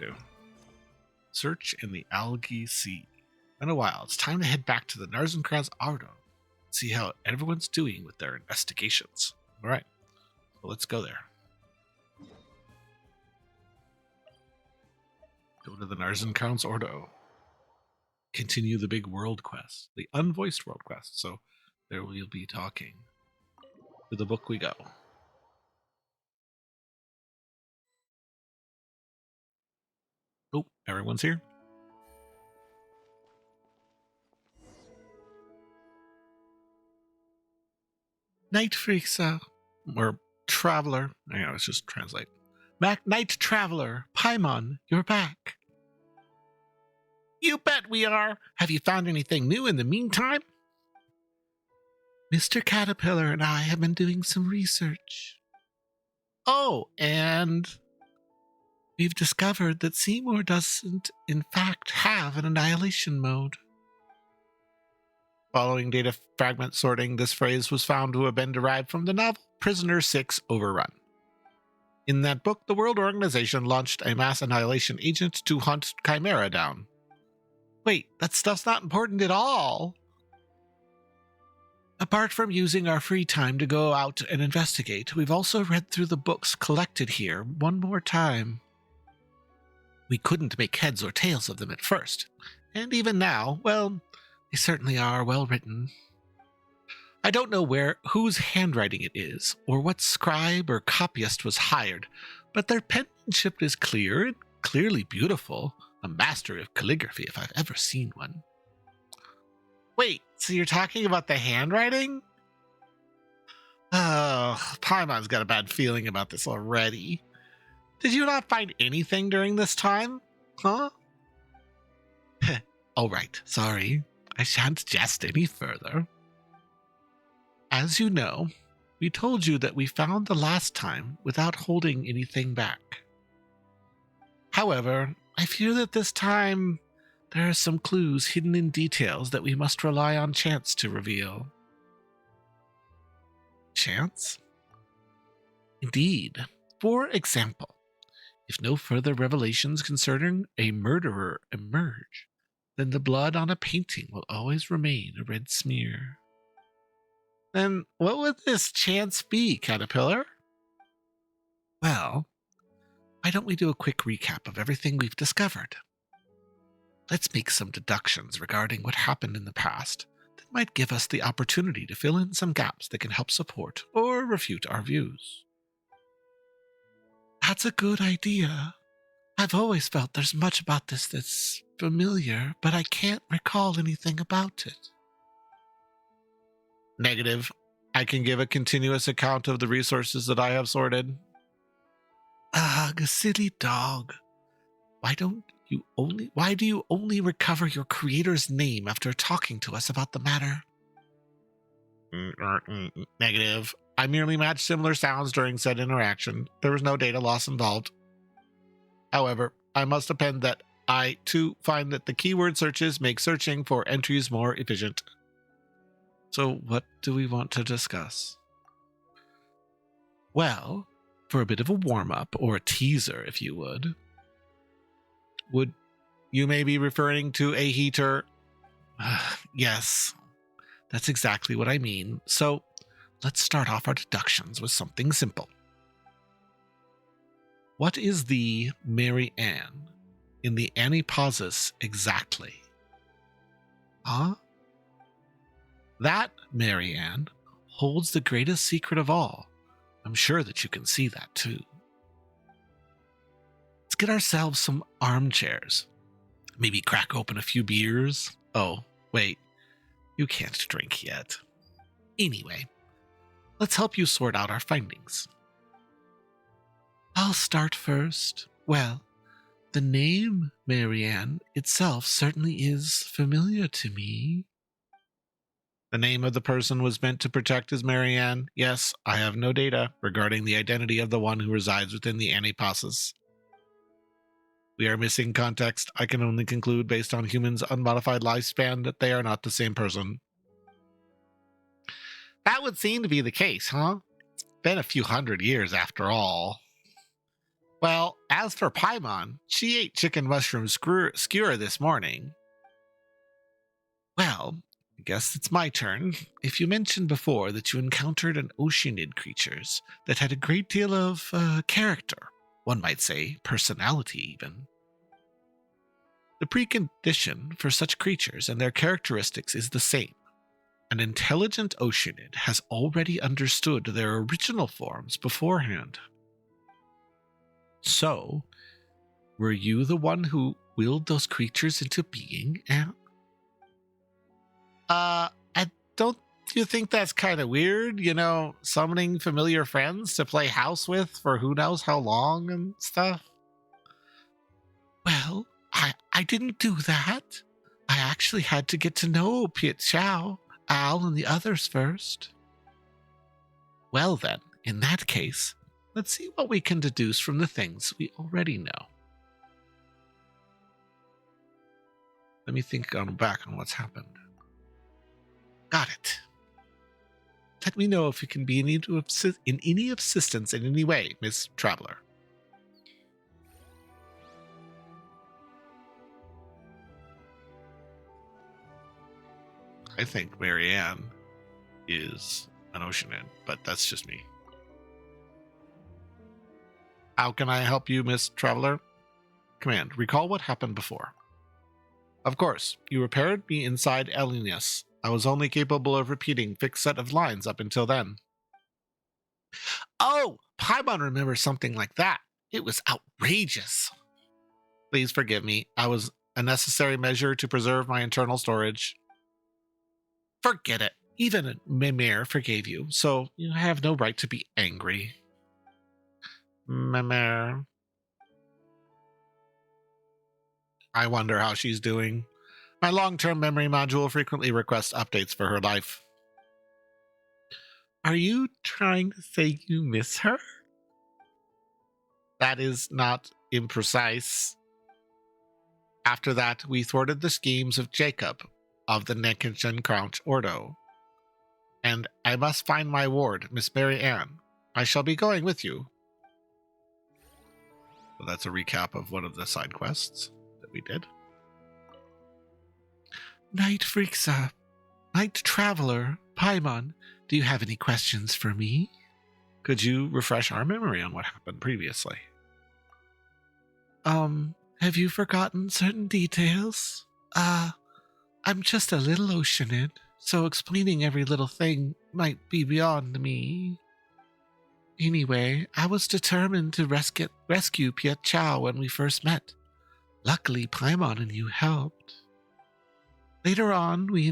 do? Search in the algae sea. Been a while. It's time to head back to the Narzissenkreuz Ordo. See how everyone's doing with their investigations. All right. Well, let's go there. Go to the Narzissenkreuz Ordo. Continue the big world quest. The unvoiced world quest. So there we'll be talking. To the book we go. Oh, everyone's here. Night Freaksa, or Traveler. Hang on, let's just translate. Night Traveler, Paimon, you're back. You bet we are. Have you found anything new in the meantime? Mr. Caterpillar and I have been doing some research. Oh, and we've discovered that Seymour doesn't, in fact, have an annihilation mode. Following data fragment sorting, this phrase was found to have been derived from the novel Prisoner 6 Overrun. In that book, the World Organization launched a mass annihilation agent to hunt Chimera down. Wait, that stuff's not important at all. Apart from using our free time to go out and investigate, we've also read through the books collected here one more time. We couldn't make heads or tails of them at first, and even now, well, they certainly are well written. I don't know whose handwriting it is, or what scribe or copyist was hired, but their penmanship is clear and clearly beautiful, a master of calligraphy if I've ever seen one. Wait, so you're talking about the handwriting? Oh, Paimon's got a bad feeling about this already. Did you not find anything during this time? Huh? All right, sorry. I shan't jest any further. As you know, we told you that we found the last time without holding anything back. However, I fear that this time there are some clues hidden in details that we must rely on chance to reveal. Chance? Indeed. For example, if no further revelations concerning a murderer emerge, then the blood on a painting will always remain a red smear. Then what would this chance be, Caterpillar? Well, why don't we do a quick recap of everything we've discovered? Let's make some deductions regarding what happened in the past that might give us the opportunity to fill in some gaps that can help support or refute our views. That's a good idea. I've always felt there's much about this that's familiar, but I can't recall anything about it. Negative. I can give a continuous account of the resources that I have sorted. Ugh, silly dog. Why do you only recover your creator's name after talking to us about the matter? Negative. I merely matched similar sounds during said interaction. There was no data loss involved. However, I must append that I, too, find that the keyword searches make searching for entries more efficient. So what do we want to discuss? Well, for a bit of a warm-up, or a teaser, if you would you may be referring to a heater? Yes, that's exactly what I mean. So let's start off our deductions with something simple. What is the Mary Ann in the Anipausis exactly? Huh? That Mary Ann holds the greatest secret of all. I'm sure that you can see that too. Let's get ourselves some armchairs. Maybe crack open a few beers. Oh, wait, you can't drink yet. Anyway, let's help you sort out our findings. I'll start first. Well, the name Marianne itself certainly is familiar to me. The name of the person was meant to protect as Marianne. Yes, I have no data regarding the identity of the one who resides within the Anipausis. We are missing context. I can only conclude based on humans' unmodified lifespan that they are not the same person. That would seem to be the case, huh? It's been a few hundred years after all. Well, as for Paimon, she ate chicken mushroom skewer this morning. Well, I guess it's my turn. If you mentioned before that you encountered an oceanid creatures that had a great deal of character, one might say personality even. The precondition for such creatures and their characteristics is the same. An intelligent oceanid has already understood their original forms beforehand. So, were you the one who willed those creatures into being, Anne? I don't you think that's kind of weird, summoning familiar friends to play house with for who knows how long and stuff? Well, I didn't do that. I actually had to get to know Piet Chow, Al, and the others first. Well then, in that case, let's see what we can deduce from the things we already know. Let me think back on what's happened. Got it. Let me know if you can be in any assistance in any way, Miss Traveler. I think Marianne is an oceanid, but that's just me. How can I help you, Miss Traveler? Command, recall what happened before. Of course, you repaired me inside Elenius. I was only capable of repeating fixed set of lines up until then. Oh, Paimon remembers something like that. It was outrageous. Please forgive me. I was a necessary measure to preserve my internal storage. Forget it. Even Mimir forgave you, so you have no right to be angry. Mimir. I wonder how she's doing. My long-term memory module frequently requests updates for her life. Are you trying to say you miss her? That is not imprecise. After that, we thwarted the schemes of Jacob of the Narzissenkreuz Ordo. And I must find my ward, Miss Mary Ann. I shall be going with you. So that's a recap of one of the side quests that we did. Night Freaksa, Night Traveler, Paimon, do you have any questions for me? Could you refresh our memory on what happened previously? Have you forgotten certain details? I'm just a little oceanid, so explaining every little thing might be beyond me. Anyway, I was determined to rescue Piet Chow when we first met. Luckily, Paimon and you helped. Later on, we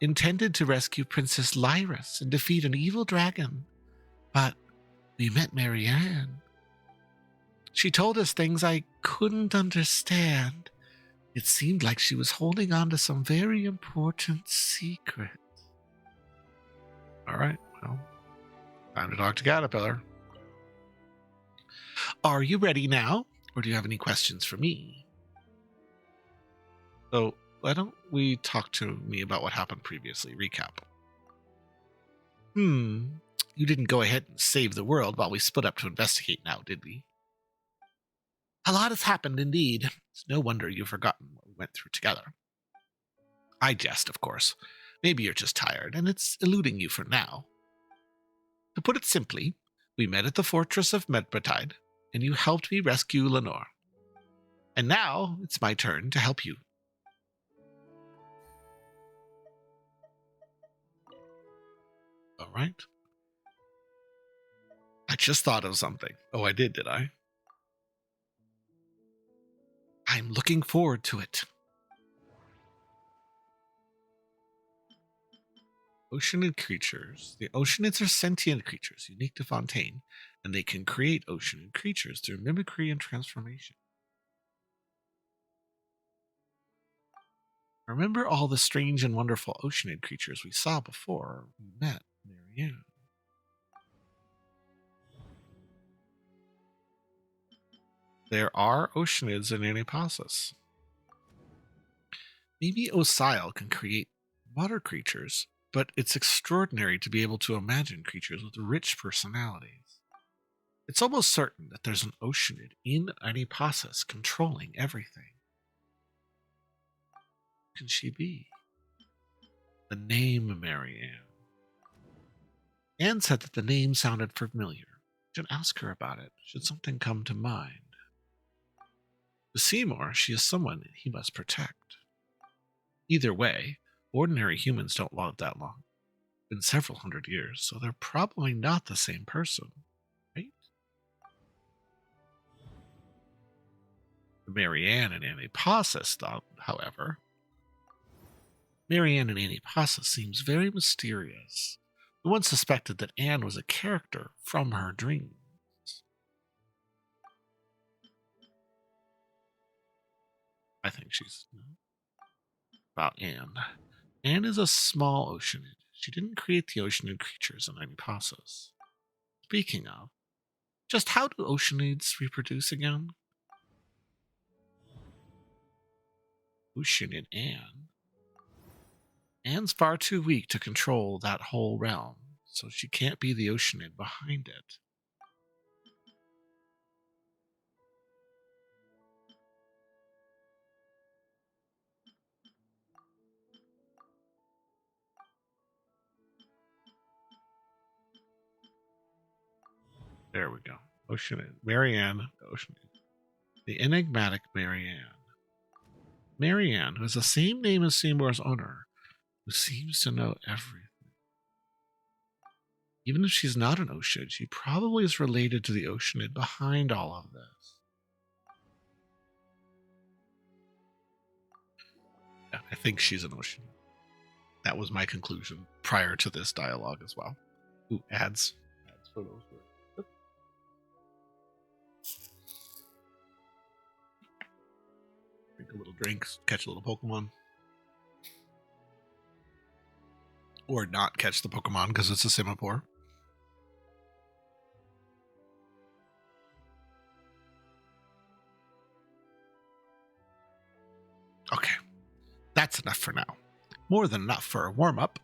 intended to rescue Princess Lyris and defeat an evil dragon, but we met Marianne. She told us things I couldn't understand. It seemed like she was holding on to some very important secret. All right, well, time to talk to Caterpillar. Are you ready now, or do you have any questions for me? So, why don't we talk to me about what happened previously? Recap. You didn't go ahead and save the world while we split up to investigate now, did we? A lot has happened indeed. It's no wonder you've forgotten what we went through together. I jest, of course. Maybe you're just tired, and it's eluding you for now. To put it simply, we met at the fortress of Medbratide, and you helped me rescue Lenore. And now it's my turn to help you. All right. I just thought of something. Oh, I did I? I'm looking forward to it. Oceanid creatures. The oceanids are sentient creatures unique to Fontaine, and they can create oceanid creatures through mimicry and transformation. Remember all the strange and wonderful oceanid creatures we saw before we met Marianne. There are oceanids in Anipasis. Maybe Osile can create water creatures, but it's extraordinary to be able to imagine creatures with rich personalities. It's almost certain that there's an Oceanid in any process controlling everything. Who can she be? The name Marianne. Anne said that the name sounded familiar. Should ask her about it, should something come to mind. To Seymour, she is someone he must protect. Either way, ordinary humans don't live that long. Been several hundred years, so they're probably not the same person, right? Marianne and Annie Passes, however. Marianne and Annie Passes seems very mysterious. The one suspected that Anne was a character from her dreams. I think she's about Anne. Anne is a small Oceanid. She didn't create the Oceanid creatures in any process. Speaking of, just how do Oceanids reproduce again? Oceanid Anne. Anne's far too weak to control that whole realm, so she can't be the Oceanid behind it. There we go. Oceanid. Marianne, Oceanid. The enigmatic Marianne. Marianne, who has the same name as Seymour's owner, who seems to know everything. Even if she's not an Oceanid, she probably is related to the Oceanid behind all of this. Yeah, I think she's an Oceanid. That was my conclusion prior to this dialogue as well. Ooh, ads. Ads for those words. Drink a little drinks, catch a little Pokemon. Or not catch the Pokemon because it's a Semaphore. Okay, that's enough for now. More than enough for a warm-up.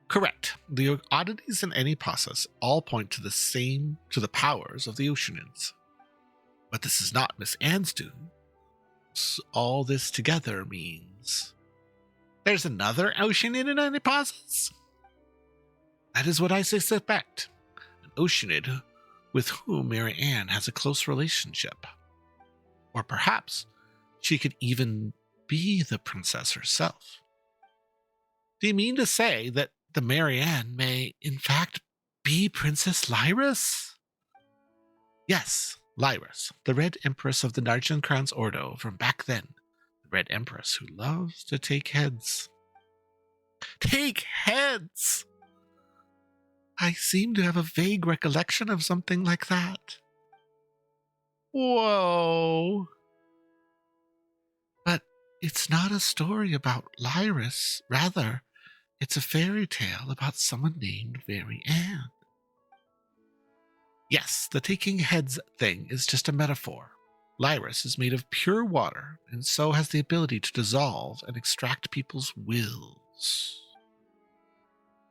Correct. The oddities in any process all point to the powers of the Oceanids. But this is not Miss Anne's doing. All this together means there's another Oceanid in any process? That is what I suspect. An Oceanid with whom Mary Ann has a close relationship. Or perhaps she could even be the princess herself. Do you mean to say that the Mary Ann may, in fact, be Princess Lyris? Yes, Lyris, the Red Empress of the Narzissenkreuz Ordo from back then. The Red Empress who loves to take heads. Take heads! I seem to have a vague recollection of something like that. Whoa! But it's not a story about Lyris. Rather, it's a fairy tale about someone named Mary Ann. Yes, the taking heads thing is just a metaphor. Lyris is made of pure water, and so has the ability to dissolve and extract people's wills.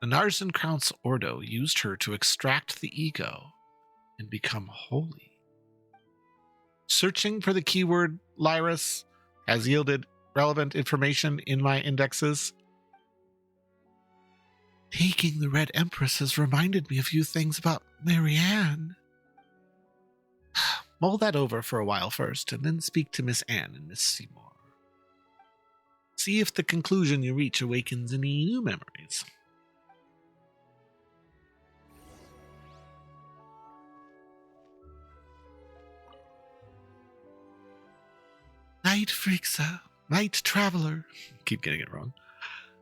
The Narzissenkreuz Ordo used her to extract the ego and become holy. Searching for the keyword Lyris has yielded relevant information in my indexes. Taking the Red Empress has reminded me a few things about Mary Ann. Mull that over for a while first, and then speak to Miss Anne and Miss Seymour. See if the conclusion you reach awakens any new memories. Night Frixa, Night Traveler. Keep getting it wrong.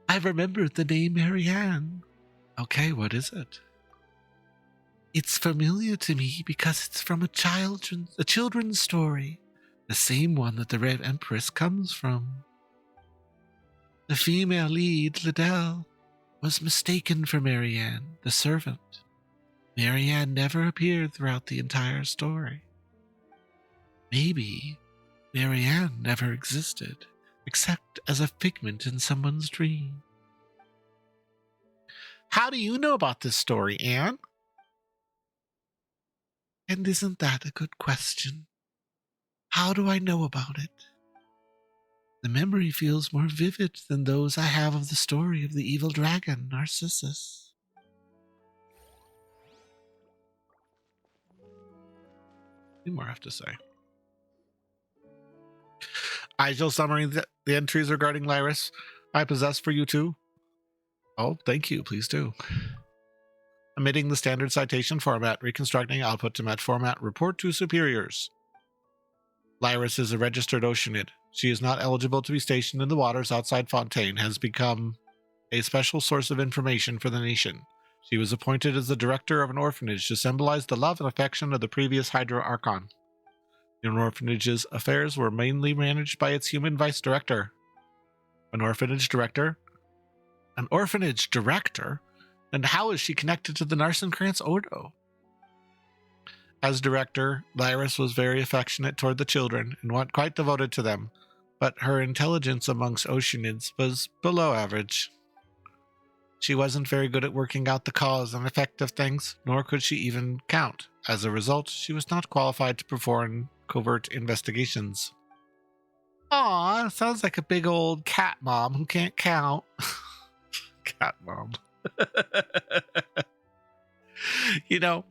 I've remembered the name Mary Ann. Okay, what is it? It's familiar to me because it's from a children's story, the same one that the Red Empress comes from. The female lead, Liddell, was mistaken for Mary Ann, the servant. Mary Ann never appeared throughout the entire story. Maybe Mary Ann never existed, except as a figment in someone's dream. How do you know about this story, Anne? And isn't that a good question? How do I know about it? The memory feels more vivid than those I have of the story of the evil dragon, Narcissus. What more I have to say? I shall summary the entries regarding Lyris I possess for you too. Oh, thank you. Please do. Omitting the standard citation format, reconstructing output to match format, report to superiors. Lyris is a registered oceanid. She is not eligible to be stationed in the waters outside Fontaine, has become a special source of information for the nation. She was appointed as the director of an orphanage to symbolize the love and affection of the previous Hydra Archon. The orphanage's affairs were mainly managed by its human vice director. An orphanage director? An orphanage director? And how is she connected to the Narzissenkreuz Ordo? As director, Lyris was very affectionate toward the children and quite devoted to them, but her intelligence amongst oceanids was below average. She wasn't very good at working out the cause and effect of things, nor could she even count. As a result, she was not qualified to perform covert investigations. Aw, sounds like a big old cat mom who can't count. Cat mom. You know,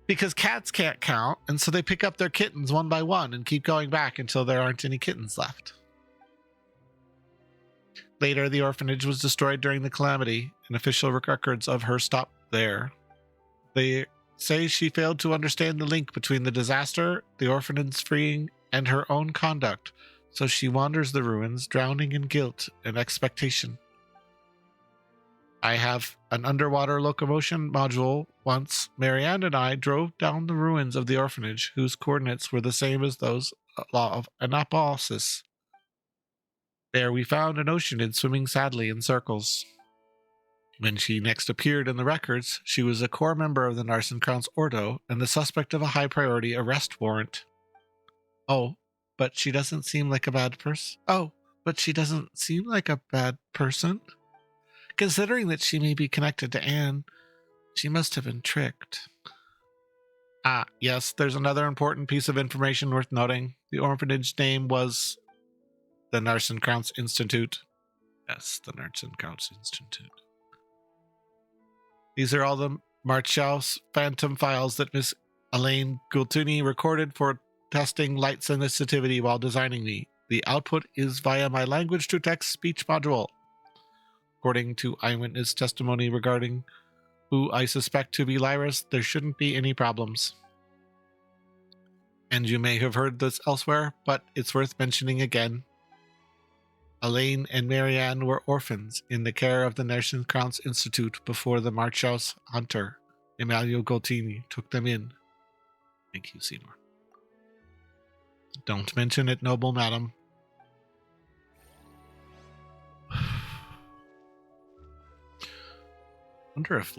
because cats can't count, and so they pick up their kittens one by one and keep going back until there aren't any kittens left. Later, the orphanage was destroyed during the calamity, and official records of her stop there. They say she failed to understand the link between the disaster, the orphanage freeing, and her own conduct, so she wanders the ruins, drowning in guilt and expectation. I have an underwater locomotion module. Once, Marianne and I drove down the ruins of the orphanage, whose coordinates were the same as those of Annapolis. There we found an oceanid swimming sadly in circles. When she next appeared in the records, she was a core member of the Narzissenkreuz Ordo and the suspect of a high-priority arrest warrant. Oh, but she doesn't seem like a bad person. Considering that she may be connected to Anne, she must have been tricked. Ah, yes, there's another important piece of information worth noting. The orphanage name was the Narzissenkreuz Institute. Yes, the Narzissenkreuz Institute. These are all the Marchhouse Phantom files that Miss Elaine Gultuni recorded for testing light sensitivity while designing me. The output is via my language-to-text speech module. According to eyewitness testimony regarding who I suspect to be Lyris, there shouldn't be any problems. And you may have heard this elsewhere, but it's worth mentioning again. Elaine and Marianne were orphans in the care of the Narzissenkreuz Institute before the Marchhouse hunter, Emmanuel Gaultini, took them in. Thank you, Seymour. Don't mention it, noble madam. Wonder if,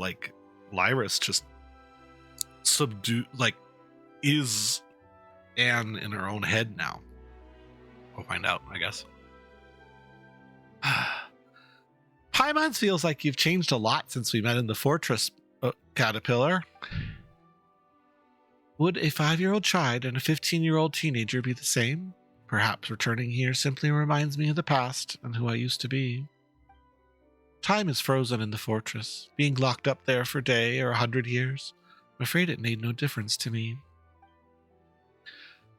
Lyris just is Anne in her own head now. We'll find out, I guess. Paimon feels like you've changed a lot since we met in the fortress, Caterpillar. Would a 5-year-old child and a 15-year-old teenager be the same? Perhaps returning here simply reminds me of the past and who I used to be. Time is frozen in the fortress, being locked up there for a day or 100 years. I'm afraid it made no difference to me.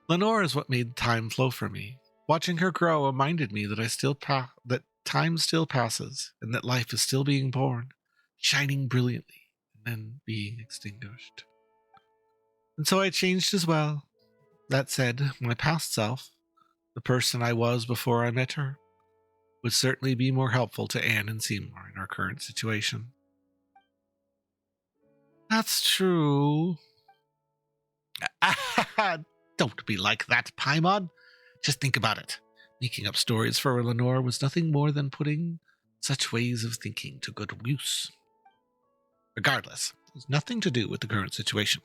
Lenore is what made time flow for me. Watching her grow reminded me that time still passes, and that life is still being born, shining brilliantly, and then being extinguished. And so I changed as well. That said, my past self, the person I was before I met her, would certainly be more helpful to Anne and Seymour in our current situation. That's true. Don't be like that, Paimon. Just think about it. Making up stories for Lenore was nothing more than putting such ways of thinking to good use. Regardless, it has nothing to do with the current situation.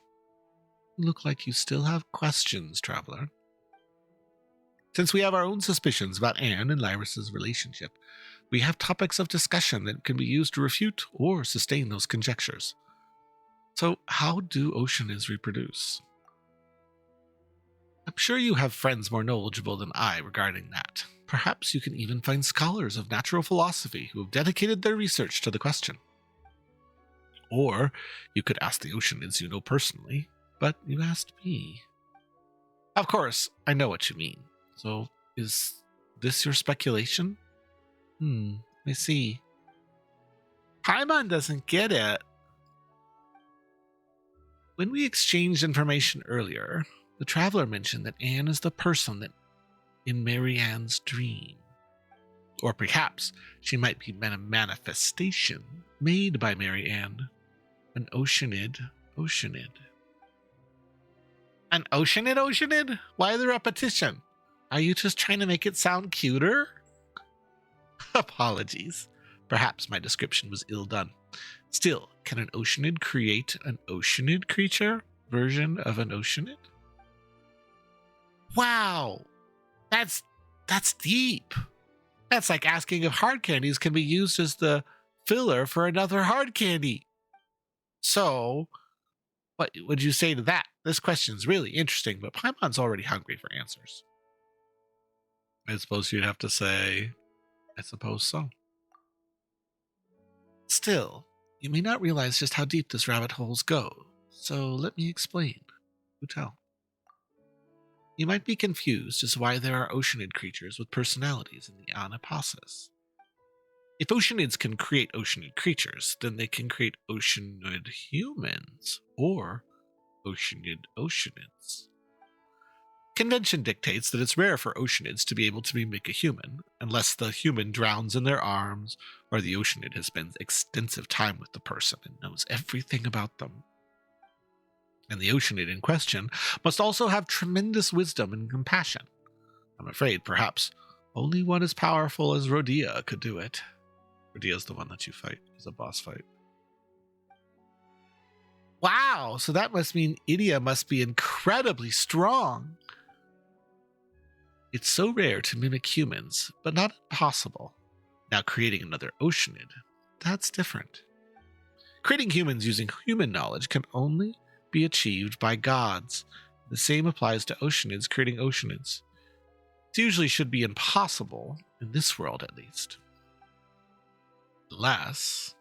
You look like you still have questions, traveler. Since we have our own suspicions about Anne and Lyris's relationship, we have topics of discussion that can be used to refute or sustain those conjectures. So, how do oceanids reproduce? I'm sure you have friends more knowledgeable than I regarding that. Perhaps you can even find scholars of natural philosophy who have dedicated their research to the question. Or you could ask the Oceanids you know personally, but you asked me. Of course, I know what you mean. So, is this your speculation? I see. Paimon doesn't get it. When we exchanged information earlier, the traveler mentioned that Anne is the person that in Marianne's dream. Or perhaps she might be a manifestation made by Marianne. An Oceanid. An Oceanid? Why the repetition? Are you just trying to make it sound cuter? Apologies. Perhaps my description was ill done. Still, can an Oceanid create an Oceanid creature version of an Oceanid? Wow! That's deep. That's like asking if hard candies can be used as the filler for another hard candy. So, what would you say to that? This question's really interesting, but Paimon's already hungry for answers. I suppose you'd have to say, I suppose so. Still, you may not realize just how deep this rabbit holes go, so let me explain. Do tell. You might be confused as to why there are Oceanid creatures with personalities in the Anapasis. If Oceanids can create Oceanid creatures, then they can create Oceanid humans, or Oceanids. Convention dictates that it's rare for Oceanids to be able to mimic a human, unless the human drowns in their arms, or the Oceanid has spent extensive time with the person and knows everything about them. And the Oceanid in question must also have tremendous wisdom and compassion. I'm afraid perhaps only one as powerful as Rodia could do it. Rodia's the one that you fight. It's a boss fight. Wow, so that must mean Idia must be incredibly strong. It's so rare to mimic humans, but not impossible. Now creating another Oceanid, that's different. Creating humans using human knowledge can only be achieved by gods. The same applies to Oceanids creating Oceanids. It usually should be impossible, in this world at least. Unless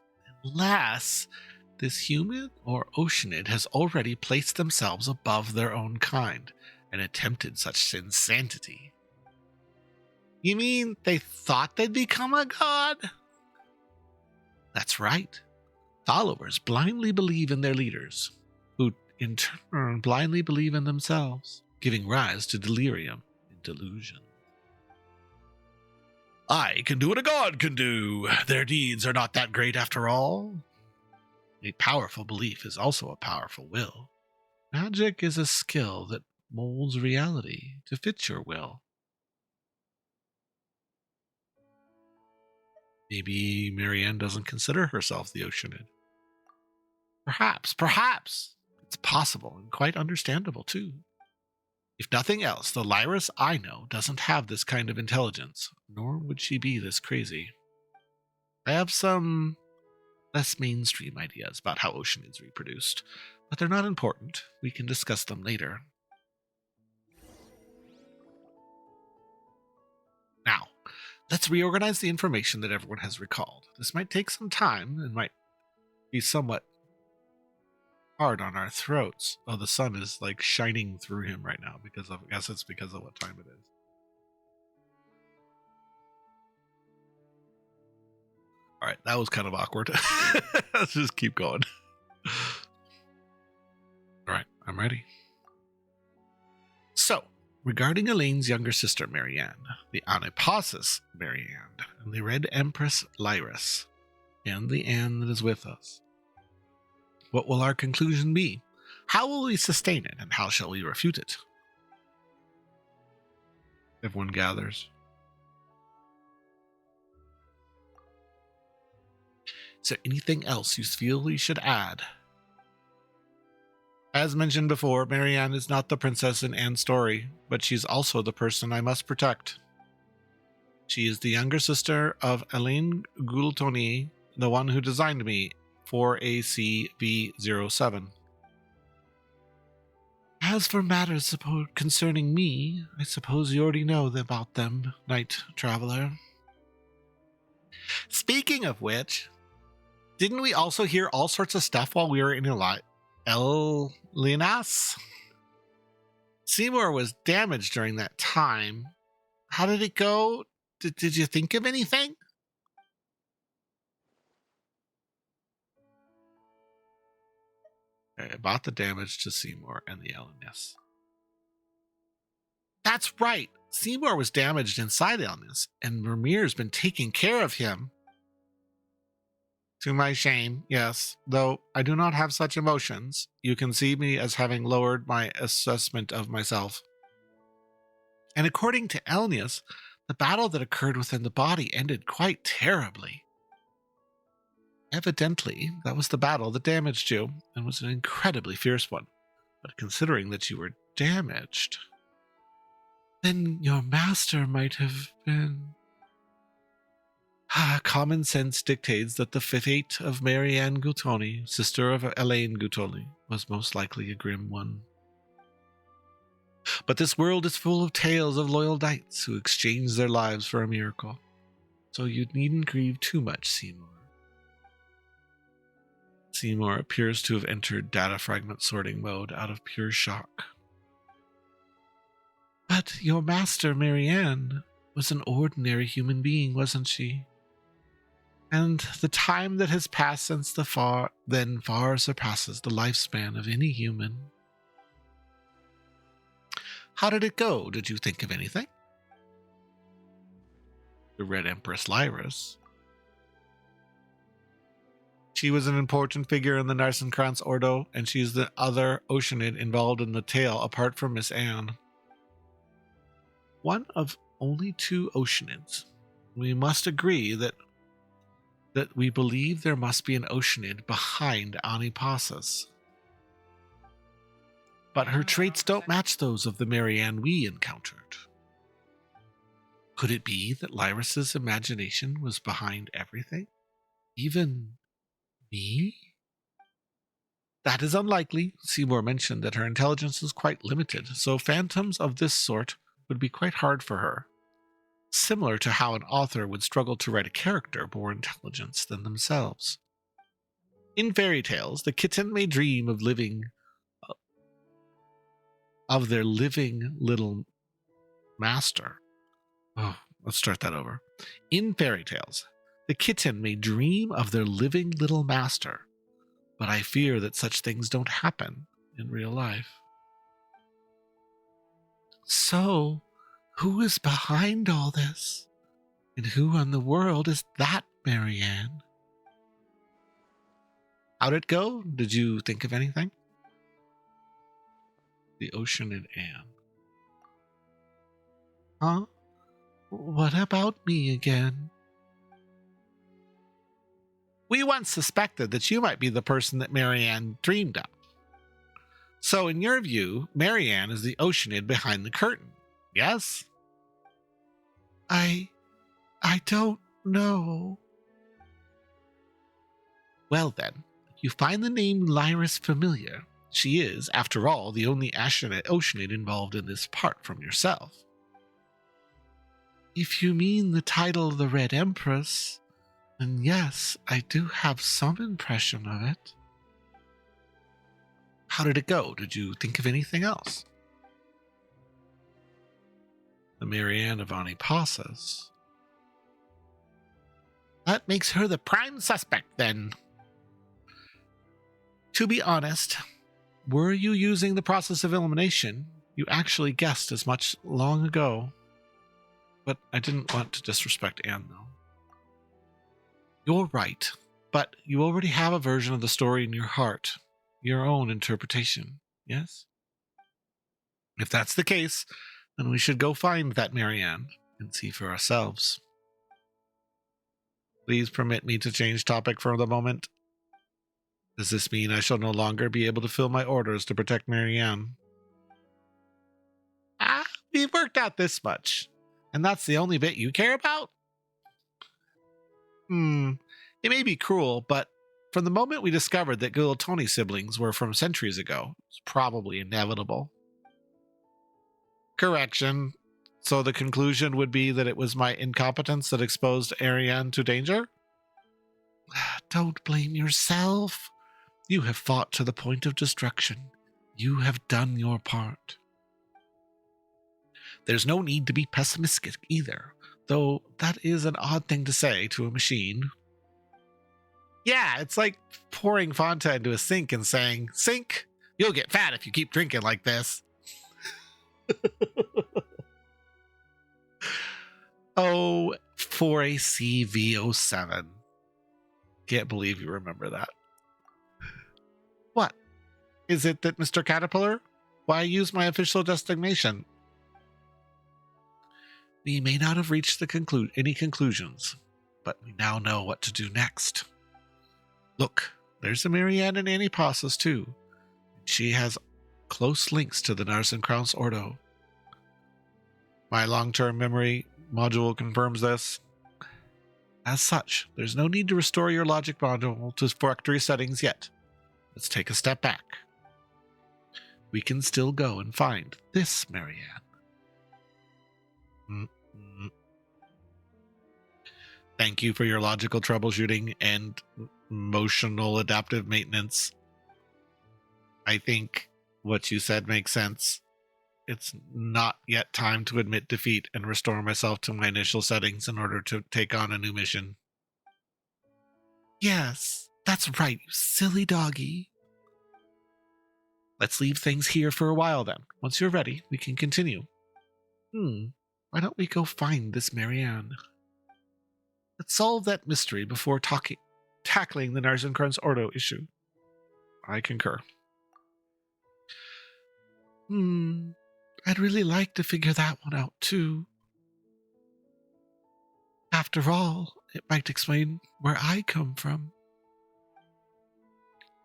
this human or Oceanid has already placed themselves above their own kind and attempted such insanity. You mean they thought they'd become a god? That's right. Followers blindly believe in their leaders, who in turn blindly believe in themselves, giving rise to delirium and delusion. I can do what a god can do. Their deeds are not that great after all. A powerful belief is also a powerful will. Magic is a skill that molds reality to fit your will. Maybe Marianne doesn't consider herself the Oceanid. Perhaps. It's possible and quite understandable, too. If nothing else, the Lyris I know doesn't have this kind of intelligence, nor would she be this crazy. I have some less mainstream ideas about how Oceanids reproduced, but they're not important. We can discuss them later. Now, let's reorganize the information that everyone has recalled. This might take some time and might be somewhat hard on our throats. Oh, the sun is like shining through him right now I guess it's because of what time it is. All right, that was kind of awkward. Let's just keep going. All right, I'm ready. So, regarding Elaine's younger sister, Marianne, the Anapasis Marianne, and the Red Empress Lyris, and the Anne that is with us, what will our conclusion be? How will we sustain it, and how shall we refute it? Everyone gathers. Is there anything else you feel we should add? As mentioned before, Marianne is not the princess in Anne's story, but she's also the person I must protect. She is the younger sister of Elaine Goultoni, the one who designed me, 4ACV07. As for matters concerning me, I suppose you already know about them, Night Traveler. Speaking of which, didn't we also hear all sorts of stuff while we were in El Linas? Seymour was damaged during that time. How did it go? Did you think of anything? About the damage to Seymour and the Elnis. That's right. Seymour was damaged inside Elnis, and Vermeer's been taking care of him. To my shame, yes, though I do not have such emotions. You can see me as having lowered my assessment of myself. And according to Elnius, the battle that occurred within the body ended quite terribly. Evidently, that was the battle that damaged you, and was an incredibly fierce one. But considering that you were damaged, then your master might have been... Common sense dictates that the fate of Marianne Guttoni, sister of Elaine Guttoni, was most likely a grim one. But this world is full of tales of loyal knights who exchange their lives for a miracle. So you needn't grieve too much, Seymour. Seymour appears to have entered data fragment sorting mode out of pure shock. But your master, Marianne, was an ordinary human being, wasn't she? And the time that has passed since far surpasses the lifespan of any human. How did it go? Did you think of anything? The Red Empress Lyris. She was an important figure in the Narzissenkreuz Ordo, and she's the other Oceanid involved in the tale apart from Miss Anne. One of only 2 Oceanids. We must agree that we believe there must be an Oceanid behind Anipasis. But her traits don't match those of the Marianne we encountered. Could it be that Lyris's imagination was behind everything? Even me? That is unlikely. Seymour mentioned that her intelligence is quite limited, so phantoms of this sort would be quite hard for her. Similar to how an author would struggle to write a character more intelligent than themselves. In fairy tales, the kitten may dream of their living little master. Oh, let's start that over. In fairy tales, the kitten may dream of their living little master, but I fear that such things don't happen in real life. So, who is behind all this? And who in the world is that Marianne? How'd it go? Did you think of anything? The Oceanid Anne. Huh? What about me again? We once suspected that you might be the person that Marianne dreamed of. So in your view, Marianne is the Oceanid behind the curtain, yes? I don't know. Well then, you find the name Lyris familiar. She is, after all, the only Oceanid involved in this part from yourself. If you mean the title of the Red Empress, then yes, I do have some impression of it. How did it go? Did you think of anything else? The Marianne of Anipasis. That makes her the prime suspect, then. To be honest, were you using the process of elimination, you actually guessed as much long ago. But I didn't want to disrespect Anne, though. You're right, but you already have a version of the story in your heart, your own interpretation, yes? If that's the case, then we should go find that Marianne and see for ourselves. Please permit me to change topic for the moment. Does this mean I shall no longer be able to fill my orders to protect Marianne? We've worked out this much, and that's the only bit you care about? It may be cruel, but from the moment we discovered that Guiltoni siblings were from centuries ago, it's probably inevitable. Correction. So the conclusion would be that it was my incompetence that exposed Ariane to danger? Don't blame yourself. You have fought to the point of destruction. You have done your part. There's no need to be pessimistic either, though that is an odd thing to say to a machine. Yeah, it's like pouring Fanta into a sink and saying, "Sink, you'll get fat if you keep drinking like this." Oh, 4ACV07. Can't believe you remember that. What? Is it that Mr. Caterpillar? Why use my official designation? We may not have reached any conclusions, but we now know what to do next. Look, there's a Marianne and Annie Passes too. She has close links to the Narzissenkreuz Ordo. My long-term memory module confirms this. As such, there's no need to restore your logic module to factory settings yet. Let's take a step back. We can still go and find this Marianne. Thank you for your logical troubleshooting and emotional adaptive maintenance. I think what you said makes sense. It's not yet time to admit defeat and restore myself to my initial settings in order to take on a new mission. Yes, that's right, you silly doggy. Let's leave things here for a while then. Once you're ready, we can continue. Why don't we go find this Marianne? Let's solve that mystery before tackling the Narzissenkreuz Ordo issue. I concur. I'd really like to figure that one out too. After all, it might explain where I come from.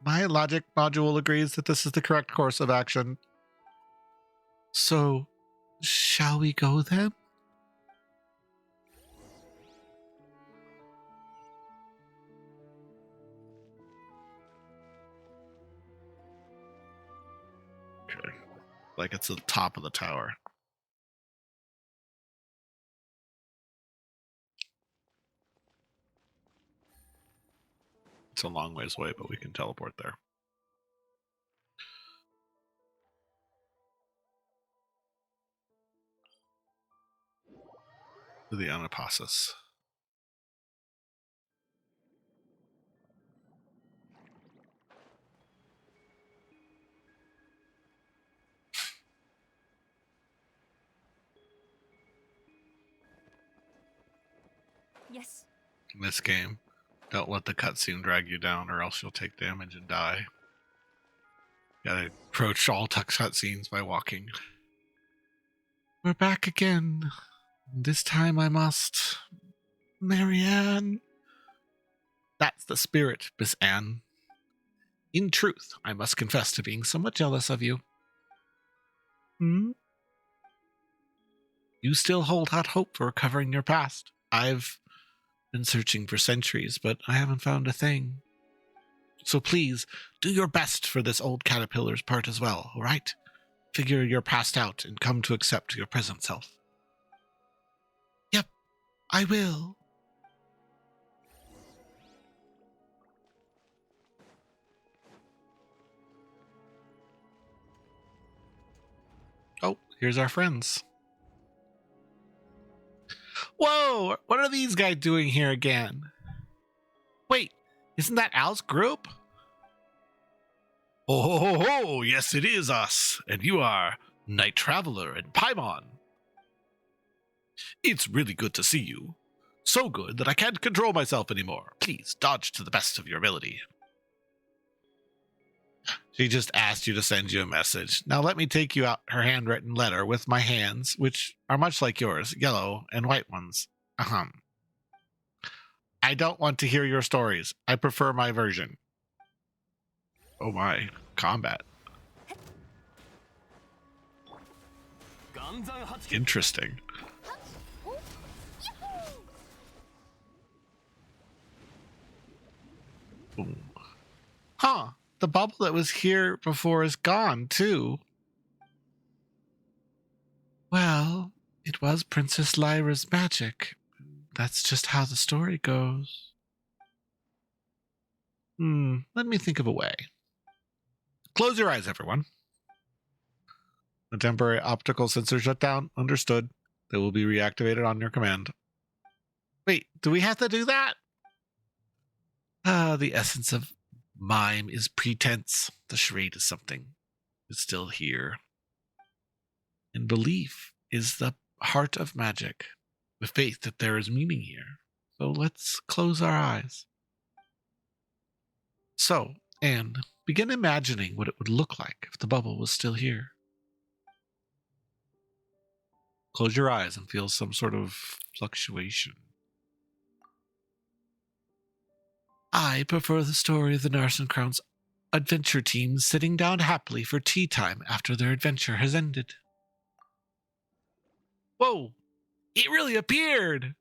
My logic module agrees that this is the correct course of action. So, shall we go then? Okay. Like it's at the top of the tower. It's a long ways away, but we can teleport there. To the Anapasis. Yes. In this game, don't let the cutscene drag you down or else you'll take damage and die. You gotta approach all cutscenes by walking. We're back again. This time I must... Marianne. That's the spirit, Miss Anne. In truth, I must confess to being somewhat jealous of you. You still hold out hope for recovering your past. I've been searching for centuries, but I haven't found a thing. So please, do your best for this old caterpillar's part as well, all right? Figure your past out and come to accept your present self. Yep, I will. Oh, here's our friends. Whoa, what are these guys doing here again? Wait, isn't that Al's group? Oh, ho, ho, ho, yes, it is us. And you are Night Traveler and Paimon. It's really good to see you. So good that I can't control myself anymore. Please dodge to the best of your ability. She just asked you to send you a message. Now let me take you out her handwritten letter with my hands, which are much like yours, yellow and white ones. I don't want to hear your stories. I prefer my version. Oh my, combat. Interesting. Ooh. Huh. The bubble that was here before is gone, too. Well, it was Princess Lyra's magic. That's just how the story goes. Let me think of a way. Close your eyes, everyone. The temporary optical sensor shut down. Understood. They will be reactivated on your command. Wait, do we have to do that? The essence of mime is pretense. The charade is something. It's still here. And belief is the heart of magic. The faith that there is meaning here. So let's close our eyes. So, Anne, begin imagining what it would look like if the bubble was still here. Close your eyes and feel some sort of fluctuation. I prefer the story of the Narzissenkreuz adventure team sitting down happily for tea time after their adventure has ended. Whoa! It really appeared!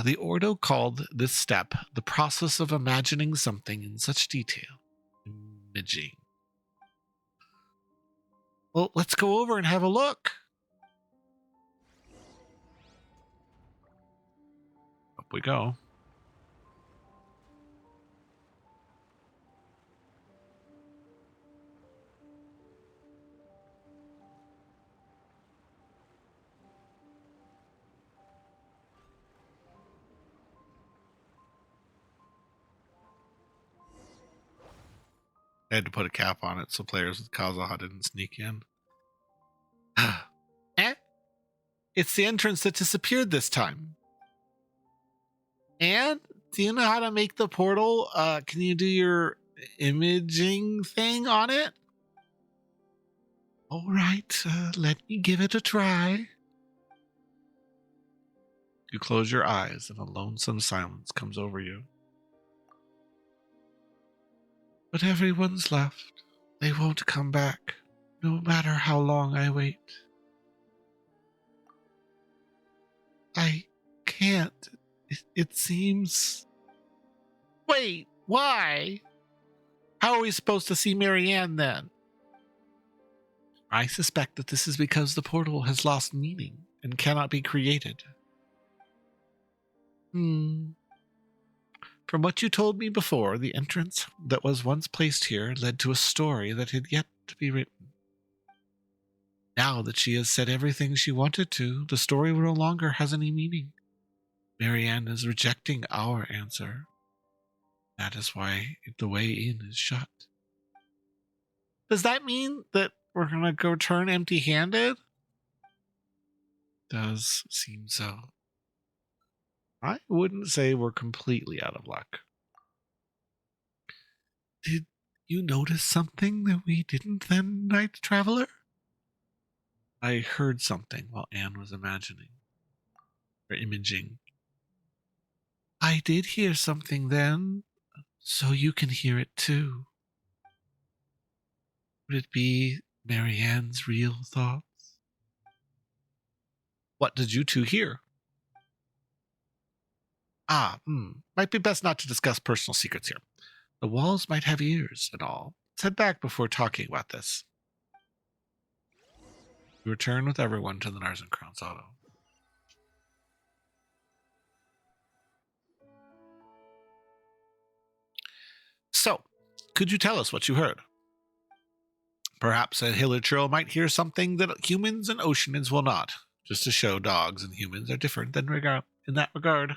The Ordo called this step the process of imagining something in such detail. Imaging. Well, let's go over and have a look. Up we go. I had to put a cap on it so players with Kazaha didn't sneak in. Eh? It's the entrance that disappeared this time. And do you know how to make the portal? Can you do your imaging thing on it? All right, let me give it a try. You close your eyes and a lonesome silence comes over you. But everyone's left. They won't come back, no matter how long I wait. I can't. It seems... Wait, why? How are we supposed to see Marianne then? I suspect that this is because the portal has lost meaning and cannot be created. From what you told me before, the entrance that was once placed here led to a story that had yet to be written. Now that she has said everything she wanted to, the story no longer has any meaning. Marianne is rejecting our answer. That is why the way in is shut. Does that mean that we're going to go turn empty-handed? Does seem so. I wouldn't say we're completely out of luck. Did you notice something that we didn't then, Night Traveler? I heard something while Anne was imagining. Or imaging. I did hear something then, so you can hear it too. Would it be Marianne's real thoughts? What did you two hear? Might be best not to discuss personal secrets here. The walls might have ears and all. Let's head back before talking about this. You return with everyone to the Narzissenkreuz Auto. So, could you tell us what you heard? Perhaps a Hillatril might hear something that humans and Oceanids will not, just to show dogs and humans are different in that regard.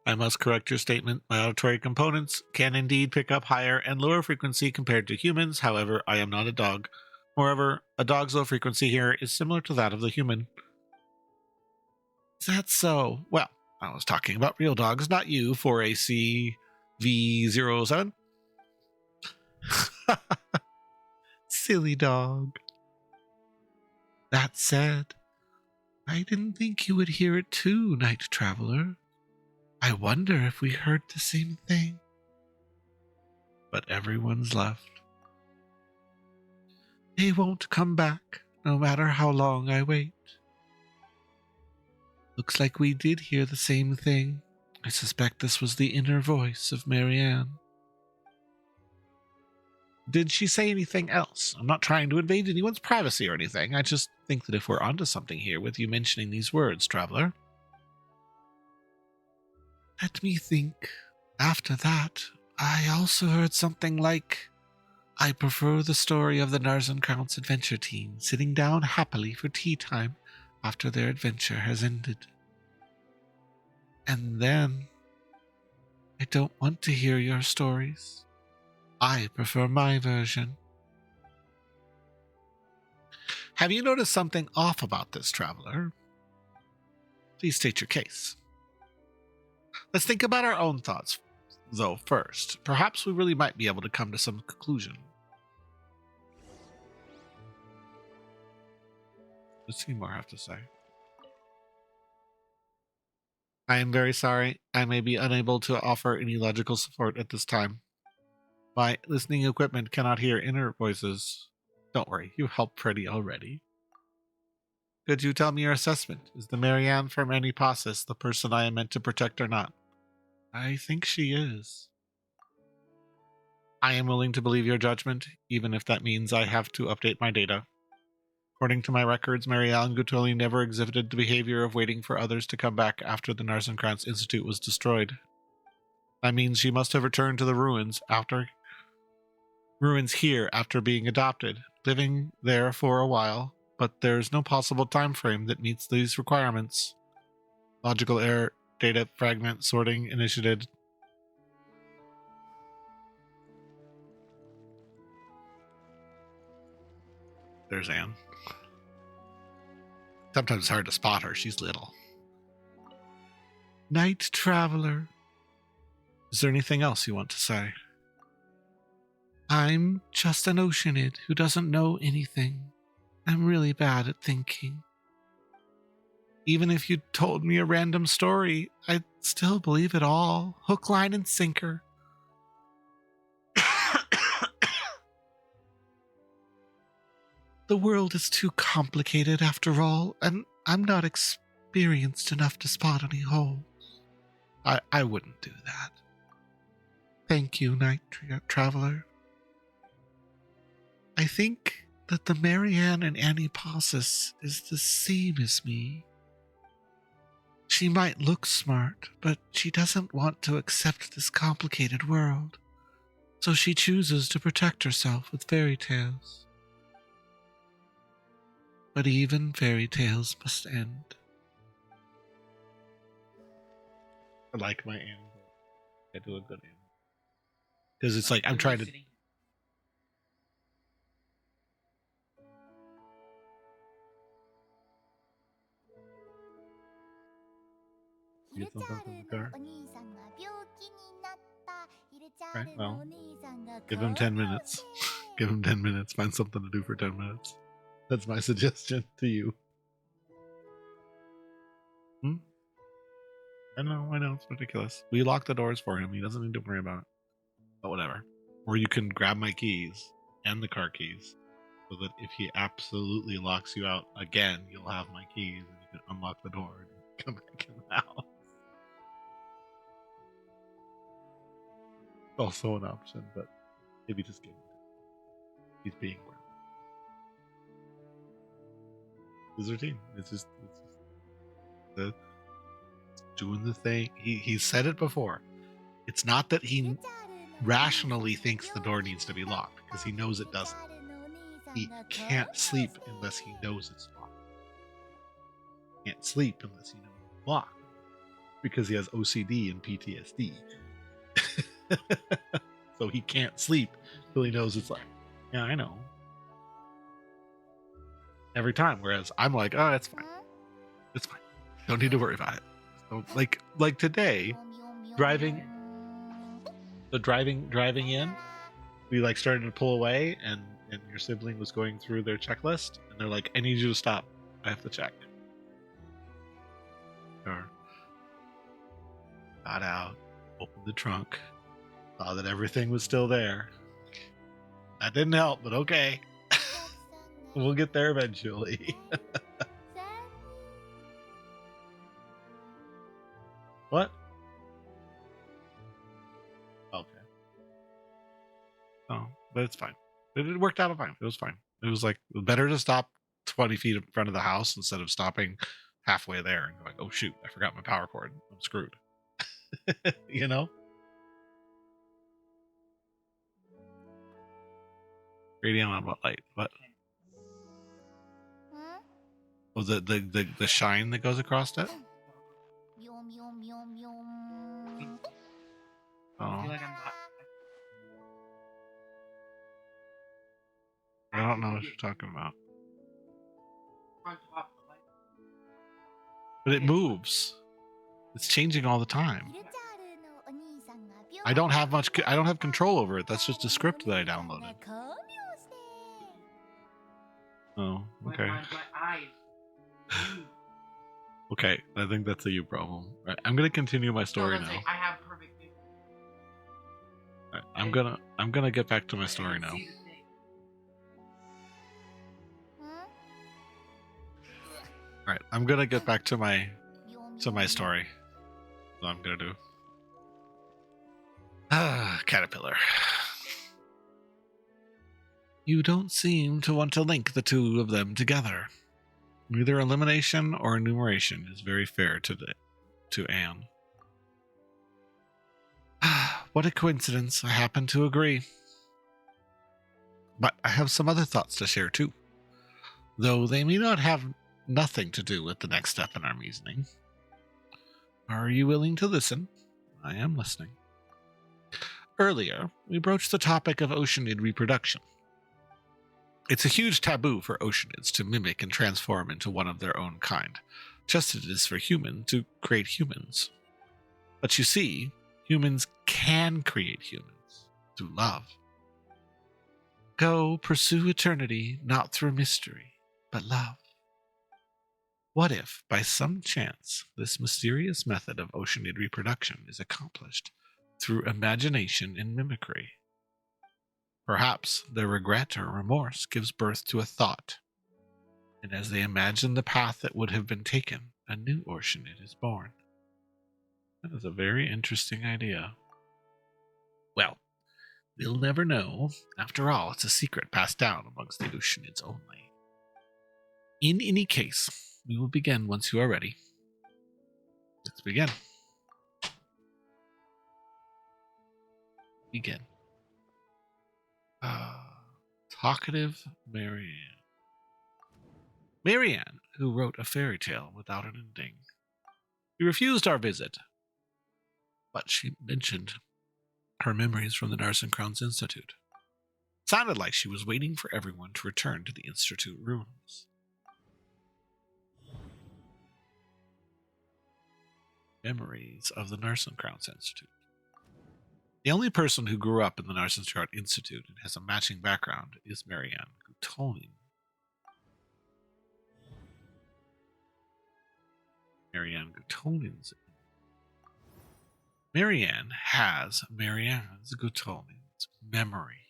I must correct your statement. My auditory components can indeed pick up higher and lower frequency compared to humans. However, I am not a dog. Moreover, a dog's low frequency here is similar to that of the human. Is that so? Well, I was talking about real dogs, not you, 4AC V07. Silly dog. That said, I didn't think you would hear it too, Night Traveler. I wonder if we heard the same thing. But everyone's left. They won't come back, no matter how long I wait. Looks like we did hear the same thing. I suspect this was the inner voice of Marianne. Did she say anything else? I'm not trying to invade anyone's privacy or anything. I just think that if we're onto something here with you mentioning these words, traveler. Let me think. After that, I also heard something like, I prefer the story of the Narzissenkreuz adventure team sitting down happily for tea time after their adventure has ended. And then, I don't want to hear your stories. I prefer my version. Have you noticed something off about this, traveler? Please state your case. Let's think about our own thoughts, though, first. Perhaps we really might be able to come to some conclusion. Let's see more I have to say. I am very sorry. I may be unable to offer any logical support at this time. My listening equipment cannot hear inner voices. Don't worry, you helped pretty already. Could you tell me your assessment? Is the Marianne from Antipasis the person I am meant to protect or not? I think she is. I am willing to believe your judgment, even if that means I have to update my data. According to my records, Marianne Gutoli never exhibited the behavior of waiting for others to come back after the Narzissenkreuz Institute was destroyed. That means she must have returned to the ruins here after being adopted, living there for a while, but there's no possible time frame that meets these requirements. Logical error, data fragment, sorting initiated. There's Anne. Sometimes it's hard to spot her. She's little. Night Traveler. Is there anything else you want to say? I'm just an Oceanid who doesn't know anything. I'm really bad at thinking. Even if you told me a random story, I'd still believe it all. Hook, line, and sinker. The world is too complicated after all, and I'm not experienced enough to spot any holes. I wouldn't do that. Thank you, Night Traveler. I think that the Marianne in Antipasis is the same as me. She might look smart, but she doesn't want to accept this complicated world, so she chooses to protect herself with fairy tales. But even fairy tales must end. I like my animal. I do a good animal. Because it's like, I'm trying to... Get something from the car? Right, well, give him 10 minutes. Give him 10 minutes. Find something to do for 10 minutes. That's my suggestion to you. I know, it's ridiculous. We locked the doors for him. He doesn't need to worry about it. But whatever. Or you can grab my keys and the car keys, so that if he absolutely locks you out again, you'll have my keys and you can unlock the door and come back in the house. Also an option, but maybe just give him. He's being grounded. His routine. It's just doing the thing. He said it before. It's not that he rationally thinks the door needs to be locked, because he knows it doesn't. He can't sleep unless he knows it's locked. He can't sleep unless he knows it's locked, because he has OCD and PTSD. So he can't sleep till he knows it's like, yeah, I know. Every time, whereas I'm like, oh, it's fine. It's fine. Don't need to worry about it. So, like today, driving in, we like started to pull away, and your sibling was going through their checklist, and they're like, I need you to stop. I have to check. Or got out, opened the trunk, saw that everything was still there. That didn't help, but okay. We'll get there eventually. What? Okay. Oh, but it's fine. It worked out fine. It was fine. It was like better to stop 20 feet in front of the house instead of stopping halfway there and going, oh shoot, I forgot my power cord. I'm screwed. You know? Radiant on what light? What? Oh, the shine that goes across it? Oh. I don't know what you're talking about. But it moves. It's changing all the time. I don't have control over it. That's just a script that I downloaded. Oh, okay. Okay, I think that's a you problem. Right, I'm gonna continue my story now. I have perfect. Right, I'm gonna get back to my story now. Right, I'm gonna get back to my story. That's what I'm gonna do. Ah, caterpillar. You don't seem to want to link the two of them together. Neither elimination or enumeration is very fair to Anne. What a coincidence. I happen to agree. But I have some other thoughts to share too, though they may not have nothing to do with the next step in our reasoning. Are you willing to listen? I am listening. Earlier, we broached the topic of oceanid reproduction. It's a huge taboo for oceanids to mimic and transform into one of their own kind, just as it is for humans to create humans. But you see, humans can create humans through love. Go pursue eternity not through mystery, but love. What if, by some chance, this mysterious method of oceanid reproduction is accomplished through imagination and mimicry? Perhaps their regret or remorse gives birth to a thought, and as they imagine the path that would have been taken, a new oceanid is born. That is a very interesting idea. Well, we'll never know. After all, it's a secret passed down amongst the oceanids only. In any case, we will begin once you are ready. Let's begin. Begin. Talkative Marianne. Marianne, who wrote a fairy tale without an ending. She refused our visit, but she mentioned her memories from the Narzissenkreuz Institute. It sounded like she was waiting for everyone to return to the Institute rooms. Memories of the Narzissenkreuz Institute. The only person who grew up in the Narzissenkreuz Institute and has a matching background is Marianne Gutonin. Marianne Gutonin's. Marianne has Marianne's Gutonin's memory.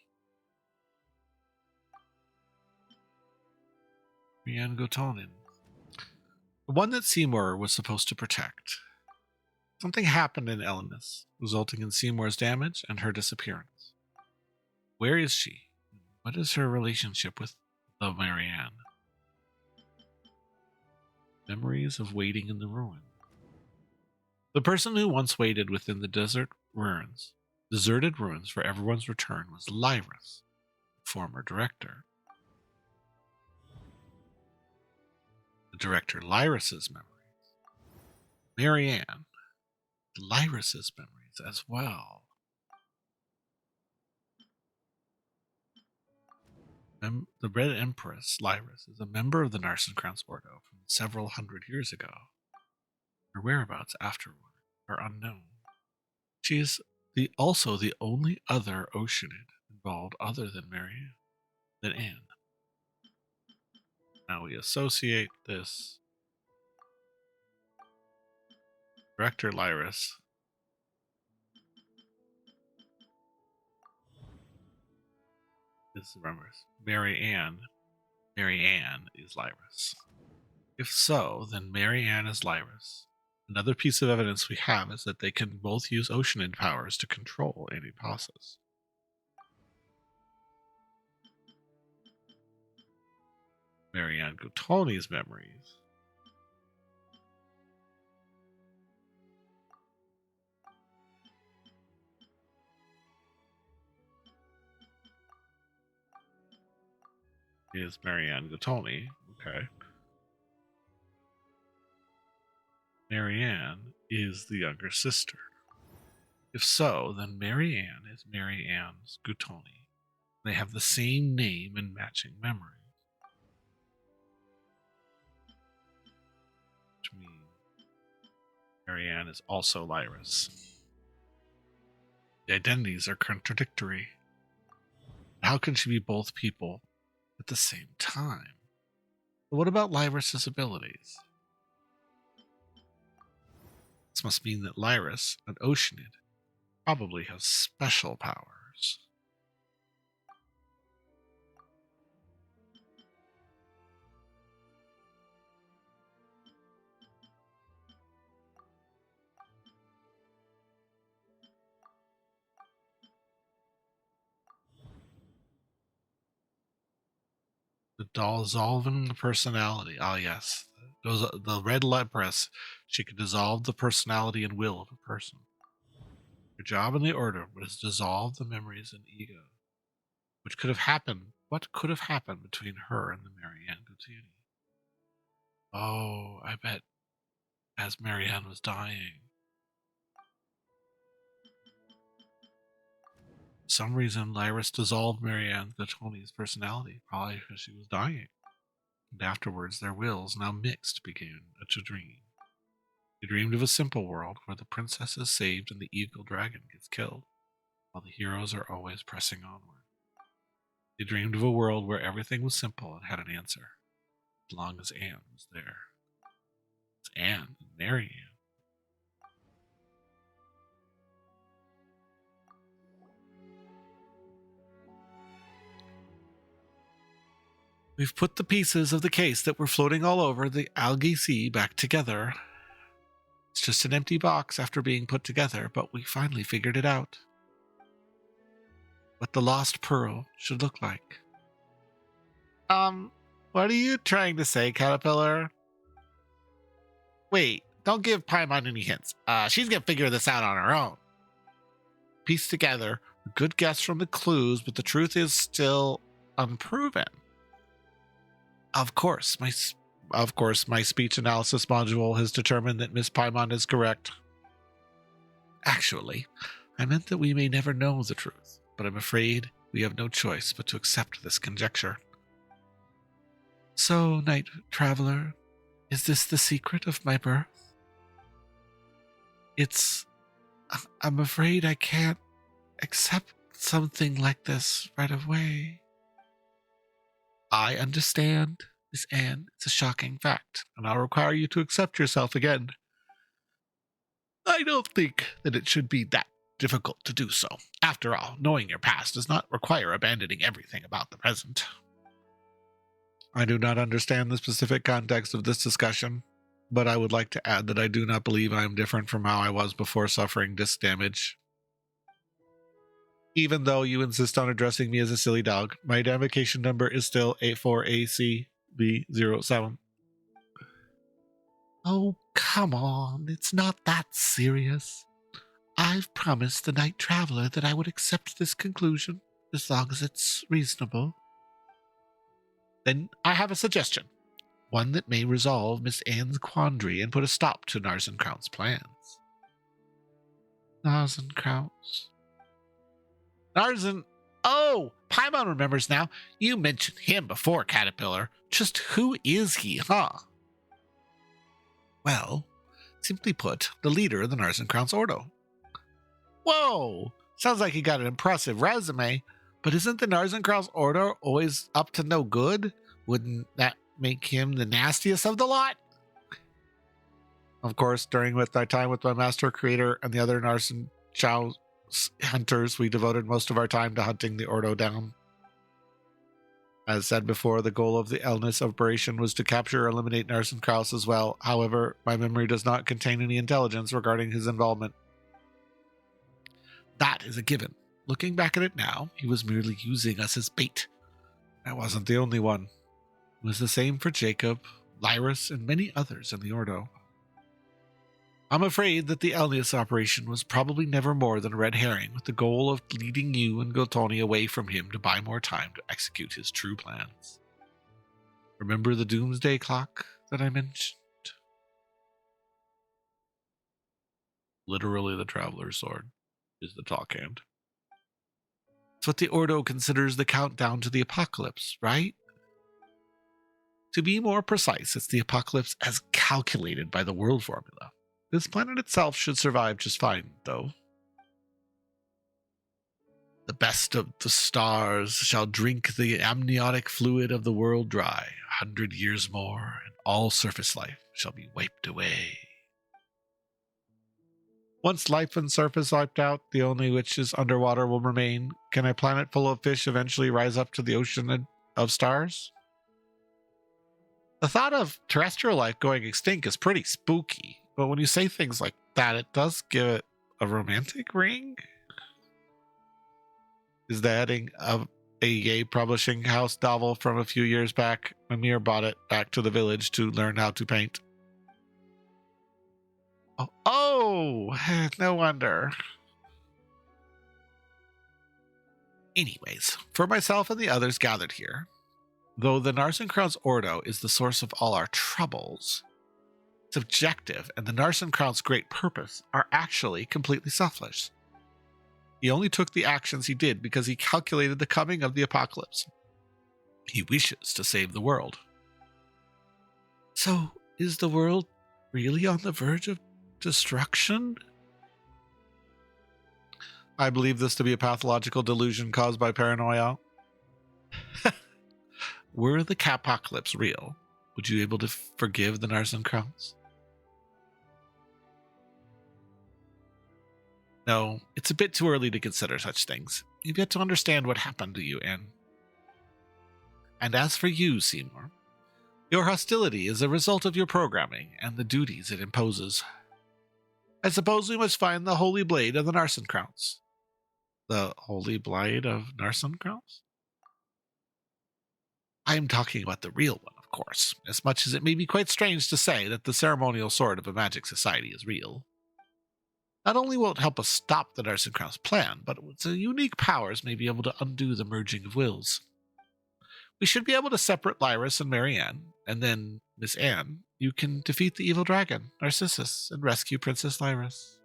Marianne Gutonin. The one that Seymour was supposed to protect. Something happened in Elenis, resulting in Seymour's damage and her disappearance. Where is she? What is her relationship with the Marianne? Memories of waiting in the ruin. The person who once waited within the deserted ruins for everyone's return was Lyris, former director. The director Lyris's memories. Marianne. Lyris's memories as well. The Red Empress, Lyris, is a member of the Narzissenkreuz Ordo from several hundred years ago. Her whereabouts afterward are unknown. She is also the only other oceanid involved other than Anne. Now we associate this Director Lyris is Marianne. Marianne is Lyris. If so, then Marianne is Lyris. Another piece of evidence we have is that they can both use oceanid powers to control any bosses. Marianne Guttoni's memories. Is Marianne Guttoni. Okay. Marianne is the younger sister. If so, then Marianne is Marianne's Guttoni. They have the same name and matching memories. Which means Marianne is also Lyris. The identities are contradictory. How can she be both people at the same time? But what about Lyris's abilities? This must mean that Lyris, an Oceanid, probably has special powers. The dissolving the personality. Ah, yes. The red leprous. She could dissolve the personality and will of a person. Her job in the Order was to dissolve the memories and ego. Which could have happened. What could have happened between her and the Marianne Guttini? Oh, I bet as Marianne was dying. For some reason, Lyris dissolved Marianne Guttoni's personality, probably because she was dying. And afterwards, their wills, now mixed, began to dream. They dreamed of a simple world where the princess is saved and the eagle dragon gets killed, while the heroes are always pressing onward. They dreamed of a world where everything was simple and had an answer, as long as Anne was there. It's Anne and Marianne. We've put the pieces of the case that were floating all over the algae sea back together. It's just an empty box after being put together, but we finally figured it out. What the lost pearl should look like. What are you trying to say, Caterpillar? Wait, don't give Paimon any hints. She's gonna figure this out on her own. Piece together a good guess from the clues, but the truth is still unproven. Of course, my speech analysis module has determined that Miss Paimon is correct. Actually, I meant that we may never know the truth, but I'm afraid we have no choice but to accept this conjecture. So, Night Traveler, is this the secret of my birth? I'm afraid I can't accept something like this right away. I understand, Miss Anne. It's a shocking fact, and I'll require you to accept yourself again. I don't think that it should be that difficult to do so. After all, knowing your past does not require abandoning everything about the present. I do not understand the specific context of this discussion, but I would like to add that I do not believe I am different from how I was before suffering disc damage. Even though you insist on addressing me as a silly dog, my identification number is still 84ACB07. Oh, come on, it's not that serious. I've promised the Night Traveler that I would accept this conclusion, as long as it's reasonable. Then I have a suggestion, one that may resolve Miss Anne's quandary and put a stop to Narzissenkreuz's plans. Narzissenkreuz. Oh, Paimon remembers now. You mentioned him before, Caterpillar. Just who is he, huh? Well, simply put, the leader of the Narzissenkreuz Ordo. Whoa! Sounds like he got an impressive resume, but isn't the Narzissenkreuz Ordo always up to no good? Wouldn't that make him the nastiest of the lot? Of course, during my time with my master creator and the other Narzissenkreuz hunters, we devoted most of our time to hunting the Ordo down. As said before, the goal of the Elnis operation was to capture or eliminate Narzissenkreuz as well. However, my memory does not contain any intelligence regarding his involvement. That is a given. Looking back at it now, he was merely using us as bait. I wasn't the only one. It was the same for Jacob, Lyris, and many others in the Ordo. I'm afraid that the Elnius operation was probably never more than a red herring with the goal of leading you and Gotoni away from him to buy more time to execute his true plans. Remember the doomsday clock that I mentioned? Literally, the Traveler's Sword is the talk hand. It's what the Ordo considers the countdown to the apocalypse, right? To be more precise, it's the apocalypse as calculated by the world formula. This planet itself should survive just fine, though. The best of the stars shall drink the amniotic fluid of the world dry. 100 years more, and all surface life shall be wiped away. Once life and surface wiped out, the only which is underwater will remain. Can a planet full of fish eventually rise up to the ocean of stars? The thought of terrestrial life going extinct is pretty spooky, but when you say things like that, it does give it a romantic ring. Is the heading of a Yay publishing house novel from a few years back. Mimir brought it back to the village to learn how to paint. Oh, no wonder. Anyways, for myself and the others gathered here, though the Narzissenkreuz Ordo is the source of all our troubles, its objective and the Narzissenkreuz's great purpose are actually completely selfless. He only took the actions he did because he calculated the coming of the apocalypse. He wishes to save the world. So, is the world really on the verge of destruction? I believe this to be a pathological delusion caused by paranoia. Were the capocalypse real, would you be able to forgive the Narzissenkreuz? No, it's a bit too early to consider such things. You've yet to understand what happened to you, Anne. And as for you, Seymour, your hostility is a result of your programming and the duties it imposes. I suppose we must find the holy blade of the Narzissenkreuz. The holy blade of Narzissenkreuz? I am talking about the real one, of course, as much as it may be quite strange to say that the ceremonial sword of a magic society is real. Not only will it help us stop the Narzissenkreuz plan, but its unique powers may be able to undo the merging of wills. We should be able to separate Lyris and Marianne, and then, Miss Anne, you can defeat the evil dragon, Narcissus, and rescue Princess Lyris.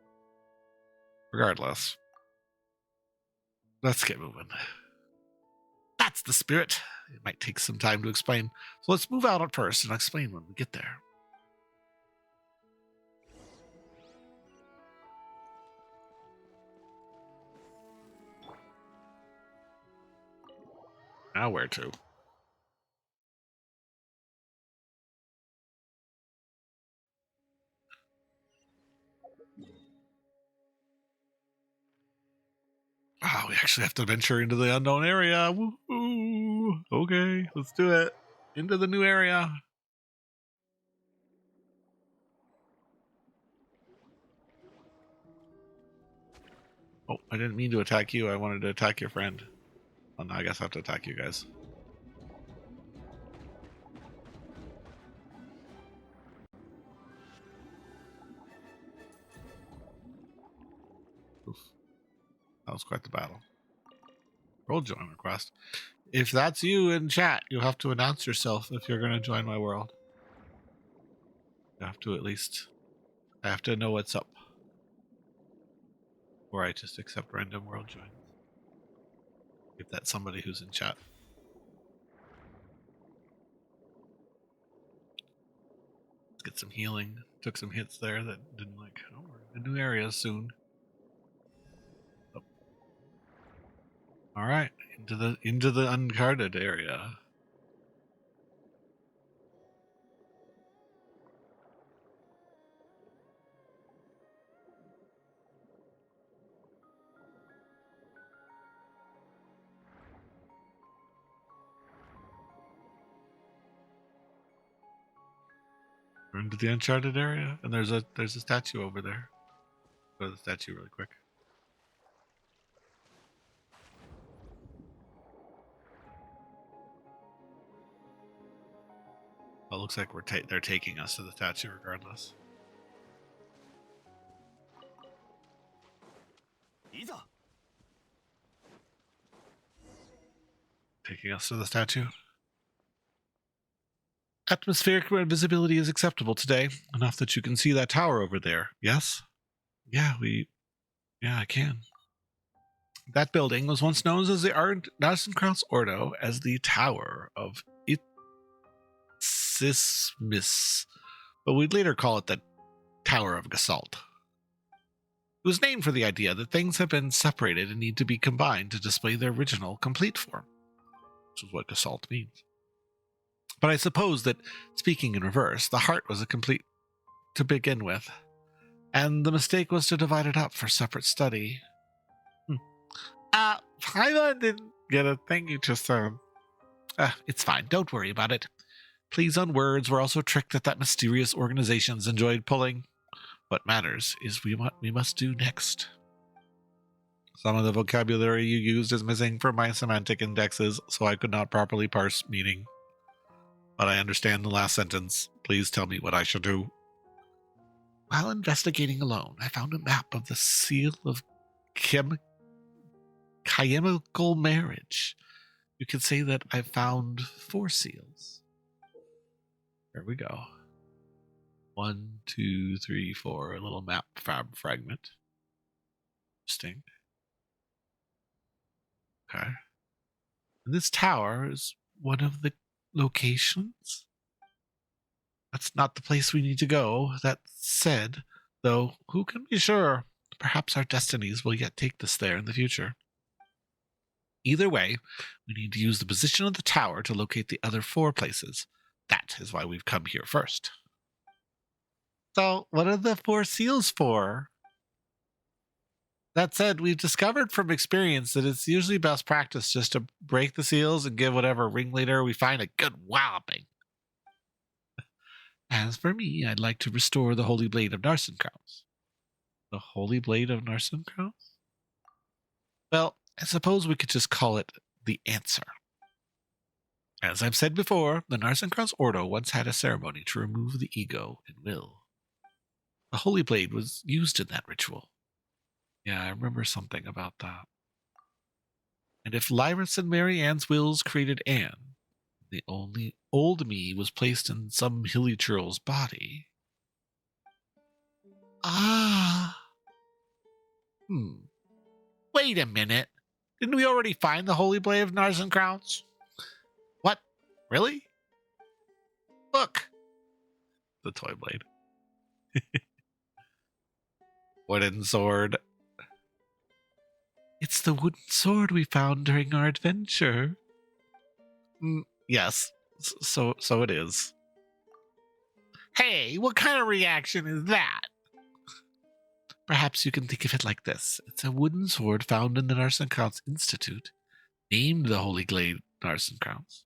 Regardless, let's get moving. That's the spirit. It might take some time to explain, so let's move out at first and I'll explain when we get there. Now where to? Oh, we actually have to venture into the unknown area. Woo-hoo. Okay, let's do it. Into the new area. Oh, I didn't mean to attack you. I wanted to attack your friend. Well, now I guess I have to attack you guys. Oof. That was quite the battle. Roll join request. If that's you in chat, you have to announce yourself if you're going to join my world. You have to at least... I have to know what's up. Or I just accept random world joins. If that's somebody who's in chat. Let's get some healing. Took some hits there that didn't like... Oh, we're in new areas soon. Oh. Alright, into the uncharted area. We're into the uncharted area, and there's a statue over there. Go to the statue really quick. it looks like they're taking us to the statue regardless. Taking us to the statue. Atmospheric visibility is acceptable today, enough that you can see that tower over there. Yes? Yeah, I can. That building was once known as the Narzissenkreuz Ordo as the Tower of Itzismis, but we'd later call it the Tower of Gestalt. It was named for the idea that things have been separated and need to be combined to display their original complete form, which is what Gestalt means. But I suppose that, speaking in reverse, the heart was a complete to begin with, and the mistake was to divide it up for separate study. I didn't get a thing you just said. It's fine, don't worry about it. Pleas on words were also a trick that mysterious organizations enjoyed pulling. What matters is what we must do next. Some of the vocabulary you used is missing from my semantic indexes, so I could not properly parse meaning. But I understand the last sentence. Please tell me what I should do. While investigating alone, I found a map of the seal of chemical marriage. You could say that I found 4 seals. There we go. 1, 2, 3, 4. A little map fragment. Interesting. Okay. And this tower is one of the locations? That's not the place we need to go. That said, though, who can be sure? Perhaps our destinies will yet take us there in the future. Either way, we need to use the position of the tower to locate the other 4 places. That is why we've come here first. So, what are the 4 seals for? That said, we've discovered from experience that it's usually best practice just to break the seals and give whatever ringleader we find a good walloping. As for me, I'd like to restore the Holy Blade of Narzissenkreuz. The Holy Blade of Narzissenkreuz? Well, I suppose we could just call it the answer. As I've said before, the Narzissenkreuz Ordo once had a ceremony to remove the ego and will. The Holy Blade was used in that ritual. Yeah, I remember something about that. And if Lyris and Mary Ann's wills created Anne, the only old me was placed in some hilly churl's body. Wait a minute. Didn't we already find the Holy Blade of Narzissenkreuz? What? Really? Look. The toy blade. Wooden sword. It's the wooden sword we found during our adventure. Yes, so it is. Hey, what kind of reaction is that? Perhaps you can think of it like this. It's a wooden sword found in the Narzissenkreuz Institute, named the Holy Blade Narzissenkreuz.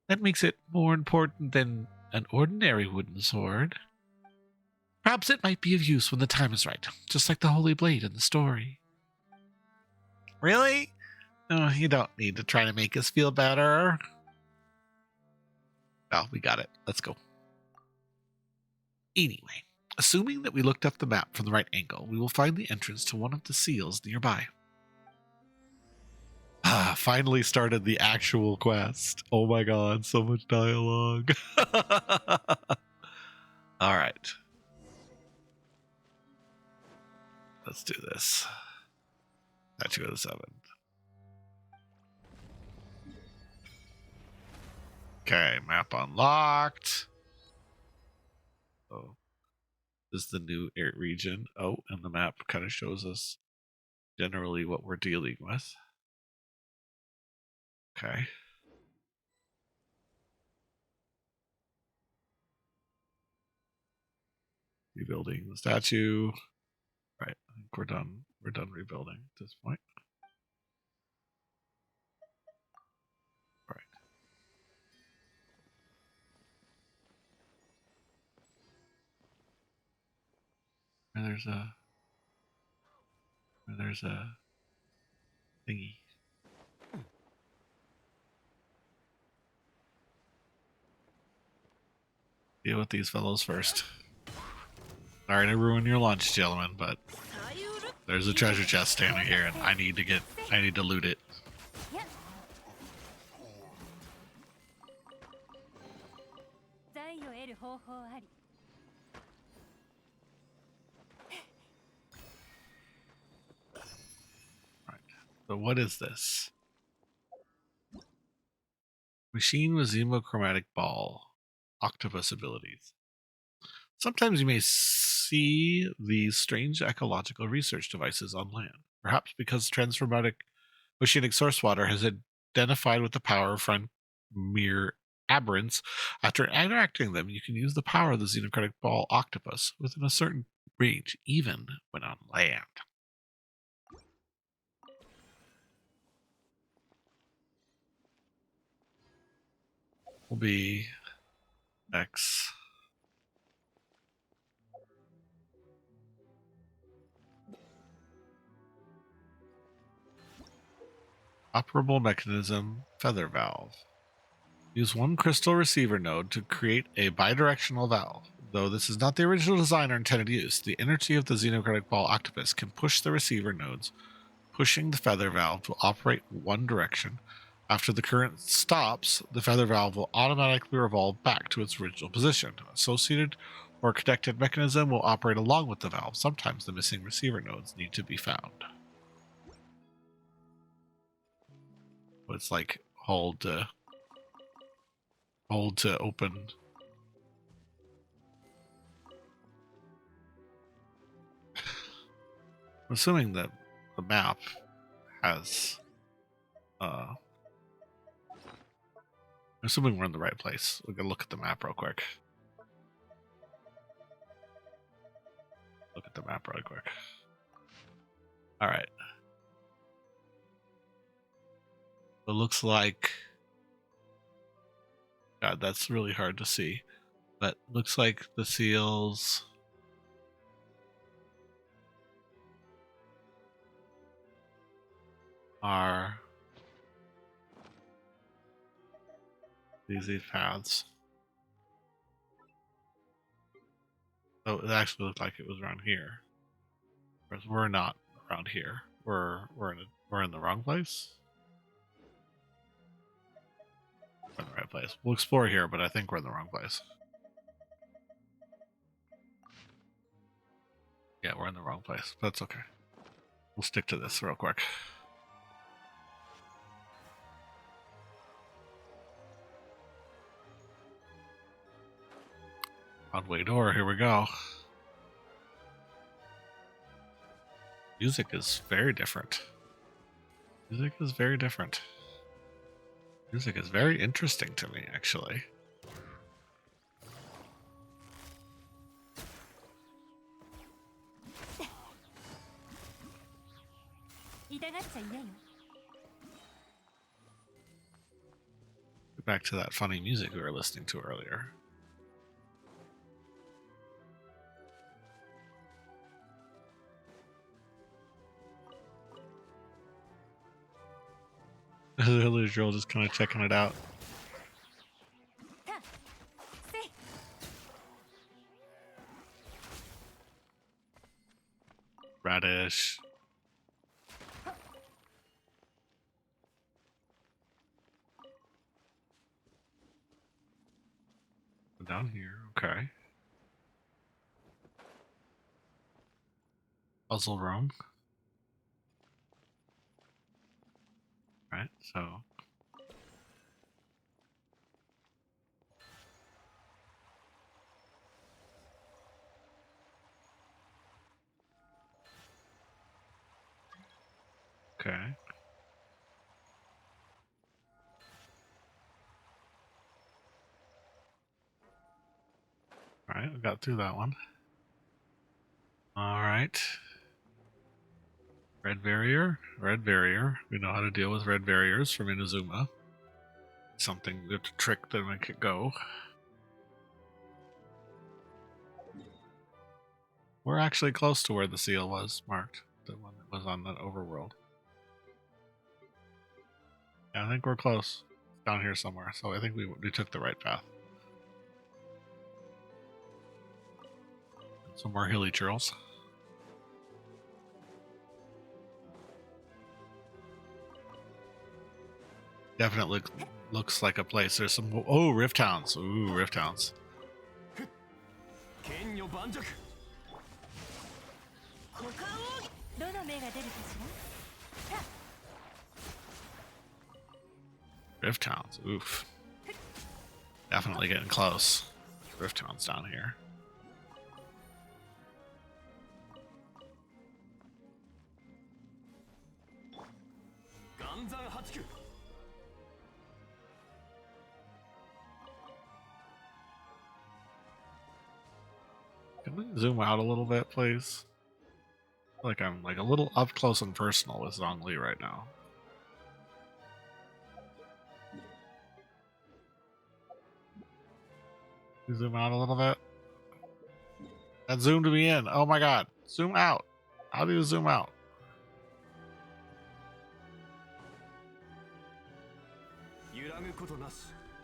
That makes it more important than an ordinary wooden sword. Perhaps it might be of use when the time is right, just like the Holy Blade in the story. Really? Oh, you don't need to try to make us feel better. Well, we got it. Let's go. Anyway, assuming that we looked up the map from the right angle, we will find the entrance to one of the seals nearby. Finally started the actual quest. Oh my god, so much dialogue. All right. Let's do this. Statue of the 7. Okay, map unlocked. Oh, this is the new air region. Oh, and the map kind of shows us generally what we're dealing with. Okay. Rebuilding the statue. Right, I think we're done. We're done rebuilding at this point. Right. And there's a thingy. Deal with these fellows first. Sorry to ruin your lunch, gentlemen, but there's a treasure chest standing here, and I need to loot it. Right. So what is this? Machine with xenochromatic ball. Octopus abilities. Sometimes you may see these strange ecological research devices on land. Perhaps because transformatic oceanic source water has identified with the power of mere aberrants. After interacting them, you can use the power of the xenochromatic ball octopus within a certain range, even when on land. Will be X. Operable mechanism, feather valve. Use one crystal receiver node to create a bidirectional valve. Though this is not the original design or intended use, the energy of the xenochromatic ball octopus can push the receiver nodes, pushing the feather valve to operate one direction. After the current stops, the feather valve will automatically revolve back to its original position. Associated or connected mechanism will operate along with the valve. Sometimes the missing receiver nodes need to be found. It's like hold to open. I'm assuming that the map has I'm assuming we're in the right place. We're gonna look at the map real quick. Look at the map real quick. Alright. It looks like, God, that's really hard to see. But looks like the seals are these paths. Oh, it actually looked like it was around here. Whereas we're not around here. We're in the wrong place. We're in the right place. We'll explore here, but I think we're in the wrong place. Yeah, we're in the wrong place. But that's okay. We'll stick to this real quick. One-way door, here we go. Music is very different. Music is very different. Music is very interesting to me, actually. Get back to that funny music we were listening to earlier. The little girl just kind of checking it out. Radish. Down here, okay. Puzzle room. Right, so. Okay. Alright, we got through that one. Alright. Red barrier. Red barrier. We know how to deal with red barriers from Inazuma. Something, a trick to make it go. We're actually close to where the seal was marked. The one that was on that overworld. Yeah, I think we're close. Down here somewhere. So I think we took the right path. Some more hilly churls. Definitely looks like a place. There's some. Oh, Rift Hounds. Ooh, Rift Hounds. 剣女盤石股間をどの目が出るかしら Rift Hounds. Oof. Definitely getting close. Rift Hounds down here. Can we zoom out a little bit, please? I feel like I'm like a little up close and personal with Zhongli right now. Can you zoom out a little bit? That zoomed me in. Oh my god. Zoom out. How do you zoom out?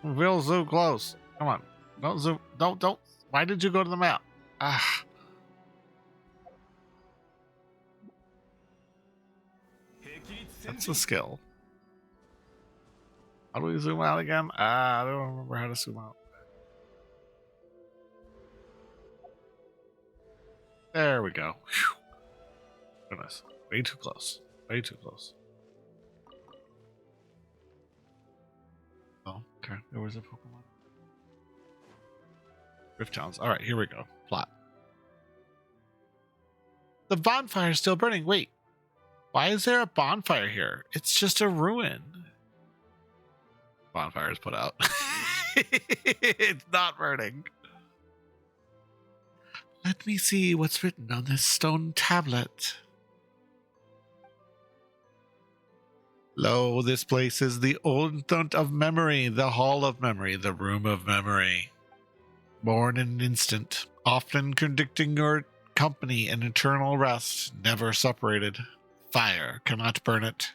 We'll zoom close. Come on. Don't zoom. Don't. Why did you go to the map? Ah. That's a skill. How do we zoom out again? I don't remember how to zoom out. There we go. Whew. Goodness. Way too close. Way too close. Oh, okay. There was a Pokemon. Rift Towns. Alright, here we go. Plot. The bonfire is still burning. Wait. Why is there a bonfire here? It's just a ruin. Bonfire is put out. It's not burning. Let me see what's written on this stone tablet. Lo, this place is the Ordo of memory, the hall of memory, the room of memory. Born in an instant, often contradicting your company and eternal rest, never separated. Fire cannot burn it.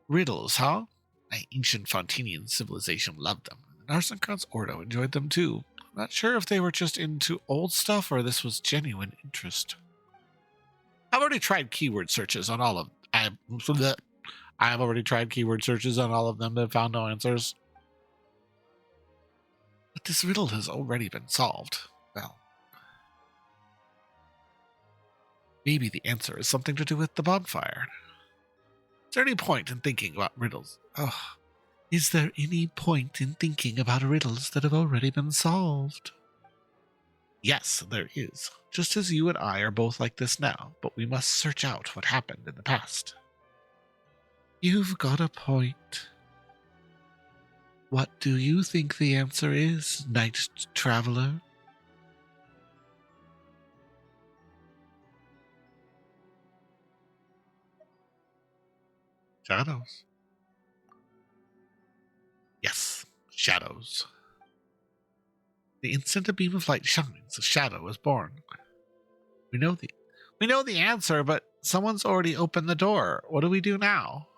Riddles, huh? My ancient Fontinian civilization loved them. The Narzissenkreuz Ordo enjoyed them too. I'm not sure if they were just into old stuff or this was genuine interest. I've already tried keyword searches on all of I've already tried keyword searches on all of them but found no answers. But this riddle has already been solved. Well, maybe the answer is something to do with the bonfire. Is there any point in thinking about riddles? Oh, is there any point in thinking about riddles that have already been solved? Yes, there is. Just as you and I are both like this now, but we must search out what happened in the past. You've got a point. What do you think the answer is, Night Traveler? Shadows. Yes, shadows. The instant a beam of light shines, a shadow is born. We know the answer, but someone's already opened the door. What do we do now?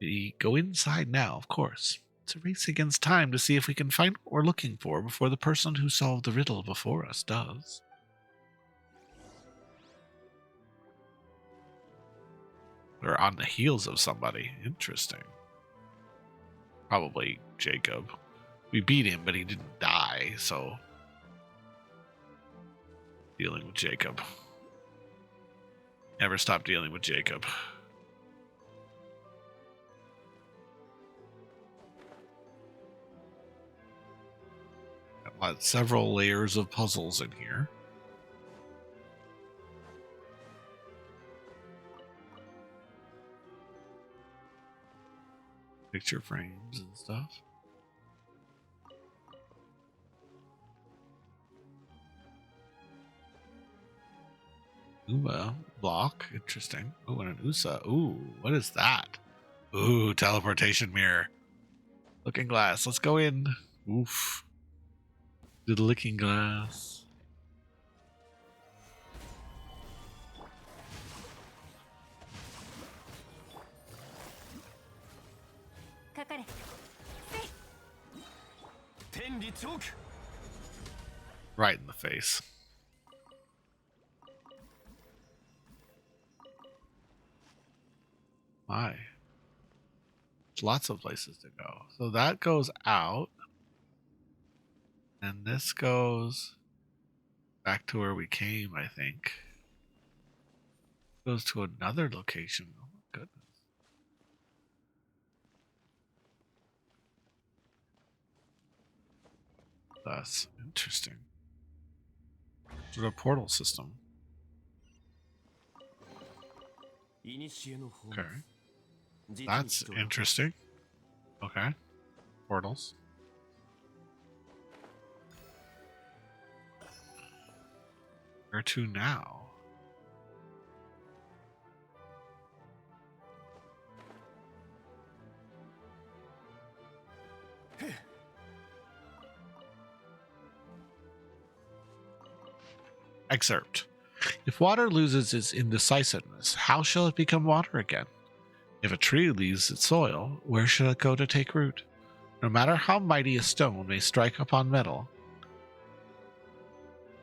We go inside now, of course. It's a race against time to see if we can find what we're looking for before the person who solved the riddle before us does. We're on the heels of somebody. Interesting. Probably Jacob. We beat him, but he didn't die, so... Dealing with Jacob. Never stop dealing with Jacob. Got several layers of puzzles in here. Picture frames and stuff. Ooh, block. Interesting. Ooh, and an USA. Ooh, what is that? Ooh, teleportation mirror. Looking glass. Let's go in. Oof. The looking glass. Right in the face. My. There's lots of places to go. So that goes out. And this goes back to where we came, I think. Goes to another location. Oh my goodness. That's interesting. Sort of portal system. Okay. That's interesting. Okay. Portals. Where to now? Excerpt. If water loses its indecisiveness, how shall it become water again? If a tree leaves its soil, where shall it go to take root? No matter how mighty a stone may strike upon metal,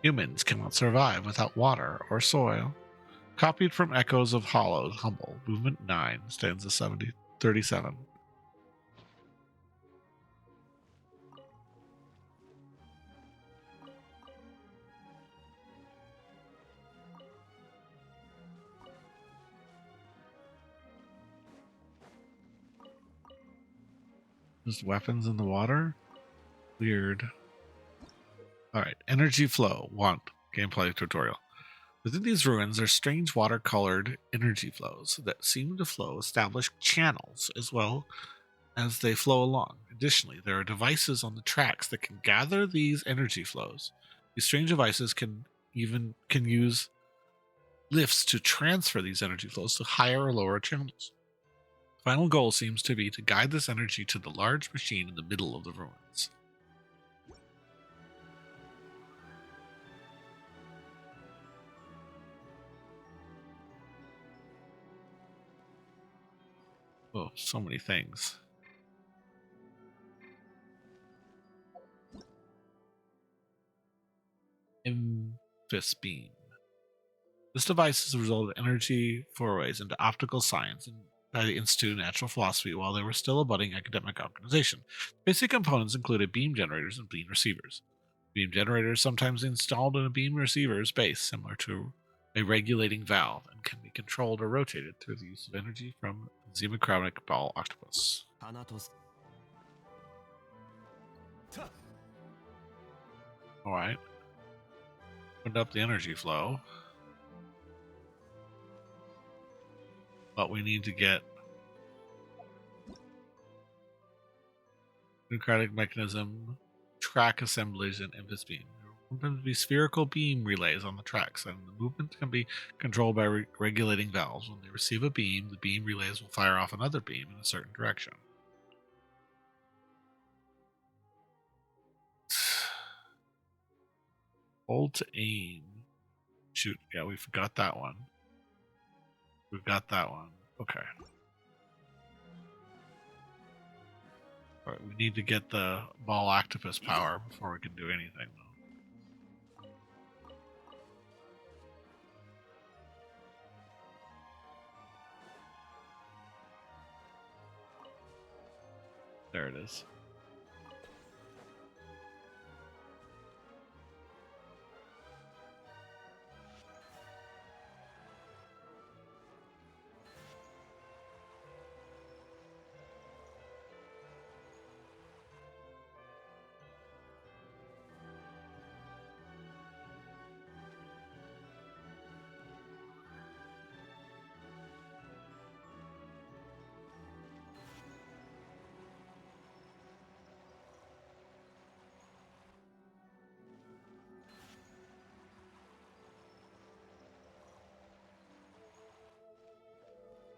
humans cannot survive without water or soil. Copied from Echoes of Hollows, Humble, Movement 9, stanza 37. Just weapons in the water? Weird. Alright, Energy Flow 1, gameplay tutorial. Within these ruins are strange water-colored energy flows that seem to flow established channels as well as they flow along. Additionally, there are devices on the tracks that can gather these energy flows. These strange devices can use lifts to transfer these energy flows to higher or lower channels. The final goal seems to be to guide this energy to the large machine in the middle of the ruins. Oh, so many things. Infus Beam. This device is a result of energy forays into optical science and by the Institute of Natural Philosophy while they were still a budding academic organization. Basic components included beam generators and beam receivers. Beam generators sometimes installed in a beam receiver's base, similar to a regulating valve, and can be controlled or rotated through the use of energy from Xenochromic Ball Octopus. Alright. Opened up the energy flow. But we need to get Democratic mechanism, track assemblies, and Infus Beam. There will sometimes be spherical beam relays on the tracks, and the movement can be controlled by regulating valves. When they receive a beam, the beam relays will fire off another beam in a certain direction. Hold to aim. Shoot, yeah, we forgot that one. We've got that one. Okay. All right, we need to get the ball octopus power before we can do anything, though. There it is.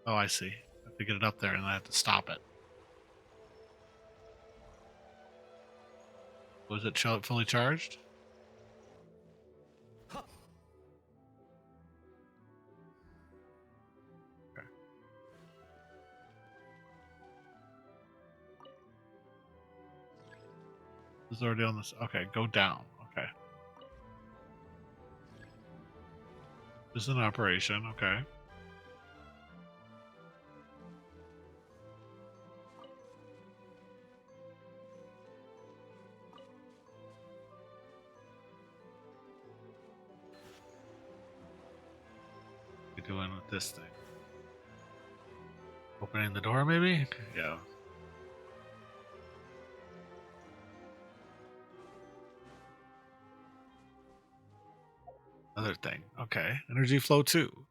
Oh, I see. I have to get it up there and I have to stop it. Was it fully charged? Okay. It's already on this. Okay, go down. Okay. This is an operation, okay. What are you doing with this thing? Opening the door, maybe? Yeah. Another thing. Okay. Energy flow 2.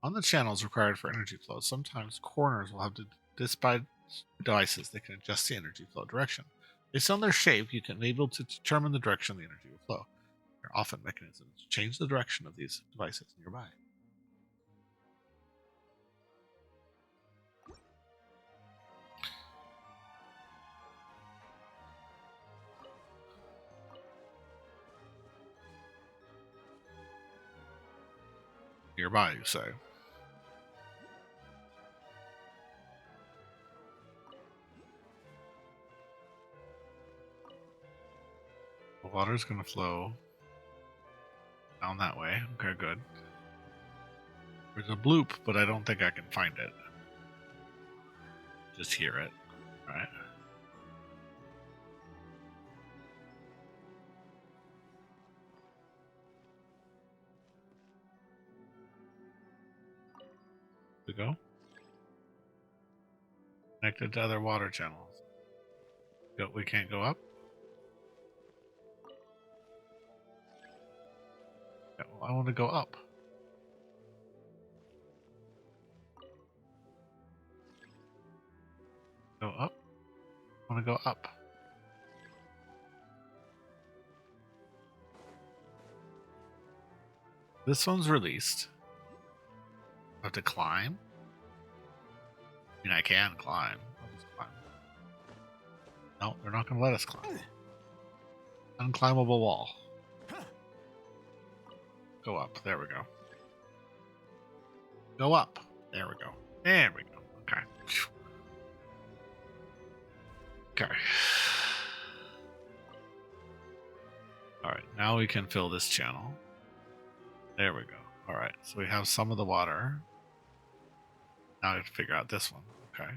On the channels required for energy flow, sometimes corners will have dispatch devices that can adjust the energy flow direction. Based on their shape, you can enable to determine the direction the energy will flow. There are often mechanisms to change the direction of these devices nearby. Nearby, you say. The water's going to flow down that way. Okay, good. There's a bloop, but I don't think I can find it. Just hear it. All right. We go. Connected to other water channels. We can't go up. Yeah, well, I want to go up. Go up. I want to go up. This one's released. I have to climb. I mean, I can climb. I'll just climb. No, they're not going to let us climb. Unclimbable wall. Go up. There we go. Go up. There we go. There we go. Okay. Okay. Alright, now we can fill this channel. There we go. Alright, so we have some of the water. Now I have to figure out this one. Okay.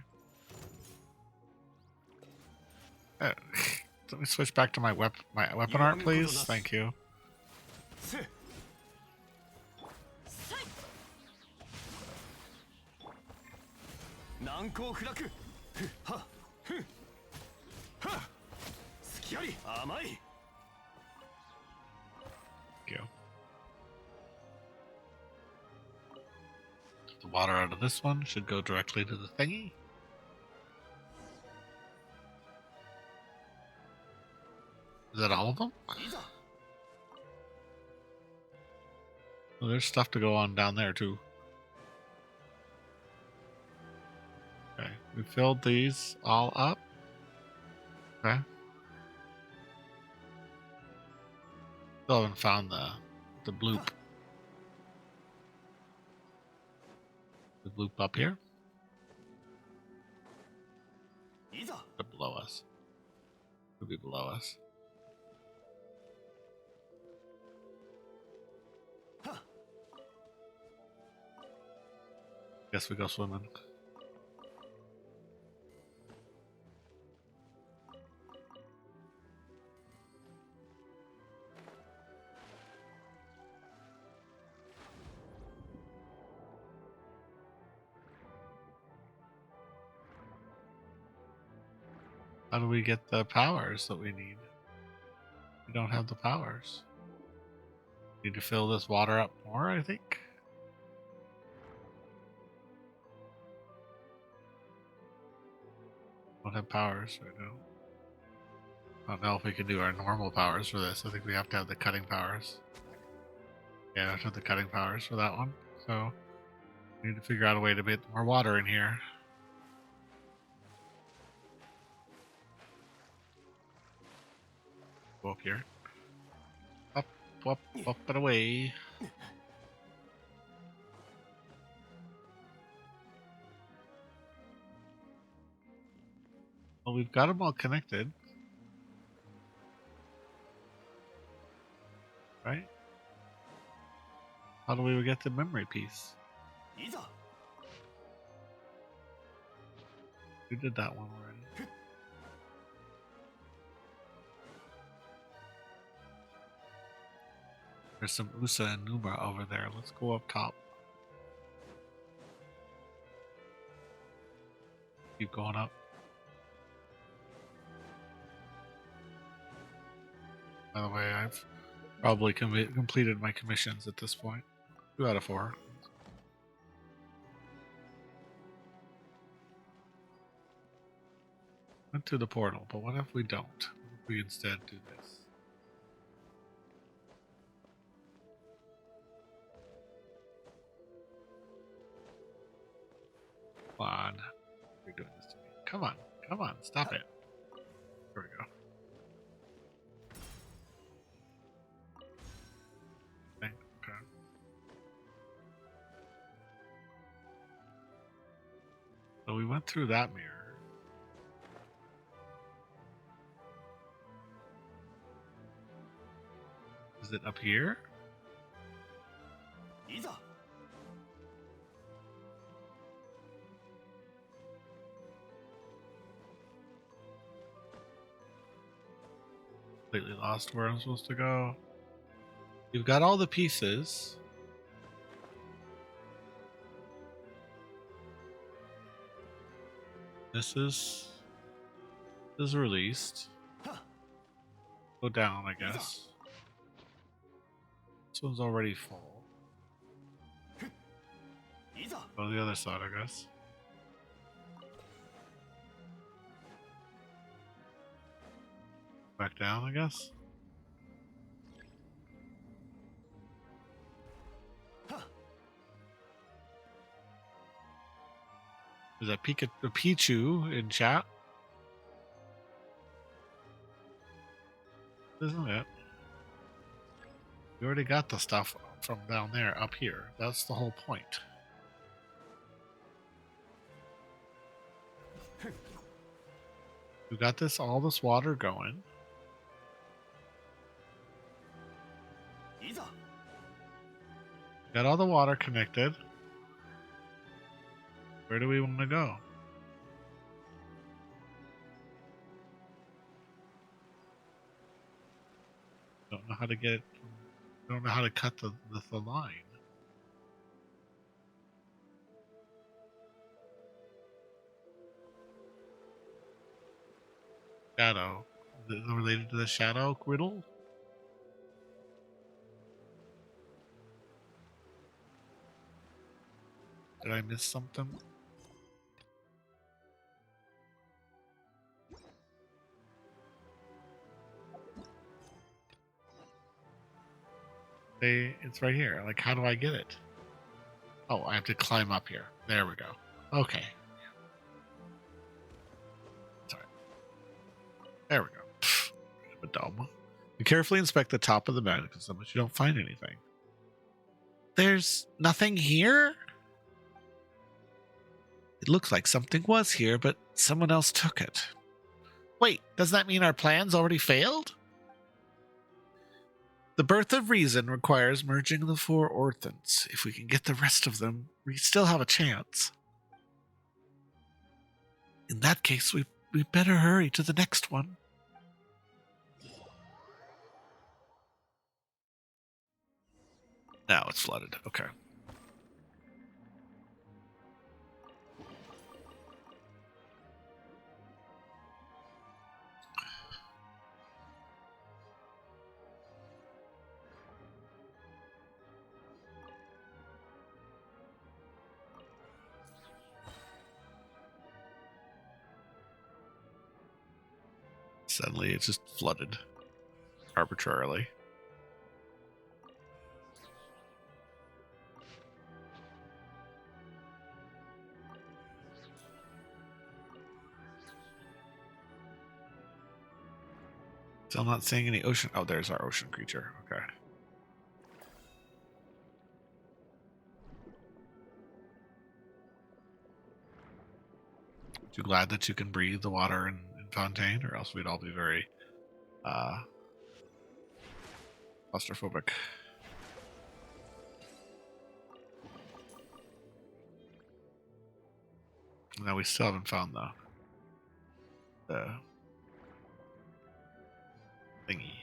Let me switch back to my weapon art, please. Thank you. Thank you. The water out of this one should go directly to the thingy. Is that all of them? Oh, there's stuff to go on down there too. Okay, we filled these all up. Okay. Still haven't found the bloop. The bloop up here? Or below us? Could be below us. Guess we go swimming. How do we get the powers that we need? We don't have the powers. Need to fill this water up more, I think. Don't have powers right now. I don't know if we can do our normal powers for this. I think we have to have the cutting powers. Yeah, I have to have the cutting powers for that one. So we need to figure out a way to get more water in here. Go up here. Up, up, up and away. Well, we've got them all connected. Right? How do we get the memory piece? いざ We did that one already. There's some Usa and Numa over there. Let's go up top. Keep going up. By the way, I've probably completed my commissions at this point. 2 out of 4. Went through the portal, but what if we don't? What if we instead do this? Come on. You're doing this to me. Come on. Come on. Stop it. There we go. Okay. So we went through that mirror. Is it up here? いざ Completely lost where I'm supposed to go. You've got all the pieces. This is released. Go down, I guess. This one's already full. いざ Go to the other side, I guess. Back down, I guess. Is that Pichu in chat? Isn't it? We already got the stuff from down there up here. That's the whole point. We got all this water going. いざ Got all the water connected. Where do we want to go? Don't know how to get it. Don't know how to cut the line. Shadow. Is it related to the shadow riddle? Did I miss something? It's right here. Like, how do I get it? Oh, I have to climb up here. There we go. Okay. Sorry. There we go. I'm a dumb. You carefully inspect the top of the bed because otherwise you don't find anything. There's nothing here? It looks like something was here, but someone else took it. Wait, does that mean our plans already failed? The birth of reason requires merging the 4 orphans. If we can get the rest of them, we still have a chance. In that case, we better hurry to the next one. Now it's flooded. Okay. Suddenly it's just flooded arbitrarily. So I'm not seeing any ocean. Oh, there's our ocean creature. Okay. You glad that you can breathe the water in Fontaine, or else we'd all be very claustrophobic. Now we still haven't found the thingy.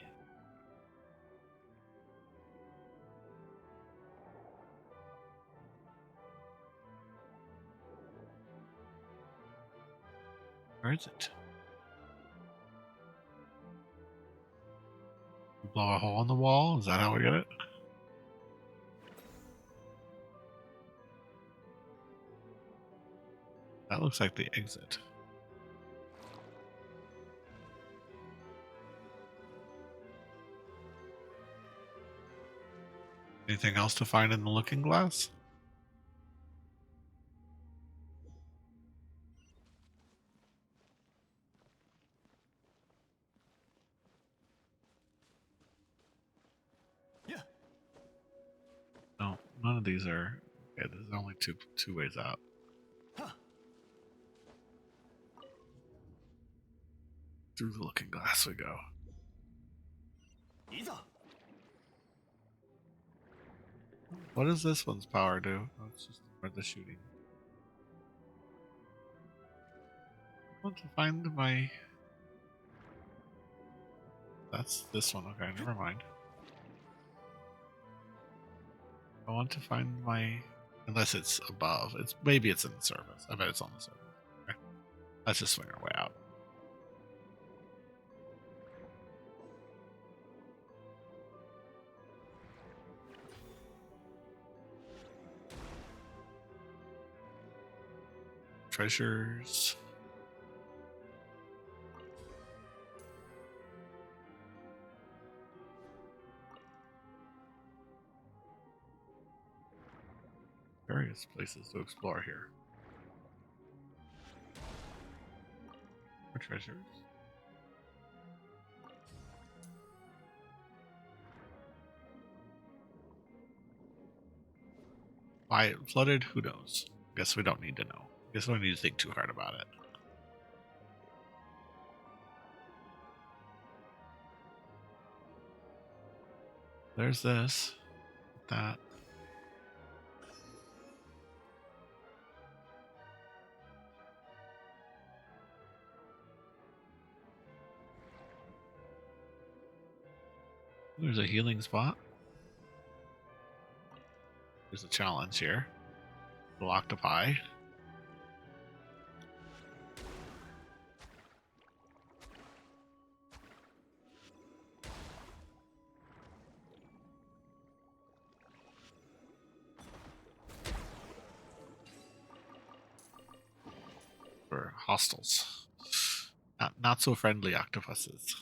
Where is it? Blow a hole in the wall? Is that how we get it? That looks like the exit. Anything else to find in the looking glass? Yeah. No, none of these are. Okay, there's only two ways out. Huh. Through the looking glass we go. いざ What does this one's power do? Oh, it's just for the shooting. I want to find my. That's this one. Okay, never mind. I want to find my. Unless it's above. Maybe it's in the surface. I bet it's on the surface. Okay. Let's just swing our way out. Treasures. Various places to explore here. More treasures. Why it flooded? Who knows? Guess we don't need to know. Guess we don't need to think too hard about it. There's this. That. There's a healing spot. There's a challenge here. Little octopi. For hostiles. Not so friendly octopuses.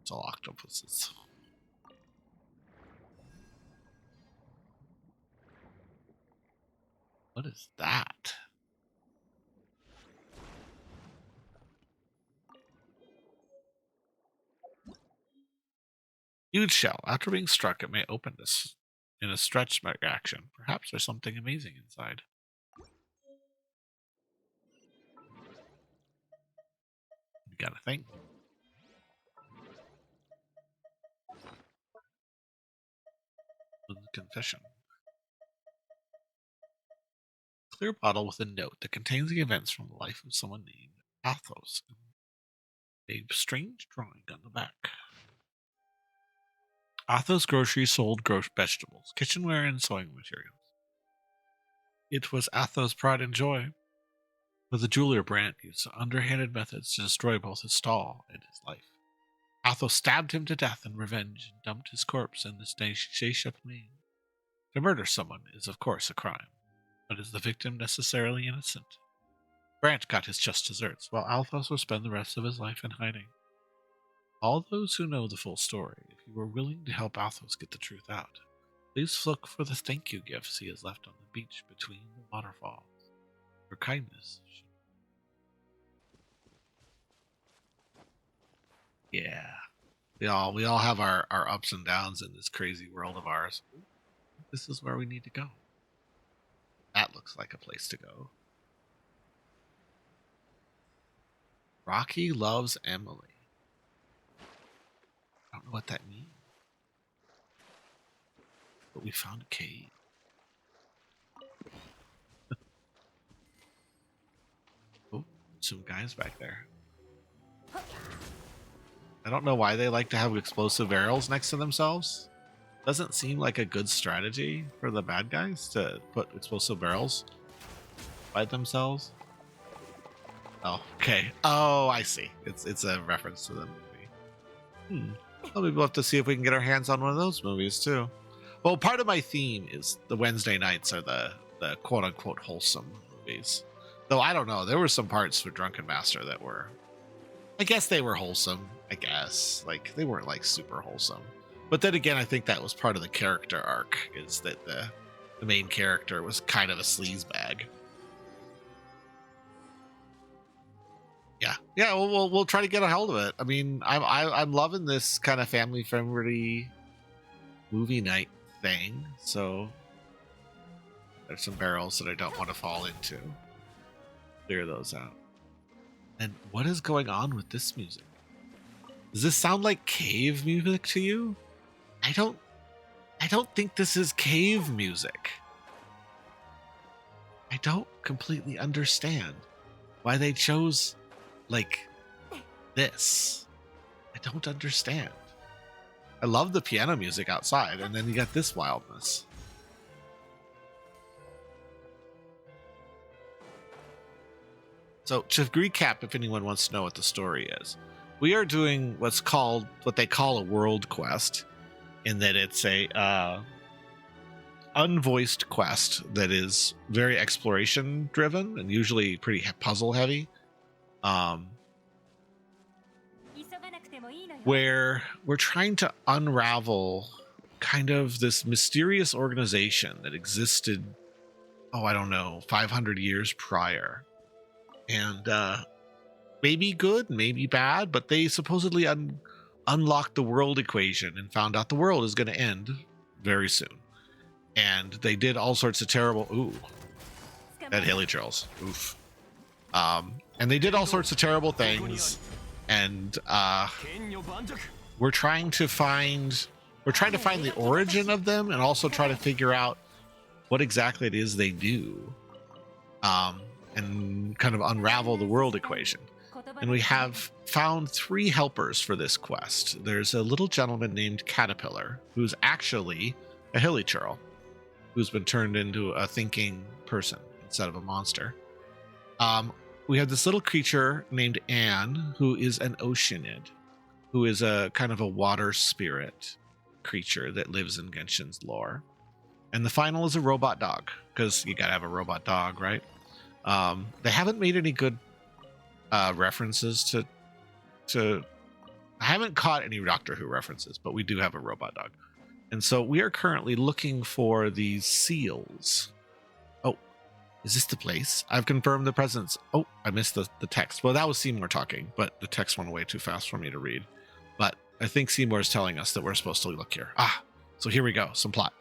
It's all octopuses. What is that? Huge shell. After being struck, it may open this in a stretch action. Perhaps there's something amazing inside. You gotta think. Confession. Clear bottle with a note that contains the events from the life of someone named Athos. A strange drawing on the back. Athos Grocery sold vegetables, kitchenware, and sewing materials. It was Athos' pride and joy. But the jeweler Brandt used underhanded methods to destroy both his stall and his life. Athos stabbed him to death in revenge and dumped his corpse in the Chateaubriand. To murder someone is, of course, a crime, but is the victim necessarily innocent? Brandt got his just desserts, while Athos will spend the rest of his life in hiding. All those who know the full story, if you are willing to help Athos get the truth out, please look for the thank you gifts he has left on the beach between the waterfalls. Your kindness. Yeah. We all have our ups and downs in this crazy world of ours. This is where we need to go. That looks like a place to go. Rocky loves Emily. I don't know what that means. But we found a cave. some guys back there. I don't know why they like to have explosive barrels next to themselves. Doesn't seem like a good strategy for the bad guys to put explosive barrels by themselves. Oh, okay. Oh, I see. It's a reference to the movie. Well, maybe we'll have to see if we can get our hands on one of those movies too. Well, part of my theme is the Wednesday nights are the quote unquote wholesome movies. Though I don't know, there were some parts for Drunken Master that were, I guess they were wholesome. I guess like they weren't like super wholesome. But then again, I think that was part of the character arc, is that the main character was kind of a sleazebag. Yeah. We'll try to get a hold of it. I mean, I'm loving this kind of family friendly movie night thing. So there's some barrels that I don't want to fall into. Clear those out. And what is going on with this music? Does this sound like cave music to you? I don't think this is cave music. I don't completely understand why they chose like this. I don't understand. I love the piano music outside, and then you got this wildness. So to recap, if anyone wants to know what the story is, we are doing what they call a world quest, in that it's a unvoiced quest that is very exploration driven and usually pretty puzzle heavy. Where we're trying to unravel kind of this mysterious organization that existed, 500 years prior. And maybe good, maybe bad, but they supposedly unlocked the world equation and found out the world is going to end very soon. And they did all sorts of terrible... That hilly trails. Oof. And they did all sorts of terrible things. And we're trying to find the origin of them, and also try to figure out what exactly it is they do, and kind of unravel the world equation. And we have found 3 helpers for this quest. There's a little gentleman named Caterpillar, who's actually a hilly churl, who's been turned into a thinking person instead of a monster. We have this little creature named Anne, who is an oceanid, who is a kind of a water spirit creature that lives in Genshin's lore. And the final is a robot dog, because you gotta have a robot dog, right? They haven't made any good references to... I haven't caught any Doctor Who references, but we do have a robot dog. And so we are currently looking for these seals. Oh, is this the place? I've confirmed the presence. Oh, I missed the text. Well, that was Seymour talking, but the text went away too fast for me to read. But I think Seymour is telling us that we're supposed to look here. So here we go. Some plot.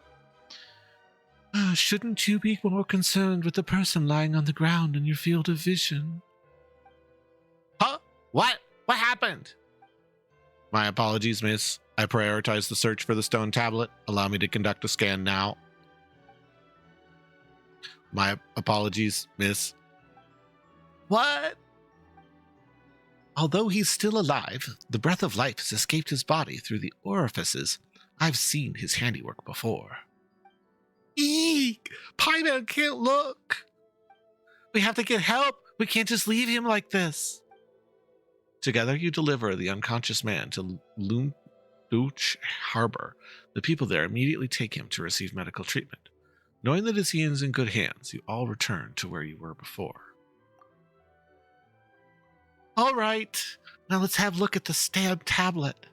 Shouldn't you be more concerned with the person lying on the ground in your field of vision? Huh? What? What happened? My apologies, miss. I prioritize the search for the stone tablet. Allow me to conduct a scan now. My apologies, miss. What? Although he's still alive, the breath of life has escaped his body through the orifices. I've seen his handiwork before. Eek! Pieman can't look! We have to get help! We can't just leave him like this! Together you deliver the unconscious man to Loonbooch Harbor. The people there immediately take him to receive medical treatment. Knowing that he is in good hands, you all return to where you were before. Alright, now let's have a look at the stab tablet.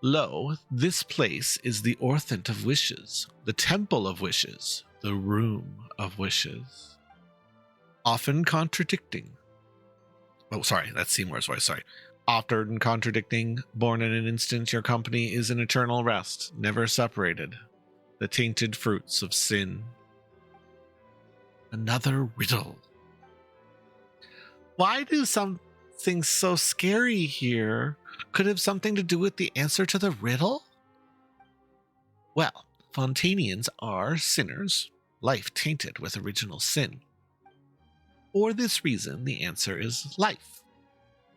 Lo, this place is the Orthent of Wishes, the Temple of Wishes, the Room of Wishes. Often contradicting. Oh, sorry, that's Seymour's voice, sorry. Often contradicting, born in an instant, your company is an eternal rest, never separated. The tainted fruits of sin. Another riddle. Why do some things so scary here could have something to do with the answer to the riddle? Well, Fontanians are sinners, life tainted with original sin. For this reason, the answer is life.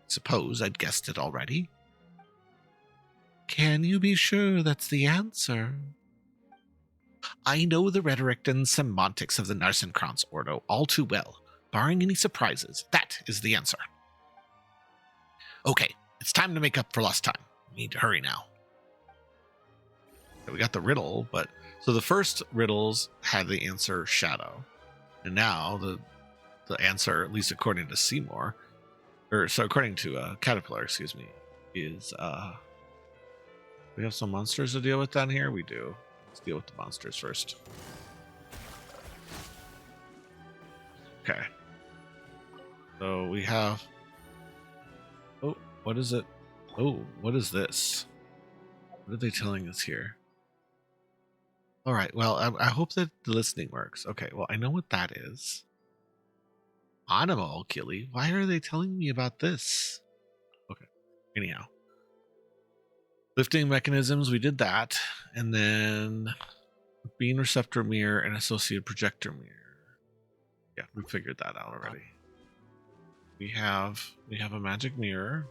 Suppose I'd guessed it already. Can you be sure that's the answer? I know the rhetoric and semantics of the Narzissenkreuz Ordo all too well. Barring any surprises, that is the answer. Okay, it's time to make up for lost time. We need to hurry now. Okay, we got the riddle, but... So the first riddles had the answer shadow. And now the answer, at least according to Seymour, or so according to Caterpillar, excuse me, is we have some monsters to deal with down here. We do. Let's deal with the monsters first. Okay. So we have. Oh, what is it? Oh, what is this? What are they telling us here? All right. Well, I hope that the listening works. Okay. Well, I know what that is. Animal Killy. Why are they telling me about this? Okay. Anyhow. Lifting mechanisms, we did that. And then beam receptor mirror and associated projector mirror. Yeah, we figured that out already. We have a magic mirror.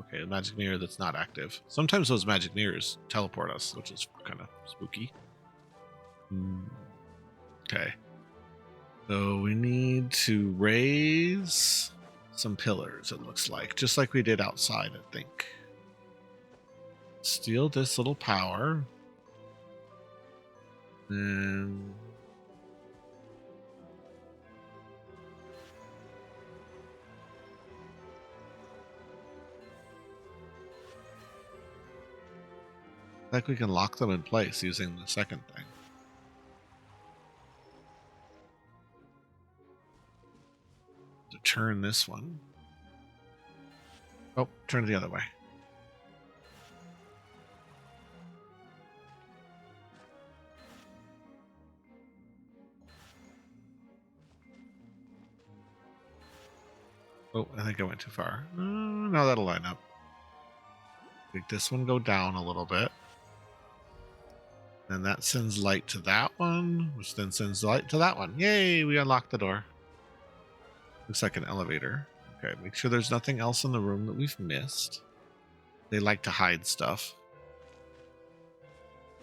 Okay, a magic mirror that's not active. Sometimes those magic mirrors teleport us, which is kind of spooky. Okay. So we need to raise some pillars, it looks like. Just like we did outside, I think. Steal this little power. And... like we can lock them in place using the second thing. To turn this one. Oh, turn it the other way. Oh, I think I went too far. No, that'll line up. Make this one go down a little bit. And that sends light to that one, which then sends light to that one. Yay, we unlocked the door. Looks like an elevator. Okay, make sure there's nothing else in the room that we've missed. They like to hide stuff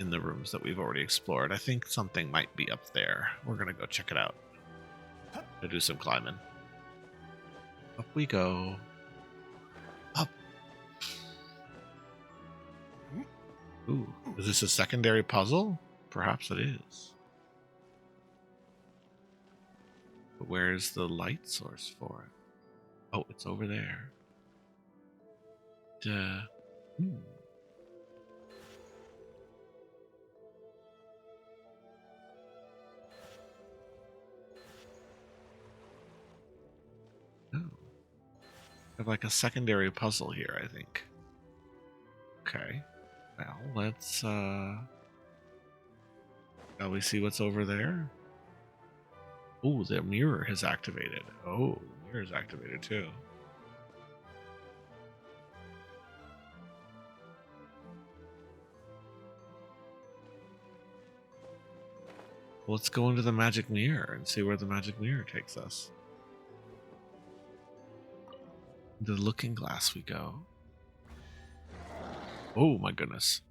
in the rooms that we've already explored. I think something might be up there. We're going to go check it out. Go do some climbing. Up we go. Up. Ooh, is this a secondary puzzle? Perhaps it is. But where's the light source for it? Oh, it's over there. Duh. Oh. Have like a secondary puzzle here, I think. Okay. Well, let's shall we see what's over there? Oh, the mirror has activated. Oh, the mirror is activated too. Let's go into the magic mirror and see where the magic mirror takes us. The looking glass we go. Oh my goodness.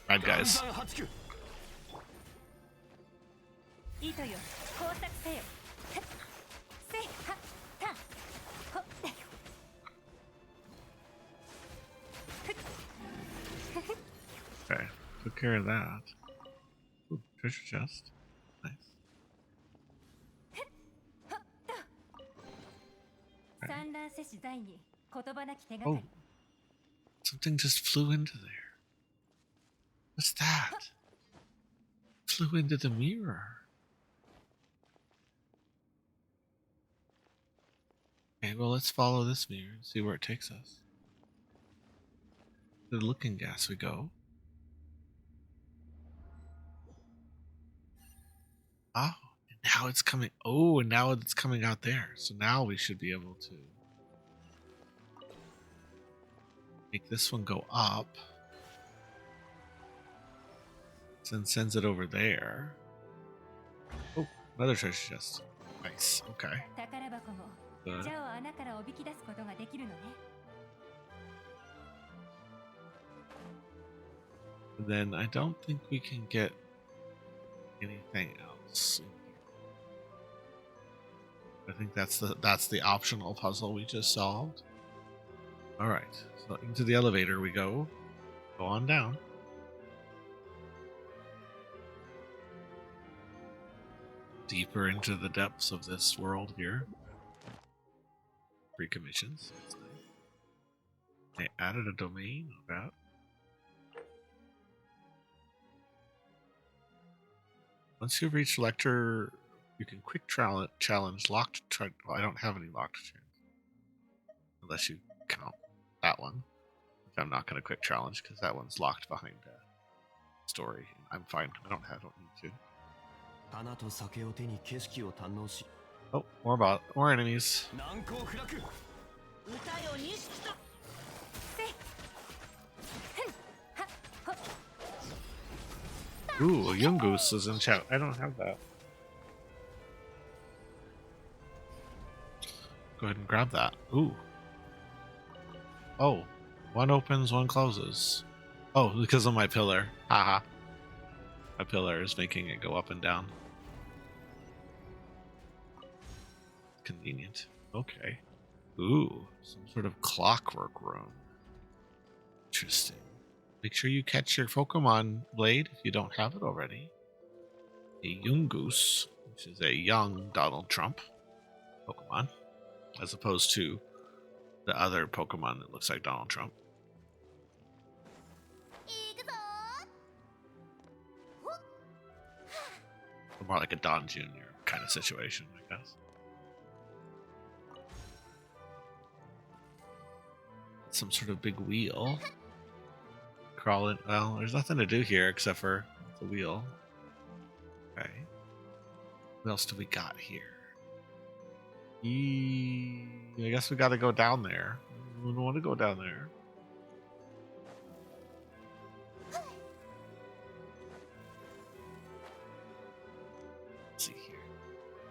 Bad guys. 糸よ工作せよはっせいはったほっだよ Okay, took care of that. Ooh, treasure chest. Nice. Oh, something just flew into there. What's that? Flew into the mirror. Okay, well, let's follow this mirror and see where it takes us. To the looking glass we go. Oh, and now it's coming. Oh, and now it's coming out there. So now we should be able to make this one go up. Then sends it over there. Oh, Another treasure chest. Nice. Okay. 宝箱も Good. 蛇を穴からおびき出すことができるのね。 And then I don't think we can get anything else. I think that's the optional puzzle we just solved. All right, so into the elevator we go. Go on down. Deeper into the depths of this world here. Free commissions. That's nice. They added a domain about. Once you reach Lecter, you can quick challenge locked. Well, I don't have any locked challenge. Unless you count that one. Which I'm not going to quick challenge because that one's locked behind a story. I'm fine. I don't need to. Oh, more enemies. せはっほっ Ooh, a Yungoos is in chat. I don't have that. Go ahead and grab that. Ooh. Oh, one opens, one closes. Oh, because of my pillar. Haha. My pillar is making it go up and down. Convenient. Okay. Ooh, some sort of clockwork room. Interesting. Make sure you catch your Pokemon Blade if you don't have it already. A Yungoos, which is a young Donald Trump Pokemon, as opposed to the other Pokemon that looks like Donald Trump. More like a Don Jr. kind of situation, I guess. Some sort of big wheel. Crawling. Well, there's nothing to do here except for the wheel. Okay. What else do we got here? I guess we got to go down there. We don't want to go down there. Let's see here.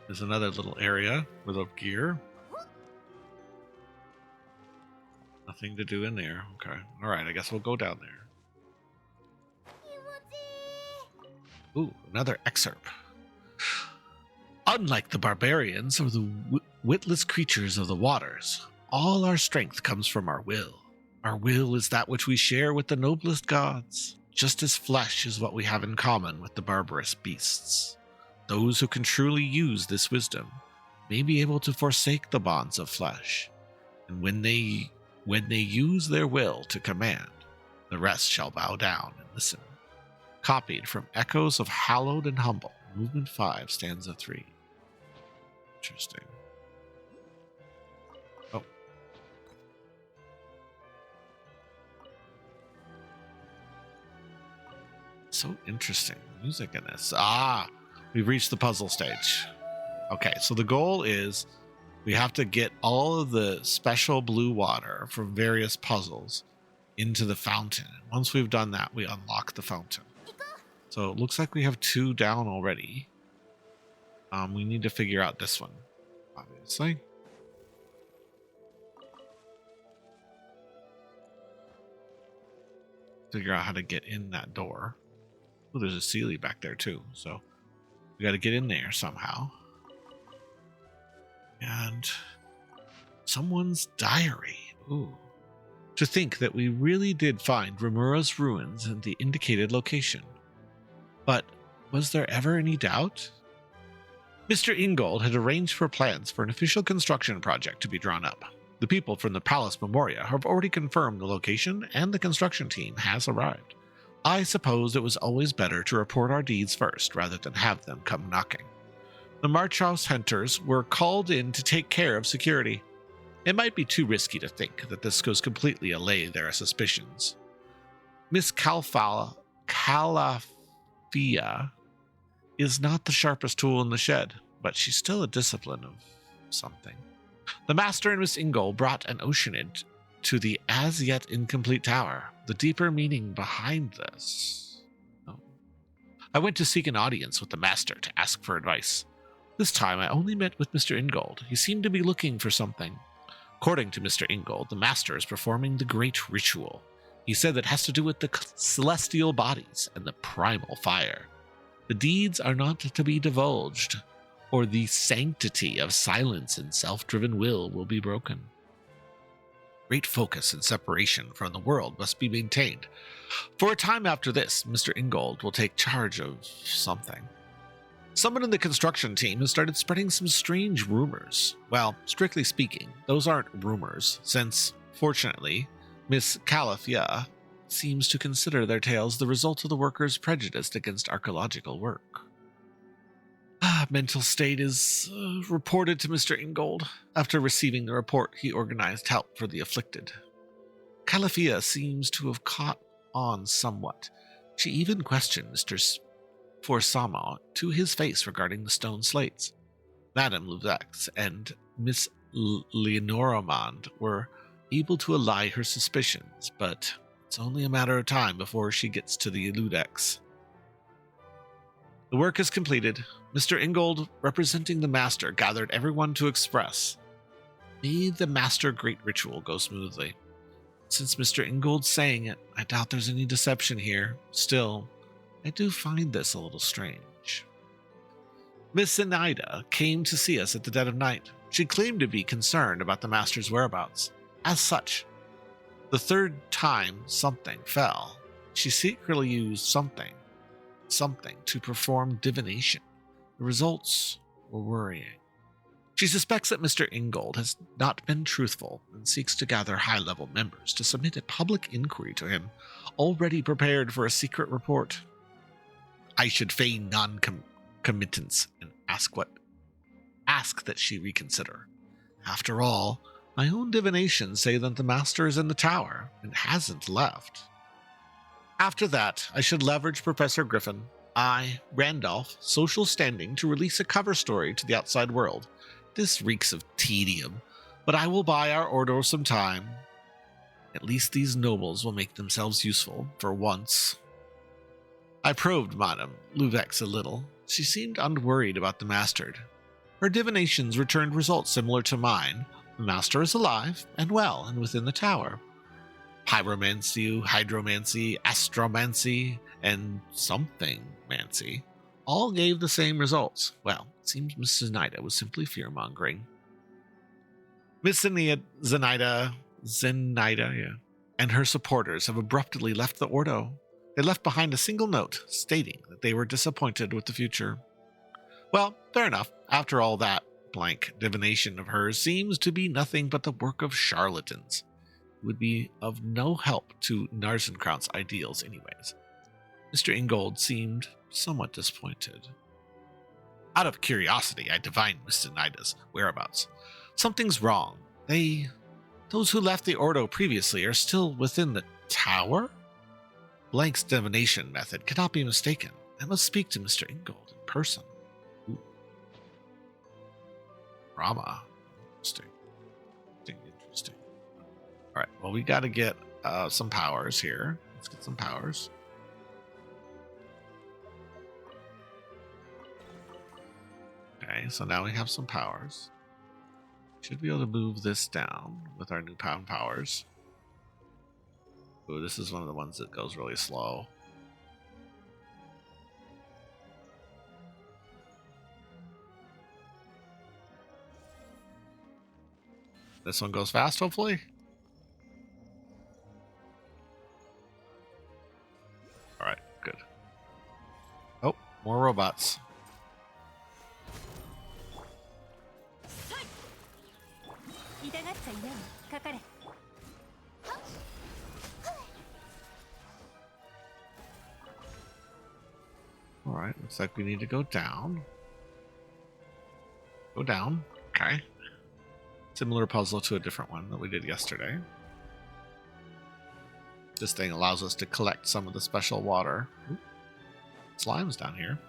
There's another little area with a gear. Nothing to do in there. Okay. All right. I guess we'll go down there. Ooh, another excerpt. Unlike the barbarians or the witless creatures of the waters, all our strength comes from our will. Our will is that which we share with the noblest gods, just as flesh is what we have in common with the barbarous beasts. Those who can truly use this wisdom may be able to forsake the bonds of flesh, and when they use their will to command, the rest shall bow down and listen. Copied from Echoes of Hallowed and Humble, Movement 5, Stanza 3. Interesting. Oh. So interesting. Music in this. Ah! We've reached the puzzle stage. Okay, so the goal is we have to get all of the special blue water from various puzzles into the fountain. Once we've done that, we unlock the fountain. So it looks like we have 2 down already. We need to figure out this one, obviously. Figure out how to get in that door. Oh, there's a Sealy back there too, so we got to get in there somehow. And someone's diary. Ooh. To think that we really did find Rimura's ruins in the indicated location. But was there ever any doubt? Mr. Ingold had arranged for plans for an official construction project to be drawn up. The people from the Palace Memoria have already confirmed the location, and the construction team has arrived. I suppose it was always better to report our deeds first, rather than have them come knocking. The March House hunters were called in to take care of security. It might be too risky to think that this goes completely allay their suspicions. Miss Calafia is not the sharpest tool in the shed, but she's still a discipline of something. The Master and Miss Ingold brought an oceanid to the as yet incomplete tower. The deeper meaning behind this. Oh. I went to seek an audience with the Master to ask for advice. This time I only met with Mr. Ingold. He seemed to be looking for something. According to Mr. Ingold, the Master is performing the great ritual. He said that has to do with the celestial bodies and the primal fire. The deeds are not to be divulged, or the sanctity of silence and self-driven will be broken. Great focus and separation from the world must be maintained. For a time after this, Mr. Ingold will take charge of something. Someone in the construction team has started spreading some strange rumors. Well, strictly speaking, those aren't rumors, since, fortunately, Miss Calafia seems to consider their tales the result of the workers' prejudice against archaeological work. Mental state is reported to Mr. Ingold. After receiving the report, he organized help for the afflicted. Calafia seems to have caught on somewhat. She even questioned Mr. Forsama to his face regarding the stone slates. Madame Luvex and Miss Leonoramond were able to allay her suspicions, but it's only a matter of time before she gets to the Ludex. The work is completed. Mr. Ingold, representing the Master, gathered everyone to express. May the Master Great Ritual go smoothly. Since Mr. Ingold's saying it, I doubt there's any deception here. Still, I do find this a little strange. Miss Zenaida came to see us at the dead of night. She claimed to be concerned about the Master's whereabouts. As such, the third time something fell, she secretly used something to perform divination. The results were worrying. She suspects that Mr. Ingold has not been truthful and seeks to gather high-level members to submit a public inquiry to him, already prepared for a secret report. I should feign non-committance and ask that she reconsider. After all, my own divinations say that the Master is in the tower and hasn't left. After that, I should leverage Professor Griffin, Randolph, social standing to release a cover story to the outside world. This reeks of tedium, but I will buy our Ordo some time. At least these nobles will make themselves useful, for once. I probed Madame Luvex a little. She seemed unworried about the Master. Her divinations returned results similar to mine. The Master is alive and well and within the tower. Pyromancy, hydromancy, astromancy, and something-mancy all gave the same results. Well, it seems Miss Zenaida was simply fear-mongering. Miss Zenaida, and her supporters have abruptly left the Ordo. They left behind a single note stating that they were disappointed with the future. Well, fair enough. After all, that blank divination of hers seems to be nothing but the work of charlatans. It would be of no help to Narzissenkreuz ideals anyways. Mr. Ingold seemed somewhat disappointed. Out of curiosity, I divined Miss Zenaida's whereabouts. Something's wrong. Those who left the Ordo previously are still within the tower? Blank's divination method cannot be mistaken. I must speak to Mr. Ingold in person. Ooh. Drama. Interesting. Alright, well, we gotta get some powers here. Let's get some powers. Okay, so now we have some powers. Should be able to move this down with our new powers. Ooh, this is one of the ones that goes really slow. This one goes fast, hopefully. Alright, good. Oh, more robots. Alright, looks like we need to go down. Go down. Okay. Similar puzzle to a different one that we did yesterday. This thing allows us to collect some of the special water. Ooh. Slime's down here.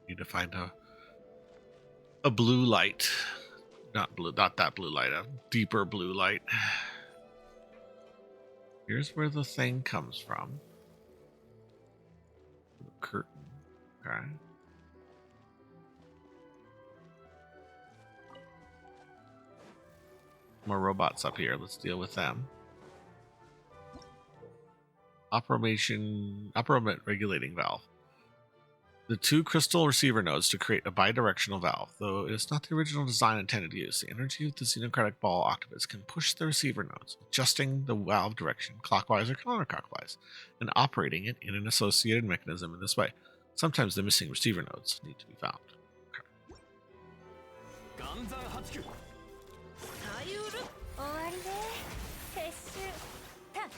Need to find a blue light Not blue, not that blue light, a deeper blue light. Here's where the thing comes from. The curtain. Okay. More robots up here. Let's deal with them. Operate regulating valve. The two crystal receiver nodes to create a bidirectional valve. Though it is not the original design intended use, the energy of the xenocratic ball octopus can push the receiver nodes, adjusting the valve direction clockwise or counterclockwise, and operating it in an associated mechanism in this way. Sometimes the missing receiver nodes need to be found. Okay. 終わりね撤収タッと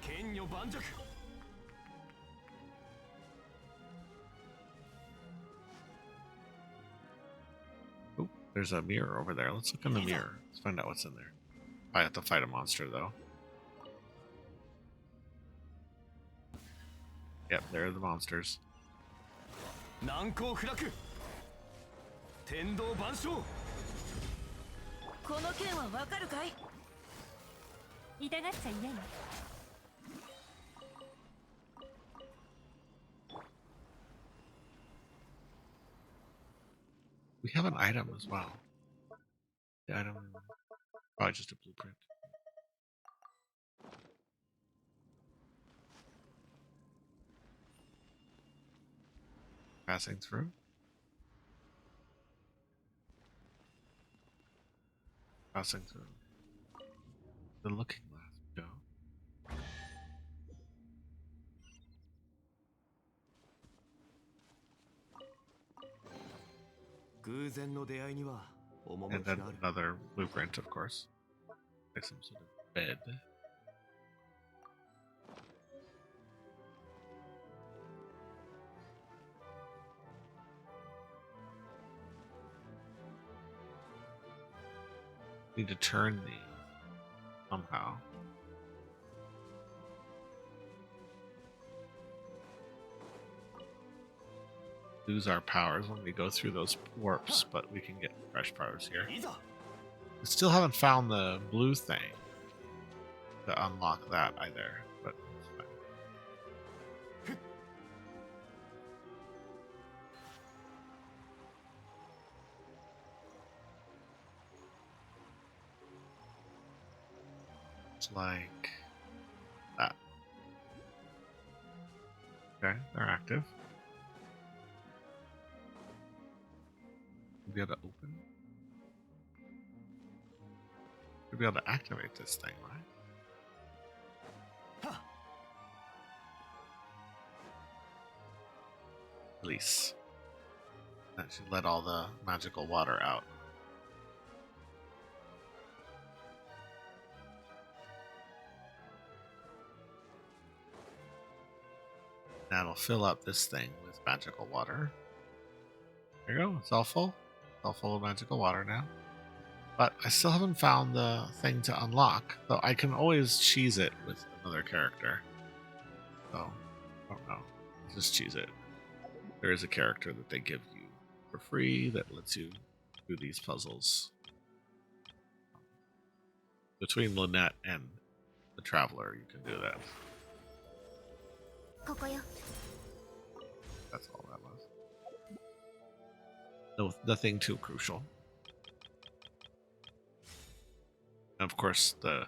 剣女盤石 Oh, there's a mirror over there. Let's look in the mirror. Let's find out what's in there. I have to fight a monster, though. Yep, there are the monsters. 難攻不落天道万象この件はわかるかい痛がっちゃいない We have an item as well. The item, probably just a blueprint. Passing through. Passing through. The looking glass. Go. 偶然の出会いには And 趣 then がある another blueprint, of course. Like some sort of bed. Need to turn these somehow. Lose our powers when we go through those warps, but we can get fresh powers here. いざ We still haven't found the blue thing to unlock that either, but it's fine. It's like that. Okay, they're active. We'll be able to open. We'll be able to activate this thing, right? はっ Release. That should let all the magical water out. That'll fill up this thing with magical water. There you go. It's all full. It's all full of magical water now. But I still haven't found the thing to unlock, though I can always cheese it with another character. So, I don't know. Just cheese it. There is a character that they give you for free that lets you do these puzzles. Between Lynette and the Traveler, you can do that. ここよ That's all that was. No, nothing too crucial. And of course, the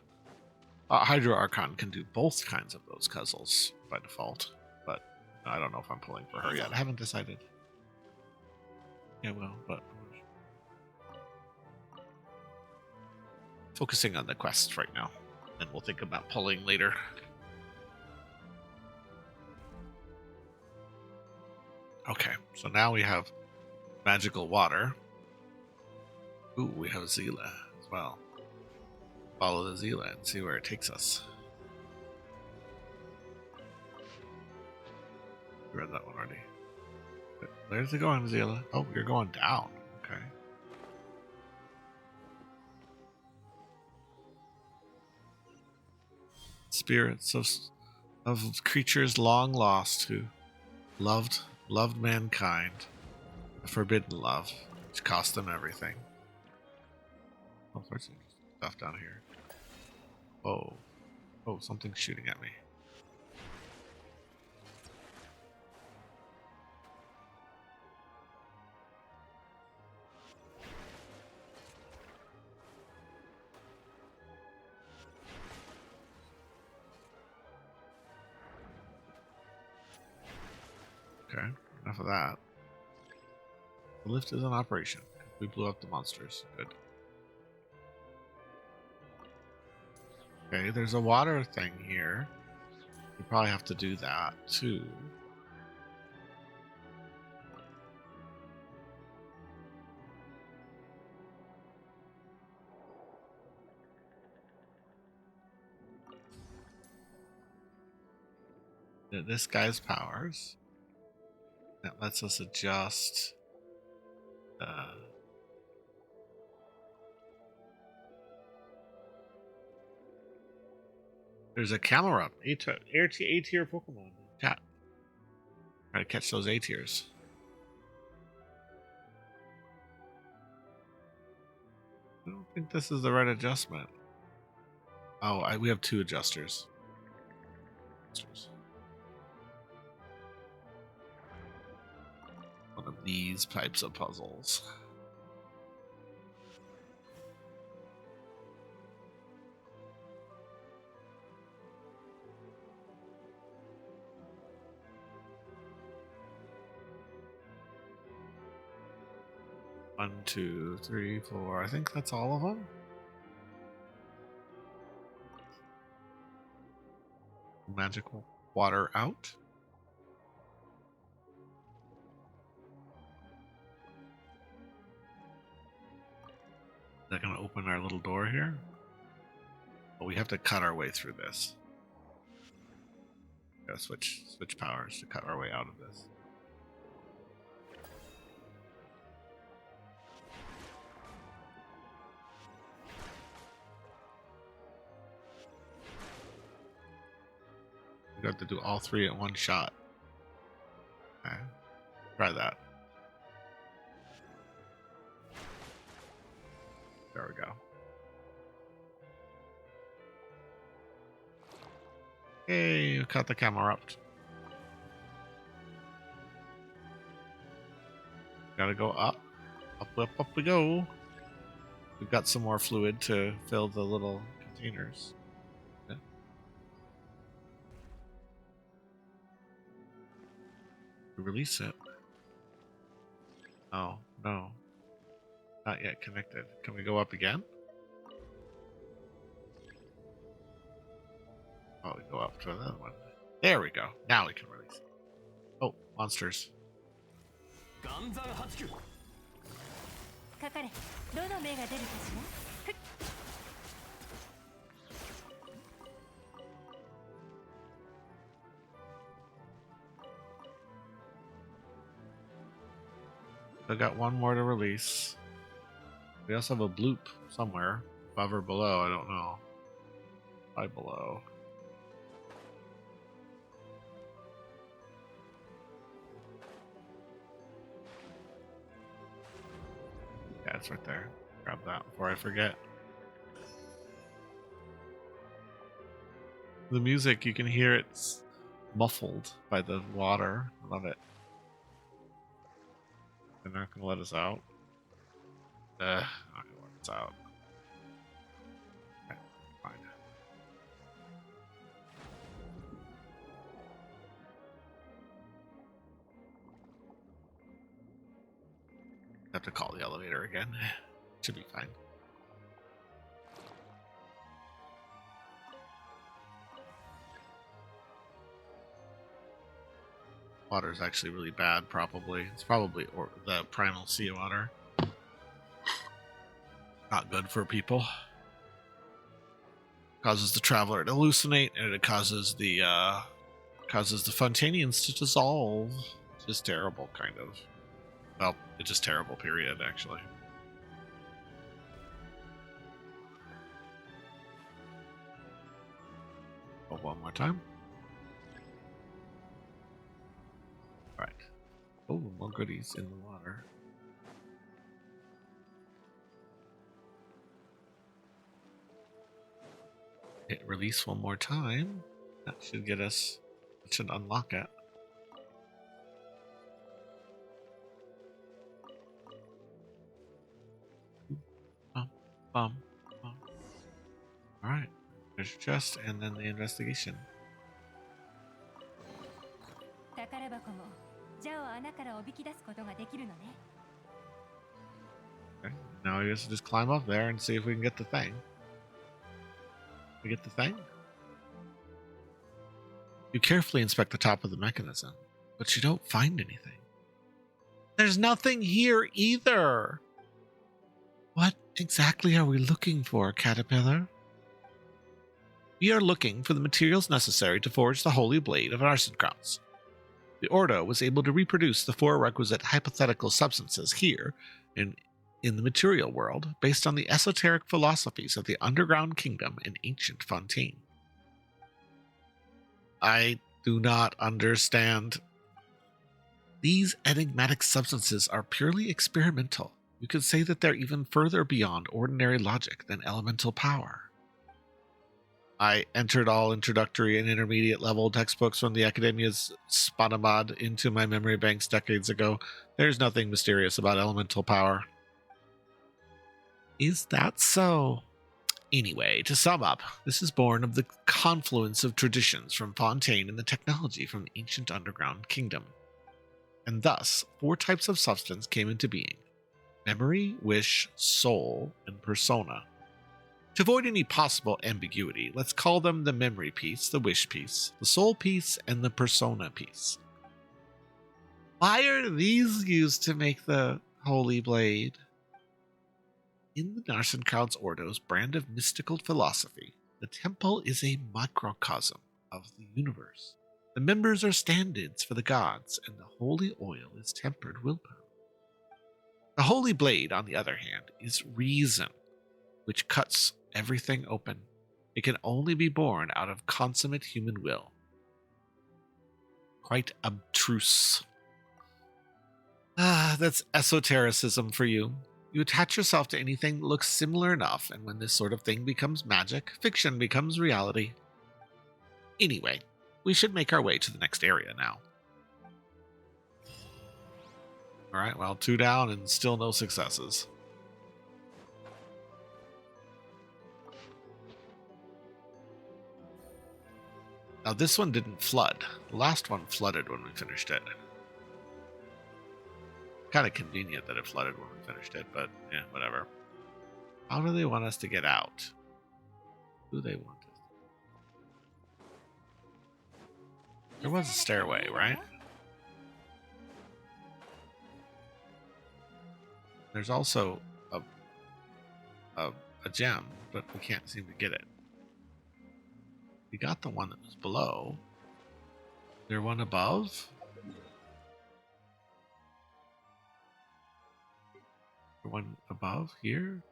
Hydro Archon can do both kinds of those puzzles by default, but I don't know if I'm pulling for her yet. I haven't decided. Yeah, well, but focusing on the quest right now, and we'll think about pulling later. Okay, so now we have magical water. Ooh, we have Zila as well. Follow the Zila and see where it takes us. We read that one already. Where's it going, Zila? Oh, you're going down. Okay. Spirits of of creatures long lost who loved mankind. A forbidden love, which cost them everything. All sorts of stuff down here. Oh. Oh, something's shooting at me. Okay, enough of that. The lift is in operation. We blew up the monsters. Good. Okay, there's a water thing here. We probably have to do that too. This guy's powers. That lets us adjust. There's a camera. A tier Pokemon. Chat. Try to catch those A tiers. I don't think this is the right adjustment. Oh, we have two adjusters. One of these types of puzzles. One, two, three, four. I think that's all of them. Magical water out. Is that going to open our little door here? Well, we have to cut our way through this. Gotta switch powers to cut our way out of this. We got to do all three at one shot. Okay. Try that. There we go. Hey, we cut the camera up. Gotta go up. Up we go. We've got some more fluid to fill the little containers. Yeah. Release it. Oh, no. Not yet connected. Can we go up again? Oh, we go up to another one. There we go. Now we can release it. Oh, monsters. かかれどの目が出るかしらふっ I got one more to release. We also have a bloop somewhere. Above or below, I don't know. Probably below. Yeah, it's right there. Grab that before I forget. The music, you can hear it's muffled by the water. I love it. They're not gonna let us out. Not gonna let us out. Okay, fine. Have to call the elevator again. Should be fine. Water is actually really bad, probably. It's probably the primal sea water. Not good for people. Causes the traveler to hallucinate, and it causes the Fontanians to dissolve. It's just terrible, kind of. Well, it's just terrible, period, actually. Oh, one more time. Oh, more goodies in the water. Hit release one more time. That should get us. It should unlock it. Bum, bum, bum. All right. There's your chest, and then the investigation. 宝箱もジャを穴からおびき出すことができるのね。 Okay. Now I guess just climb up there and see if we can get the thing. We get the thing? You carefully inspect the top of the mechanism, but you don't find anything. There's nothing here either. What exactly are we looking for, Caterpillar? We are looking for the materials necessary to forge the holy blade of Narzissenkreuz. The Ordo was able to reproduce the 4 requisite hypothetical substances here in the material world based on the esoteric philosophies of the underground kingdom in ancient Fontaine. I do not understand. These enigmatic substances are purely experimental. You could say that they're even further beyond ordinary logic than elemental power. I entered all introductory and intermediate level textbooks from the Academia's Spanamad into my memory banks decades ago. There's nothing mysterious about elemental power. Is that so? Anyway, to sum up, this is born of the confluence of traditions from Fontaine and the technology from the ancient underground kingdom. And thus, 4 types of substance came into being: memory, wish, soul, and persona. To avoid any possible ambiguity, let's call them the memory piece, the wish piece, the soul piece, and the persona piece. Why are these used to make the holy blade? In the Narzissenkreuz Ordo's brand of mystical philosophy, the temple is a microcosm of the universe. The members are stand-ins for the gods, and the holy oil is tempered willpower. The holy blade, on the other hand, is reason, which cuts everything open. It can only be born out of consummate human will. Quite abstruse. That's esotericism for you. You attach yourself to anything that looks similar enough, and when this sort of thing becomes magic, fiction becomes reality. Anyway, we should make our way to the next area now. Alright, well, 2 down and still no successes. Now this one didn't flood. The last one flooded when we finished it. Kind of convenient that it flooded when we finished it, but yeah, whatever. How do they want us to get out? Who do they want us? There was a stairway, right? There's also a gem, but we can't seem to get it. We got the one that was below. Is there one above? The one above here?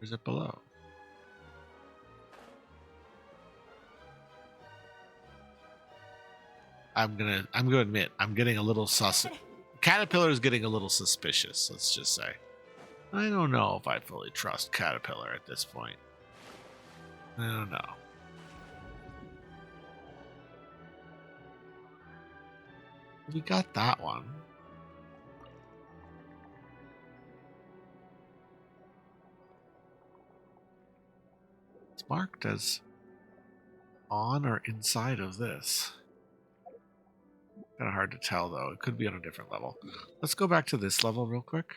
Or is it below? I'm gonna admit, I'm getting a little sus. Caterpillar is getting a little suspicious, let's just say. I don't know if I fully trust Caterpillar at this point. I don't know. We got that one. It's marked as on or inside of this. Kind of hard to tell, though. It could be on a different level. Let's go back to this level real quick.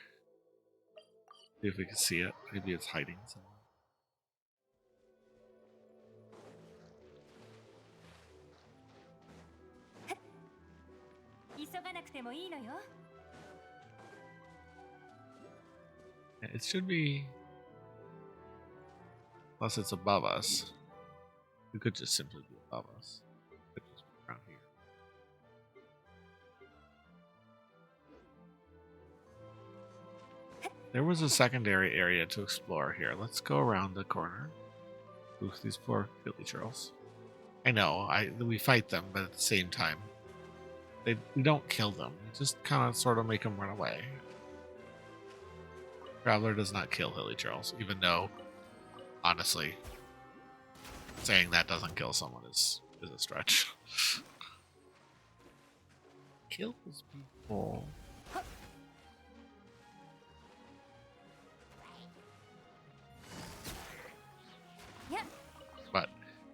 See if we can see it. Maybe it's hiding somewhere. Yeah, it should be... Unless it's above us. It could just simply be above us. It could just be around here. There was a secondary area to explore here. Let's go around the corner. Oof, these poor villagers. I know, we fight them, but at the same time, we don't kill them. We just kind of sort of make them run away. Traveler does not kill Hilly Charles, even though, honestly, saying that doesn't kill someone is a stretch. Kills people. Yeah. But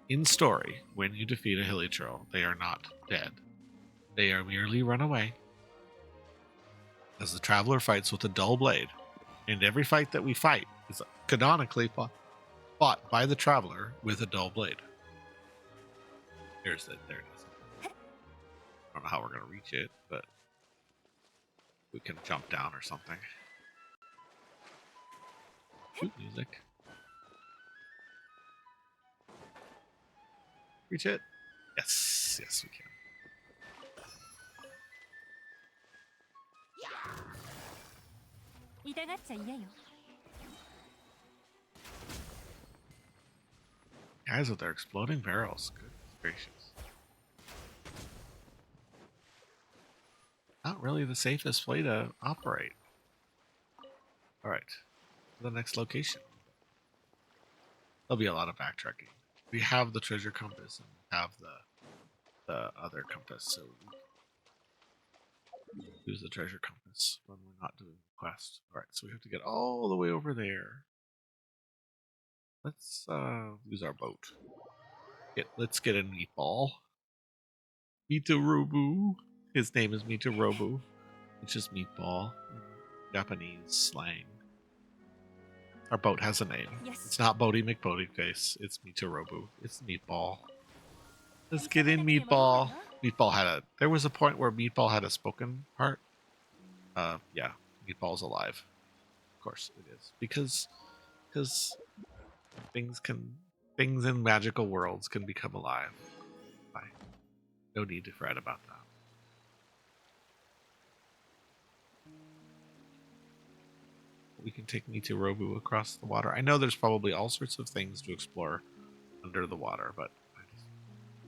in story, when you defeat a Hilly Churl, they are not dead. They are merely run away. As the Traveler fights with a dull blade, and every fight that we fight is canonically fought by the Traveler with a dull blade. There it is. I don't know how we're going to reach it, but we can jump down or something. Shoot music. Reach it? Yes, yes we can. Guys with their exploding barrels. Goodness gracious. Not really the safest way to operate. Alright. The next location. There'll be a lot of backtracking. We have the treasure compass and we have the other compass, so we use the treasure compass when we're not doing the quest. Alright, so we have to get all the way over there. Let's use our boat. Let's get a meatball. Mitorobu. His name is Mitorobu. It's just meatball in Japanese slang. Our boat has a name. Yes. It's not Bodie McBodieface. It's Mitorobu. It's Meatball. Let's get in Meatball. There was a point where Meatball had a spoken part. Yeah, Meatball's alive. Of course it is. Because things in magical worlds can become alive. No need to fret about that. We can take Mitorobu across the water. I know there's probably all sorts of things to explore under the water, but I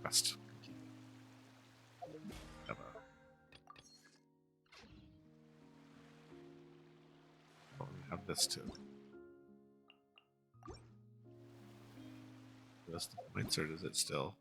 just have we have this too. That's the points, or does it still?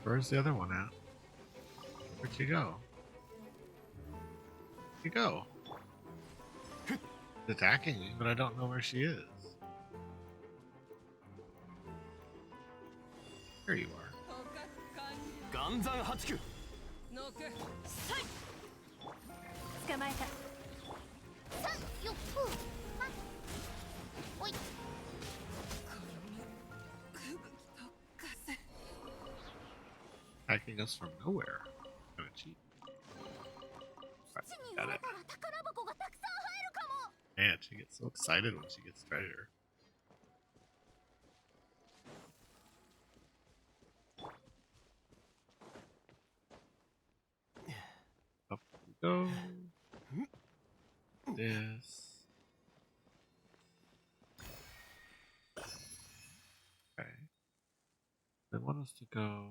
Where's the other one at? Where'd you go? Where'd you go? She's attacking me, but I don't know where she is. There you are. Attacking us from nowhere. Kinda cheap. Right, got it. Man, she gets so excited when she gets treasure. Up we go. This. Okay. They want us to go.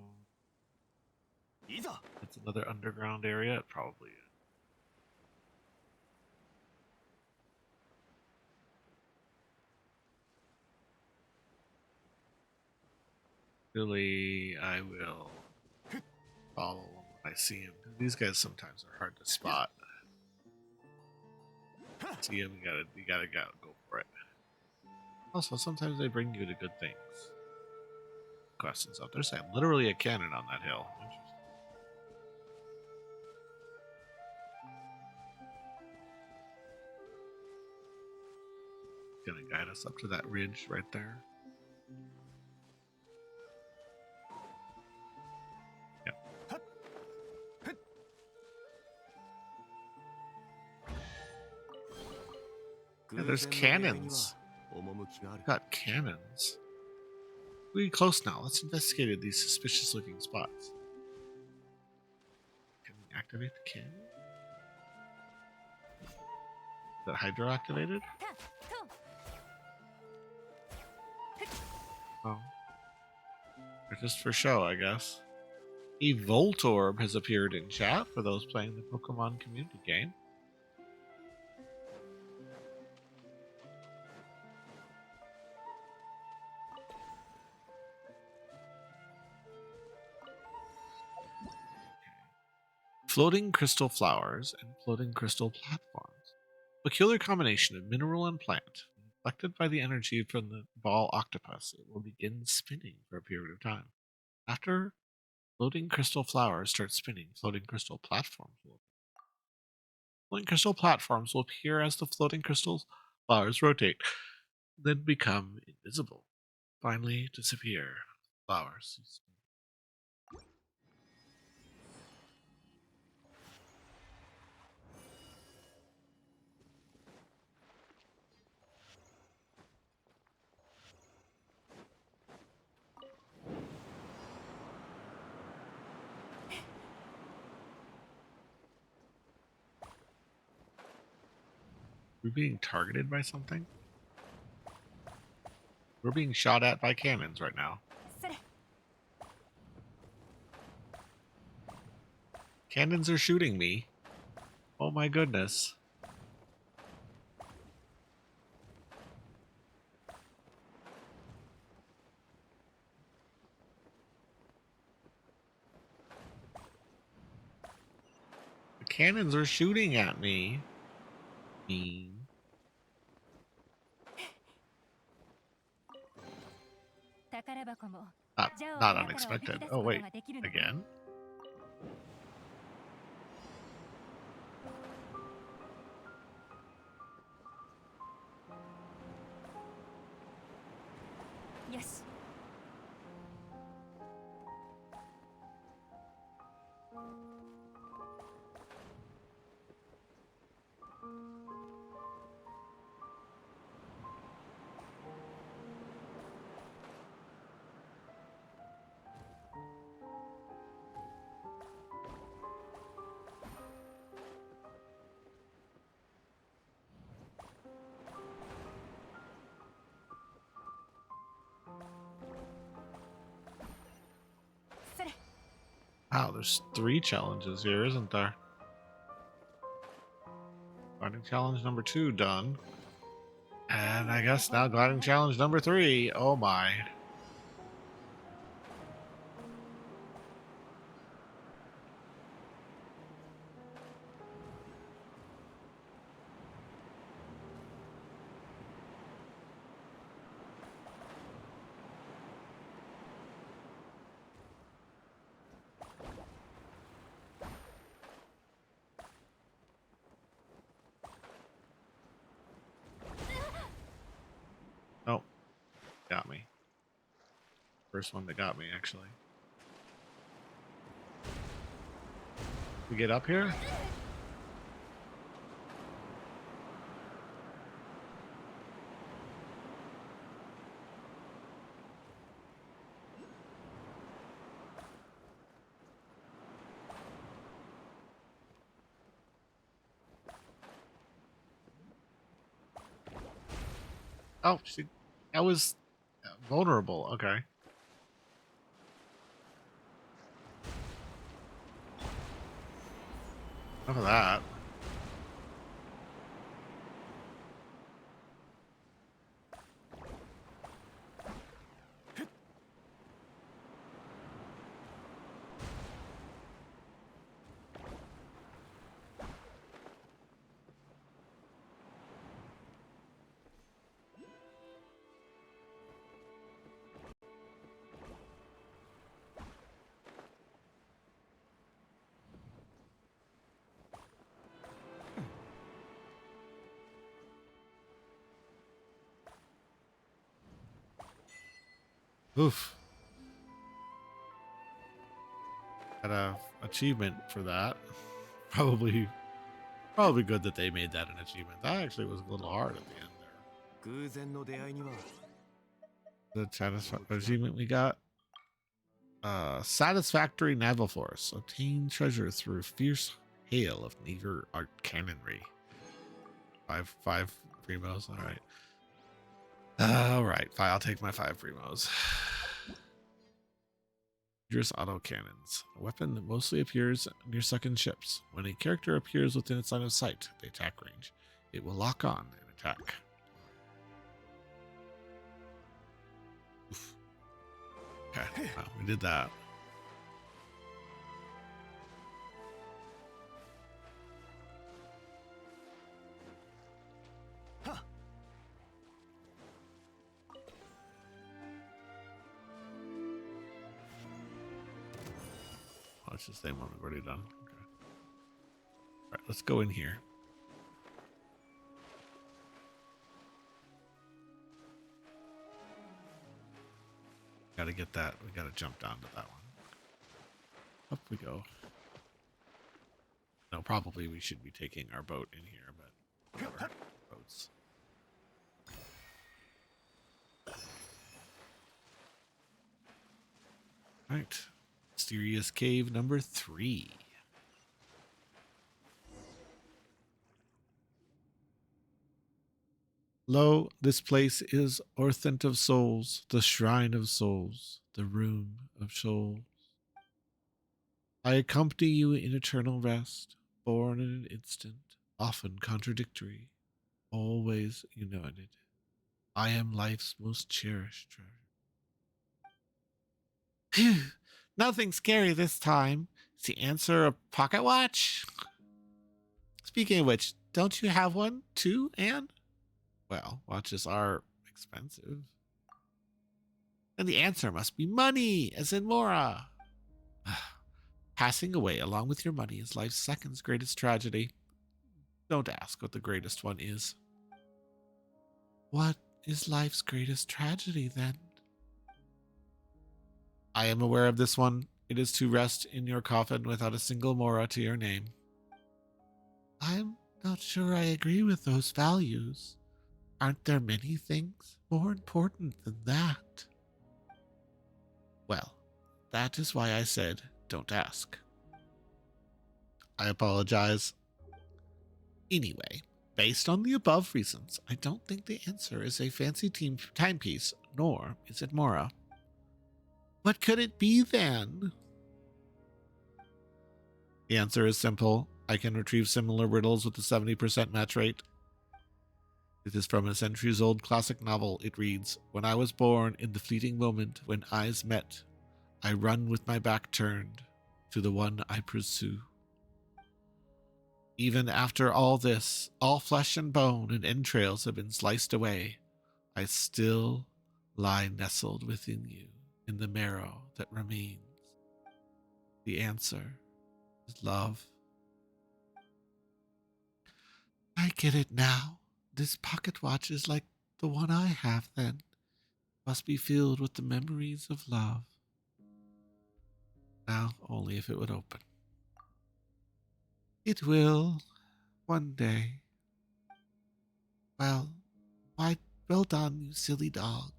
It's another underground area. It probably is. Really, I will follow him when I see him. These guys sometimes are hard to spot. See him, you gotta go for it. Also, sometimes they bring you to good things. Questions up. There's literally a cannon on that hill. Interesting. Gonna guide us up to that ridge right there. Yep. Yeah, there's cannons. Got cannons. We're getting close now. Let's investigate these suspicious looking spots. Can we activate the cannon? Is that hydro activated? タト Oh. Or just for show, I guess. A Voltorb has appeared in chat for those playing the Pokemon community game. Floating crystal flowers and floating crystal platforms. Peculiar combination of mineral and plant. Reflected by the energy from the ball octopus, it will begin spinning for a period of time. After floating crystal flowers start spinning, floating crystal platforms will appear. Floating crystal platforms will appear as the floating crystal flowers rotate, then become invisible. Finally disappear. Flowers. We're being targeted by something? We're being shot at by cannons right now. それ Cannons are shooting me. Oh my goodness. The cannons are shooting at me. Mean. 宝箱も Not, ジャオ not が中からおびき unexpected. 出す Oh こと wait, ができるのね again? Yes. よし それ Wow, there's 3 challenges here, isn't there? Gliding challenge number 2 done. And I guess now gliding challenge number 3. Oh my. Oh, got me. First one that got me, actually. We get up here? Oh, that was vulnerable. Okay. Enough of that. Oof. Got a achievement for that. Probably good that they made that an achievement. That actually was a little hard at the end there. 偶然の出会いには The achievement we got. Satisfactory naval force. Obtain treasure through fierce hail of naval art cannonry. Five primos. All right. All right. Fine. I'll take my 5 primos. Dangerous auto cannons. A weapon that mostly appears near sunken ships. When a character appears within its line of sight, the attack range, it will lock on and attack. Oof. Okay, wow, we did that. Oh, it's the same one we've already done. Okay. All right, let's go in here. Gotta get that. We gotta jump down to that one. Up we go. No, probably we should be taking our boat in here, but whatever. Boats. All right. Mysterious cave number 3. Lo, this place is Orthent of Souls, the Shrine of Souls, the Room of Souls. I accompany you in eternal rest, born in an instant, often contradictory, always united. I am life's most cherished treasure. Phew, nothing scary this time. Is the answer a pocket watch? Speaking of which, don't you have one too, Anne? Well, watches are expensive. And the answer must be money, as in Mora. Passing away along with your money is life's second greatest tragedy. Don't ask what the greatest one is. What is life's greatest tragedy, then? I am aware of this one. It is to rest in your coffin without a single Mora to your name. I'm not sure I agree with those values. Aren't there many things more important than that? Well, that is why I said, don't ask. I apologize. Anyway, based on the above reasons, I don't think the answer is a fancy timepiece, nor is it Mora. What could it be then? The answer is simple. I can retrieve similar riddles with a 70% match rate. It is from a centuries-old classic novel. It reads, when I was born, in the fleeting moment when eyes met, I run with my back turned to the one I pursue. Even after all this, all flesh and bone and entrails have been sliced away, I still lie nestled within you in the marrow that remains. The answer is love. I get it now. This pocket watch is like the one I have, then. Must be filled with the memories of love. Now, only if it would open. It will, one day. Well, well done, you silly dog.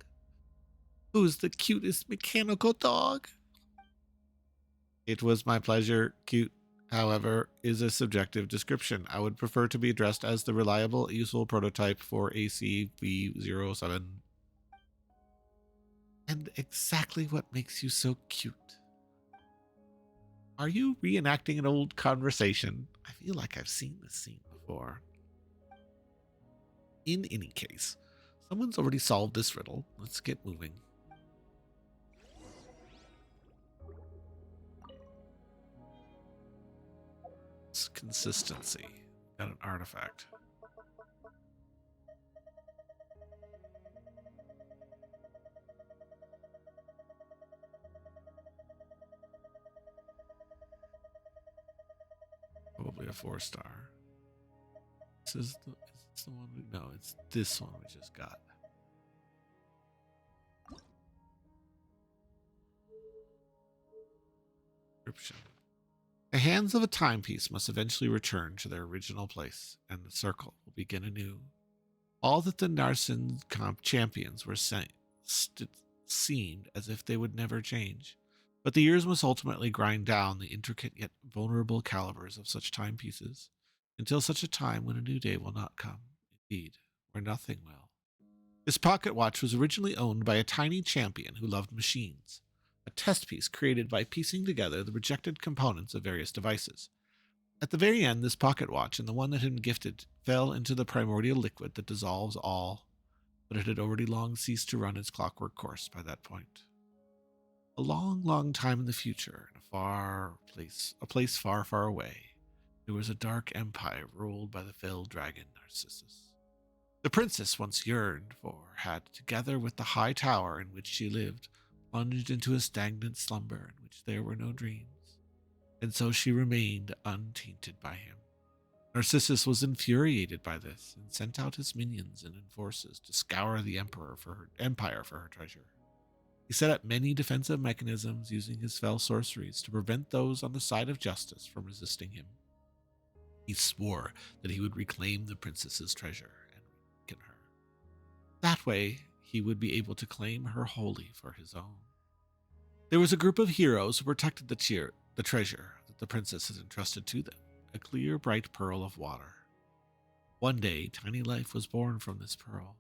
Who's the cutest mechanical dog? It was my pleasure. Cute, however, is a subjective description. I would prefer to be addressed as the reliable, useful prototype for ACV07. And exactly what makes you so cute. Are you reenacting an old conversation? I feel like I've seen this scene before. In any case, someone's already solved this riddle. Let's get moving. It's consistency. Got an artifact. Probably a 4-star. Is this the one we, no, it's this one we just got. inscription. The hands of a timepiece must eventually return to their original place, and the circle will begin anew. All that the Narsen champions were seemed as if they would never change. But the years must ultimately grind down the intricate yet vulnerable calibers of such timepieces, until such a time when a new day will not come, indeed, where nothing will. This pocket watch was originally owned by a tiny champion who loved machines, a test piece created by piecing together the rejected components of various devices. At the very end, this pocket watch and the one that had been gifted fell into the primordial liquid that dissolves all, but it had already long ceased to run its clockwork course by that point. A long, long time in the future, in a place far, far away, there was a dark empire ruled by the felled dragon Narcissus. The princess once yearned for had, together with the high tower in which she lived, plunged into a stagnant slumber in which there were no dreams, and so she remained untainted by him. Narcissus was infuriated by this and sent out his minions and enforcers to scour the empire for her treasure. He set up many defensive mechanisms using his fell sorceries to prevent those on the side of justice from resisting him. He swore that he would reclaim the princess's treasure and weaken her. That way, he would be able to claim her wholly for his own. There was a group of heroes who protected the treasure that the princess had entrusted to them, a clear, bright pearl of water. One day, tiny life was born from this pearl.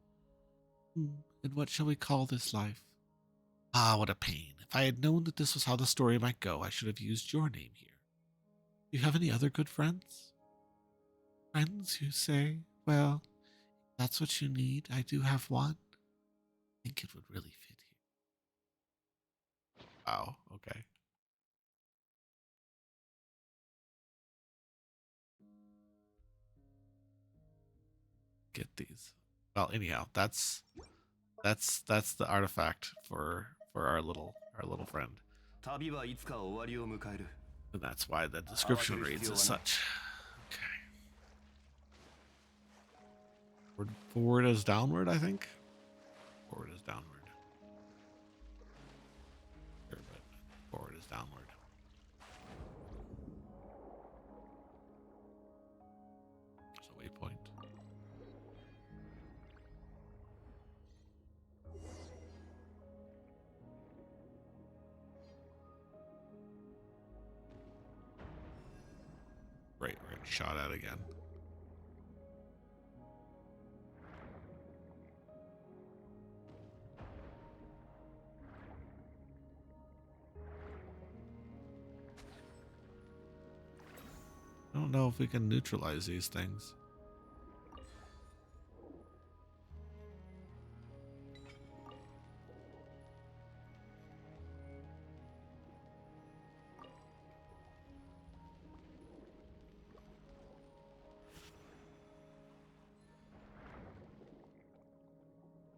And what shall we call this life? Ah, what a pain. If I had known that this was how the story might go, I should have used your name here. Do you have any other good friends? Friends, you say? Well, if that's what you need, I do have one. I think it would really fit here. Wow, okay. Get these. Well, anyhow, that's the artifact for our little friend. 旅はいつか終わりを迎える。 And that's why the description reads as such. Okay. Forward is downward, I think. Forward is downward. Sure, but forward is downward. There's a waypoint. Right, we're getting shot at again. I don't know if we can neutralize these things.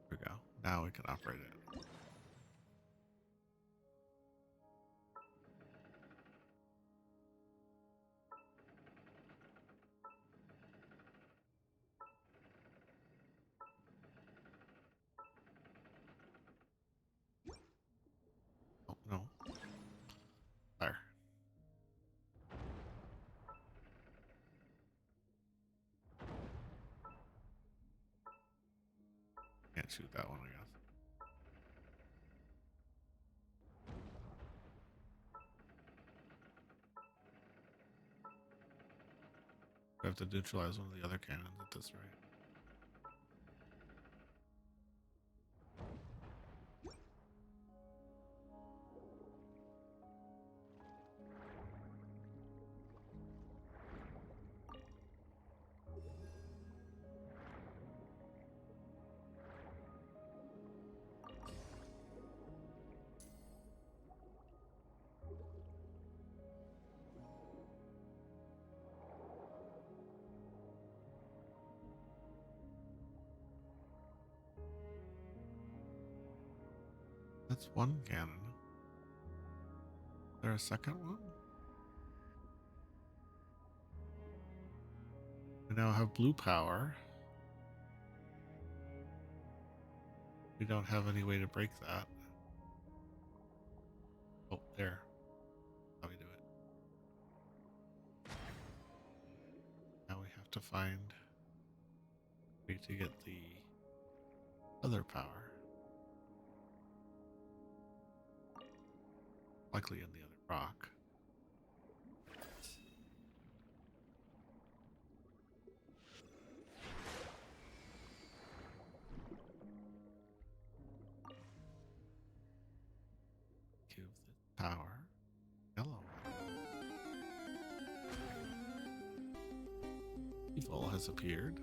There we go. Now we can operate it. Oh, no. Fire. Can't shoot that one, I guess. We have to neutralize one of the other cannons at this rate. That's one cannon. Is there a second one? We now have blue power. We don't have any way to break that. Oh, there. How we do it. find a way to get the other power. Likely in the other rock. Give this power yellow. Evil has appeared.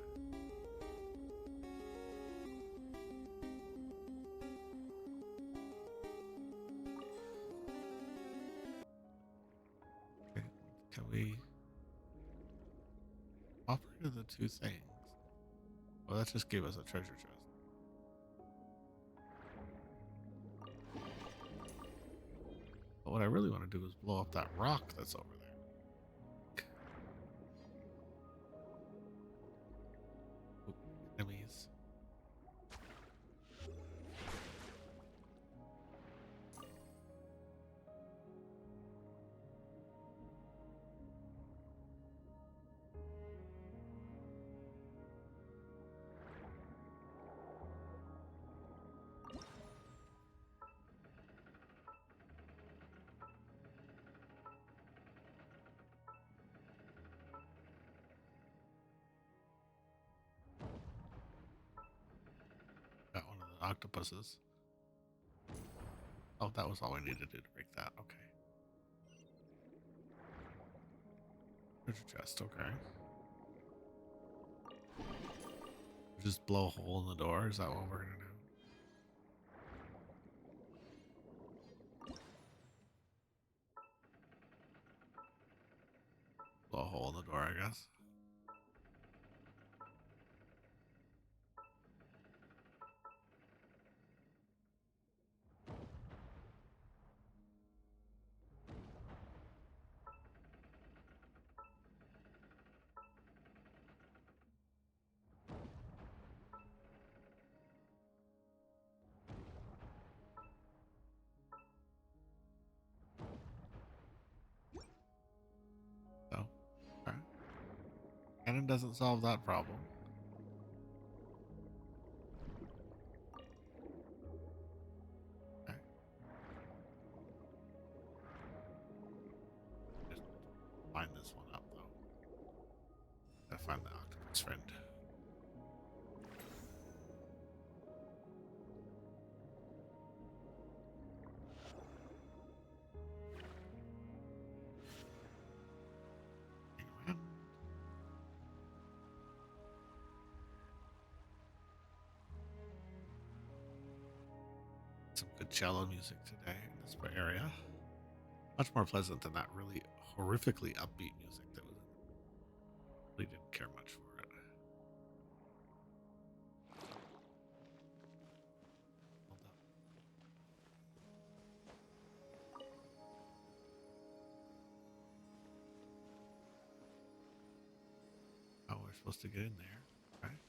Okay, can we offer to the two things? Well, that just gave us a treasure chest. But what I really want to do is blow up that rock that's over there. Ooh, enemies. Got one of the octopuses. Oh, that was all we needed to do to break that. Okay. Treasure chest, okay. Just blow a hole in the door? Is that what we're gonna do? Blow a hole in the door, I guess. So, okay. Cannon doesn't solve that problem. Okay. Just line this one up, though. Gotta find the octopus friend. Hang around. Some good cello music today in this area. Much more pleasant than that really horrifically upbeat music that was really didn't care much for it. Hold up. Oh, we're supposed to get in there, right?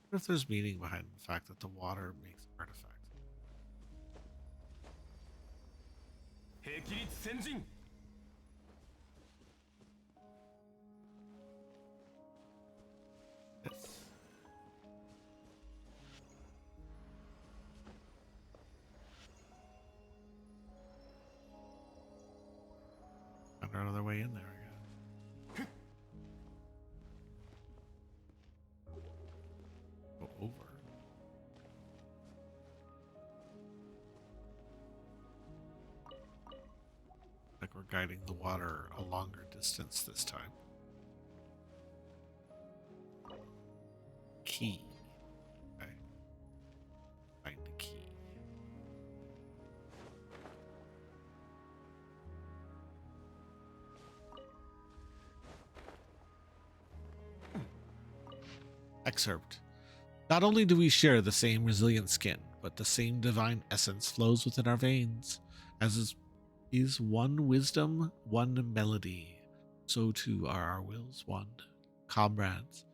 What if there's meaning behind the fact that the water makes artifacts? 霹靂先陣 Yes. Found another way in there, I guess. Go over. Like we're guiding the water a longer distance this time. Key. Okay. Find the key. Excerpt. Not only do we share the same resilient skin, but the same divine essence flows within our veins, as is one wisdom, one melody. So too are our wills one. Comrades,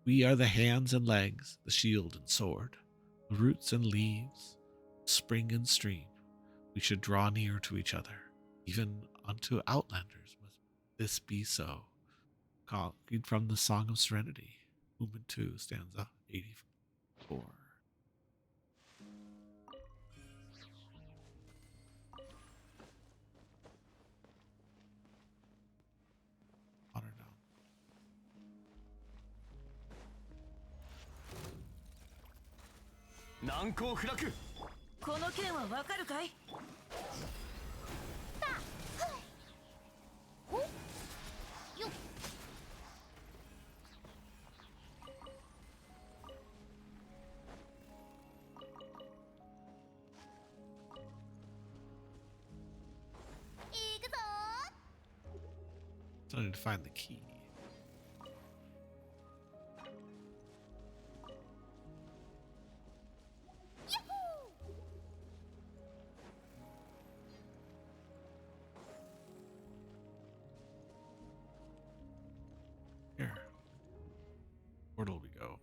We are the hands and legs, the shield and sword, the roots and leaves, spring and stream. We should draw near to each other, even unto outlanders must this be so. Copied from the Song of Serenity, Movement 2, stanza 84. Honor down. 難攻不落。この剣はわかるかい？So I need to find the key. Here. Portal we go.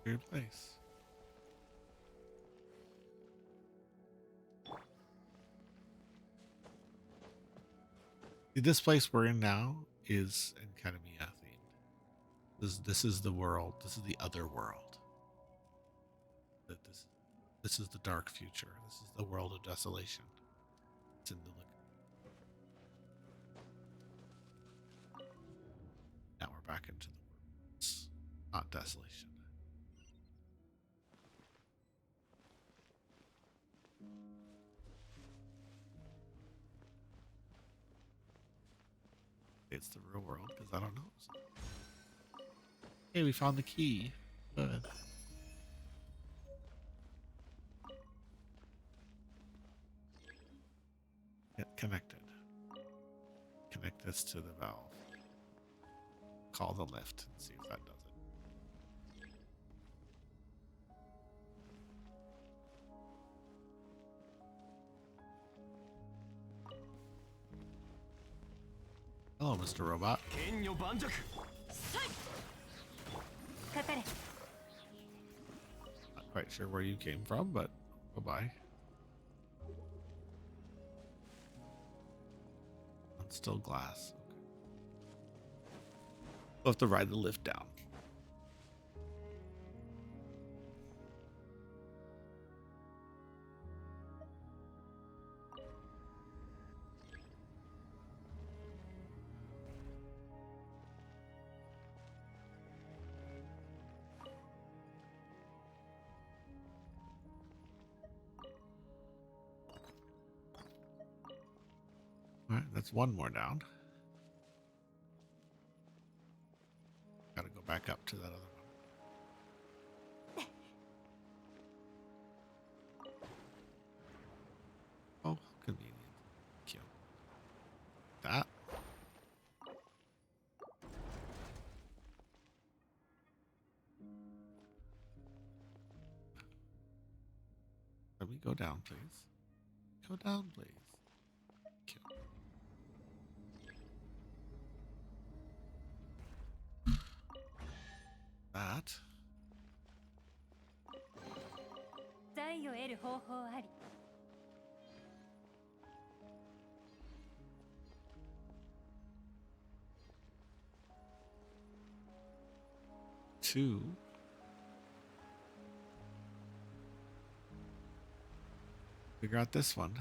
Weird place. This place we're in now is Academia themed. This is the world. This is the other world. This is the dark future. This is the world of desolation. It's in the now we're back into the world. It's not desolation. It's the real world because I don't know. Hey, we found the key. Good. Get connected. Connect this to the valve. Call the lift and see if that does it. Hello, Mr. Robot. 剣女盤石。かかれ。 Not quite sure where you came from, but bye-bye. It's still glass. Okay. We'll have to ride the lift down. All right, that's one more down. Gotta go back up to that other one. Oh, convenient. Cute. That. Let me go down, please. Go down, please. Cute. That. 財を得る方法あり。 Two. Figure out this one.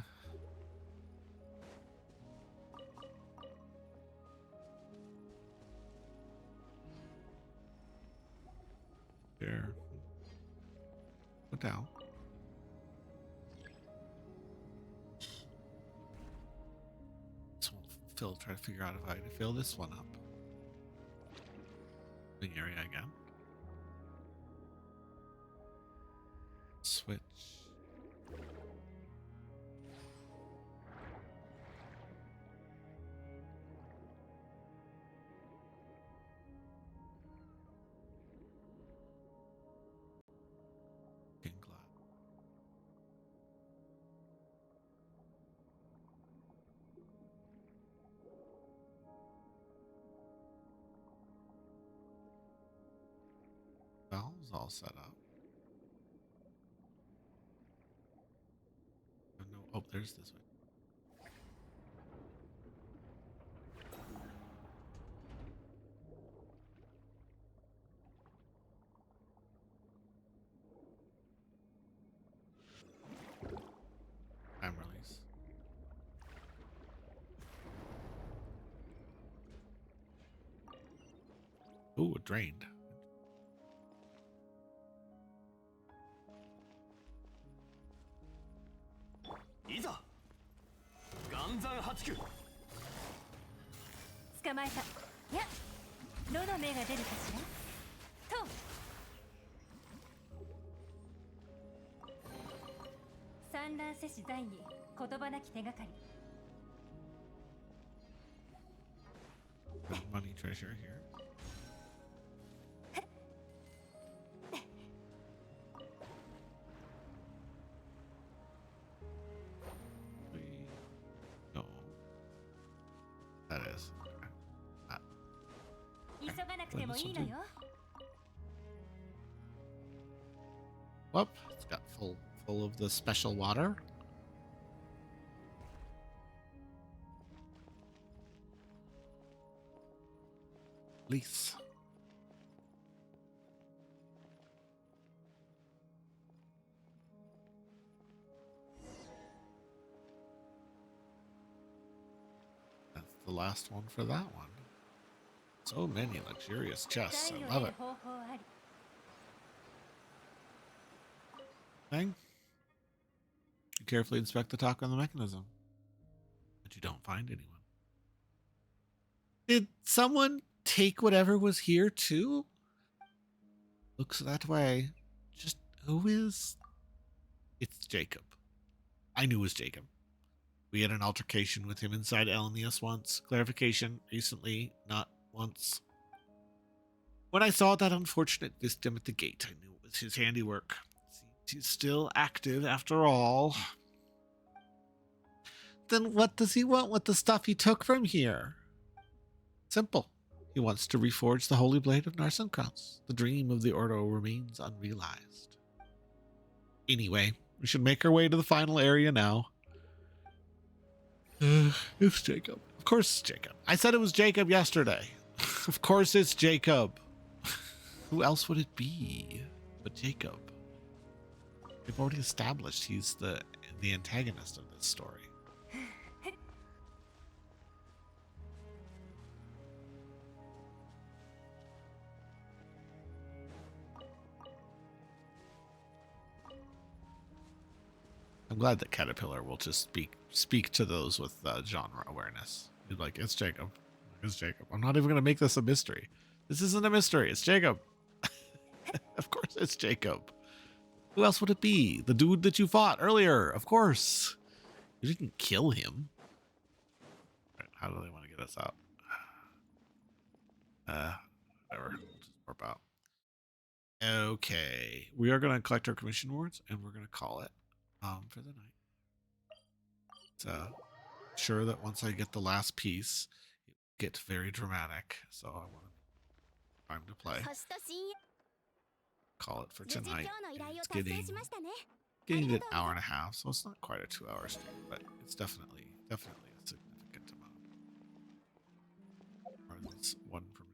There. Go down. This one, Phil, try to figure out if I can fill this one up. Big area again. is all set up. Oh, there's this way. Time release. Ooh, it drained. いざ岩山八九捕まえた。いや、どの目が出るかしら。と産卵せし在に言葉なき手がかり。 Good money treasure here. No. That is. 急がなくてもいいのよ。 Whoop, it's got full of the special water. Lease. That's the last one for that one. So many luxurious chests. I love it. 方法あり。 Thing. You carefully inspect the talk on the mechanism, but you don't find anyone. Did someone take whatever was here too? Looks that way. Just who is? It's Jacob. I knew it was Jacob. We had an altercation with him inside Elenius once. Clarification, recently, not once. When I saw that unfortunate victim at the gate, I knew it was his handiwork. He's still active after all. Then what does he want with the stuff he took from here? Simple. He wants to reforge the holy blade of Narzissenkreuz. The dream of the Ordo remains unrealized. Anyway, we should make our way to the final area now. It's Jacob. Of course it's Jacob. I said it was Jacob yesterday. Of course it's Jacob. Who else would it be but Jacob? We've already established he's the antagonist of this story. I'm glad that Caterpillar will just speak to those with genre awareness. He's like, it's Jacob. It's Jacob. I'm not even going to make this a mystery. This isn't a mystery. It's Jacob. Of course it's Jacob. Who else would it be? The dude that you fought earlier, of course. You didn't kill him. Right, how do they want to get us out? Whatever. We'll just warp out. Okay. We are going to collect our commission awards, and we're going to call it for the night. So, sure that once I get the last piece, it gets very dramatic. So I want time to play. Call it for tonight. It's getting an hour and a half, so it's not quite a 2-hour stream, but it's definitely a significant amount. Or this one from.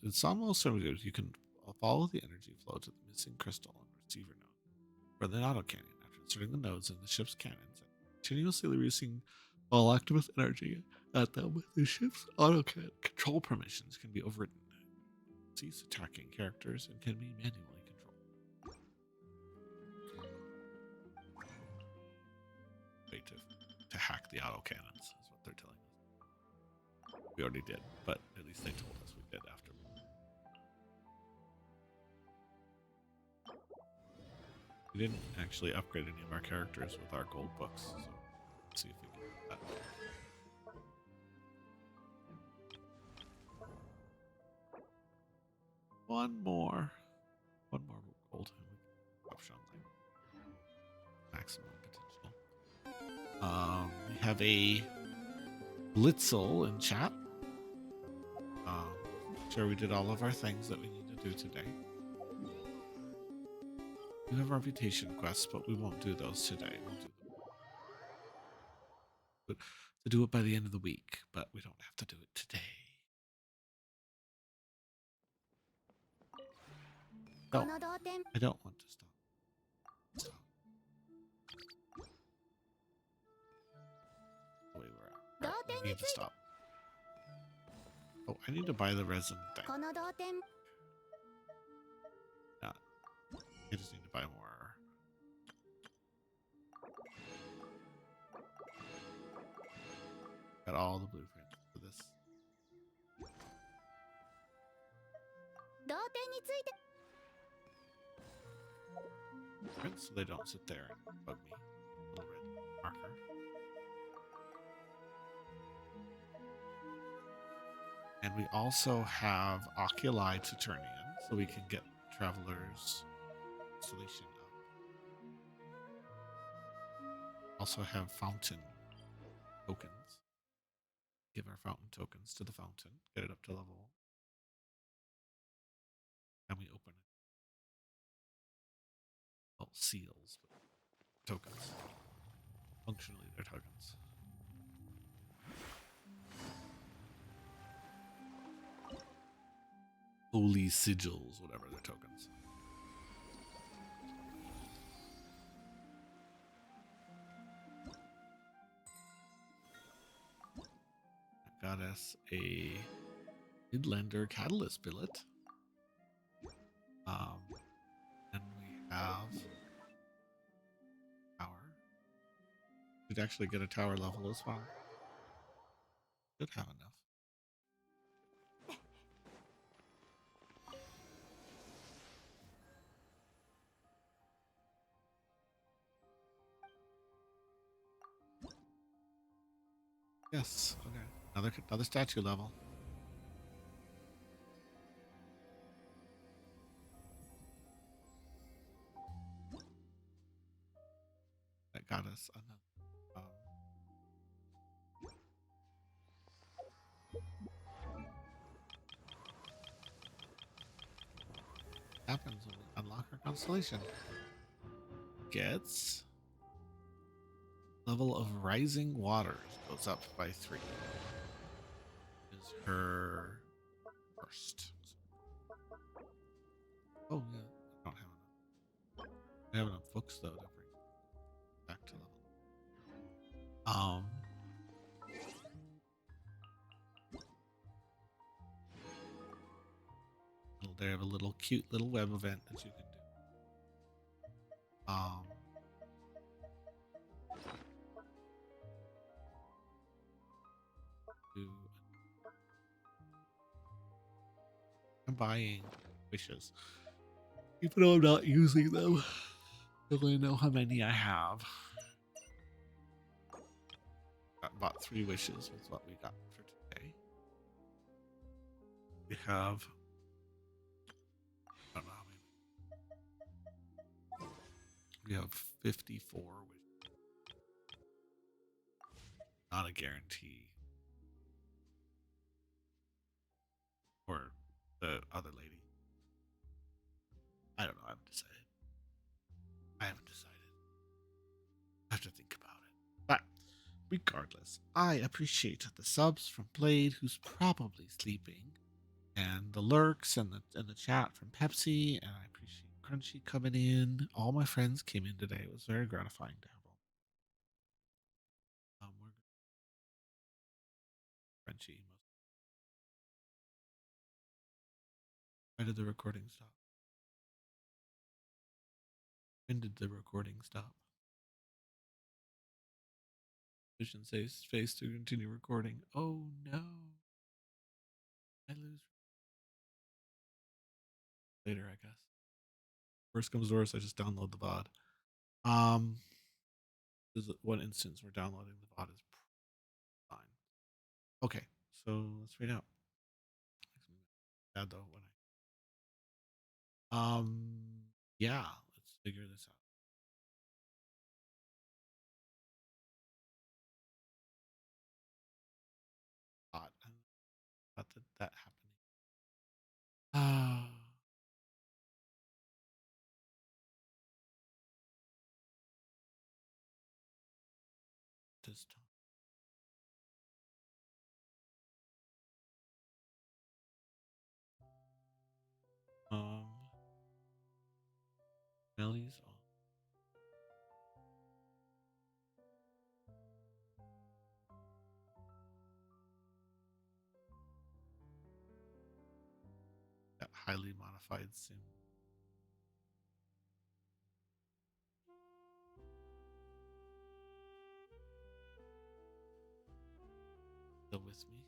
In some circumstances, you can follow the energy flow to the missing crystal and receiver node for the autocannon after inserting the nodes in the ship's cannons and continuously releasing all activist energy at them with the ship's autocannon. Control permissions can be overwritten. Cease attacking characters and can be manually controlled. Way to hack the autocannons is what they're telling us. We already did, but at least they told us we did after. We didn't actually upgrade any of our characters with our gold books, so let's see if we can do that. One more gold. Option maximum potential. We have a Blitzel in chat. Sure, we did all of our things that we need to do today. We have reputation quests, but we won't do those today. We'll do them to do it by the end of the week, but we don't have to do it today. No, I don't want to stop. Stop. The way we're at. Right, we need to stop. Oh, I need to buy the resin thing. Yeah, I just need to buy more. Got all the blueprints for this. So they don't sit there and bug me. Little red marker. And we also have oculi to turn in, so we can get travelers' installation up. Also have fountain tokens. Give our fountain tokens to the fountain. Get it up to level. And we open it. Well, seals, but tokens. Functionally, they're tokens. Holy sigils, whatever they're tokens. That got us a Midlander catalyst billet. And we have tower. We'd actually get a tower level as well. Should have enough. Yes. Okay. Another statue level. That got us another. Happens when we unlock our constellation. Gets level of rising waters goes up by 3. Is her first. Oh yeah, I don't have enough. I have enough books though to bring back to level. They have a little cute little web event that you can do. I'm buying wishes, even though I'm not using them. I only know how many I have. Bought 3 wishes was what we got for today. We have, I don't know how many. We have 54 wishes. Not a guarantee. Or the other lady. I don't know. I haven't decided. I have to think about it. But regardless, I appreciate the subs from Blade, who's probably sleeping, and the lurks and the chat from Pepsi, and I appreciate Crunchy coming in. All my friends came in today. It was very gratifying to have them. Crunchy. Why did the recording stop? When did the recording stop? Vision says space to continue recording. Oh no. I lose later, I guess. Worst comes to worst, I just download the VOD. This is one instance where downloading the VOD is fine. Okay, so let's read out. Bad though when yeah, let's figure this out. that happening. Ah. This time. Ellie's on. That highly modified sim. Still with me?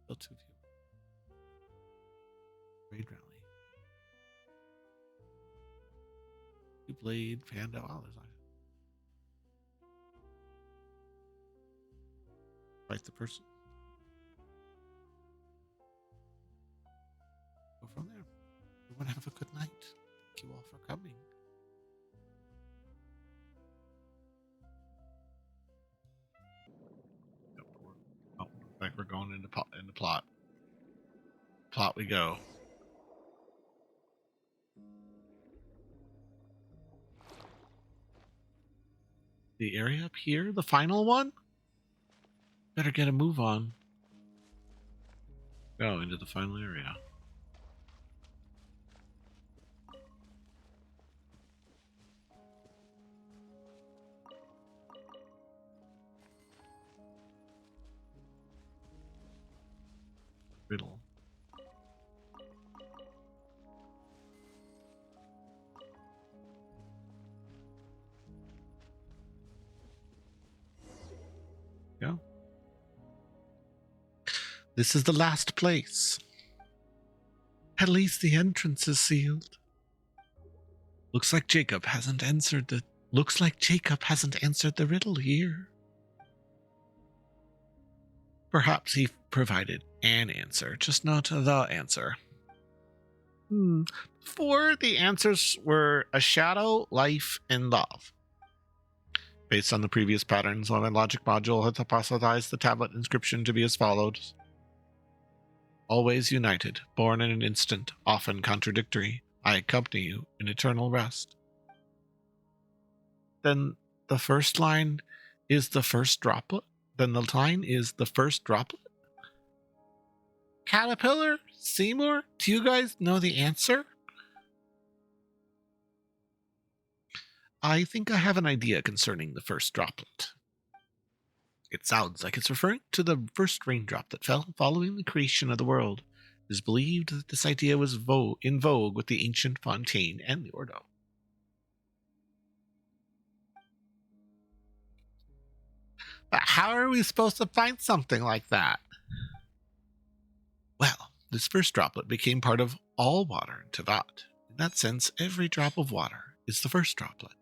Still two of you. Raid rally. Two blade, panda. Oh, there's like fight the person. Go from there. Everyone have a good night. Thank you all for coming. Oh, like we're going into plot. Plot we go. The area up here, the final one? Better get a move on. Go into the final area. Riddle. Go. This is the last place. At least the entrance is sealed. Looks like Jacob hasn't answered the riddle here. Perhaps he provided an answer, just not the answer. Before, the answers were a shadow, life, and love. Based on the previous patterns, my logic module had hypothesized the tablet inscription to be as follows. Always united, born in an instant, often contradictory, I accompany you in eternal rest. Then the first line is the first droplet? Then the line is the first droplet? Caterpillar? Seymour? Do you guys know the answer? I think I have an idea concerning the first droplet. It sounds like it's referring to the first raindrop that fell following the creation of the world. It is believed that this idea was in vogue with the ancient Fontaine and the Ordo. But how are we supposed to find something like that? Well, this first droplet became part of all water in Tevat. In that sense, every drop of water is the first droplet.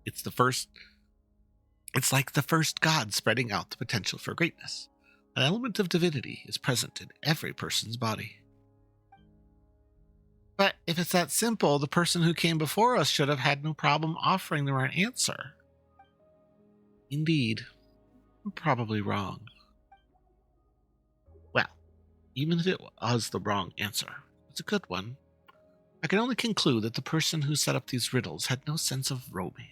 It's like the first god spreading out the potential for greatness. An element of divinity is present in every person's body. But if it's that simple, the person who came before us should have had no problem offering the right answer. Indeed, I'm probably wrong. Well, even if it was the wrong answer, it's a good one. I can only conclude that the person who set up these riddles had no sense of romance.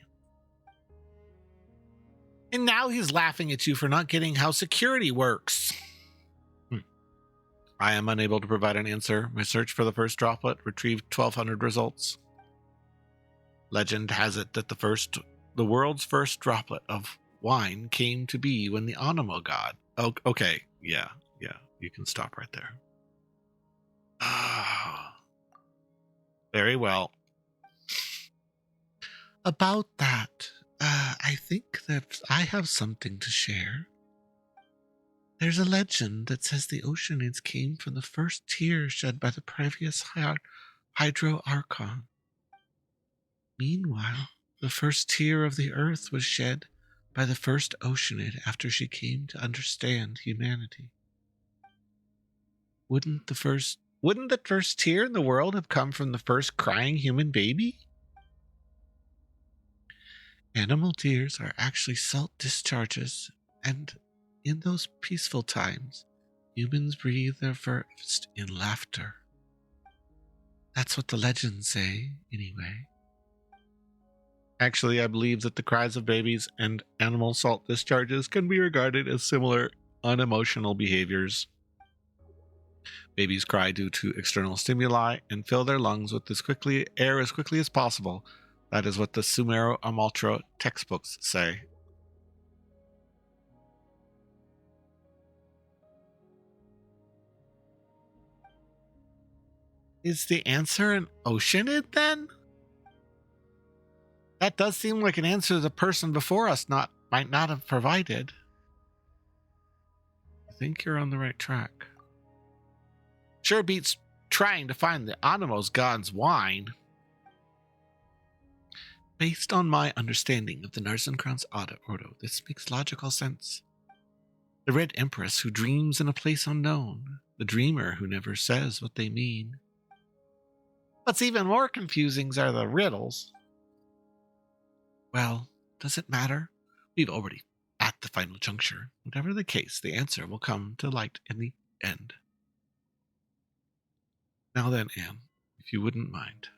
And now he's laughing at you for not getting how security works. I am unable to provide an answer. My search for the first droplet retrieved 1,200 results. Legend has it that the world's first droplet of wine came to be when the Anima god... Oh, okay, yeah, you can stop right there. Very well. About that, I think that I have something to share. There's a legend that says the Oceanids came from the first tear shed by the previous Hydro-Archon. Meanwhile, the first tear of the earth was shed by the first Oceanid after she came to understand humanity. Wouldn't the first tear in the world have come from the first crying human baby? Animal tears are actually salt discharges, and in those peaceful times, Humans breathe their first in laughter. That's what the legends say, anyway. Actually, I believe that the cries of babies and animal salt discharges can be regarded as similar unemotional behaviors. Babies cry due to external stimuli and fill their lungs with air as quickly as possible. That is what the Sumero Amaltra textbooks say. Is the answer an oceanid then? That does seem like an answer the person before us might not have provided. I think you're on the right track. Sure beats trying to find the Anemos god's wine. Based on my understanding of the Narzissenkreuz Ordo, this makes logical sense. The Red Empress who dreams in a place unknown. The dreamer who never says what they mean. What's even more confusing are the riddles. Well, does it matter? We've already at the final juncture. Whatever the case, the answer will come to light in the end. Now then, Anne, if you wouldn't mind.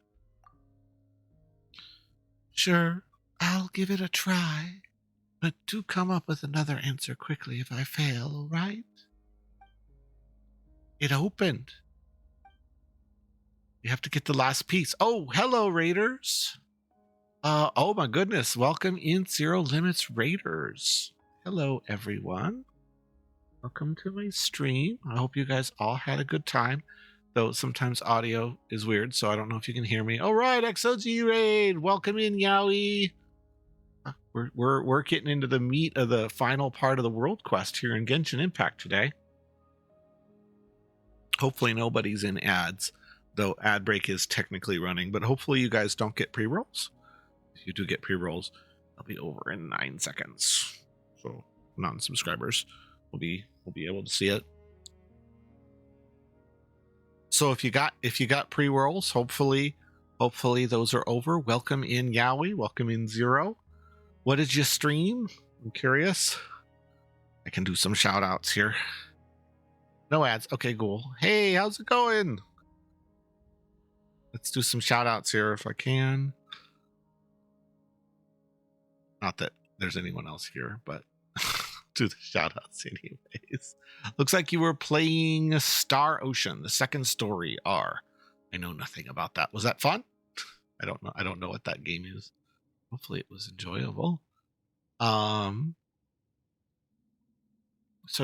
Sure, I'll give it a try, but do come up with another answer quickly if I fail, all right? It opened. You have to get the last piece. Oh, hello, Raiders. Oh my goodness. Welcome in, Zero Limits Raiders. Hello, everyone. Welcome to my stream. I hope you guys all had a good time, though sometimes audio is weird, so I don't know if you can hear me. All right, XOG Raid. Welcome in, Yowie. We're getting into the meat of the final part of the world quest here in Genshin Impact today. Hopefully nobody's in ads, though ad break is technically running, but hopefully you guys don't get pre-rolls. If you do get pre-rolls, they'll be over in 9 seconds. So non-subscribers will be able to see it. So if you got pre-rolls, hopefully those are over. Welcome in, Yowie. Welcome in, Zero. What did you stream? I'm curious. I can do some shout outs here. No ads. Okay, cool. Hey, how's it going? Let's do some shout outs here if I can. Not that there's anyone else here, but do the shout outs anyways. Looks like you were playing Star Ocean, the second story R. I know nothing about that. Was that fun? I don't know. I don't know what that game is. Hopefully it was enjoyable. So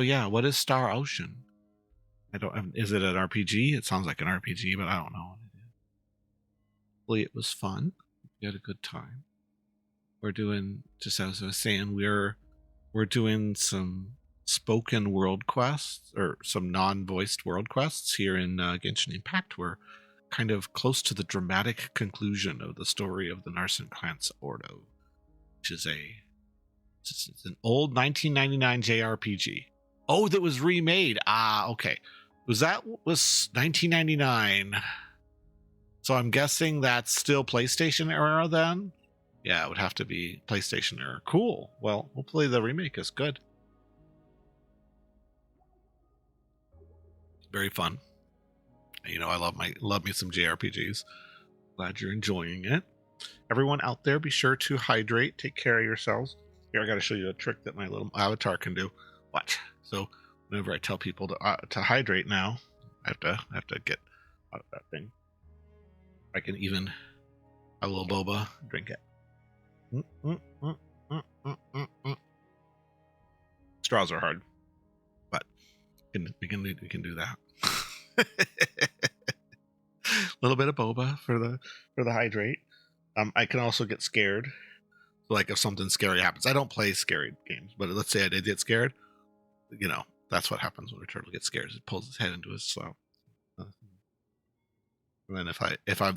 yeah, what is Star Ocean? Is it an RPG? It sounds like an RPG, but I don't know. Hopefully it was fun. We had a good time. We're doing, just as I was saying, we're doing some spoken world quests, or some non-voiced world quests here in Genshin Impact. We're kind of close to the dramatic conclusion of the story of the Narzissenkreuz Ordo, which is it's an old 1999 JRPG. Oh, that was remade. Ah, okay. Was 1999? So I'm guessing that's still PlayStation era then? Yeah, it would have to be PlayStation era. Cool. Well, hopefully the remake is good. Very fun. You know, I love me some JRPGs. Glad you're enjoying it. Everyone out there, be sure to hydrate. Take care of yourselves. Here, I got to show you a trick that my little avatar can do. Watch. So whenever I tell people to hydrate now, I have to get out of that thing. I can even a little boba, drink it. Straws are hard, but we can do that. A little bit of boba for the hydrate. I can also get scared. Like if something scary happens, I don't play scary games, but let's say I did get scared. You know, that's what happens when a turtle gets scared. It pulls its head into his slough. And then if I've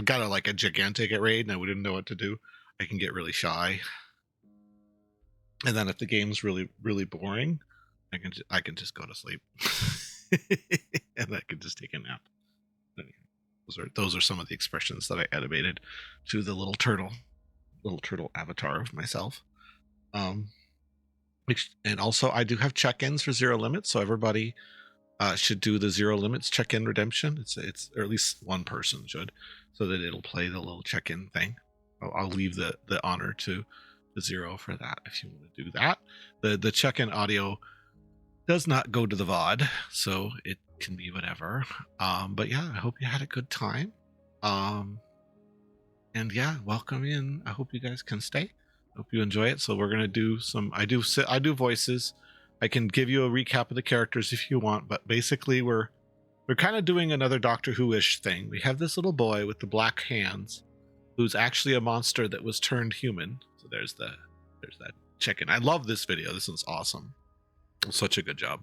got a gigantic raid and I wouldn't know what to do, I can get really shy. And then if the game's really, really boring, I can just go to sleep. And I can just take a nap. Those are some of the expressions that I animated to the little turtle avatar of myself. And also I do have check-ins for Zero Limit, so everybody should do the zero limits check-in redemption. It's or at least one person should, so that it'll play the little check-in thing. I'll leave the honor to the zero for that if you want to do that. The check-in audio does not go to the VOD, so it can be whatever. But yeah, I hope you had a good time. And yeah, welcome in. I hope you guys can stay. Hope you enjoy it. So we're gonna do some. I do voices. I can give you a recap of the characters if you want, but basically we're kind of doing another Doctor Who-ish thing. We have this little boy with the black hands, who's actually a monster that was turned human. So there's that chicken. I love this video. This one's awesome. Such a good job.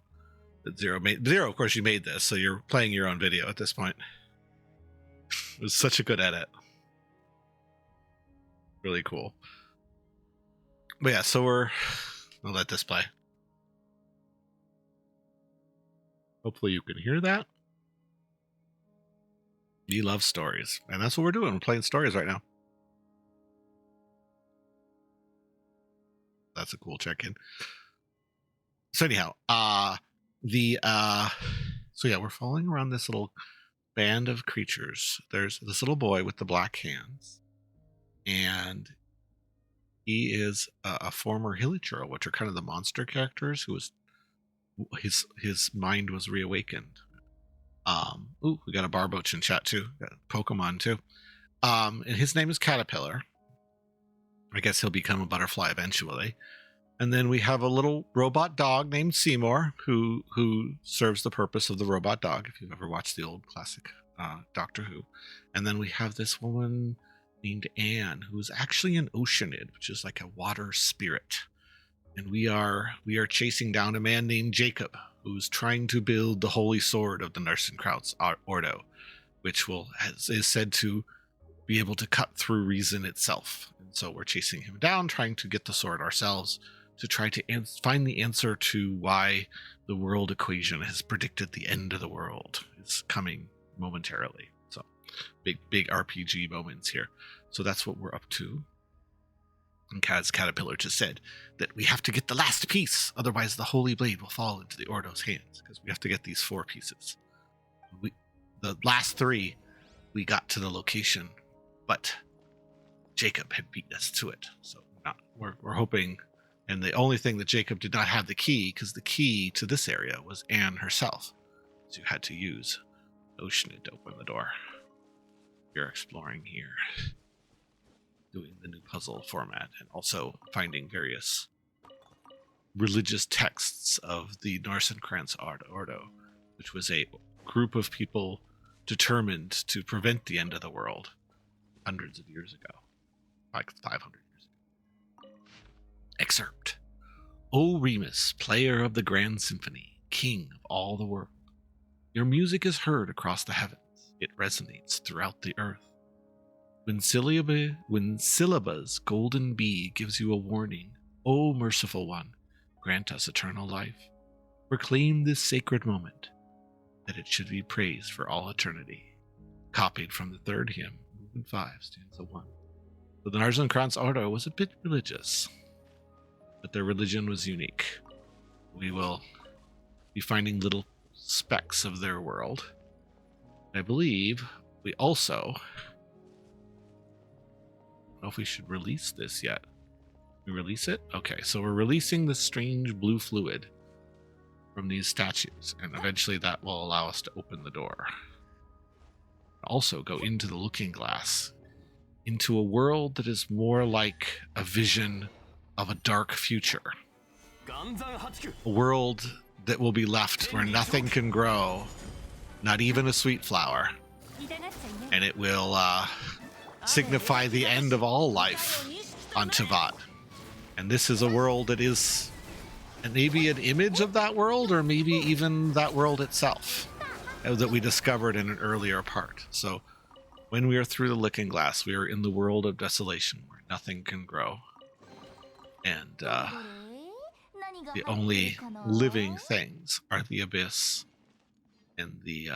That Zero, of course, you made this, so you're playing your own video at this point. It was such a good edit. Really cool. But yeah, so I'll let this play. Hopefully you can hear that. We love stories, and that's what we're doing. We're playing stories right now. That's a cool check-in. So anyhow, so yeah, we're following around this little band of creatures. There's this little boy with the black hands, and he is a former Hilichurl, which are kind of the monster characters who was his mind was reawakened. Ooh, we got a Barboach in chat too. Got Pokemon too. And his name is Caterpillar. I guess he'll become a butterfly eventually. And then we have a little robot dog named Seymour, who serves the purpose of the robot dog, if you've ever watched the old classic Doctor Who. And then we have this woman named Anne, who's actually an Oceanid, which is like a water spirit. And we are chasing down a man named Jacob, who's trying to build the holy sword of the Narzissenkreuz Ordo, which is said to be able to cut through reason itself. And so we're chasing him down, trying to get the sword ourselves, to try to find the answer to why the world equation has predicted the end of the world is coming momentarily. So big RPG moments here. So that's what we're up to. And Kaz Caterpillar just said that we have to get the last piece, otherwise the holy blade will fall into the Ordo's hands, because we have to get these 4 pieces. The last 3, we got to the location, but Jacob had beat us to it. So we're hoping. And the only thing that Jacob did not have the key, because the key to this area was Anne herself. So you had to use Oceanid to open the door. You're exploring here, doing the new puzzle format, and also finding various religious texts of the Narzissenkreuz Ordo, which was a group of people determined to prevent the end of the world hundreds of years ago, like 500 years ago. Excerpt. O Remus, player of the grand symphony, king of all the world, your music is heard across the heavens. It resonates throughout the earth. When Syllaba's golden bee gives you a warning, O merciful one, grant us eternal life. Proclaim this sacred moment, that it should be praised for all eternity. Copied from the 3rd hymn, movement 5, stanza 1. So the Narzissenkreuz Ordo was a bit religious, but their religion was unique. We will be finding little specks of their world. I believe we also... I don't know if we should release this yet. We release it? Okay, so we're releasing this strange blue fluid from these statues, and eventually that will allow us to open the door. Also go into the looking glass, into a world that is more like a vision of a dark future. A world that will be left where nothing can grow, not even a sweet flower. And it will signify the end of all life on Tivat. And this is a world that is maybe an image of that world, or maybe even that world itself that we discovered in an earlier part. So when we are through the looking glass, we are in the world of desolation where nothing can grow. And the only living things are the abyss and the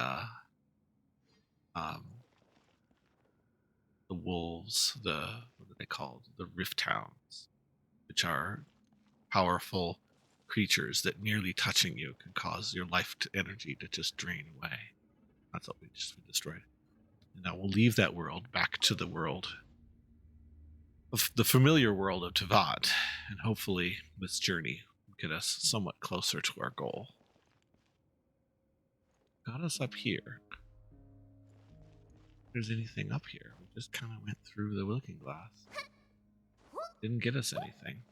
wolves, what are they called? The rift hounds, which are powerful creatures that merely touching you can cause your life energy to just drain away. That's what we just destroyed. And now we'll leave that world back to the world of the familiar world of Tavad, and hopefully this journey will get us somewhat closer to our goal. Got us up here. If there's anything up here, we just kind of went through the looking glass. Didn't get us anything.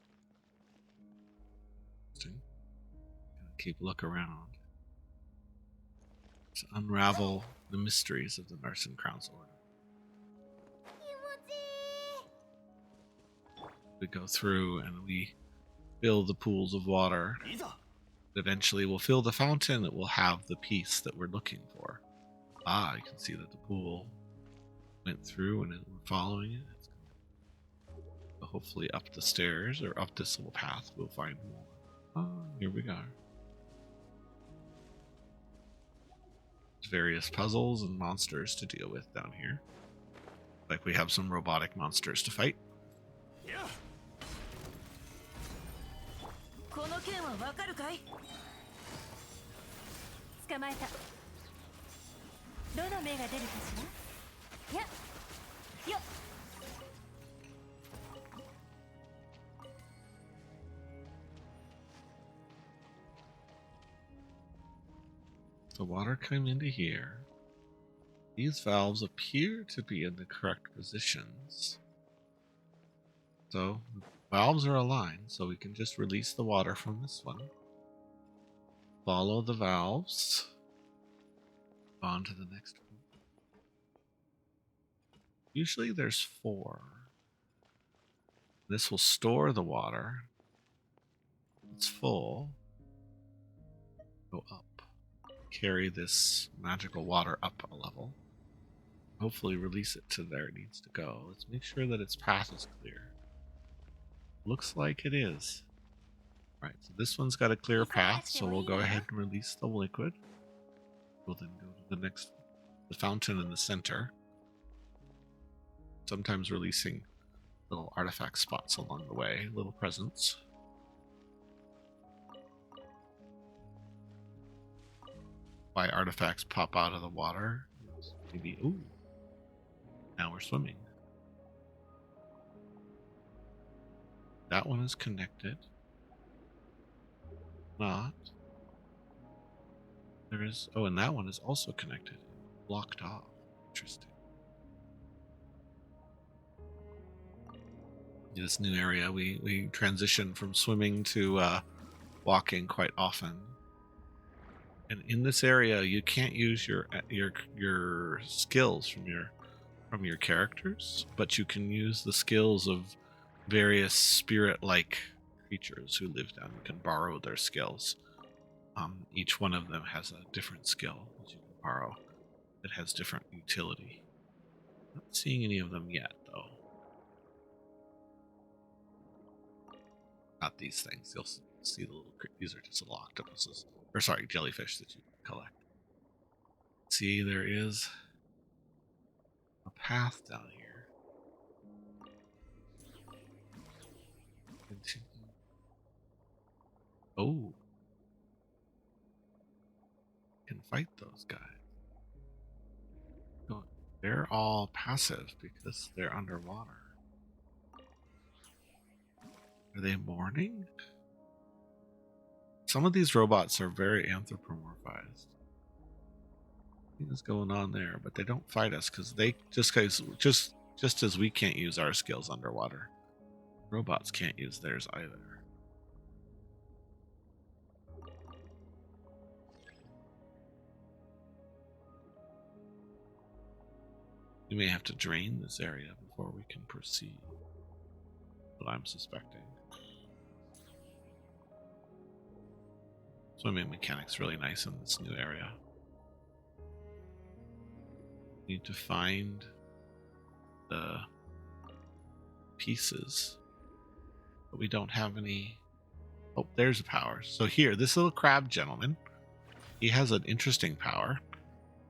Interesting. Gotta keep a look around to unravel the mysteries of the Narzissenkreuz Ordo. We go through and we fill the pools of water. Eventually we'll fill the fountain that will have the piece that we're looking for. Ah, you can see that the pool went through and we're following it. So hopefully up the stairs or up this little path we'll find more. Ah, here we go. There's various puzzles and monsters to deal with down here. Like we have some robotic monsters to fight. Yeah. この件はわかるかい？捕まえた。どの目が出るかしら？やっよっ。The water came into here. These valves appear to be in the correct positions. So the valves are aligned, so we can just release the water from this one. Follow the valves. On to the next one. Usually there's 4. This will store the water. It's full. Go up. Carry this magical water up a level. Hopefully release it to where it needs to go. Let's make sure that its path is clear. Looks like it is. Right, so this one's got a clear path, so we'll go ahead and release the liquid. We'll then go to the next, the fountain in the center. Sometimes releasing little artifact spots along the way, little presents. Why artifacts pop out of the water? Maybe, ooh, now we're swimming. That one is connected. Not. There is, oh, and that one is also connected. Blocked off. Interesting. This new area, we transition from swimming to walking quite often. And in this area, you can't use your skills from your characters, but you can use the skills of various spirit-like creatures who live down. You can borrow their skills. Each one of them has a different skill that you can borrow that has different utility. Not seeing any of them yet, though. Not these things. You'll see the little. These are just little octopuses, or sorry, jellyfish that you collect. See, there is a path down here. Continue. Oh, can fight those guys. Oh, they're all passive because they're underwater. Are they mourning? Some of these robots are very anthropomorphized. What's going on there? But they don't fight us because they just as we can't use our skills underwater, robots can't use theirs either. We may have to drain this area before we can proceed. What I'm suspecting. Swimming mechanics really nice in this new area. Need to find the pieces, but we don't have any. Oh, there's a power. So here, this little crab gentleman, he has an interesting power.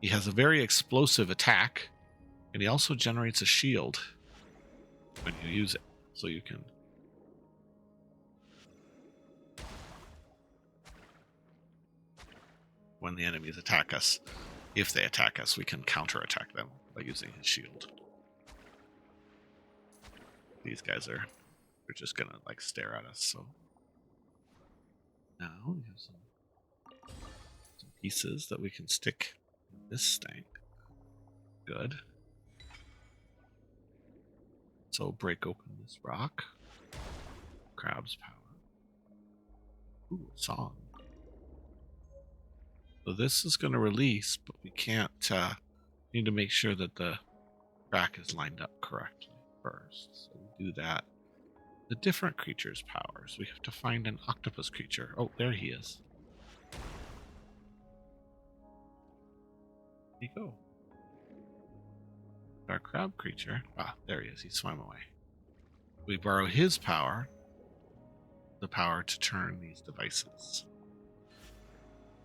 He has a very explosive attack, and he also generates a shield when you use it. So you can when the enemies attack us. If they attack us, we can counterattack them by using his shield. These guys are they're just gonna like stare at us, so now we have some pieces that we can stick in this stank. Good. So break open this rock. Crab's power. Ooh, a song. So this is going to release, but we can't, need to make sure that the track is lined up correctly first. So we do that. The different creatures' powers. We have to find an octopus creature. Oh, there he is. There you go. Our crab creature. Ah, there he is. He swam away. We borrow his power. The power to turn these devices.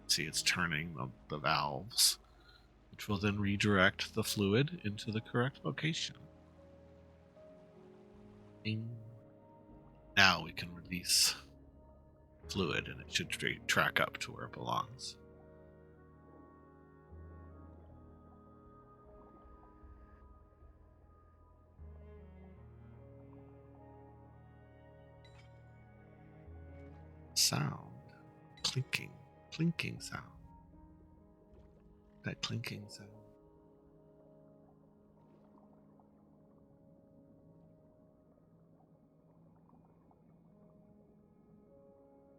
See, it's turning the valves, which will then redirect the fluid into the correct location. Ding. Now we can release fluid, and it should track up to where it belongs. Sound. Clinking sound. That clinking sound.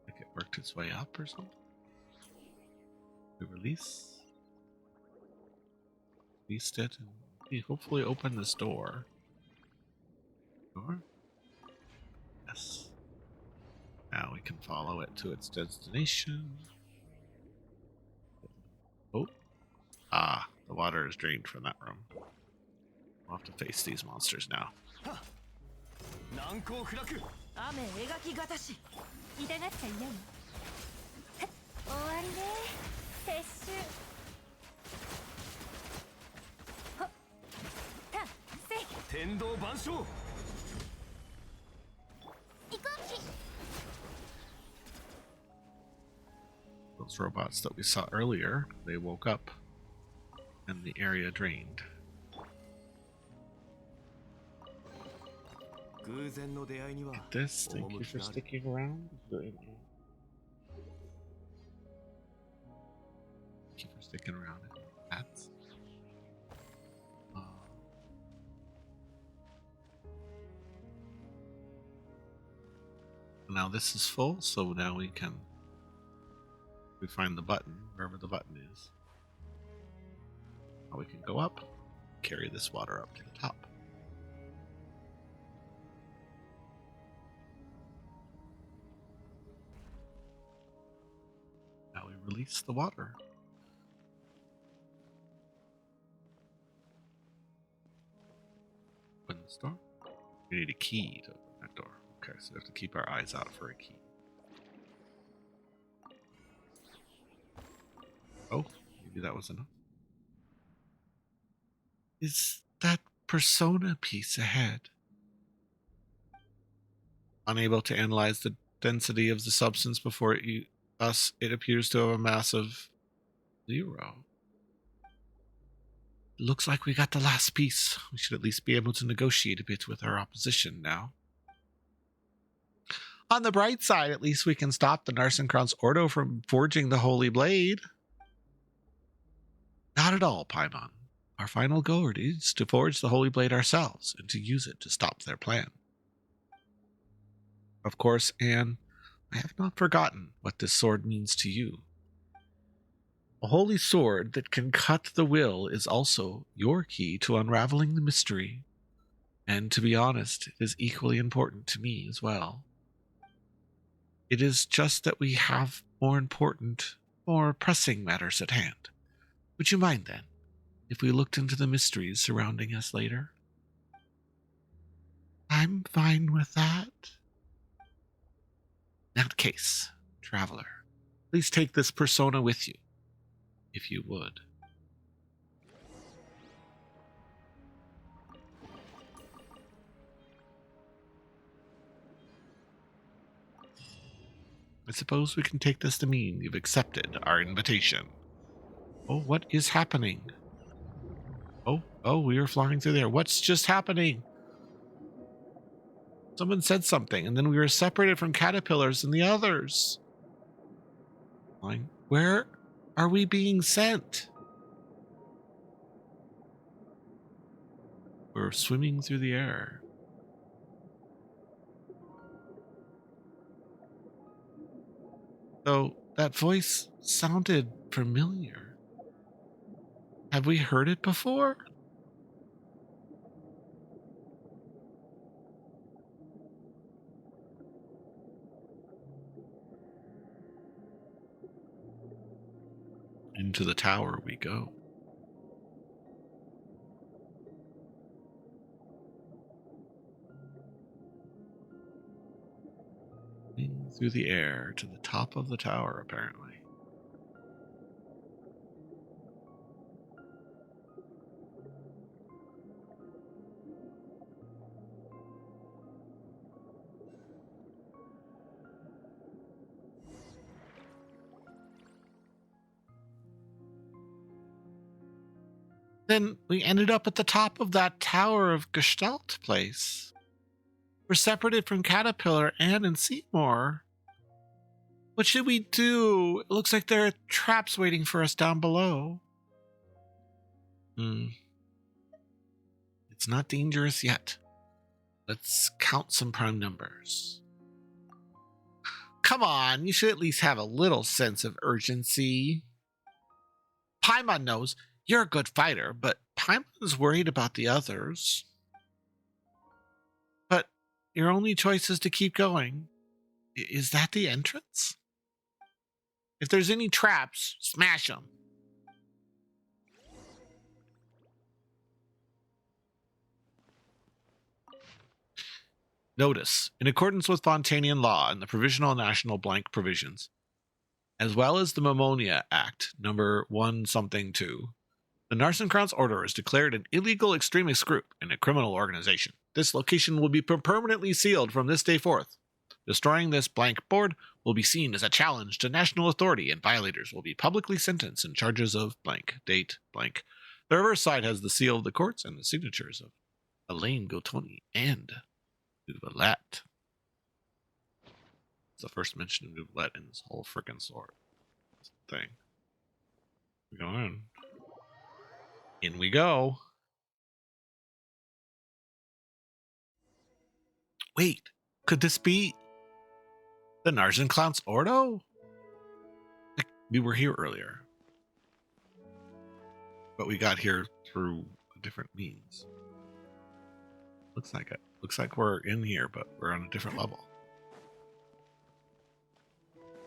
Like it worked its way up or something. We released it, and we hopefully open this door. Door? Yes. Now we can follow it to its destination. Oh. Ah, the water is drained from that room. We'll have to face these monsters now. 難攻不落雨描きがたし痛がっちゃいないの終わりね撤収ほったせい天道万象行こうき Those robots that we saw earlier, they woke up and the area drained. 偶然の出会いには This, thank you for sticking around. Thank you for sticking around. That's now this is full, so now we find the button wherever the button is. Now we can go up, carry this water up to the top. Now we release the water. Open this door. We need a key to open that door. Okay, so we have to keep our eyes out for a key. Oh, maybe that was enough. Is that persona piece ahead? Unable to analyze the density of the substance before it appears to have a massive 0. Looks like we got the last piece. We should at least be able to negotiate a bit with our opposition now. On the bright side, at least we can stop the Narzissenkreuz Ordo from forging the Holy Blade. Not at all, Paimon. Our final goal is to forge the Holy Blade ourselves and to use it to stop their plan. Of course, Anne, I have not forgotten what this sword means to you. A holy sword that can cut the will is also your key to unraveling the mystery. And to be honest, it is equally important to me as well. It is just that we have more important, more pressing matters at hand. Would you mind, then, if we looked into the mysteries surrounding us later? I'm fine with that. In that case, traveler, please take this persona with you, if you would. I suppose we can take this to mean you've accepted our invitation. Oh, what is happening? Oh, we were flying through there. What's just happening? Someone said something, and then we were separated from caterpillars and the others. Like, where are we being sent? We're swimming through the air. So that voice sounded familiar. Have we heard it before? Into the tower we go. Through the air to the top of the tower, apparently. Then we ended up at the top of that tower of Gestalt place. We're separated from Caterpillar, Anne, and Seymour. What should we do? It looks like there are traps waiting for us down below. It's not dangerous yet. Let's count some prime numbers. Come on, you should at least have a little sense of urgency. Paimon knows you're a good fighter, but Paimon's worried about the others. But your only choice is to keep going. Is that the entrance? If there's any traps, smash them. Notice, in accordance with Fontanian law and the Provisional National Blank provisions, as well as the Mammonia Act, number 1-something-2, the Narzissenkreuz Ordo is declared an illegal extremist group and a criminal organization. This location will be permanently sealed from this day forth. Destroying this blank board will be seen as a challenge to national authority, and violators will be publicly sentenced in charges of blank, date, blank. The reverse side has the seal of the courts and the signatures of Elaine Gotoni and Duvalet. It's the first mention of Duvalet in this whole freaking thing. We go in. In we go. Wait, could this be the Narzissenkreuz Ordo? Like, we were here earlier, but we got here through a different means. Looks like it. Looks like we're in here, but we're on a different level.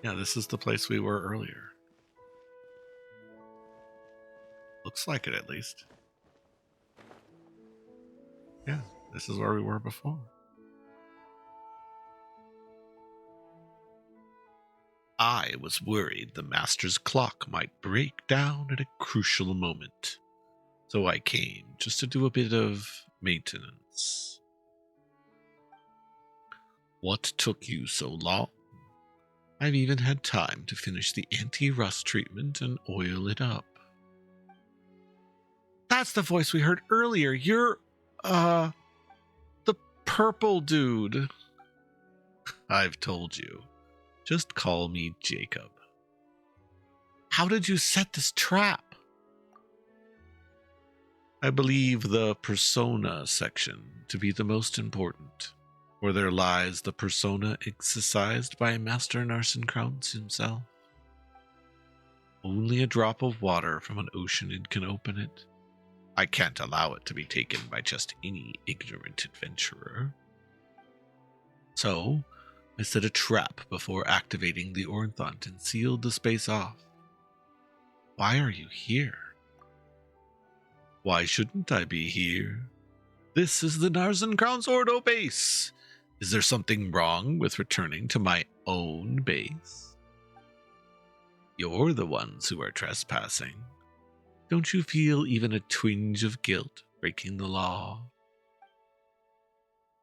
Yeah, this is the place we were earlier. Looks like it, at least. Yeah, this is where we were before. I was worried the master's clock might break down at a crucial moment, so I came just to do a bit of maintenance. What took you so long? I've even had time to finish the anti-rust treatment and oil it up. That's the voice we heard earlier. You're, the purple dude. I've told you. Just call me Jacob. How did you set this trap? I believe the persona section to be the most important, where there lies the persona exercised by Master Narzissenkreuz himself. Only a drop of water from an ocean can open it. I can't allow it to be taken by just any ignorant adventurer. So, I set a trap before activating the Ornthont and sealed the space off. Why are you here? Why shouldn't I be here? This is the Narzissenkreuz Ordo base. Is there something wrong with returning to my own base? You're the ones who are trespassing. Don't you feel even a twinge of guilt breaking the law?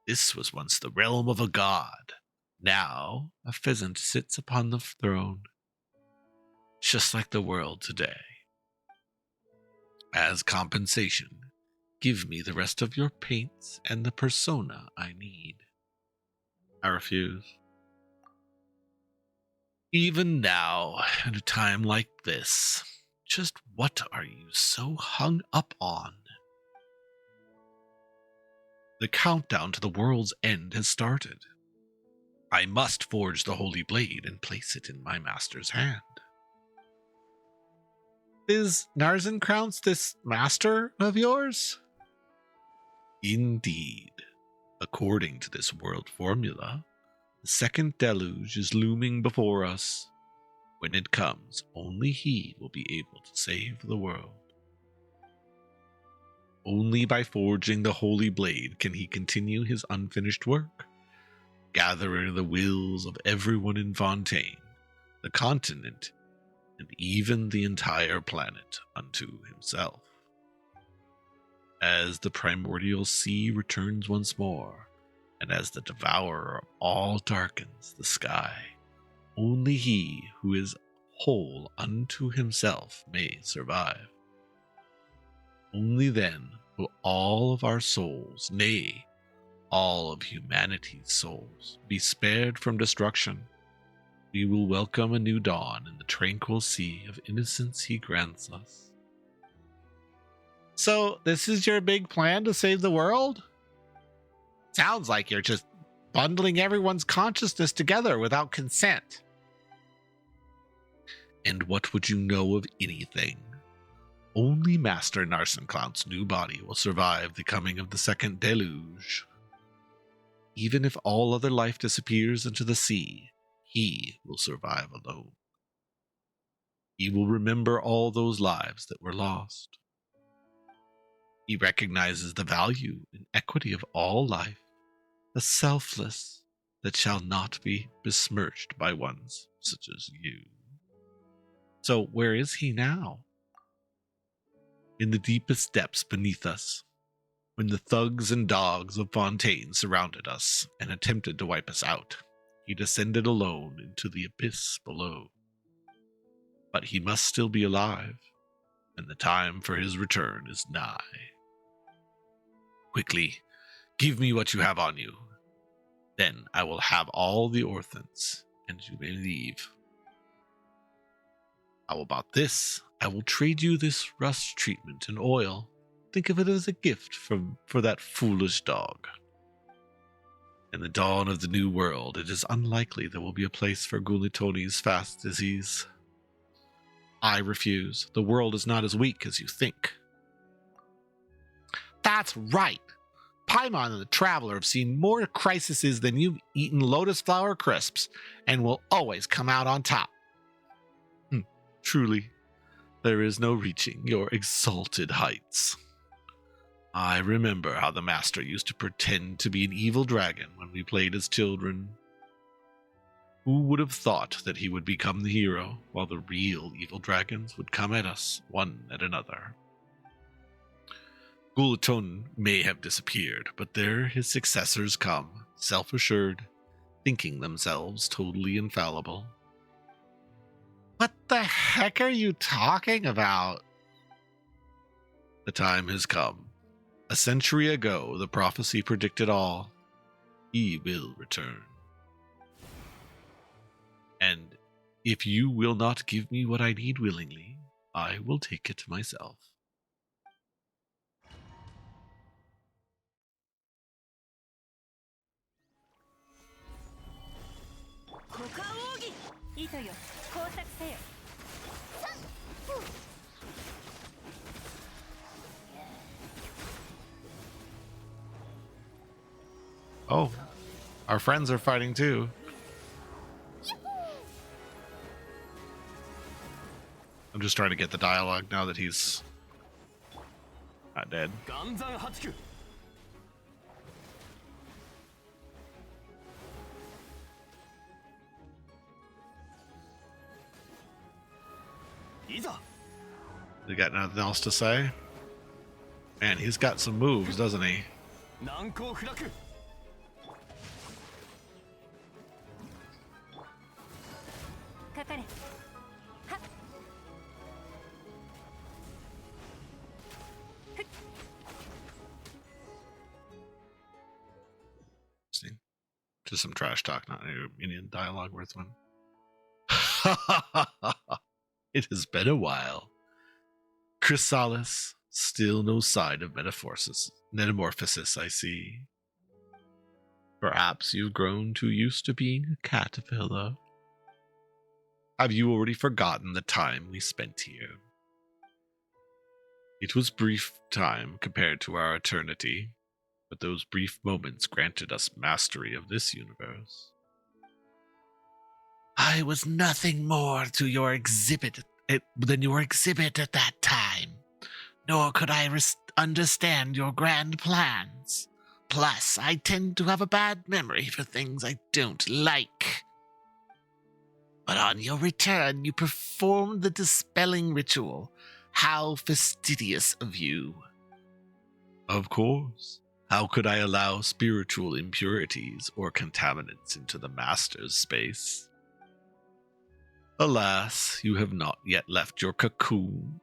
This was once the realm of a god. Now, a pheasant sits upon the throne. Just like the world today. As compensation, give me the rest of your paints and the persona I need. I refuse. Even now, at a time like this, just what are you so hung up on? The countdown to the world's end has started. I must forge the holy blade and place it in my master's hand. Is Narzissenkreuz this master of yours? Indeed. According to this world formula, the second deluge is looming before us. When it comes, only he will be able to save the world. Only by forging the holy blade can he continue his unfinished work, gathering the wills of everyone in Fontaine, the continent, and even the entire planet unto himself. As the primordial sea returns once more, and as the devourer of all darkens the sky, only he who is whole unto himself may survive. Only then will all of our souls, nay, all of humanity's souls, be spared from destruction. We will welcome a new dawn in the tranquil sea of innocence he grants us. So, this is your big plan to save the world? Sounds like you're just bundling everyone's consciousness together without consent. And what would you know of anything? Only Master Narzissenkreuz's new body will survive the coming of the second deluge. Even if all other life disappears into the sea, he will survive alone. He will remember all those lives that were lost. He recognizes the value and equity of all life, the selfless that shall not be besmirched by ones such as you. So where is he now? In the deepest depths beneath us, when the thugs and dogs of Fontaine surrounded us and attempted to wipe us out, he descended alone into the abyss below. But he must still be alive, and the time for his return is nigh. Quickly, give me what you have on you. Then I will have all the orphans, and you may leave. How about this? I will trade you this rust treatment and oil. Think of it as a gift for that foolish dog. In the dawn of the new world, it is unlikely there will be a place for Gulitoni's fast disease. I refuse. The world is not as weak as you think. That's right. Paimon and the Traveler have seen more crises than you've eaten lotus flower crisps and will always come out on top. Truly, there is no reaching your exalted heights. I remember how the Master used to pretend to be an evil dragon when we played as children. Who would have thought that he would become the hero, while the real evil dragons would come at us, one at another? Gulaton may have disappeared, but there his successors come, self-assured, thinking themselves totally infallible. What the heck are you talking about? The time has come. A century ago, the prophecy predicted all. He will return. And if you will not give me what I need willingly, I will take it myself. Oh, our friends are fighting too. I'm just trying to get the dialogue now that he's not dead. They got nothing else to say? Man, he's got some moves, doesn't he? Just some trash talk, not any dialogue worth one. It has been a while. Chrysalis, still no sign of metamorphosis, I see. Perhaps you've grown too used to being a caterpillar. Have you already forgotten the time we spent here? It was brief time compared to our eternity, but those brief moments granted us mastery of this universe. I was nothing more to your exhibit than your exhibit at that time, nor could I understand your grand plans. Plus, I tend to have a bad memory for things I don't like. But on your return, you performed the dispelling ritual. How fastidious of you. Of course. How could I allow spiritual impurities or contaminants into the Master's space? Alas, you have not yet left your cocoon.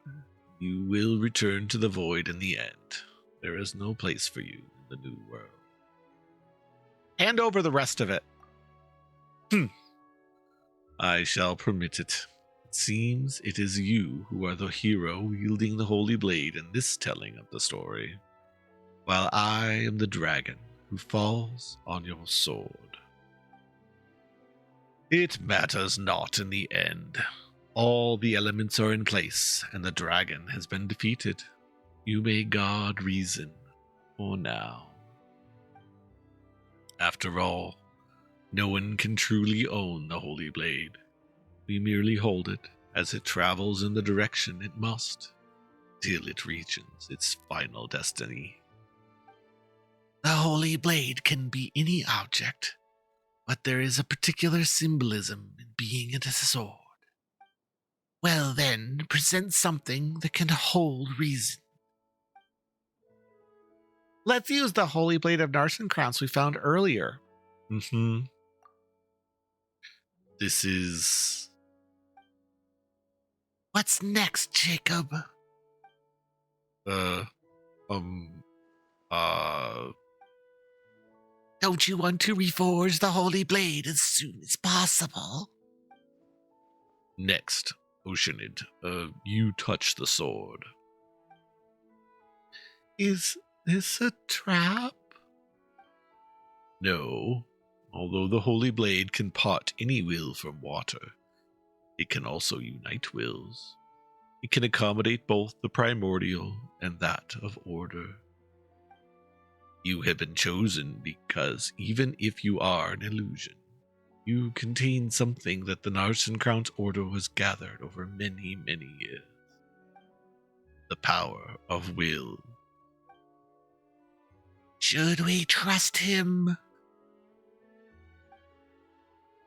You will return to the void in the end. There is no place for you in the new world. Hand over the rest of it. I shall permit it. It seems it is you who are the hero wielding the holy blade in this telling of the story, while I am the dragon who falls on your sword. It matters not in the end. All the elements are in place, and the dragon has been defeated. You may guard reason for now. After all, no one can truly own the Holy Blade. We merely hold it as it travels in the direction it must, till it reaches its final destiny. The Holy Blade can be any object, but there is a particular symbolism in being a sword. Well then, present something that can hold reason. Let's use the Holy Blade of Narzissenkreuz we found earlier. This is... What's next, Jacob? Don't you want to reforge the Holy Blade as soon as possible? Next, Oceanid, you touch the sword. Is this a trap? No. Although the Holy Blade can part any will from water, it can also unite wills. It can accommodate both the primordial and that of Order. You have been chosen because even if you are an illusion, you contain something that the Narzissenkreuz Ordo has gathered over many, many years. The power of will. Should we trust him?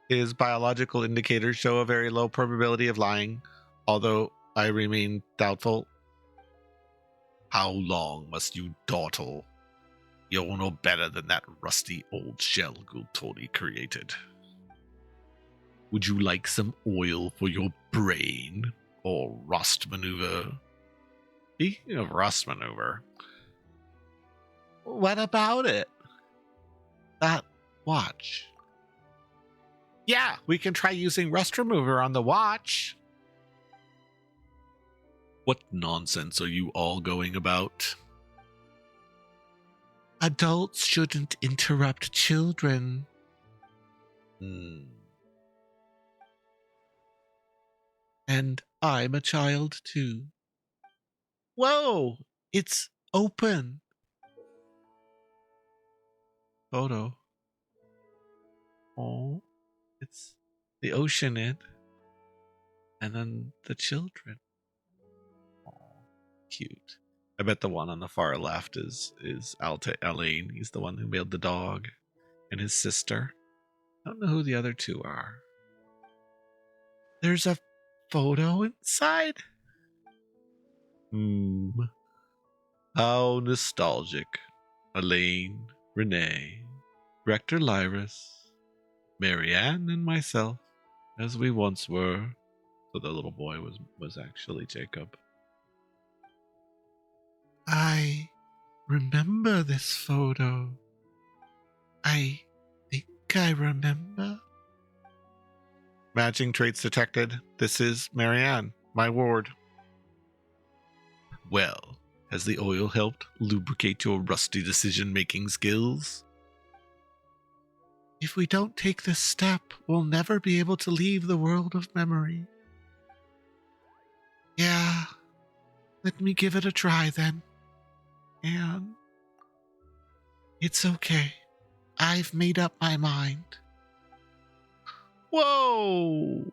His biological indicators show a very low probability of lying, although I remain doubtful. How long must you dawdle? You'll know better than that rusty old shell Gultoni created. Would you like some oil for your brain, or rust maneuver? Speaking of rust maneuver, what about it? That watch. Yeah, we can try using rust remover on the watch. What nonsense are you all going about? Adults shouldn't interrupt children. And I'm a child too. Whoa, it's open. Photo. Oh. It's the Oceanid, and then the children. Oh, cute. I bet the one on the far left is Alain. He's the one who made the dog, and his sister. I don't know who the other two are. There's a photo inside? How nostalgic. Alain, Renee, Rector Lyris, Marianne and myself, as we once were. So the little boy was actually Jacob. I remember this photo. I think I remember. Matching traits detected. This is Marianne, my ward. Well, has the oil helped lubricate your rusty decision-making skills? If we don't take this step, we'll never be able to leave the world of memory. Yeah, let me give it a try then. And it's okay. I've made up my mind. Whoa!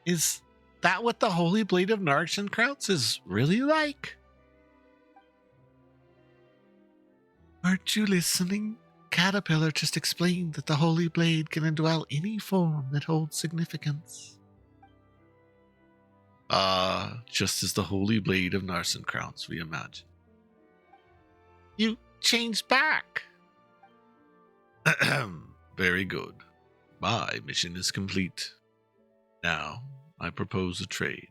Is that what the Holy Blade of Narzissenkreuz is really like? Aren't you listening? Caterpillar just explained that the Holy Blade can indwell any form that holds significance. Just as the Holy Blade of Narzissenkreuz, we imagine. You changed back. Very good. My mission is complete. Now, I propose a trade.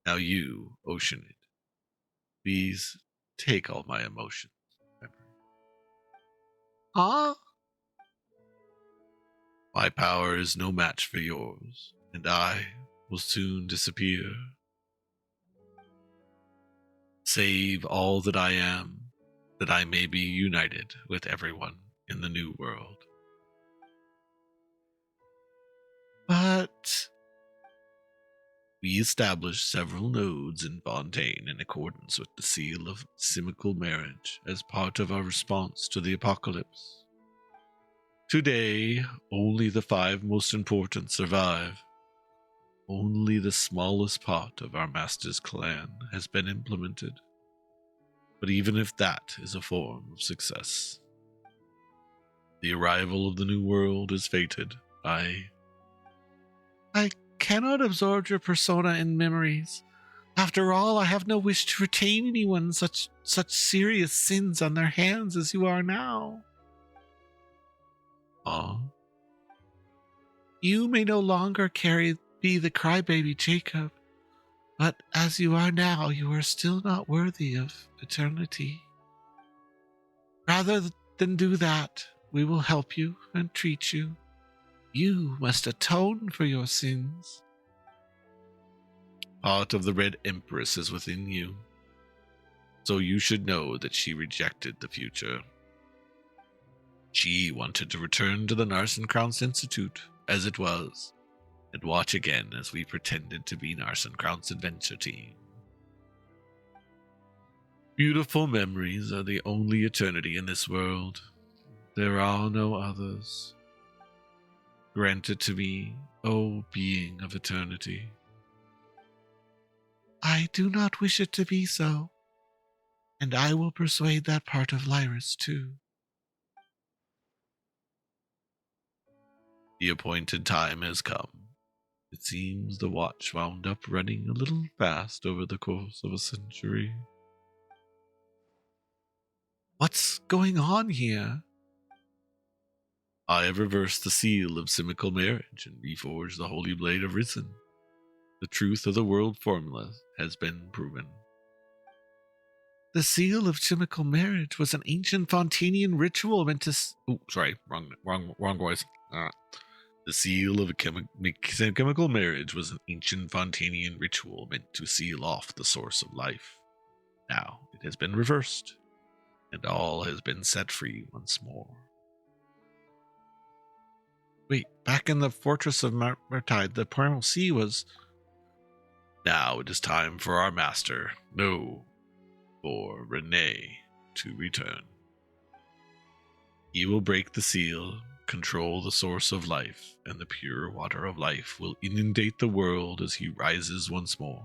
Now you, Oceanid, please take all my emotions. Huh? My power is no match for yours, and I will soon disappear. Save all that I am, that I may be united with everyone in the new world. But we established several nodes in Fontaine in accordance with the seal of simical marriage as part of our response to the apocalypse. Today, only the 5 most important survive. Only the smallest part of our master's clan has been implemented. But even if that is a form of success, the arrival of the new world is fated. I cannot absorb your persona and memories. After all, I have no wish to retain anyone such serious sins on their hands as you are now. You may no longer be the crybaby Jacob, but as you are now, you are still not worthy of eternity. Rather than do that, we will help you and treat you. You must atone for your sins. Part of the Red Empress is within you, so you should know that she rejected the future. She wanted to return to the Narzissenkreuz Institute as it was, and watch again as we pretended to be Narzissenkreuz Adventure Team. Beautiful memories are the only eternity in this world. There are no others. Grant it to me, O being of eternity. I do not wish it to be so, and I will persuade that part of Lyris too. The appointed time has come. It seems the watch wound up running a little fast over the course of a century. What's going on here? I have reversed the seal of simical marriage and reforged the Holy Blade of Risen. The truth of the world formula has been proven. The seal of chemical marriage was an ancient Fontanian ritual meant to... wrong voice. The seal of a chemical marriage was an ancient Fontanian ritual meant to seal off the source of life. Now it has been reversed, and all has been set free once more. Wait, back in the fortress of Martide, the Primal Sea was... Now it is time for our master, for Renee, to return. He will break the seal, control the source of life, and the pure water of life will inundate the world as he rises once more,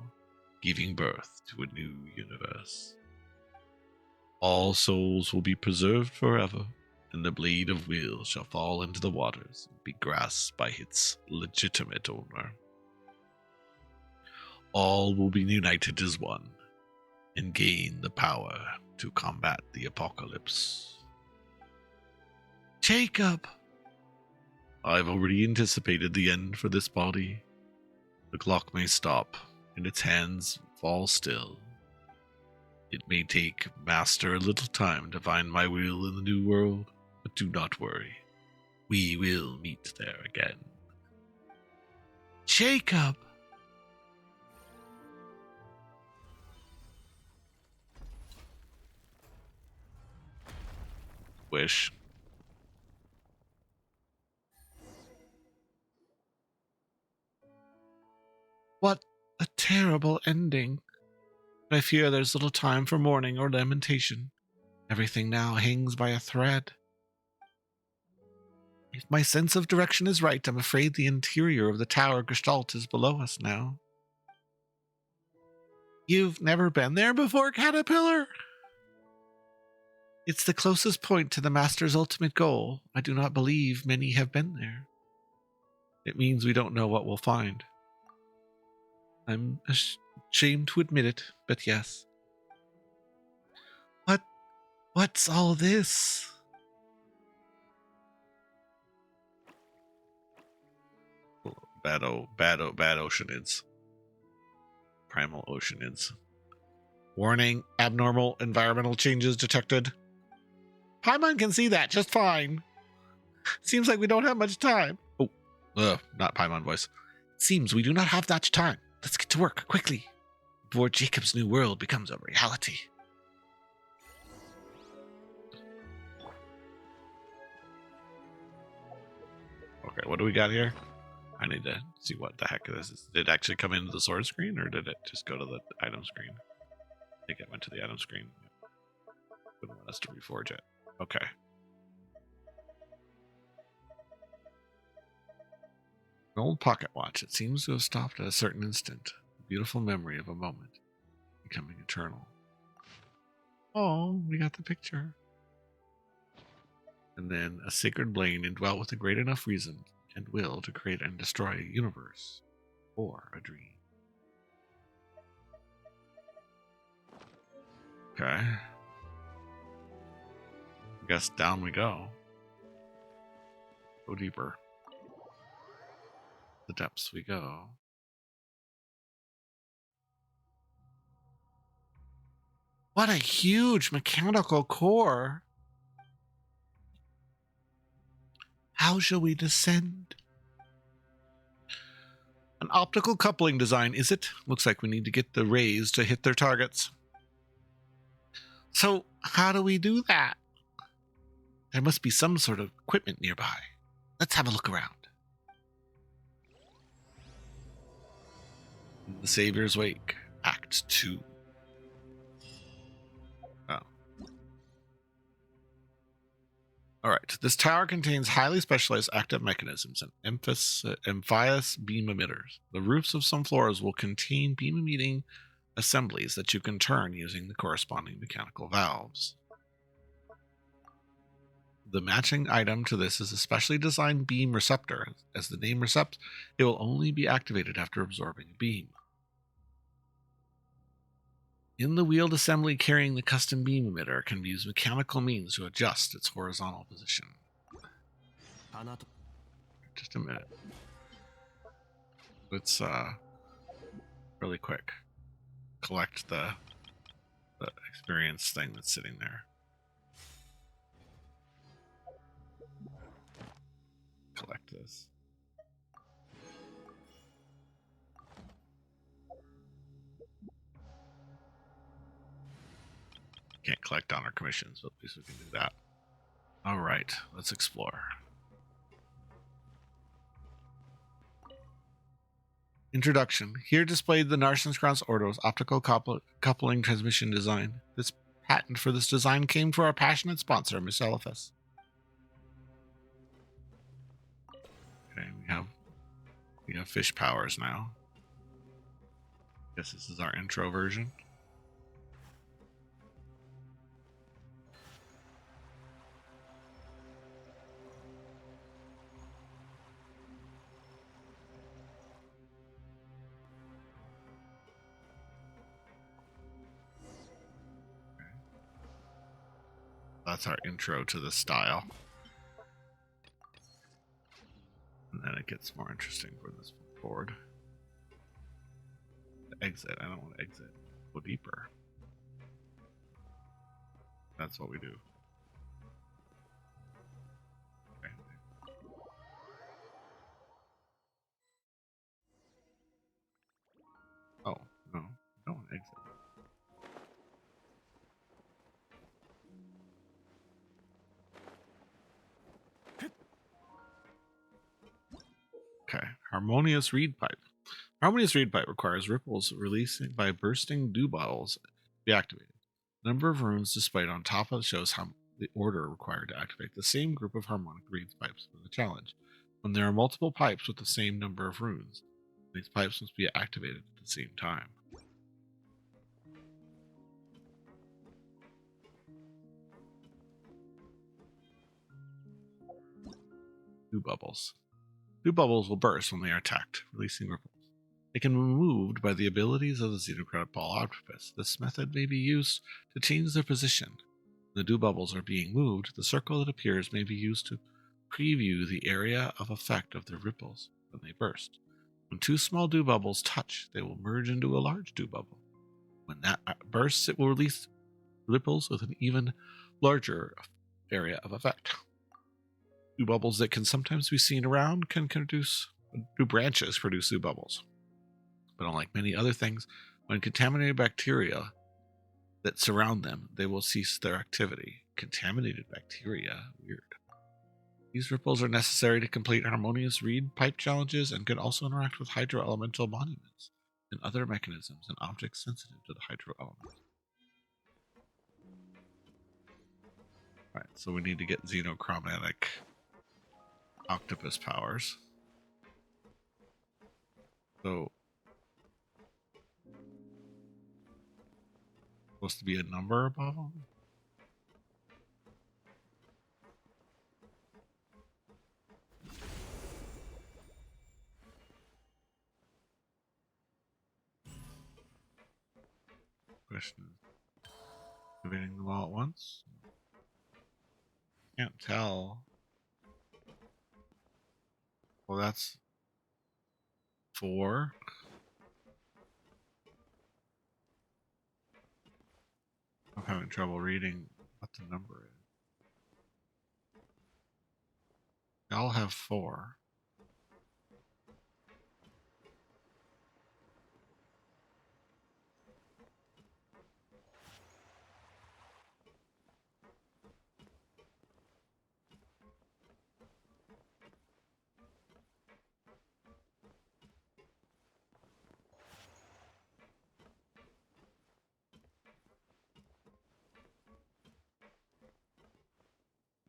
giving birth to a new universe. All souls will be preserved forever, and the blade of will shall fall into the waters and be grasped by its legitimate owner. All will be united as one, and gain the power to combat the apocalypse. Jacob! I've already anticipated the end for this body. The clock may stop, and its hands fall still. It may take Master a little time to find my will in the new world, but do not worry. We will meet there again. Jacob! Wish. What a terrible ending. But I fear there's little time for mourning or lamentation. Everything now hangs by a thread. If my sense of direction is right, I'm afraid the interior of the tower gestalt is below us now. You've never been there before, Caterpillar? It's the closest point to the Master's ultimate goal. I do not believe many have been there. It means we don't know what we'll find. I'm ashamed to admit it, but yes. What's all this? Bad oceanids. Primal oceanids. Warning, abnormal environmental changes detected. Paimon can see that just fine. Seems like we don't have much time. Not Paimon voice. Seems we do not have that time. Let's get to work, quickly, before Jacob's new world becomes a reality. Okay, what do we got here? I need to see what the heck this is. Did it actually come into the sword screen, or did it just go to the item screen? I think it went to the item screen. Wouldn't want us to reforge it. Okay. An old pocket watch. It seems to have stopped at a certain instant. A beautiful memory of a moment, becoming eternal. Oh, we got the picture. And then a sacred blade indwelt with a great enough reason and will to create and destroy a universe or a dream. Okay. I guess down we go. Go deeper. The depths we go. What a huge mechanical core! How shall we descend? An optical coupling design, is it? Looks like we need to get the rays to hit their targets. So, how do we do that? There must be some sort of equipment nearby. Let's have a look around. The Savior's Wake, Act 2. Oh. Alright, this tower contains highly specialized active mechanisms and amphibious beam emitters. The roofs of some floors will contain beam emitting assemblies that you can turn using the corresponding mechanical valves. The matching item to this is a specially designed beam receptor. As the name recepts, it will only be activated after absorbing a beam. In the wheeled assembly carrying the custom beam emitter can be used mechanical means to adjust its horizontal position. Just a minute. Let's really quick collect the experience thing that's sitting there. Collect this. Can't collect on our commissions, but at least we can do that. All right, let's explore. Introduction. Here displayed the Narzissenkreuz Ordo's optical coupling transmission design. This patent for this design came from our passionate sponsor, Miss Eliphas. Okay, we have fish powers now. Guess this is our intro version. That's our intro to the style. And then it gets more interesting for this board. Exit. I don't want to exit. Go deeper. That's what we do. Okay. Oh, no. I don't want to exit. Okay. Harmonious reed pipe. Harmonious reed pipe requires ripples releasing by bursting dew bottles to be activated. The number of runes displayed on top of shows how the order required to activate the same group of harmonic reed pipes for the challenge. When there are multiple pipes with the same number of runes, these pipes must be activated at the same time. Dew bubbles. Dew bubbles will burst when they are attacked, releasing ripples. They can be moved by the abilities of the Xenocrat ball octopus. This method may be used to change their position. When the dew bubbles are being moved, the circle that appears may be used to preview the area of effect of the ripples when they burst. When two small dew bubbles touch, they will merge into a large dew bubble. When that bursts, it will release ripples with an even larger area of effect. Dew bubbles that can sometimes be seen around can produce dew branches produce dew bubbles. But unlike many other things, when contaminated bacteria that surround them, they will cease their activity. Contaminated bacteria? Weird. These ripples are necessary to complete harmonious reed pipe challenges and can also interact with hydro-elemental monuments and other mechanisms and objects sensitive to the hydro-element. Right, so we need to get xenochromatic octopus powers. So supposed to be a number above them? Question is, activating them all at once? Can't tell. Well, that's 4. I'm having trouble reading what the number is. They all have 4.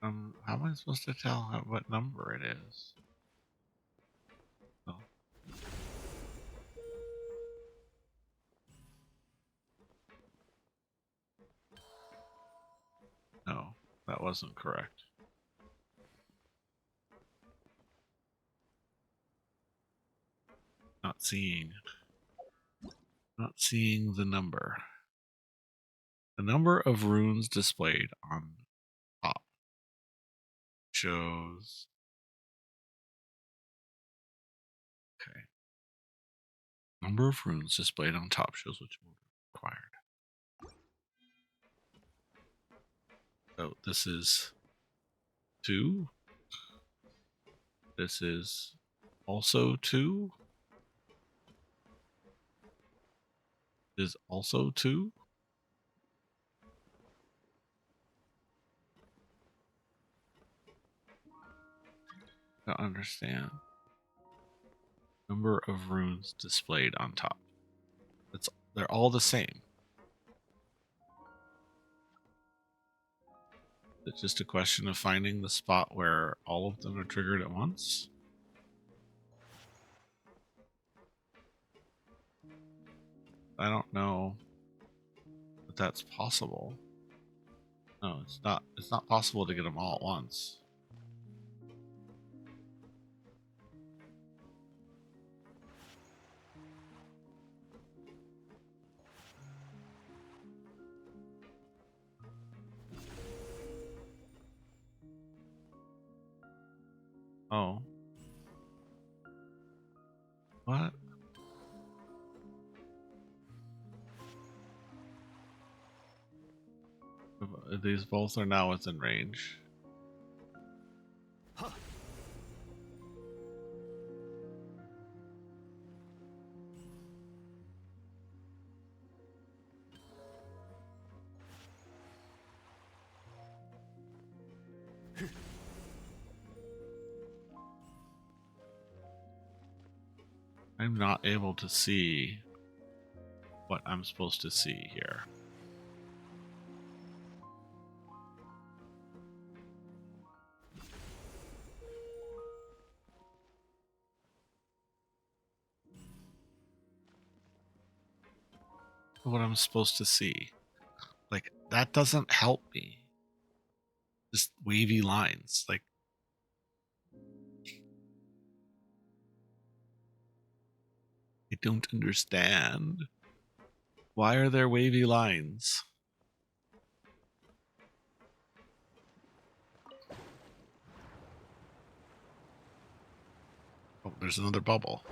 How am I supposed to tell what number it is? Oh. No, that wasn't correct. Not seeing the number. The number of runes displayed on top shows. Okay. Number of runes displayed on top shows which move required. So this is 2. This is also 2. Is also 2. I don't understand. Number of runes displayed on top. They're all the same. It's just a question of finding the spot where all of them are triggered at once. I don't know if that's possible. No, it's not. It's not possible to get them all at once. Oh. What? these both are now within range. Ha. I'm not able to see what I'm supposed to see here. What I'm supposed to see. Like, that doesn't help me. Just wavy lines. Like, I don't understand. Why are there wavy lines? Oh, there's another bubble.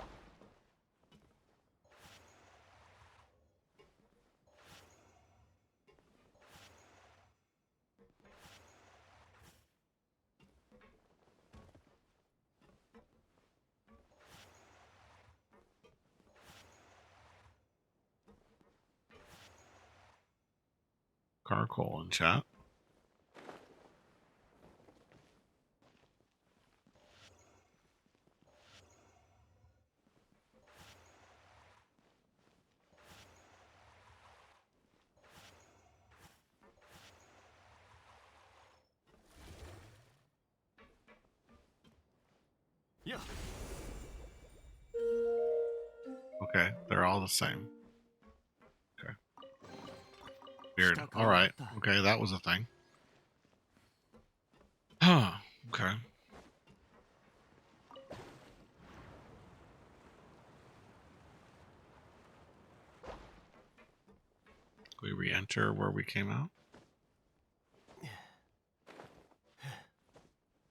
Carcoal in chat. Yeah. Okay, they're all the same. Okay. Weird. Alright. Okay, that was a thing. Huh. Okay. We re-enter where we came out? I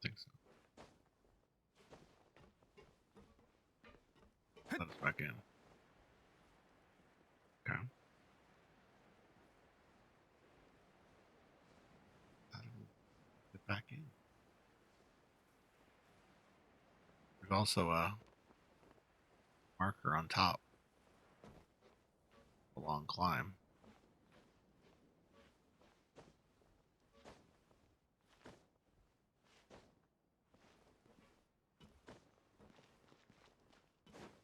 think so. Let us back in. Okay. How do we get back in? There's also a marker on top. A long climb.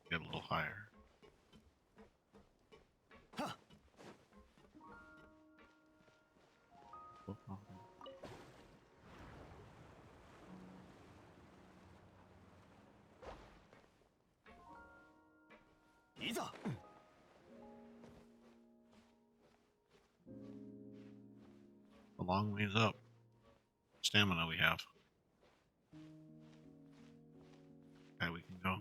Get a little higher. Huh. Oh, oh, oh. Iza. A long ways up. Stamina we have. Okay, we can go.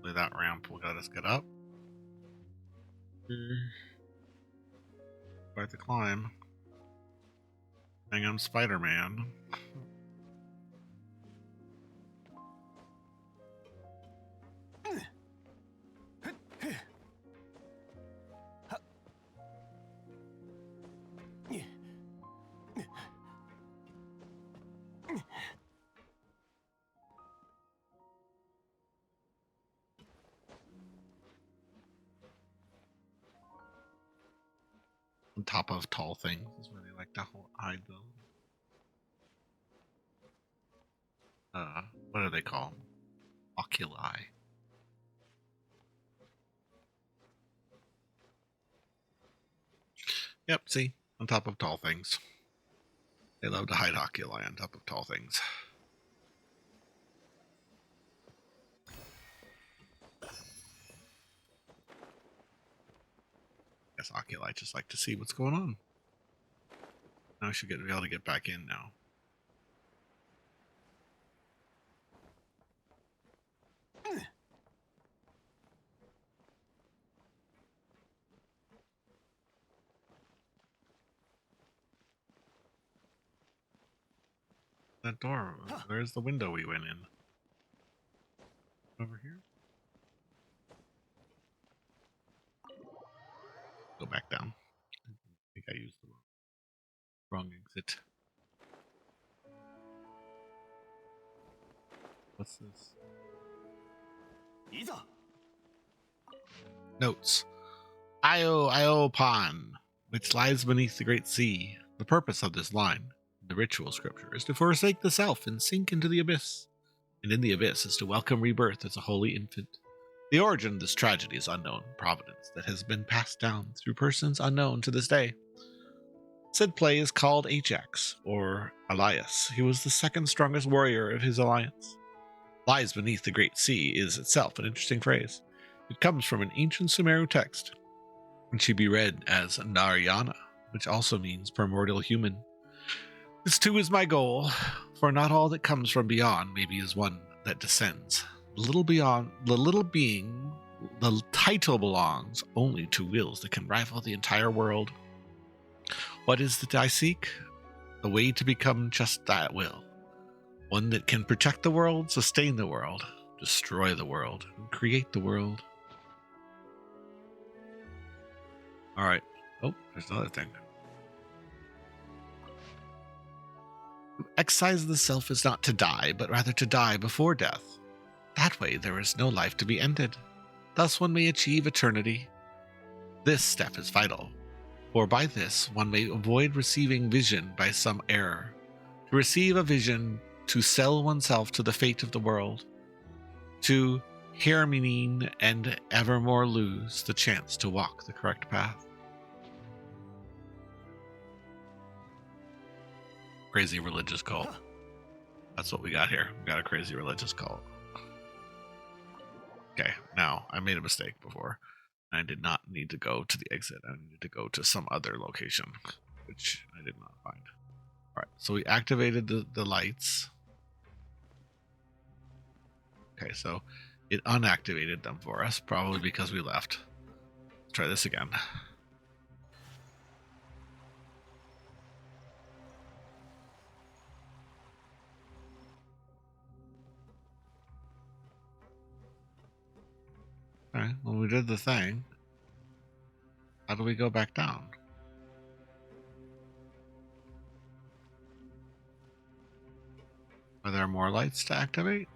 Hopefully that ramp will let us get up. Quite the climb. Hang on, Spider-Man. On top of tall things is where they like to hide them. What do they call them? Oculi. Yep, see? On top of tall things. They love to hide oculi on top of tall things. guess Oculi just like to see what's going on. Now I should be able to get back in now. That door, where's the window we went in? Over here? Go back down. I think I used the wrong exit. What's this? いざ Notes. Io Pond, which lies beneath the great sea. The purpose of this line, the ritual scripture, is to forsake the self and sink into the abyss. And in the abyss is to welcome rebirth as a holy infant. The origin of this tragedy is unknown providence that has been passed down through persons unknown to this day. Said play is called Ajax, or Elias. He was the second strongest warrior of his alliance. Lies beneath the great sea is itself an interesting phrase. It comes from an ancient Sumeru text, and should be read as Narayana, which also means primordial human. This too is my goal, for not all that comes from beyond maybe is one that descends. The little being, the title belongs only to wills that can rival the entire world. What is it I seek? The way to become just that will. One that can protect the world, sustain the world, destroy the world, and create the world. Alright. Oh, there's another thing. To excise the self is not to die, but rather to die before death. That way there is no life to be ended. Thus one may achieve eternity. This step is vital, for by this one may avoid receiving vision by some error. To receive a vision, to sell oneself to the fate of the world, to hermine and evermore lose the chance to walk the correct path. Crazy religious cult. That's what we got here. We got a crazy religious cult. Okay, now I made a mistake before. I did not need to go to the exit. I needed to go to some other location, which I did not find. Alright, so we activated the lights. Okay, so it unactivated them for us, probably because we left. Let's try this again. Alright, well, we did the thing. How do we go back down? Are there more lights to activate?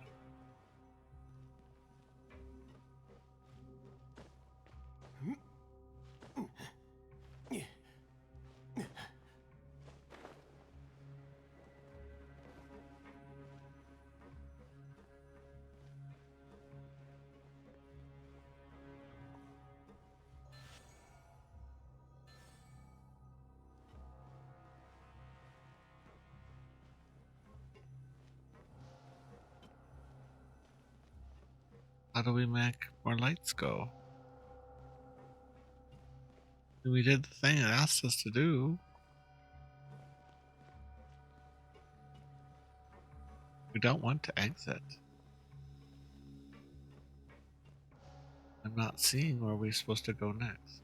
How do we make more lights go? We did the thing it asked us to do. We don't want to exit. I'm not seeing where we're supposed to go next.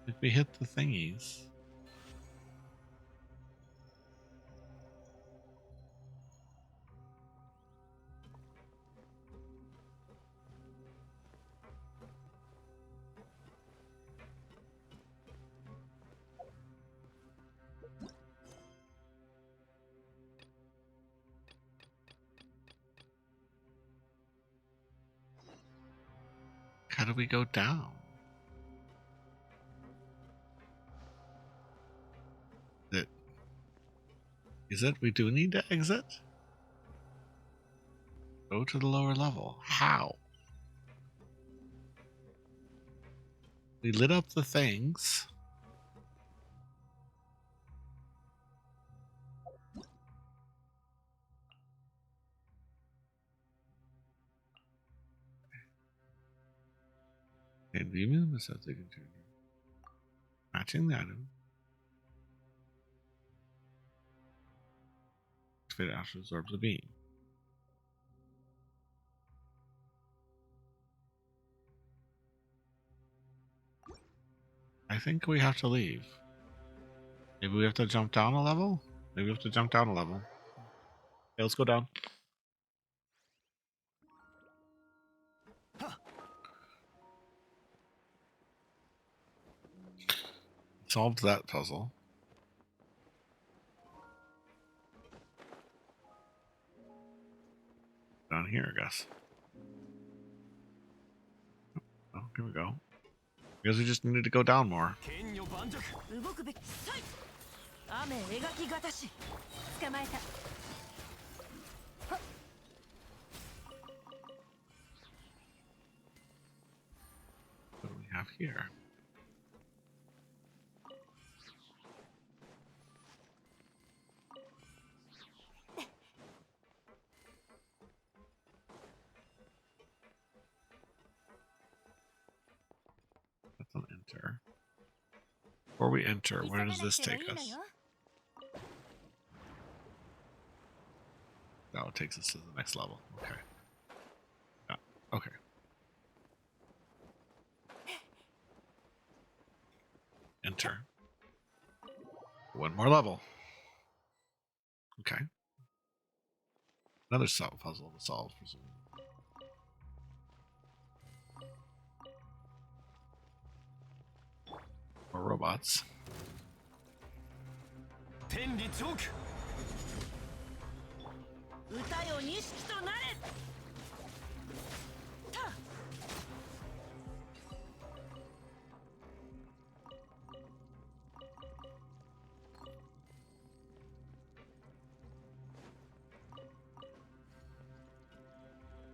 If we hit the thingies. How do we go down? Is it we do need to exit? Go to the lower level. How? We lit up the things. And demon was that they can turn. Matching the item. Fit after absorbs the beam. I think we have to leave. Maybe we have to jump down a level? Maybe we have to jump down a level. Okay, let's go down. Solved that puzzle. Down here, I guess. Oh, here we go. I guess we just needed to go down more. 動くべき雨描きがたし捕まえた What do we have here? That's an enter. Before we enter, where does this take us? Oh, it takes us to the next level. Okay. Yeah. Okay. Enter. One more level. Okay. Another puzzle to solve, presumably. More robots. 天理チョーク歌よ錦となれ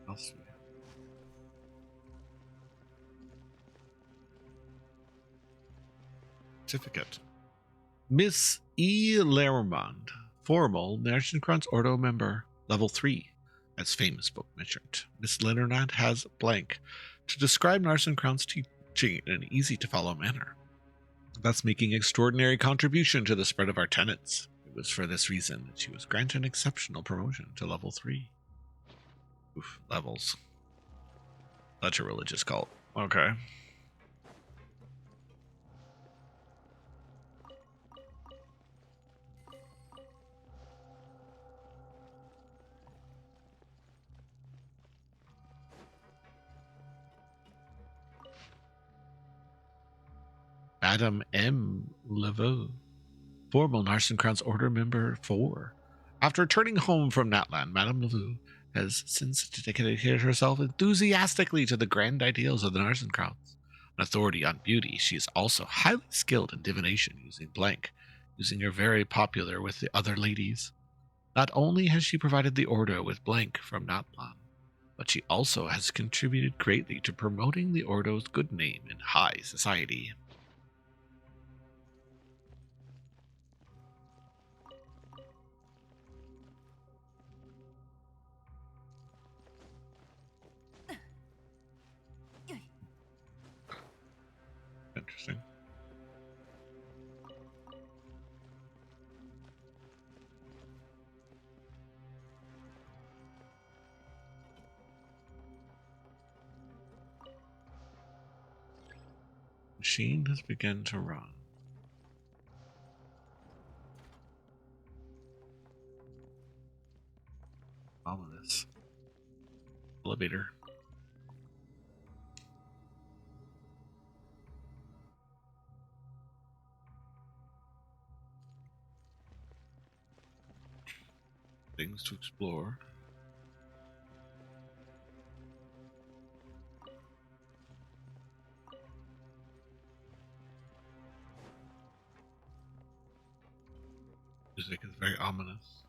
What else do we have? Certificate. Miss E. Lehrmond, formal Narzissenkreuz Ordo member, level 3, as famous book mentioned. Miss Lehrmond has blank to describe Narzissenkreuz teaching in an easy-to-follow manner, thus making extraordinary contribution to the spread of our tenets. It was for this reason that she was granted an exceptional promotion to level 3. Oof, levels. Such a religious cult. Okay. Madame M. Laveau, formal Narzissenkreuz Order member 4. After returning home from Natland, Madame Laveau has since dedicated herself enthusiastically to the grand ideals of the Narzissenkreuz. An authority on beauty, she is also highly skilled in divination using blank, using her very popular with the other ladies. Not only has she provided the Ordo with blank from Natlan, but she also has contributed greatly to promoting the Ordo's good name in high society. Interesting. Machine has begun to run. Ominous. Elevator. Things to explore. Music is very ominous.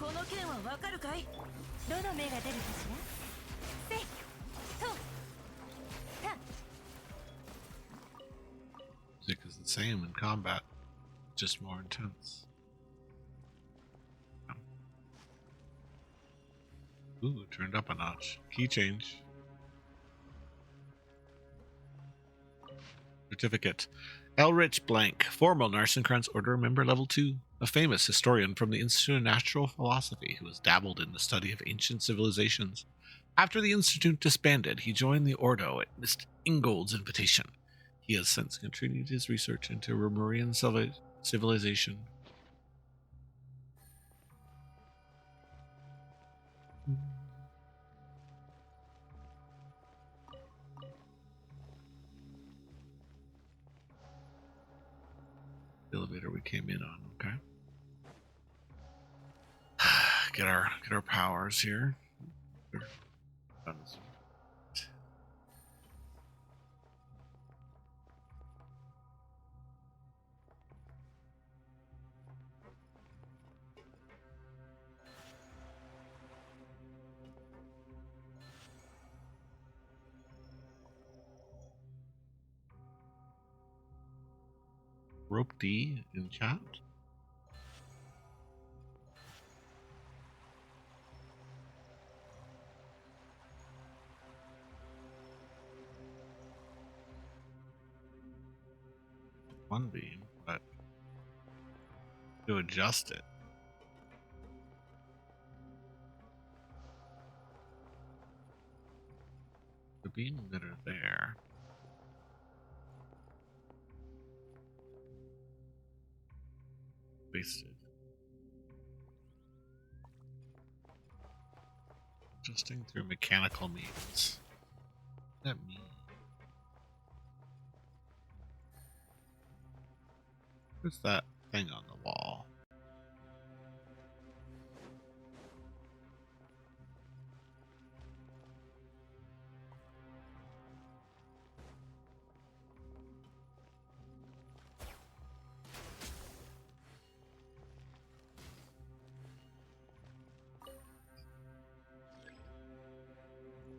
この剣はわかるかい？どの目が出るかしら？せいとた。 Music is the same in combat, just more intense. Ooh, turned up a notch. Key change. Certificate. Elrich Blank, formal Narzissenkreuz Order member level 2, a famous historian from the Institute of Natural Philosophy who has dabbled in the study of ancient civilizations. After the institute disbanded, he joined the Ordo at Mr. Ingold's invitation. He has since continued his research into Romurian civilization. The elevator we came in on, okay. Get our powers here. Rope D in chat. One beam, but to adjust it. The beam emitter there. Wasted. Adjusting through mechanical means. What does that mean? What's that thing on the wall?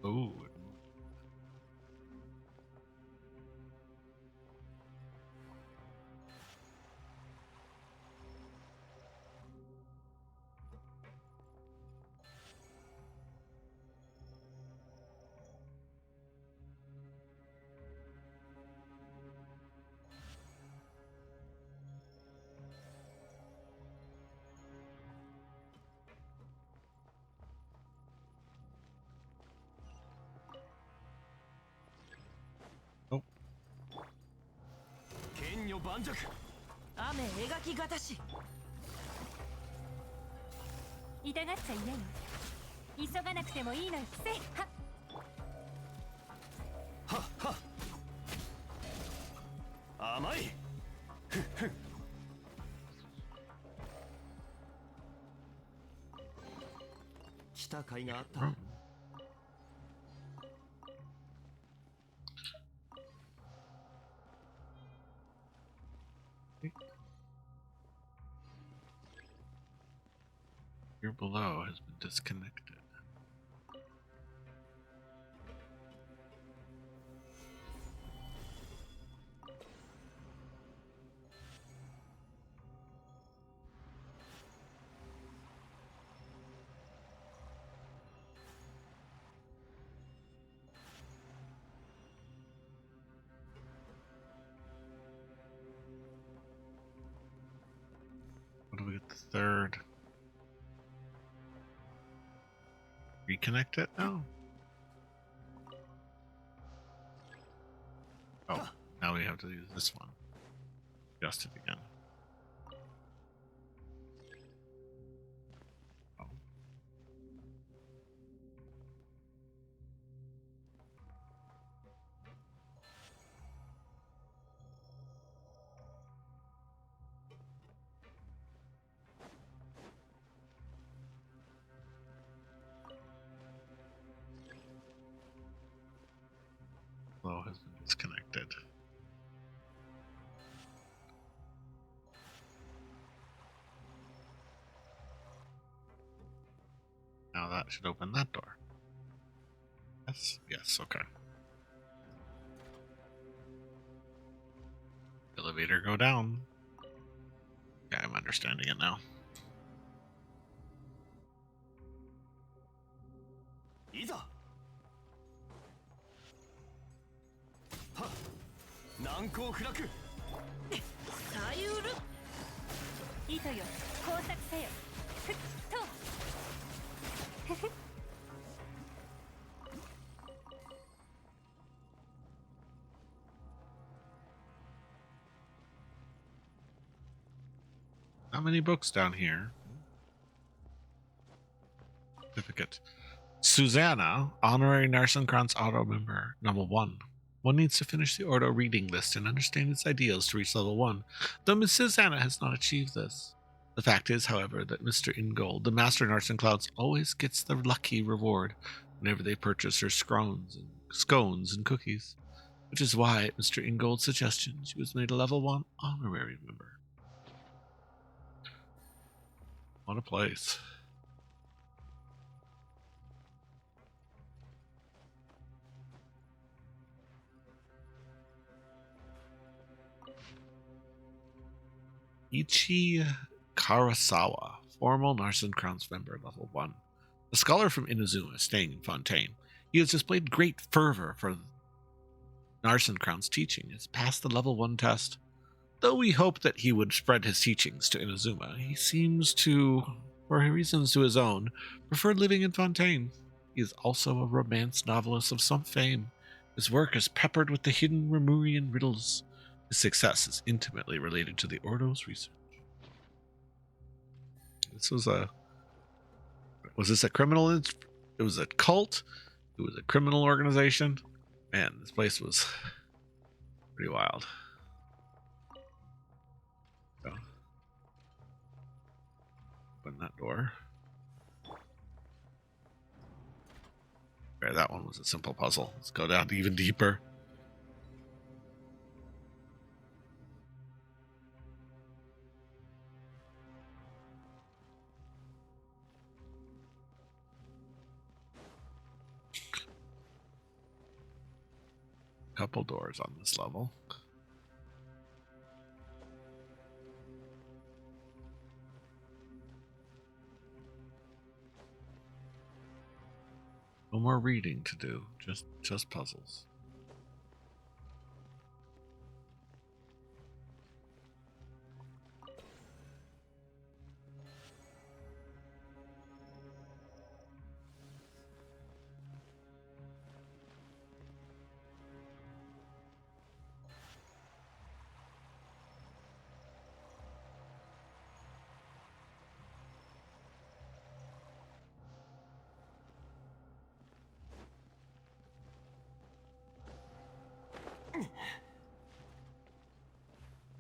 Oh. Oh. 剣女盤石。雨描きがたし。痛がっちゃいないよ。急がなくてもいいのよ。せいは。はっはっ。甘い。ふっふっ。来た甲斐があった。Here below has been disconnected. What do we get the third? Reconnect it now? Oh, now we have to use this one. Adjust it again. Oh. Flow has been disconnected. that should open that door. Yes, yes, okay. Elevator go down. Yeah, I'm understanding it now. いざはっ難攻不落さゆる糸よ工作せよふっとふふ Not many books down here. Certificate. Susanna, honorary Narzissenkreuz Auto member, level 1. One needs to finish the Ordo reading list and understand its ideals to reach level 1, though Miss Susanna has not achieved this. The fact is, however, that Mr. Ingold, the master Narzissenkreuz, always gets the lucky reward whenever they purchase her scones and cookies, which is why, at Mr. Ingold's suggestion, she was made a level 1 honorary member. What a place. Ichi Karasawa, formal Narzissenkreuz member, level 1. A scholar from Inazuma, staying in Fontaine. He has displayed great fervor for Narzissenkreuz teaching. Has passed the level 1 test. Though we hoped that he would spread his teachings to Inazuma, he seems to, for reasons to his own, prefer living in Fontaine. He is also a romance novelist of some fame. His work is peppered with the hidden Remurian riddles. His success is intimately related to the Ordo's research. This was this a criminal? It was a cult. It was a criminal organization. Man, this place was pretty wild. So, open that door. Okay, that one was a simple puzzle. Let's go down even deeper. Couple doors on this level. No more reading to do, just puzzles.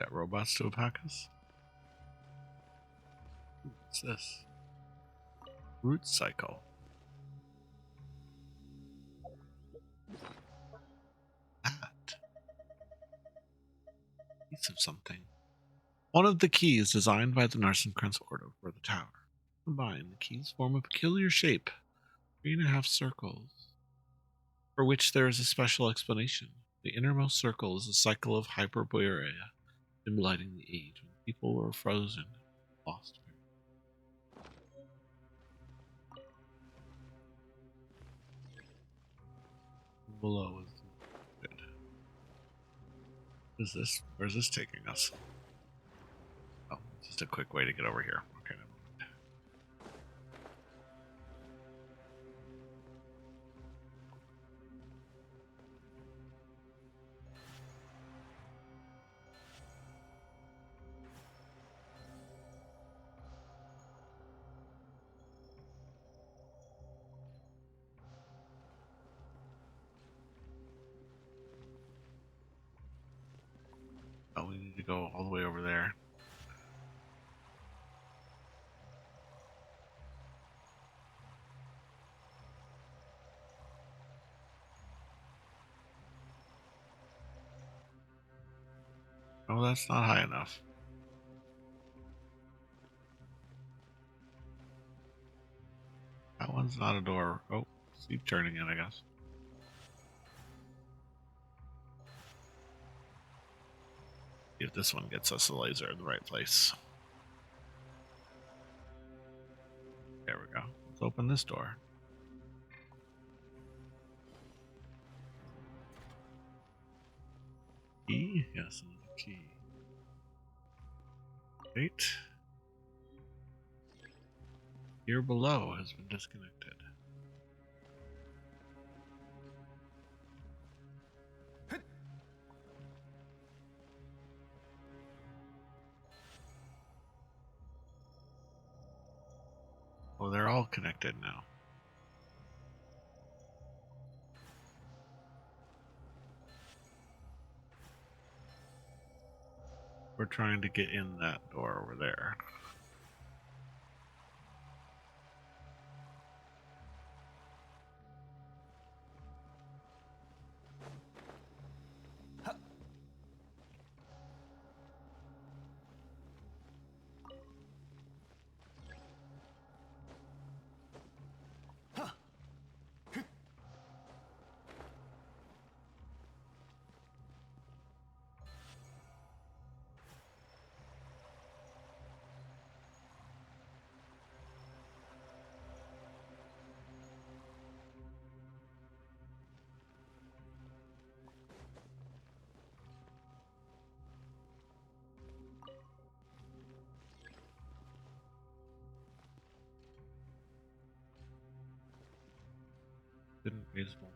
Got robots to attack us? What's this? Root cycle. That. Piece of something. One of the keys designed by the Narzissenkreuz Ordo for the tower. Combined, the keys form a peculiar shape, 3.5 circles, for which there is a special explanation. The innermost circle is a cycle of Hyperborea, symbolizing the age when people were frozen, lost. Below is good. What is this? Where's this taking us? Oh, just a quick way to get over here. Okay. Oh, we need to go all the way over there. Oh, that's not high enough. That one? one's not a door. Oh, keep turning it, I guess. See if this one gets us the laser in the right place. There we go. Let's open this door. Key? Yes, another key. Wait. Here below has been disconnected. Oh, they're all connected now. We're trying to get in that door over there. Invisible.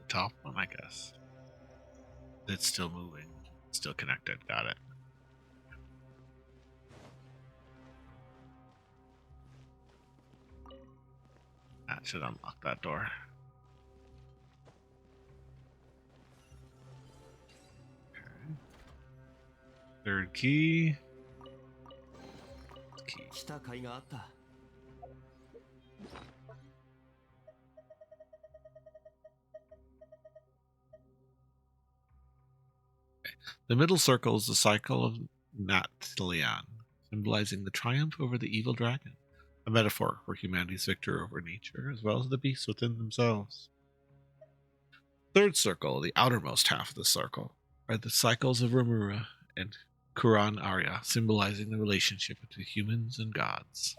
The top one, I guess. It's still moving. Still connected. Got it. That should unlock that door. Okay. Third key. Key. 来た甲斐があった。 The middle circle is the cycle of Nathalion, symbolizing the triumph over the evil dragon, a metaphor for humanity's victory over nature, as well as the beasts within themselves. Third circle, the outermost half of the circle, are the cycles of Ramura and Kuran Arya, symbolizing the relationship between humans and gods.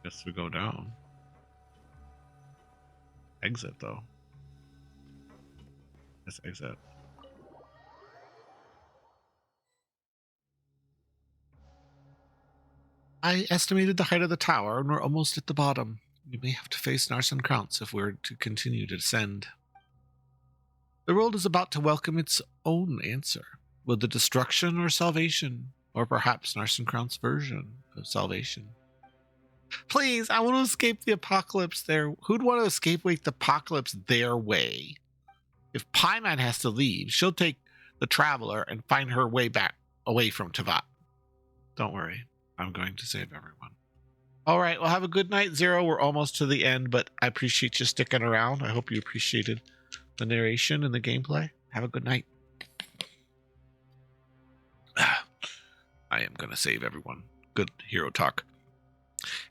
Guess we go down. Exit, though. Let's exit. I estimated the height of the tower, and we're almost at the bottom. We may have to face Narzissenkreuz if we're to continue to descend. The world is about to welcome its own answer. Will the destruction or salvation? Or perhaps Narzissenkreuz's version of salvation? Please, I want to escape the apocalypse there. Who'd want to escape the apocalypse their way? If Paimon has to leave, she'll take the Traveler and find her way back away from Tavat. Don't worry. I'm going to save everyone. All right. Well, have a good night, Zero. We're almost to the end, but I appreciate you sticking around. I hope you appreciated the narration and the gameplay. Have a good night. I am going to save everyone. Good hero talk.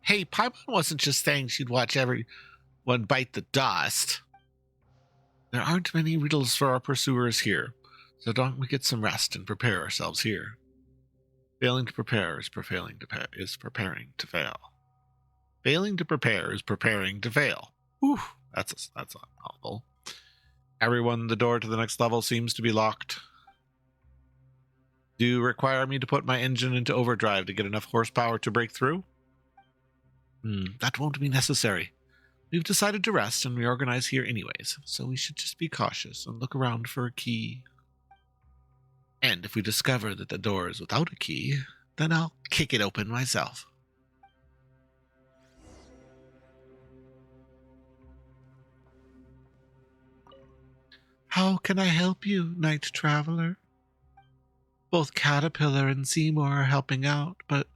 Hey, Paimon wasn't just saying she'd watch everyone bite the dust. There aren't many riddles for our pursuers here, so don't we get some rest and prepare ourselves here? Failing to prepare is preparing to fail. Failing to prepare is preparing to fail. Whew, that's a mouthful. Everyone, the door to the next level seems to be locked. Do you require me to put my engine into overdrive to get enough horsepower to break through? That won't be necessary. We've decided to rest and reorganize here anyways, so we should just be cautious and look around for a key. And if we discover that the door is without a key, then I'll kick it open myself. How can I help you, night traveler? Both Caterpillar and Seymour are helping out, but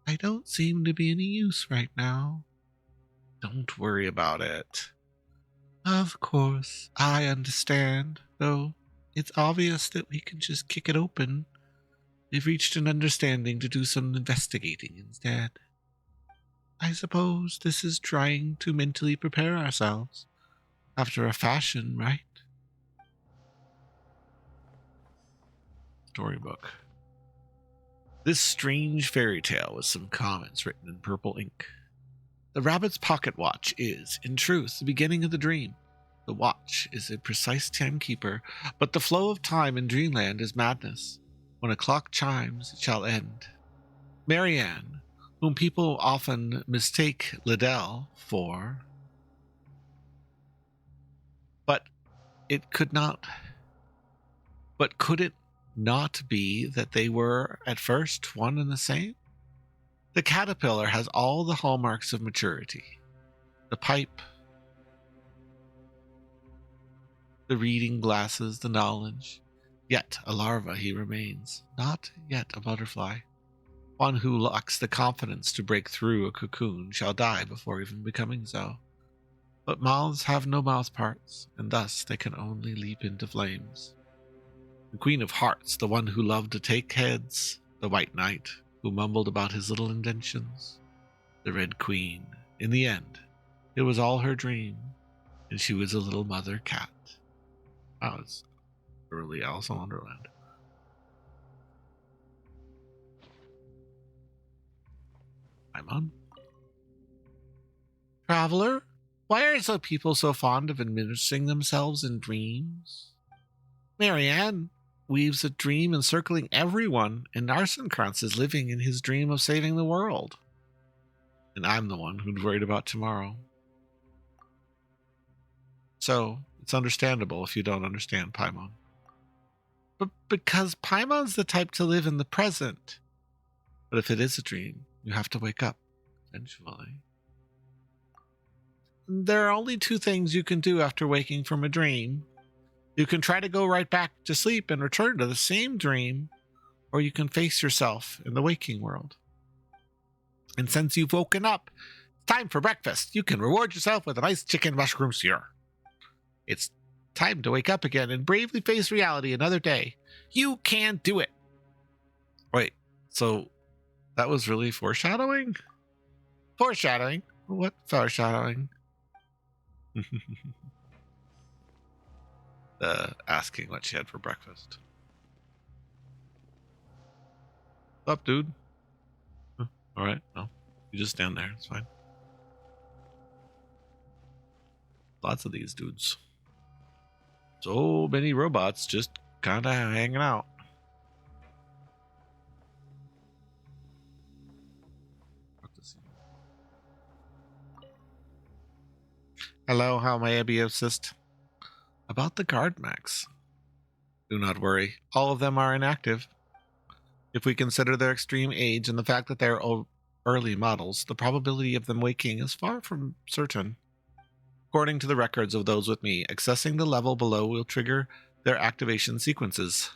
I don't seem to be any use right now. Don't worry about it. Of course, I understand, though it's obvious that we can just kick it open. We've reached an understanding to do some investigating instead. I suppose this is trying to mentally prepare ourselves, after a fashion, right? Storybook. This strange fairy tale with some comments written in purple ink. The rabbit's pocket watch is, in truth, the beginning of the dream. The watch is a precise timekeeper, but the flow of time in dreamland is madness. When a clock chimes, it shall end. Marianne, whom people often mistake Liddell for, but could it not be that they were at first one and the same? The caterpillar has all the hallmarks of maturity. The pipe, the reading glasses, the knowledge. Yet a larva he remains, not yet a butterfly. One who lacks the confidence to break through a cocoon shall die before even becoming so. But moths have no mouth parts, and thus they can only leap into flames. The Queen of Hearts, the one who loved to take heads, the White Knight, who mumbled about his little inventions, the Red Queen. In the end, it was all her dream, and she was a little mother cat. Wow, it's early Alice in Wonderland. I'm on. Traveler, why are some people so fond of administering themselves in dreams? Marianne weaves a dream encircling everyone, and Narzissenkreuz is living in his dream of saving the world. And I'm the one who's worried about tomorrow. So, it's understandable if you don't understand Paimon. But because Paimon's the type to live in the present. But if it is a dream, you have to wake up, eventually. There are only two things you can do after waking from a dream. You can try to go right back to sleep and return to the same dream, or you can face yourself in the waking world. And since you've woken up, it's time for breakfast. You can reward yourself with a nice chicken mushroom sear. It's time to wake up again and bravely face reality another day. You can do it. Wait, so that was really foreshadowing? Foreshadowing? What foreshadowing? Asking what she had for breakfast. What's up, dude? Huh, all right, no, you just stand there. It's fine. Lots of these dudes. So many robots just kind of hanging out. Hello, how may I be of assist? About the guard mechs. Do not worry, all of them are inactive. If we consider their extreme age and the fact that they are early models, the probability of them waking is far from certain. According to the records of those with me, accessing the level below will trigger their activation sequences.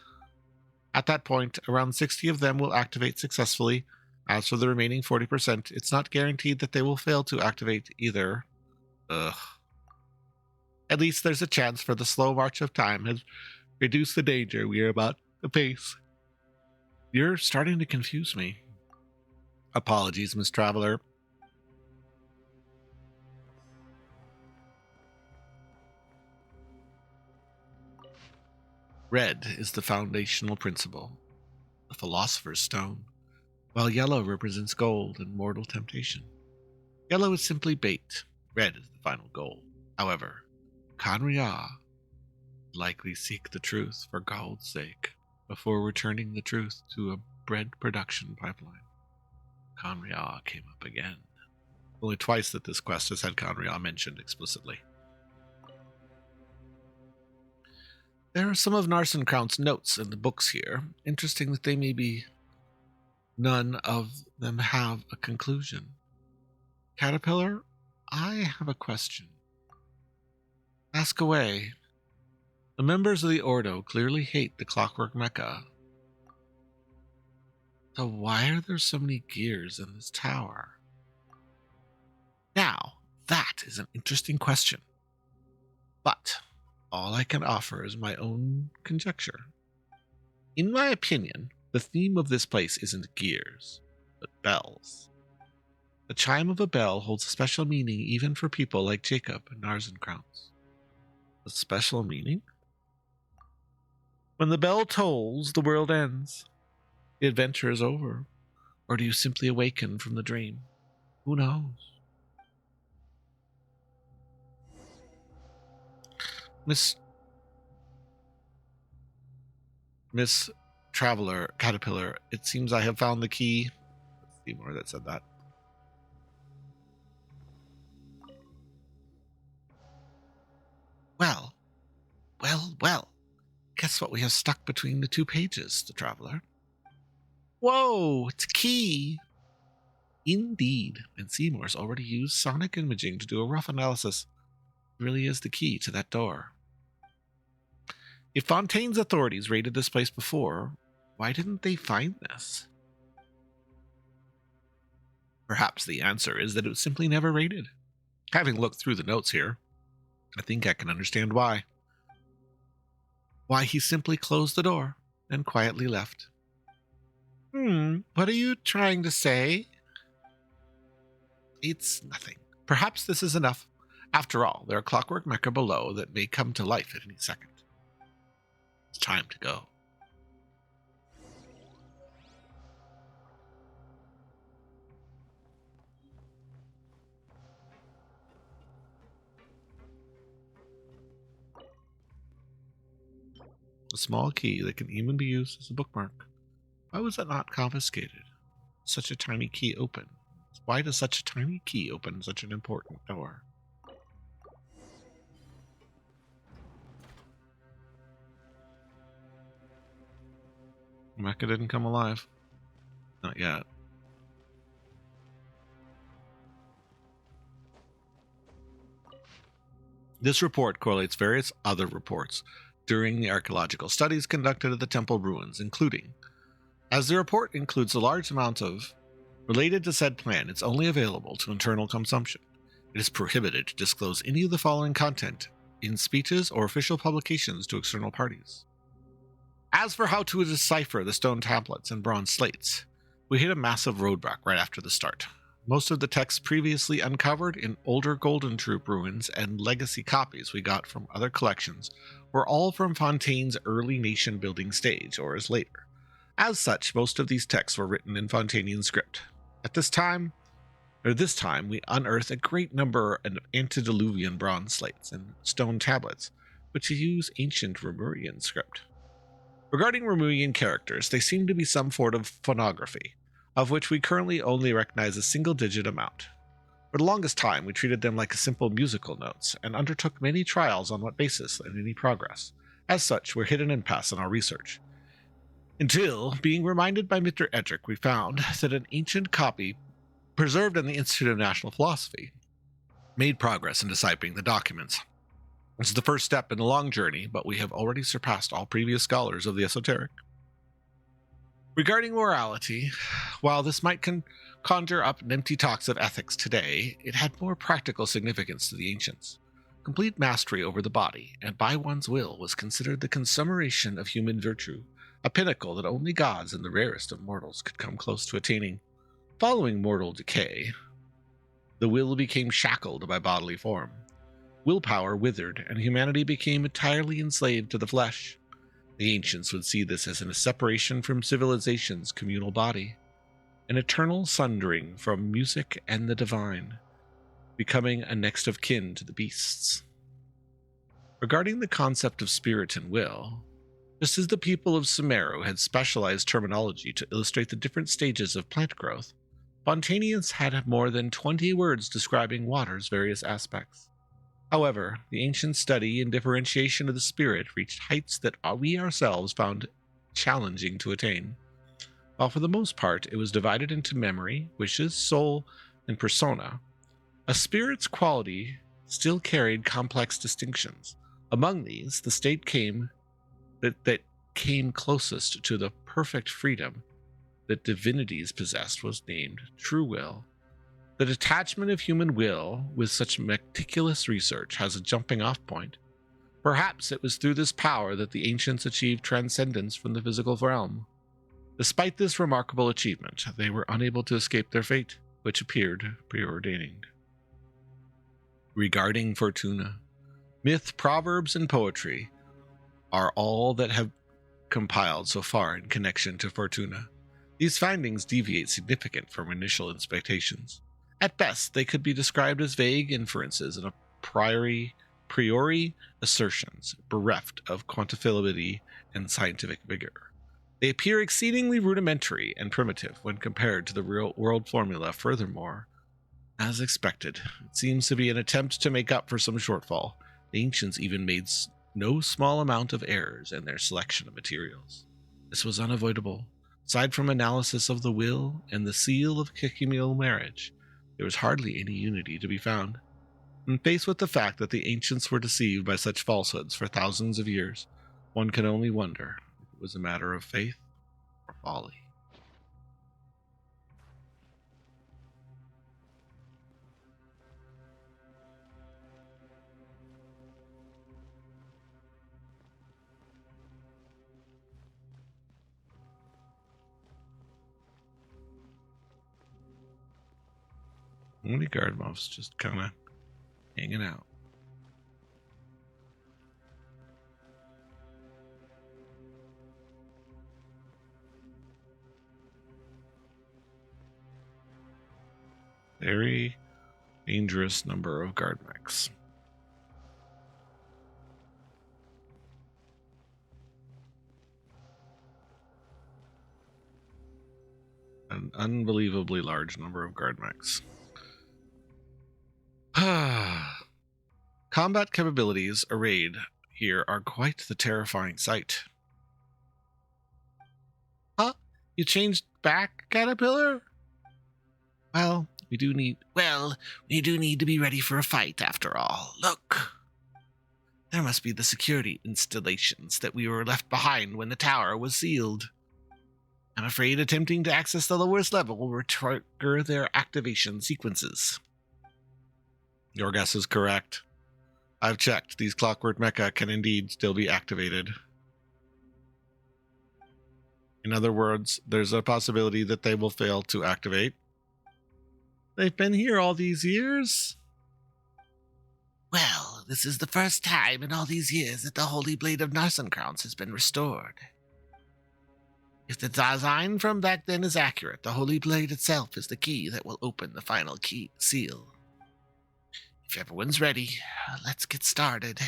At that point, around 60 of them will activate successfully. As for the remaining 40%, it's not guaranteed that they will fail to activate either. Ugh. At least there's a chance, for the slow march of time has reduced the danger we are about to face. You're starting to confuse me. Apologies, Miss Traveler. Red is the foundational principle, the philosopher's stone, while yellow represents gold and mortal temptation. Yellow is simply bait. Red is the final goal. However, Kanria likely seek the truth for gold's sake. before returning the truth to a bread production pipeline. Conria came up again. Only twice that this quest has had Conria mentioned explicitly. There are some of Narzissenkreuz's notes in the books here. Interesting that they may be none of them have a conclusion. Caterpillar, I have a question. Ask away. The members of the Ordo clearly hate the Clockwork Mecha. So why are there so many gears in this tower? Now, that is an interesting question. But all I can offer is my own conjecture. In my opinion, the theme of this place isn't gears, but bells. The chime of a bell holds a special meaning even for people like Jacob and Narzissenkreuz. A special meaning? When the bell tolls, the world ends. The adventure is over. Or do you simply awaken from the dream? Who knows? Miss Traveler, Caterpillar, it seems I have found the key. Let's see more that said that. Well. Guess what we have stuck between the 2 pages, the Traveler. Whoa, it's a key! Indeed, and Seymour's already used sonic imaging to do a rough analysis. It really is the key to that door. If Fontaine's authorities raided this place before, why didn't they find this? Perhaps the answer is that it was simply never raided. Having looked through the notes here, I think I can understand why. Why he simply closed the door and quietly left. What are you trying to say? It's nothing. Perhaps this is enough. After all, there are Clockwork Mecha below that may come to life at any second. It's time to go. A small key that can even be used as a bookmark. Why was that not confiscated? Such a tiny key open. Why does such a tiny key open such an important door? Mecha didn't come alive. Not yet. This report correlates various other reports during the archaeological studies conducted at the temple ruins, including, as the report includes a large amount of related to said plan, it's only available to internal consumption. It is prohibited to disclose any of the following content in speeches or official publications to external parties. As for how to decipher the stone tablets and bronze slates, we hit a massive roadblock right after the start. Most of the texts previously uncovered in older Golden Troop ruins and legacy copies we got from other collections were all from Fontaine's early nation-building stage, or as later. As such, most of these texts were written in Fontanian script. At this time, we unearthed a great number of antediluvian bronze slates and stone tablets, which use ancient Romurian script. Regarding Romurian characters, they seem to be some sort of phonography, of which we currently only recognize a single-digit amount. For the longest time, we treated them like simple musical notes, and undertook many trials on what basis and any progress. As such, we're hit an impasse in our research. Until, being reminded by Mr. Edric, we found that an ancient copy, preserved in the Institute of National Philosophy, made progress in deciphering the documents. This is the first step in the long journey, but we have already surpassed all previous scholars of the esoteric. Regarding morality, while this might conjure up empty talks of ethics today, it had more practical significance to the ancients. Complete mastery over the body, and by one's will, was considered the consummation of human virtue, a pinnacle that only gods and the rarest of mortals could come close to attaining. Following mortal decay, the will became shackled by bodily form. Willpower withered, and humanity became entirely enslaved to the flesh. The ancients would see this as a separation from civilization's communal body, an eternal sundering from music and the divine, becoming a next of kin to the beasts. Regarding the concept of spirit and will, Just as the people of Sumeru had specialized terminology to illustrate the different stages of plant growth, Spontaneous had more than 20 words describing water's various aspects. However, the ancient study and differentiation of the spirit reached heights that we ourselves found challenging to attain. While for the most part it was divided into memory, wishes, soul, and persona, a spirit's quality still carried complex distinctions. Among these, the state that came closest to the perfect freedom that divinities possessed was named true will. The detachment of human will with such meticulous research has a jumping off point. Perhaps it was through this power that the ancients achieved transcendence from the physical realm. Despite this remarkable achievement, they were unable to escape their fate, which appeared preordained. Regarding Fortuna, myth, proverbs, and poetry are all that have compiled so far in connection to Fortuna. These findings deviate significantly from initial expectations. At best, they could be described as vague inferences and a priori assertions bereft of quantifiability and scientific vigor. They appear exceedingly rudimentary and primitive when compared to the real world formula. Furthermore, as expected, it seems to be an attempt to make up for some shortfall. The ancients even made no small amount of errors in their selection of materials. This was unavoidable. Aside from analysis of the will and the seal of Kikimial marriage, there was hardly any unity to be found. And faced with the fact that the ancients were deceived by such falsehoods for thousands of years, one can only wonder if it was a matter of faith or folly. Only guard mobs just kind of hanging out. Very dangerous number of guard mechs. An unbelievably large number of guard mechs. Combat capabilities arrayed here are quite the terrifying sight. Huh? You changed back, Caterpillar? Well, we do need to be ready for a fight after all. Look. There must be the security installations that we were left behind when the tower was sealed. I'm afraid attempting to access the lowest level will trigger their activation sequences. Your guess is correct. I've checked. These clockwork mecha can indeed still be activated. In other words, there's a possibility that they will fail to activate. They've been here all these years? Well, this is the first time in all these years that the Holy Blade of Narzissenkreuz has been restored. If the design from back then is accurate, the Holy Blade itself is the key that will open the final seal. If everyone's ready, let's get started.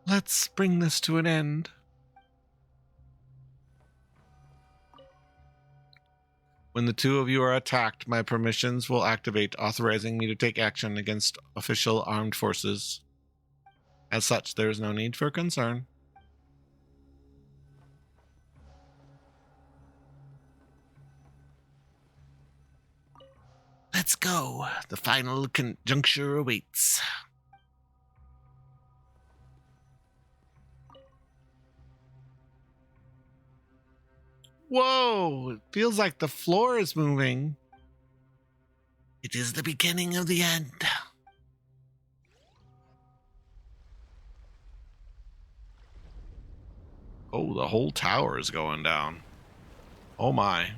Let's bring this to an end. When the two of you are attacked, my permissions will activate, authorizing me to take action against official armed forces. As such, there is no need for concern. Let's go. The final conjuncture awaits. Whoa! It feels like the floor is moving. It is the beginning of the end. Oh, the whole tower is going down. Oh my.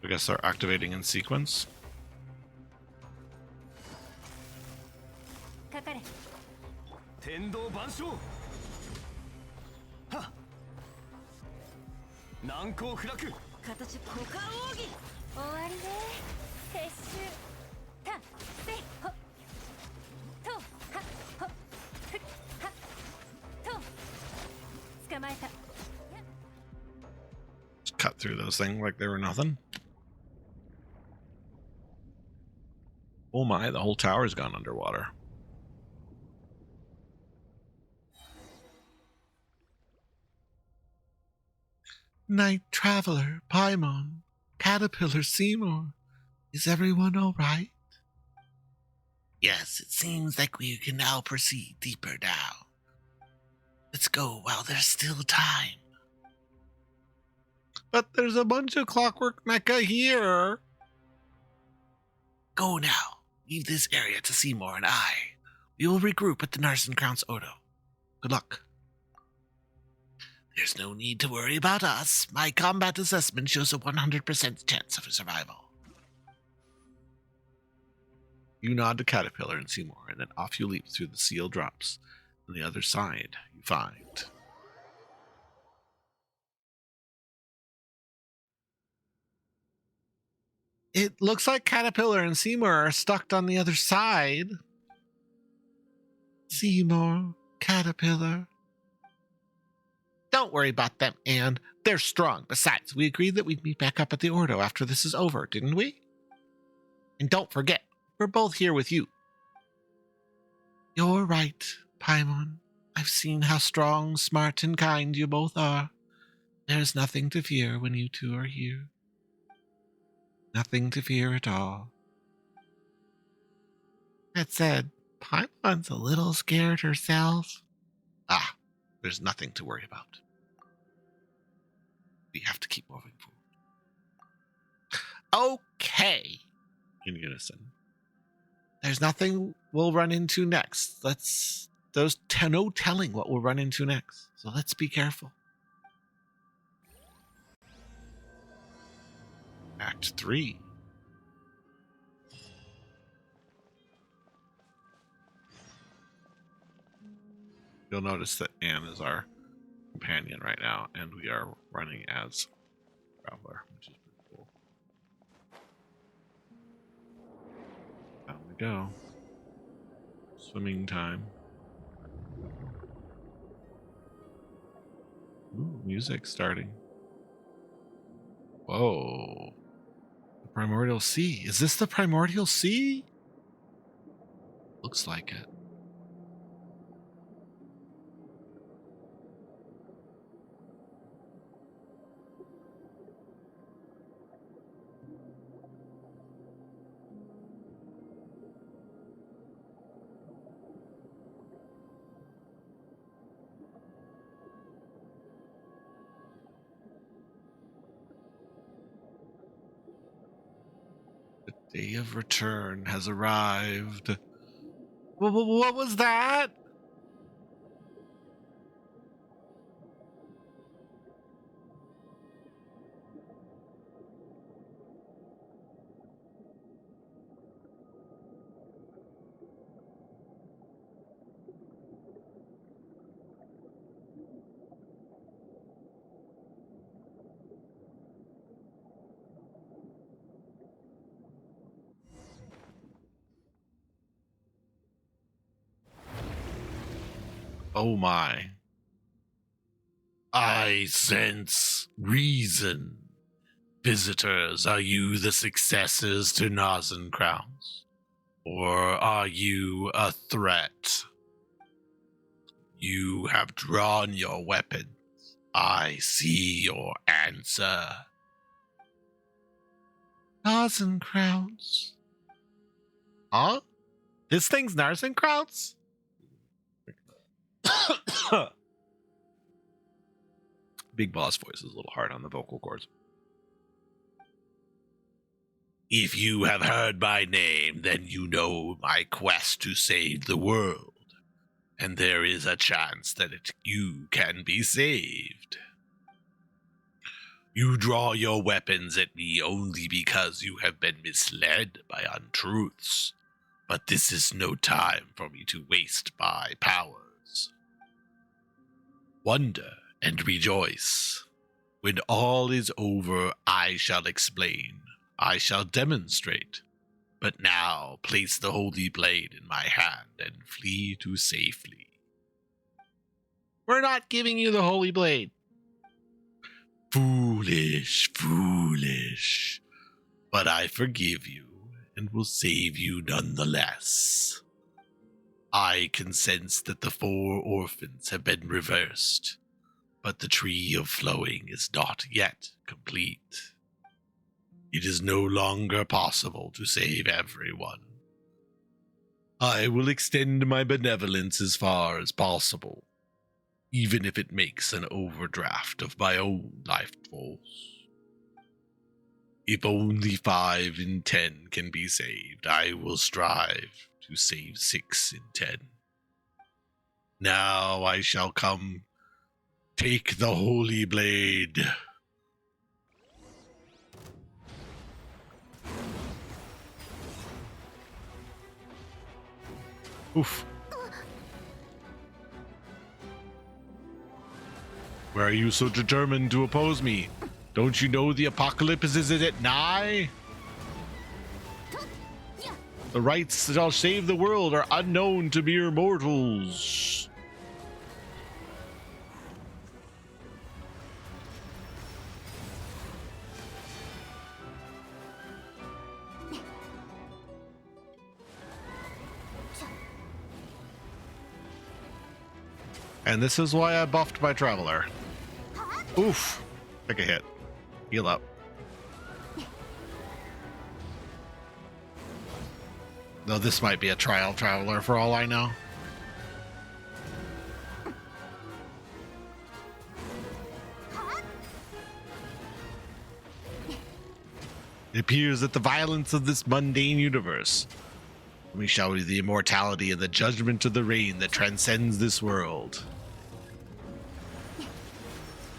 I guess they're activating in sequence. しょう。はっ、難攻不落。形股間奥義終わりね。撤収たせほとはほふはと捕まえた。 Just cut through those things like they were nothing. Oh my, the whole tower's gone underwater. Night Traveler, Paimon, Caterpillar Seymour, is everyone all right? Yes, it seems like we can now proceed deeper down. Let's go while there's still time. But there's a bunch of clockwork mecha here. Go now. Leave this area to Seymour and I. We will regroup at the Narzissenkreuz Ordo. Good luck. There's no need to worry about us. My combat assessment shows a 100% chance of survival. You nod to Caterpillar and Seymour, and then off you leap through the sealed drops. On the other side, you find... It looks like Caterpillar and Seymour are stuck on the other side. Seymour, Caterpillar. Don't worry about them, Anne. They're strong. Besides, we agreed that we'd meet back up at the Ordo after this is over, didn't we? And don't forget, we're both here with you. You're right, Paimon. I've seen how strong, smart, and kind you both are. There's nothing to fear when you two are here. Nothing to fear at all. That said, Paimon's a little scared herself. Ah, there's nothing to worry about. We have to keep moving forward. Okay, in unison. There's nothing we'll run into next. There's no telling what we'll run into next. So let's be careful. Act 3. You'll notice that Anne is our companion right now, and we are running as Traveler, which is pretty cool. Down we go. Swimming time. Ooh, music starting. Whoa. The Primordial Sea. Is this the Primordial Sea? Looks like it. Day of return has arrived. What was that? Oh my. I sense reason. Visitors, are you the successors to Narzissenkreuz? Or are you a threat? You have drawn your weapons. I see your answer. Narzissenkreuz. Huh? This thing's Narzissenkreuz? Big boss voice is a little hard on the vocal cords. If you have heard my name, then you know my quest to save the world. And there is a chance that you can be saved. You draw your weapons at me only because you have been misled by untruths. But this is no time for me to waste my powers. Wonder and rejoice. When all is over, I shall explain. I shall demonstrate. But now place the holy blade in my hand and flee to safety. We're not giving you the holy blade. Foolish, foolish. But I forgive you and will save you nonetheless. I can sense that the 4 orphans have been reversed, but the tree of flowing is not yet complete. It is no longer possible to save everyone. I will extend my benevolence as far as possible, even if it makes an overdraft of my own life force. If only 5 in 10 can be saved, I will strive to save 6 in 10. Now I shall come. Take the holy blade. Oof. Why are you so determined to oppose me? Don't you know the apocalypse is at nigh? The rites that shall save the world are unknown to mere mortals. And this is why I buffed my Traveler. Oof. Take a hit. Heal up. Though this might be a trial Traveler for all I know. It appears that the violence of this mundane universe, we show you the immortality and the judgment of the reign that transcends this world.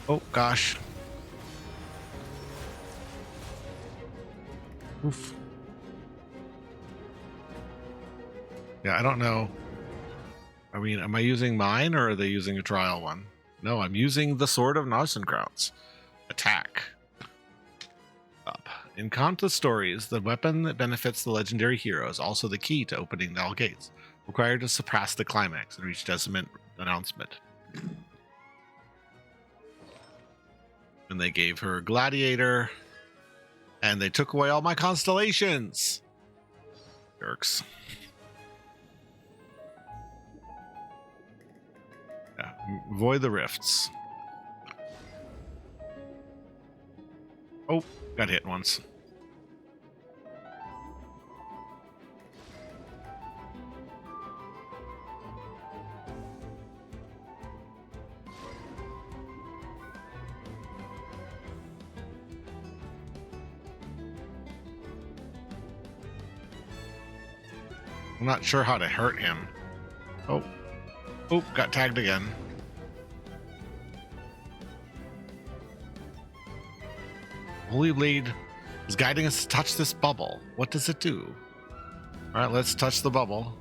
Oh, gosh. Oof. Yeah, I don't know. I mean, am I using mine or are they using a trial one? No, I'm using the Sword of Narzissenkreuz. Attack. Up. In countless stories, the weapon that benefits the legendary hero is also the key to opening all gates, required to surpass the climax and reach Desmond announcement. And they gave her Gladiator, and they took away all my constellations. Jerks. Yeah, avoid the rifts. Oh, got hit once. I'm not sure how to hurt him. Oh. Oh, got tagged again. Holy Blade is guiding us to touch this bubble. What does it do? Alright, let's touch the bubble.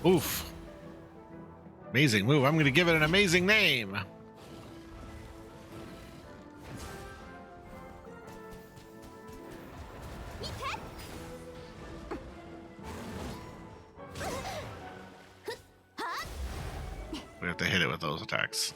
Oof. Amazing move. I'm going to give it an amazing name. We have to hit it with those attacks.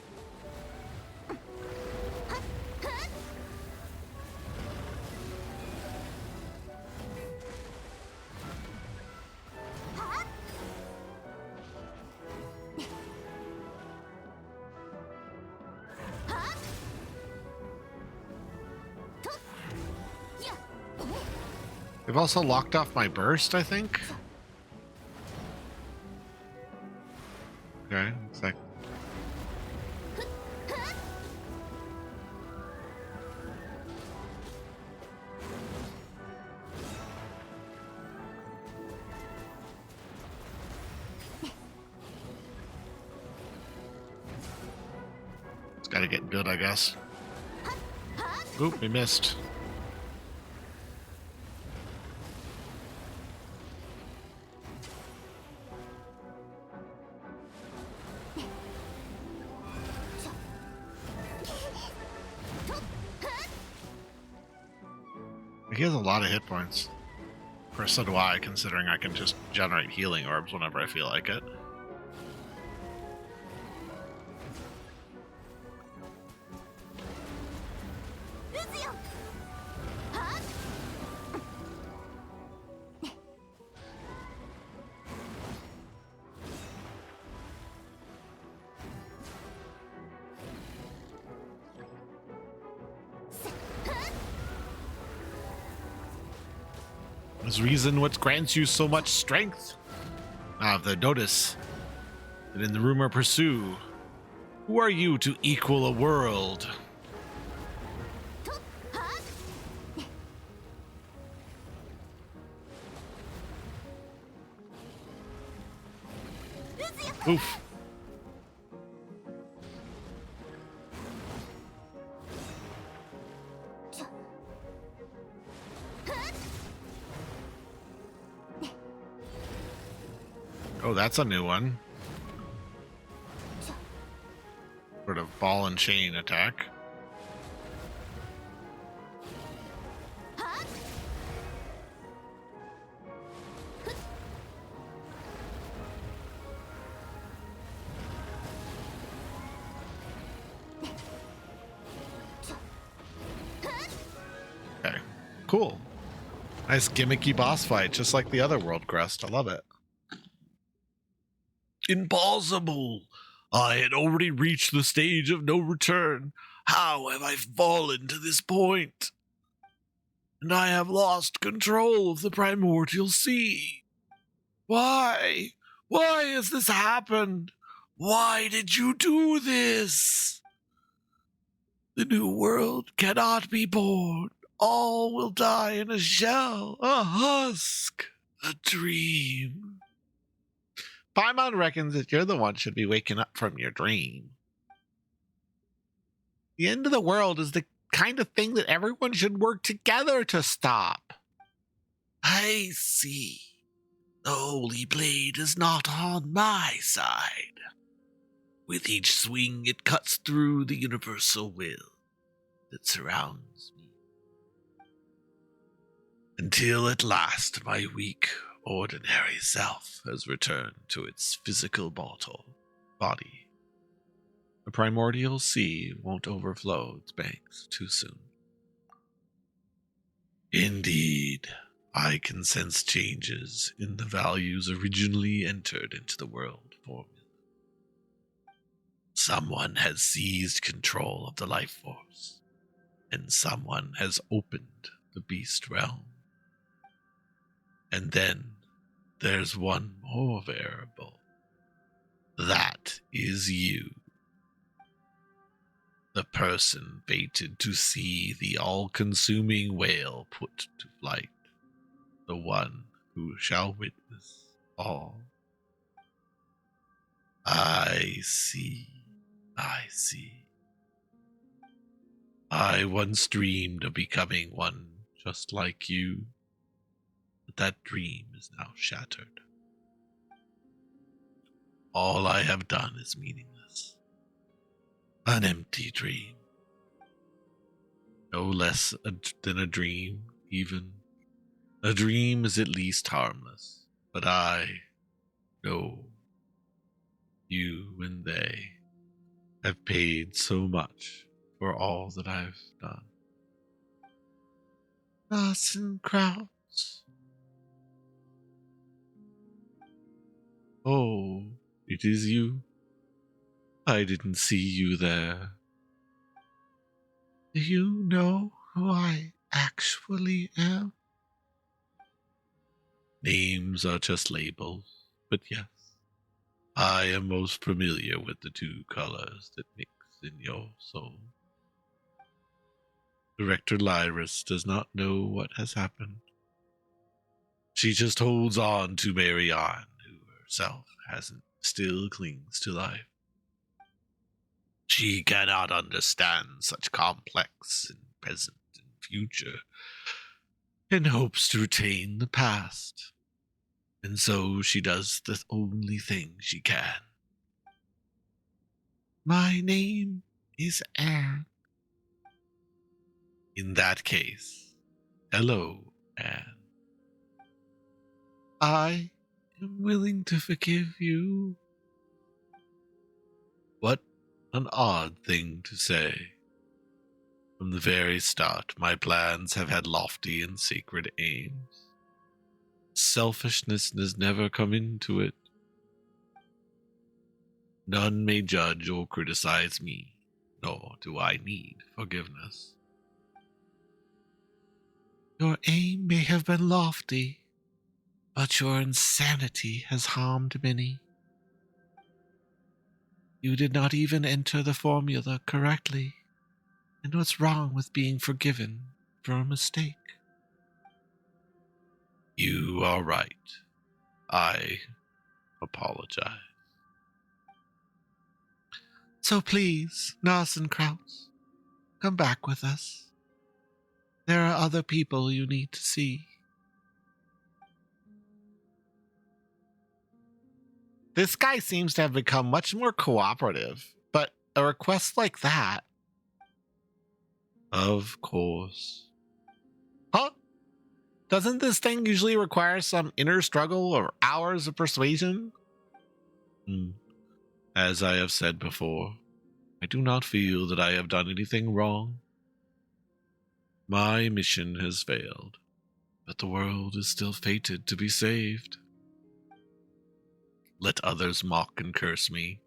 They've also locked off my burst, I think. Okay, it's like it's gotta get good, I guess. Oop, we missed. he has a lot of hit points. Of course, so do I, considering I can just generate healing orbs whenever I feel like it. There's reason what grants you so much strength. The notice that in the rumor pursue. Who are you to equal a world? Oof. Oh, that's a new one. Sort of ball and chain attack. Okay, cool. Nice gimmicky boss fight, just like the other World Crest. I love it. Impossible! I had already reached the stage of no return. How have I fallen to this point? And I have lost control of the primordial sea. Why? Why has this happened? Why did you do this? The new world cannot be born. All will die in a shell, a husk, a dream. Paimon reckons that you're the one should be waking up from your dream. The end of the world is the kind of thing that everyone should work together to stop. I see. The Holy Blade is not on my side. With each swing, it cuts through the universal will that surrounds me. Until at last my weak, ordinary self has returned to its physical body. The primordial sea won't overflow its banks too soon. Indeed, I can sense changes in the values originally entered into the world formula. Someone has seized control of the life force, and someone has opened the beast realm. And then there's one more variable. That is you. The person fated to see the all-consuming whale put to flight. The one who shall witness all. I see. I see. I once dreamed of becoming one just like you. But that dream is now shattered. All I have done is meaningless. An empty dream. No less than a dream, even. A dream is at least harmless, but I know you and they have paid so much for all that I've done. Narzissenkreuz. Oh, it is you? I didn't see you there. Do you know who I actually am? Names are just labels, but yes, I am most familiar with the two colors that mix in your soul. Director Lyris does not know what has happened. She just holds on to Marianne, who herself still clings to life. She cannot understand such complex and present and future, and hopes to retain the past. And so she does the only thing she can. My name is Anne. In that case, Hello, Anne. I am willing to forgive you. What an odd thing to say. From the very start, my plans have had lofty and sacred aims. Selfishness has never come into it. None may judge or criticize me, nor do I need forgiveness. Your aim may have been lofty, but your insanity has harmed many. You did not even enter the formula correctly. And what's wrong with being forgiven for a mistake? You are right. I apologize. So please, Narzissenkreuz, come back with us. There are other people you need to see. This guy seems to have become much more cooperative, but a request like that. Of course. Huh? Doesn't this thing usually require some inner struggle or hours of persuasion? As I have said before, I do not feel that I have done anything wrong. My mission has failed, but the world is still fated to be saved. Let others mock and curse me.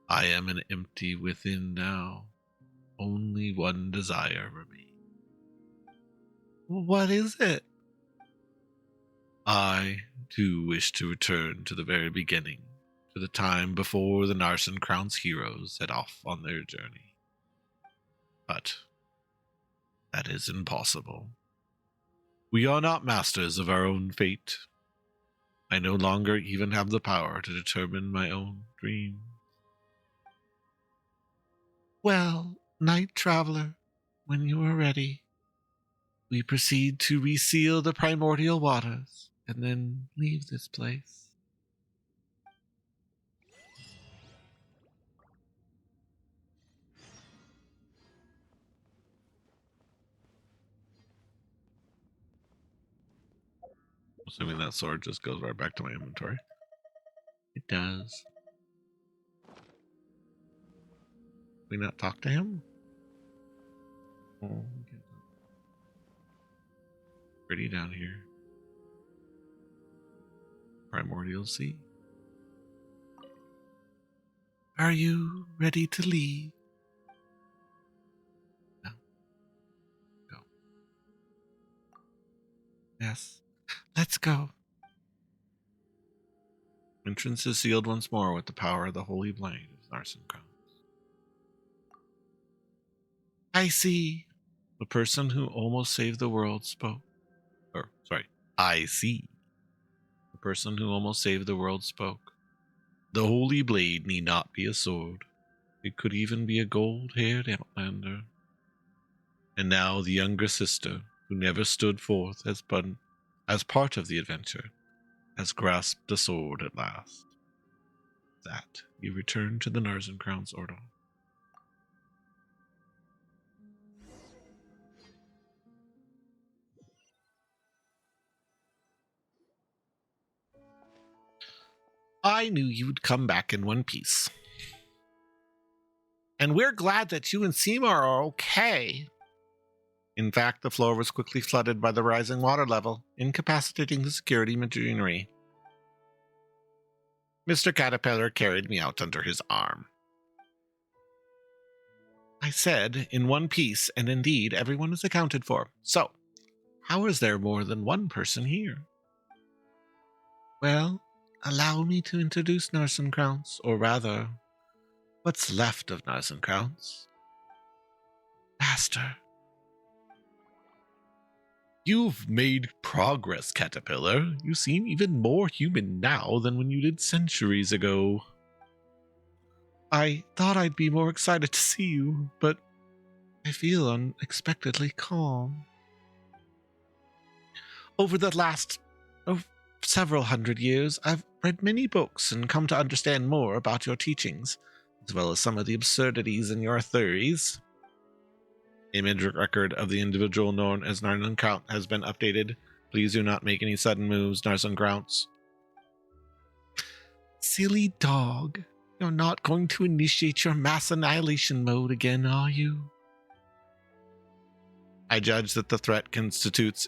I am an empty within now. Only one desire remains. What is it? I, too, wish to return to the very beginning, to the time before the Narzissenkreuz heroes set off on their journey. But that is impossible. We are not masters of our own fate. I no longer even have the power to determine my own dreams. Well, Night Traveler, when you are ready, we proceed to reseal the primordial waters and then leave this place. Assuming that sword just goes right back to my inventory. It does. We not talk to him? Oh, pretty down here. Primordial Sea. Are you ready to leave? No. Go. Yes. Let's go. Entrance is sealed once more with the power of the holy blade of Narzissenkreuz. I see. The person who almost saved the world spoke. I see. The person who almost saved the world spoke. The holy blade need not be a sword. It could even be a gold-haired outlander. And now the younger sister, who never stood forth as part of the adventure, has grasped the sword at last. That you return to the Narzissenkreuz Ordo. I knew you'd come back in one piece. And we're glad that you and Seema are okay. In fact, the floor was quickly flooded by the rising water level, incapacitating the security machinery. Mr. Caterpillar carried me out under his arm. I said, in one piece, and indeed, everyone is accounted for. So, how is there more than one person here? Well, allow me to introduce Narzissenkreuz, or rather, what's left of Narzissenkreuz. Master. You've made progress, Caterpillar. You seem even more human now than when you did centuries ago. I thought I'd be more excited to see you, but I feel unexpectedly calm. Over the last several hundred years, I've read many books and come to understand more about your teachings, as well as some of the absurdities in your theories. Image record of the individual known as Narzissenkreuz has been updated. Please do not make any sudden moves, Narzissenkreuz. Silly dog. You're not going to initiate your mass annihilation mode again, are you? I judge that the threat constitutes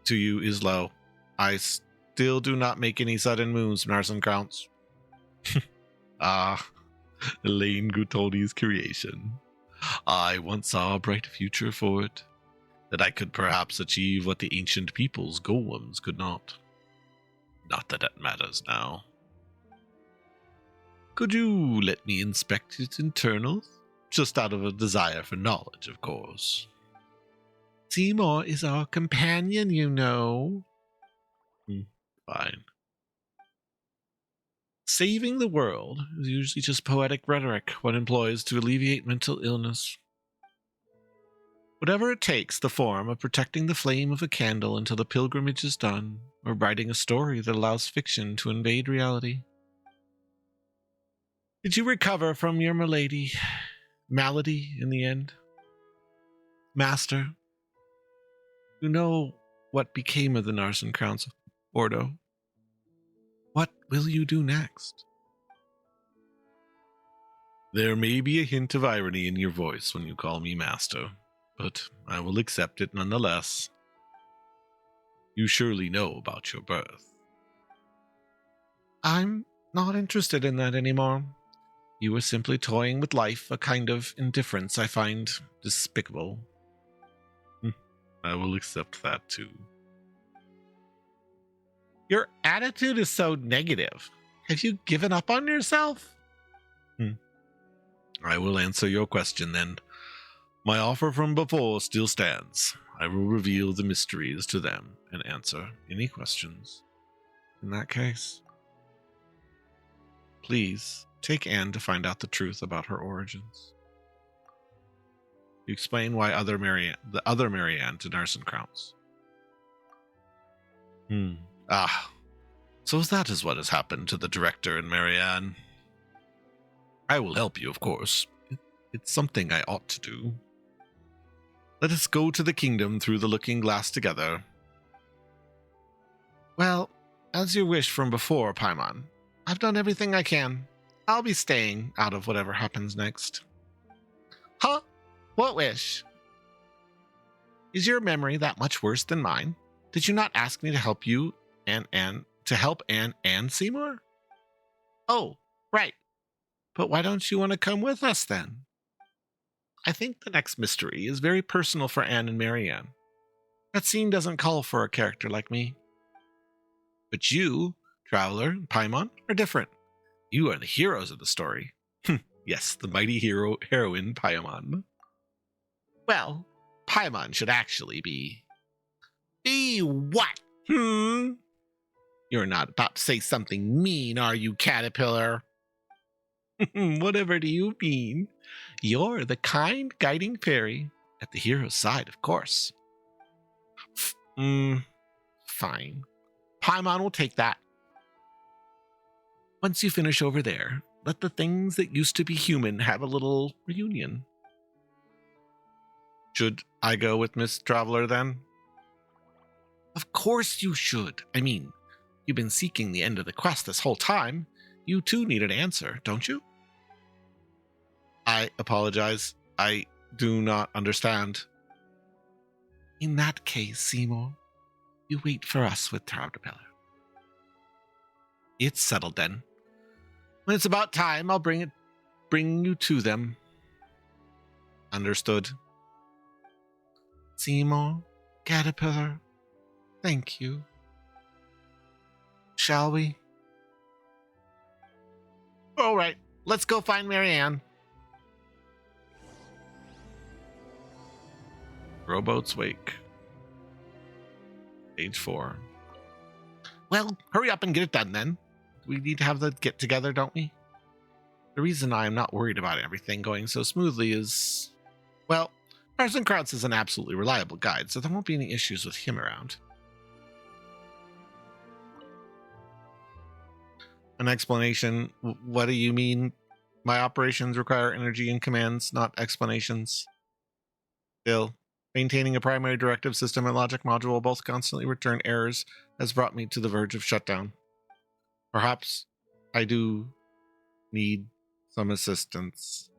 to you is low. I still do not make any sudden moves, Narzissenkreuz. Ah, Elaine Guttoni's creation. I once saw a bright future for it, that I could perhaps achieve what the ancient people's golems could not. Not that it matters now. Could you let me inspect its internals? Just out of a desire for knowledge, of course. Seymour is our companion, you know. Fine. Saving the world is usually just poetic rhetoric one employs to alleviate mental illness. Whatever it takes, the form of protecting the flame of a candle until the pilgrimage is done, or writing a story that allows fiction to invade reality. Did you recover from your malady in the end? Master, you know what became of the Narzissenkreuz Ordo. What will you do next? There may be a hint of irony in your voice when you call me master, but I will accept it nonetheless. You surely know about your birth. I'm not interested in that anymore. You were simply toying with life, a kind of indifference I find despicable. I will accept that too. Your attitude is so negative. Have you given up on yourself? I will answer your question then. My offer from before still stands. I will reveal the mysteries to them and answer any questions. In that case, please take Anne to find out the truth about her origins. You explain why the other Marianne to Narzissenkreuz. So that is what has happened to the director and Marianne. I will help you, of course. It's something I ought to do. Let us go to the kingdom through the looking glass together. Well, as you wish from before, Paimon. I've done everything I can. I'll be staying out of whatever happens next. Huh? What wish? Is your memory that much worse than mine? Did you not ask me to help you to help Anne and Seymour? Oh, right. But why don't you want to come with us then? I think the next mystery is very personal for Anne and Marianne. That scene doesn't call for a character like me. But you, Traveler and Paimon, are different. You are the heroes of the story. Yes, the mighty heroine Paimon. Well, Paimon should actually be... Be what? You're not about to say something mean, are you, Caterpillar? Whatever do you mean? You're the kind, guiding fairy at the hero's side, of course. Fine. Paimon will take that. Once you finish over there, let the things that used to be human have a little reunion. Should I go with Miss Traveler then? Of course you should. I mean, you've been seeking the end of the quest this whole time. You too need an answer, don't you? I apologize. I do not understand. In that case, Seymour, you wait for us with Caterpillar. It's settled then. When it's about time, I'll bring you to them. Understood. Seymour, Caterpillar, thank you. Shall we? All right, let's go find Marianne. Rowboat's Wake. Page 4. Well, hurry up and get it done then. We need to have the get together, don't we? The reason I am not worried about everything going so smoothly is... Well, Narzissenkreuz is an absolutely reliable guide, so there won't be any issues with him around. An explanation? What do you mean? My operations require energy and commands, not explanations. Still, maintaining a primary directive system and logic module will both constantly return errors has brought me to the verge of shutdown. Perhaps I do need some assistance.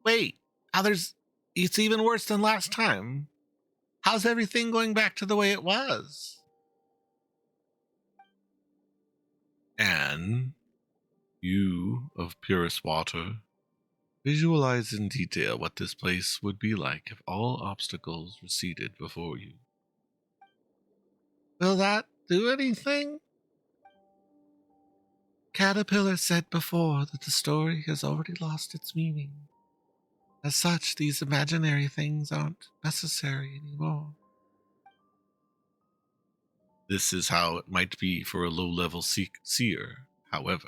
Wait, it's even worse than last time. How's everything going back to the way it was? And you of purest water, visualize in detail what this place would be like if all obstacles receded before you. Will that do anything? Caterpillar said before that the story has already lost its meaning. As such, these imaginary things aren't necessary anymore. This is how it might be for a low-level seer. However,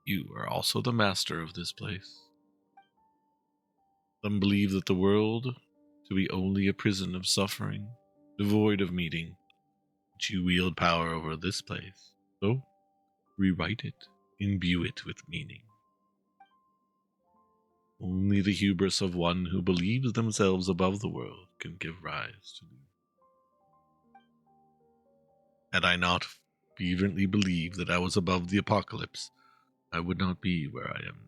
you are also the master of this place. Some believe that the world to be only a prison of suffering, devoid of meaning, but you wield power over this place. So, rewrite it, imbue it with meaning. Only the hubris of one who believes themselves above the world can give rise to these. Had I not fervently believed that I was above the apocalypse, I would not be where I am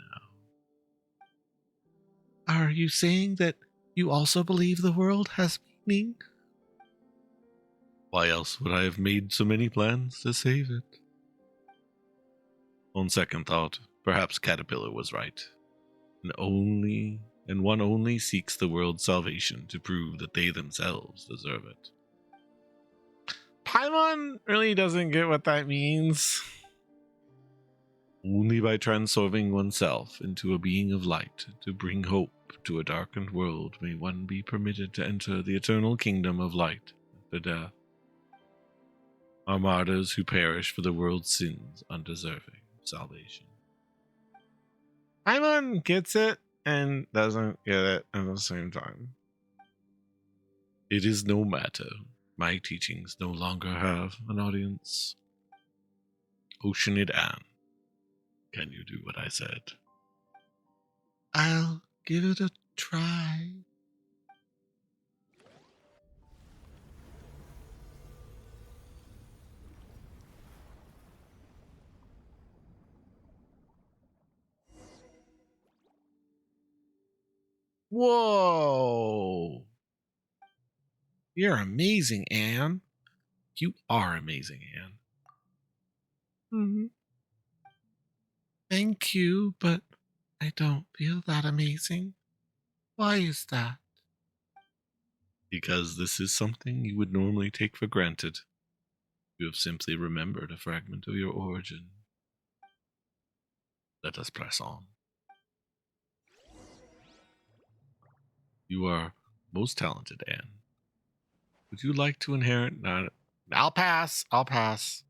now. Are you saying that you also believe the world has meaning? Why else would I have made so many plans to save it? On second thought, perhaps Caterpillar was right. And one only seeks the world's salvation to prove that they themselves deserve it. Paimon really doesn't get what that means. Only by transforming oneself into a being of light to bring hope to a darkened world may one be permitted to enter the eternal kingdom of light after death. Are martyrs who perish for the world's sins undeserving of salvation. Paimon gets it and doesn't get it at the same time. It is no matter. My teachings no longer have an audience. Oceanid Anne, can you do what I said? I'll give it a try. Whoa! You're amazing, Anne. You are amazing, Anne. Mm-hmm. Thank you, but I don't feel that amazing. Why is that? Because this is something you would normally take for granted. You have simply remembered a fragment of your origin. Let us press on. You are most talented, Anne. Would you like to inherit? Not. I'll pass. I'll pass.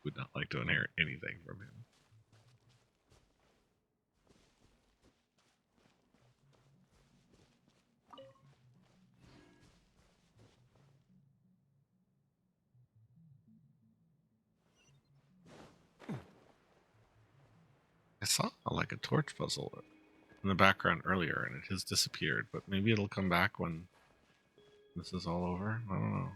Would not like to inherit anything from him. I saw like a torch puzzle in the background earlier, and it has disappeared. But maybe it'll come back when this is all over. I don't know.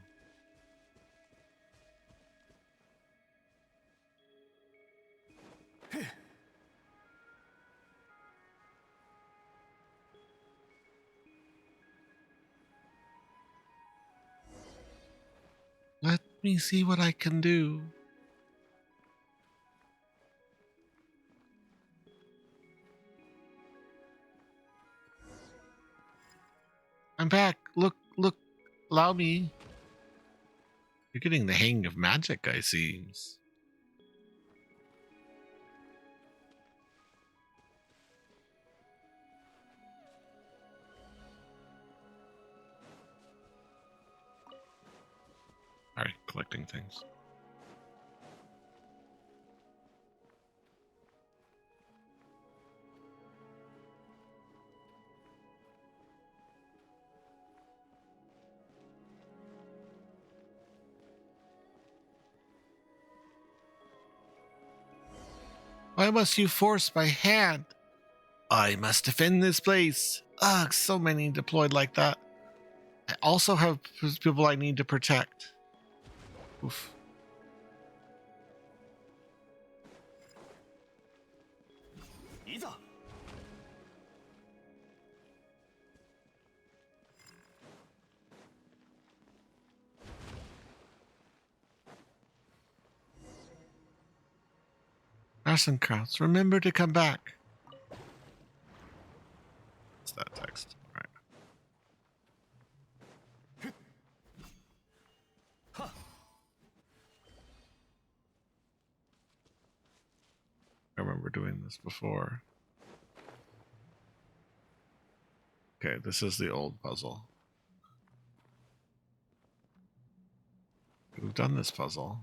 Let me see what I can do. I'm back. Look, allow me. You're getting the hang of magic, I see. Alright, collecting things. Why must you force my hand? I must defend this place. Ugh, so many deployed like that. I also have people I need to protect. Oof. Narzissenkreuz, remember to come back. What's that text? All right. I remember doing this before. Okay, this is the old puzzle. We've done this puzzle.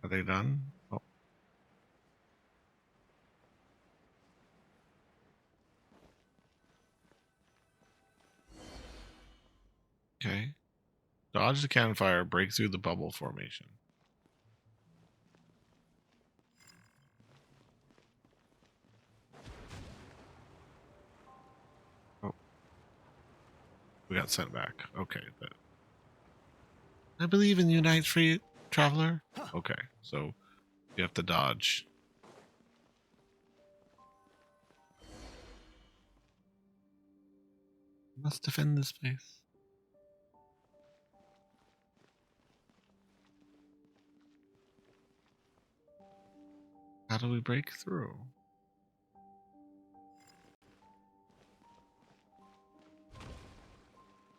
Are they done? Oh. Okay. Dodge the cannon fire, break through the bubble formation. Oh. We got sent back. Okay. I believe in you, Night Free Traveler. Okay, so you have to dodge. You must defend this place. How do we break through?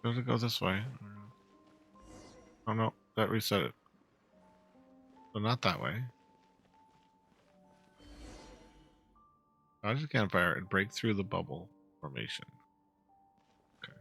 Does it go this way? Oh no, that reset it. So not that way. Dodge the campfire and break through the bubble formation. Okay.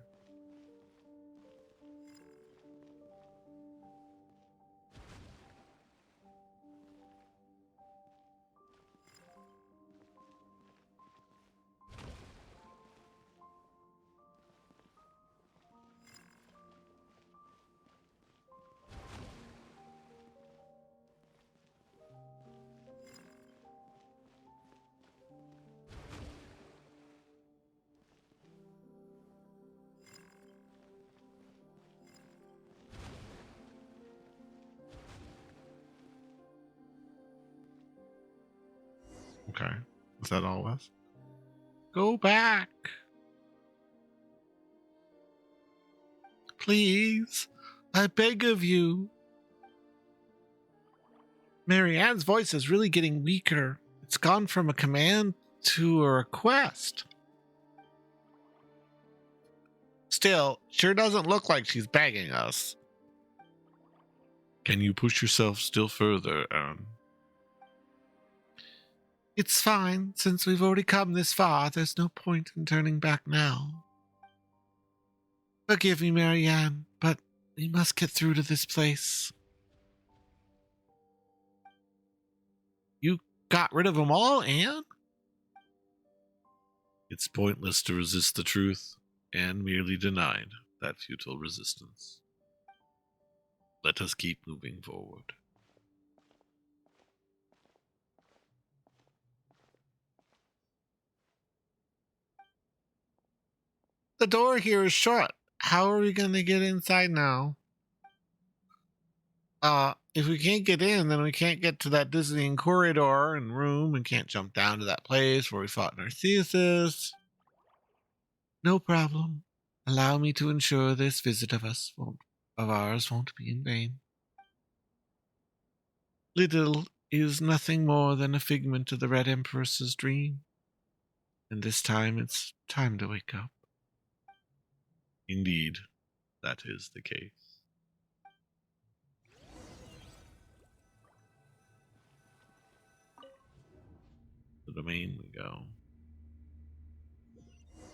Okay. Is that all, Wes? Go back! Please! I beg of you! Marianne's voice is really getting weaker. It's gone from a command to a request. Still, sure doesn't look like she's begging us. Can you push yourself still further, Aaron? It's fine. Since we've already come this far, there's no point in turning back now. Forgive me, Marianne, but we must get through to this place. You got rid of them all, Anne? It's pointless to resist the truth. Anne merely denied that futile resistance. Let us keep moving forward. The door here is shut. How are we going to get inside now? If we can't get in, then we can't get to that dizzying corridor and room and can't jump down to that place where we fought Narcissus. No problem. Allow me to ensure this visit of ours won't be in vain. Little is nothing more than a figment of the Red Empress's dream. And this time it's time to wake up. Indeed, that is the case. The domain we go.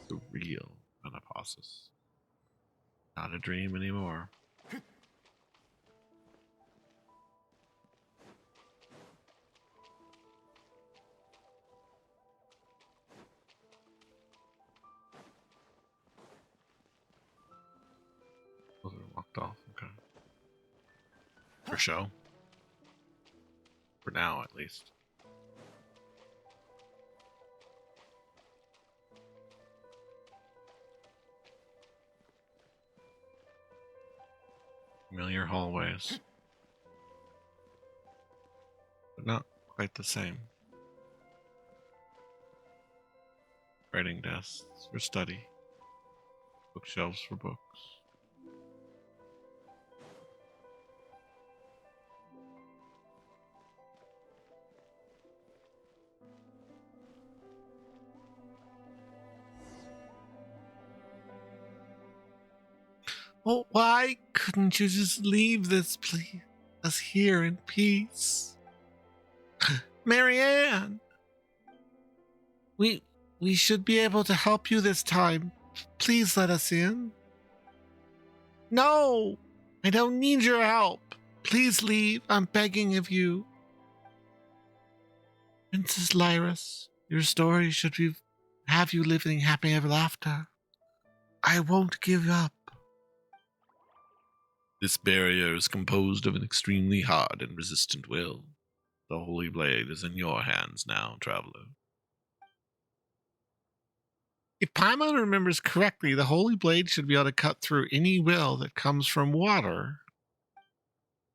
The real Anaposis. Not a dream anymore. Oh, they're locked off. Okay. For show. For now, at least. Familiar hallways, but not quite the same. Writing desks for study, bookshelves for books. Well, why couldn't you just leave this, please? Us here in peace. Marianne! We should be able to help you this time. Please let us in. No! I don't need your help. Please leave. I'm begging of you. Princess Lyris, your story should have you living happy ever after. I won't give up. This barrier is composed of an extremely hard and resistant will. The Holy Blade is in your hands now, traveler. If Paimon remembers correctly, the Holy Blade should be able to cut through any will that comes from water.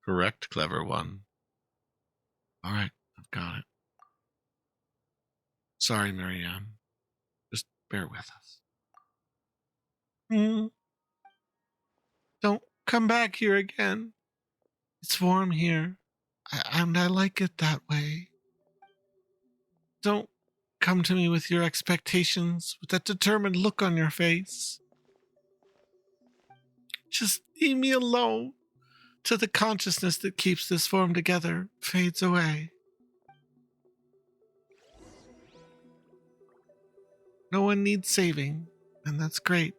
Correct, clever one. All right, I've got it. Sorry, Marianne. Just bear with us. Don't come back here again. It's warm here, and I like it that way. Don't come to me with your expectations, with that determined look on your face. Just leave me alone till the consciousness that keeps this form together fades away. No one needs saving, and that's great.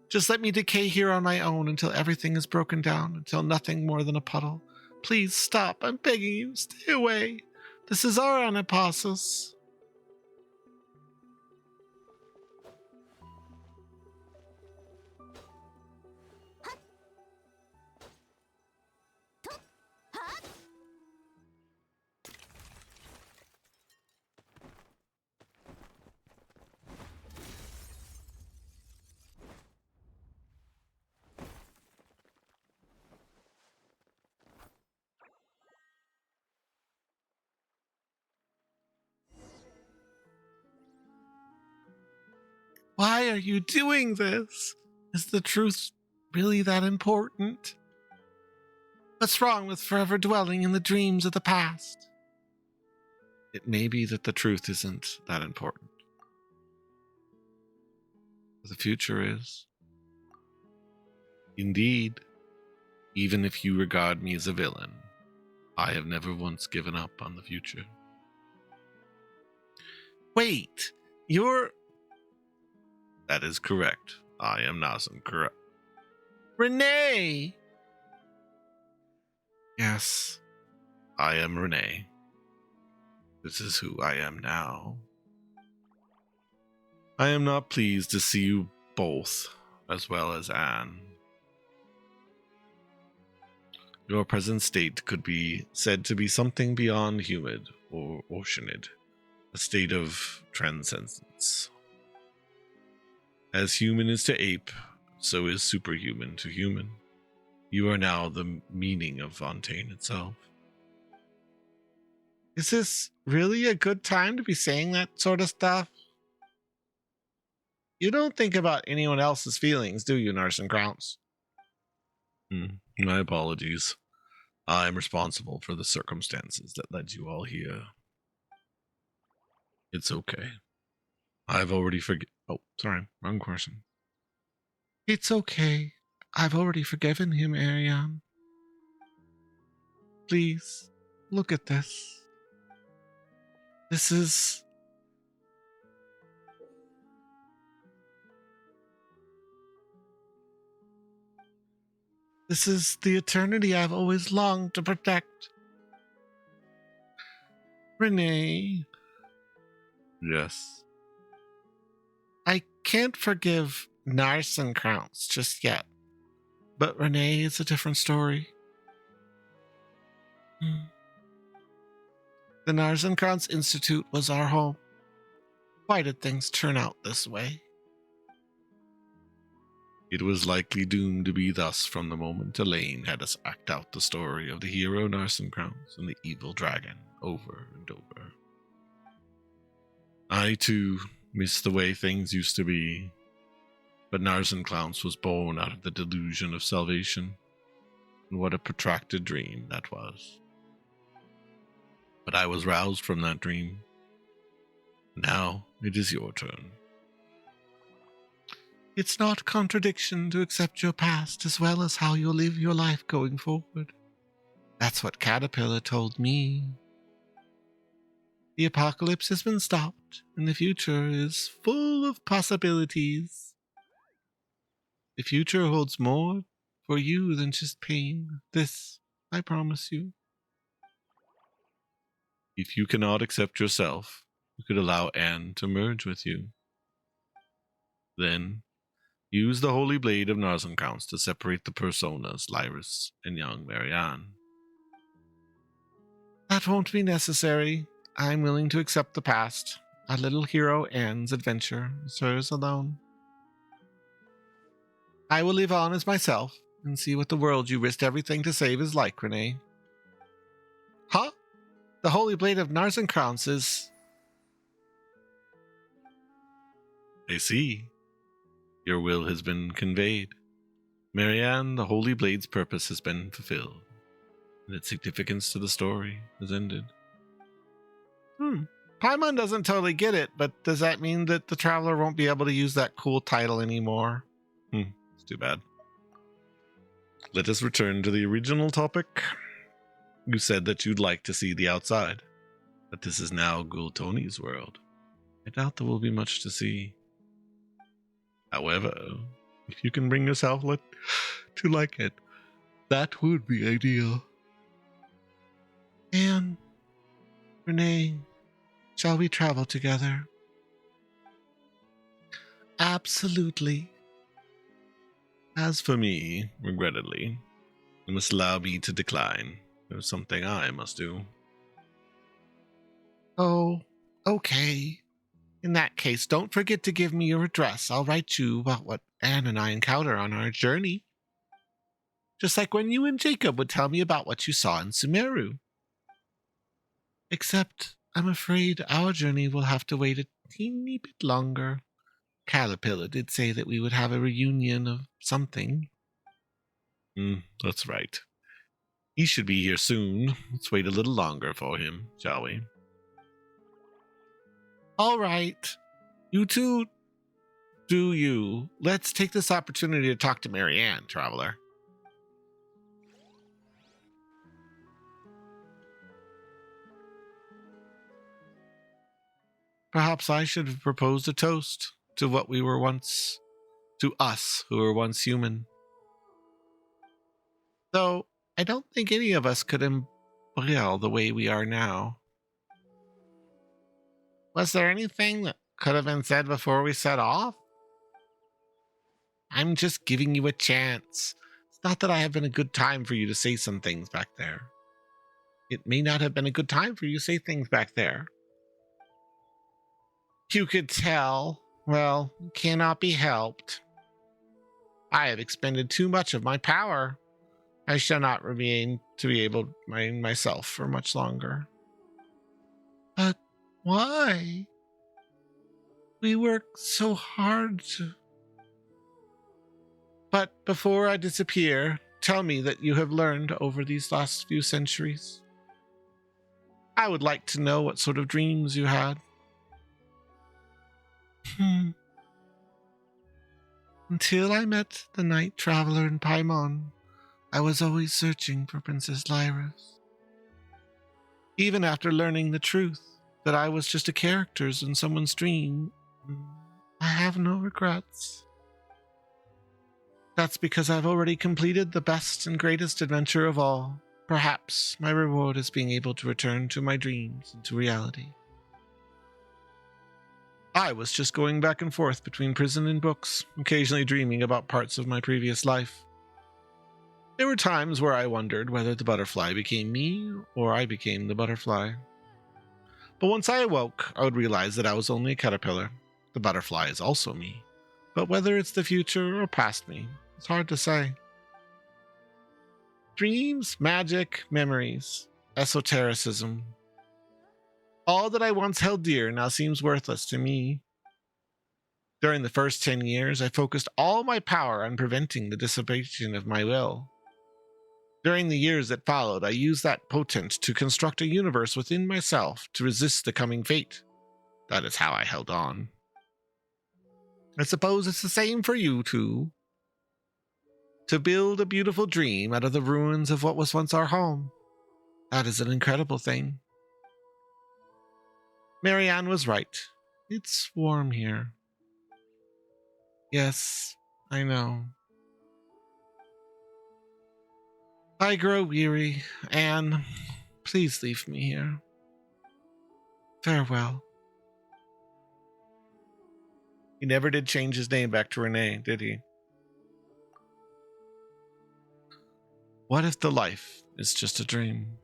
Just let me decay here on my own until everything is broken down, until nothing more than a puddle. Please stop, I'm begging you, stay away. This is our Anapasis. Why are you doing this? Is the truth really that important? What's wrong with forever dwelling in the dreams of the past? It may be that the truth isn't that important. But the future is. Indeed, even if you regard me as a villain, I have never once given up on the future. Wait, you're... That is correct. I am Narzissenkreuz. Renee! Yes, I am Renee. This is who I am now. I am not pleased to see you both, as well as Anne. Your present state could be said to be something beyond humid or oceanid, a state of transcendence. As human is to ape, so is superhuman to human. You are now the meaning of Fontaine itself. Is this really a good time to be saying that sort of stuff? You don't think about anyone else's feelings, do you, Narzissenkreuz? My apologies. I am responsible for the circumstances that led you all here. It's okay. I've already Oh, sorry, wrong question. It's okay. I've already forgiven him, Ariane. Please, look at this. This is... This is the eternity I've always longed to protect. Renee. Yes. I can't forgive Narzissenkreuz just yet, but Renee is a different story. The Narzissenkreuz Institute was our home. Why did things turn out this way? It was likely doomed to be thus from the moment Elaine had us act out the story of the hero Narzissenkreuz and the evil dragon over and over. I, too, miss the way things used to be, but Narzissenkreuz was born out of the delusion of salvation, and what a protracted dream that was. But I was roused from that dream. Now it is your turn. It's not contradiction to accept your past as well as how you'll live your life going forward. That's what Caterpillar told me. The apocalypse has been stopped, and the future is full of possibilities. The future holds more for you than just pain. This, I promise you. If you cannot accept yourself, you could allow Anne to merge with you. Then, use the Holy Blade of Narzissenkreuz to separate the personas Lyris and young Marianne. That won't be necessary. I'm willing to accept the past. Our little hero Anne's adventure is hers alone. I will live on as myself and see what the world you risked everything to save is like, Renee. Huh? The Holy Blade of Narzissenkreuz is... I see. Your will has been conveyed. Marianne, the Holy Blade's purpose has been fulfilled, and its significance to the story has ended. Paimon doesn't totally get it, but does that mean that the Traveler won't be able to use that cool title anymore? It's too bad. Let us return to the original topic. You said that you'd like to see the outside, but this is now Gultoni's world. I doubt there will be much to see. However, if you can bring yourself to like it, that would be ideal. Anne, Renee, shall we travel together? Absolutely. As for me, regrettably, you must allow me to decline. There's something I must do. Oh, okay. In that case, don't forget to give me your address. I'll write you about what Anne and I encounter on our journey. Just like when you and Jacob would tell me about what you saw in Sumeru. Except, I'm afraid our journey will have to wait a teeny bit longer. Caterpillar did say that we would have a reunion of something. That's right. He should be here soon. Let's wait a little longer for him, shall we? All right. You two do you. Let's take this opportunity to talk to Marianne, Traveler. Perhaps I should have proposed a toast to what we were once, to us who were once human. Though I don't think any of us could embroil the way we are now. Was there anything that could have been said before we set off? I'm just giving you a chance. It's not that I have been a good time for you to say some things back there. It may not have been a good time for you to say things back there. You could tell. Well, it cannot be helped. I have expended too much of my power. I shall not remain to be able to mind myself for much longer. But why? We work so hard to... But before I disappear, tell me that you have learned over these last few centuries. I would like to know what sort of dreams you had. Until I met the Night Traveler in Paimon, I was always searching for Princess Lyris. Even after learning the truth, that I was just a character in someone's dream, I have no regrets. That's because I've already completed the best and greatest adventure of all. Perhaps my reward is being able to return to my dreams and to reality. I was just going back and forth between prison and books, occasionally dreaming about parts of my previous life. There were times where I wondered whether the butterfly became me or I became the butterfly. But once I awoke, I would realize that I was only a caterpillar. The butterfly is also me. but whether it's the future or past me, it's hard to say. Dreams, magic, memories, esotericism. All that I once held dear now seems worthless to me. During the first 10 years, I focused all my power on preventing the dissipation of my will. During the years that followed, I used that potent to construct a universe within myself to resist the coming fate. That is how I held on. I suppose it's the same for you too. To build a beautiful dream out of the ruins of what was once our home. That is an incredible thing. Marianne was right. It's warm here. Yes, I know. I grow weary. Anne, please leave me here. Farewell. He never did change his name back to Renee, did he? What if the life is just a dream?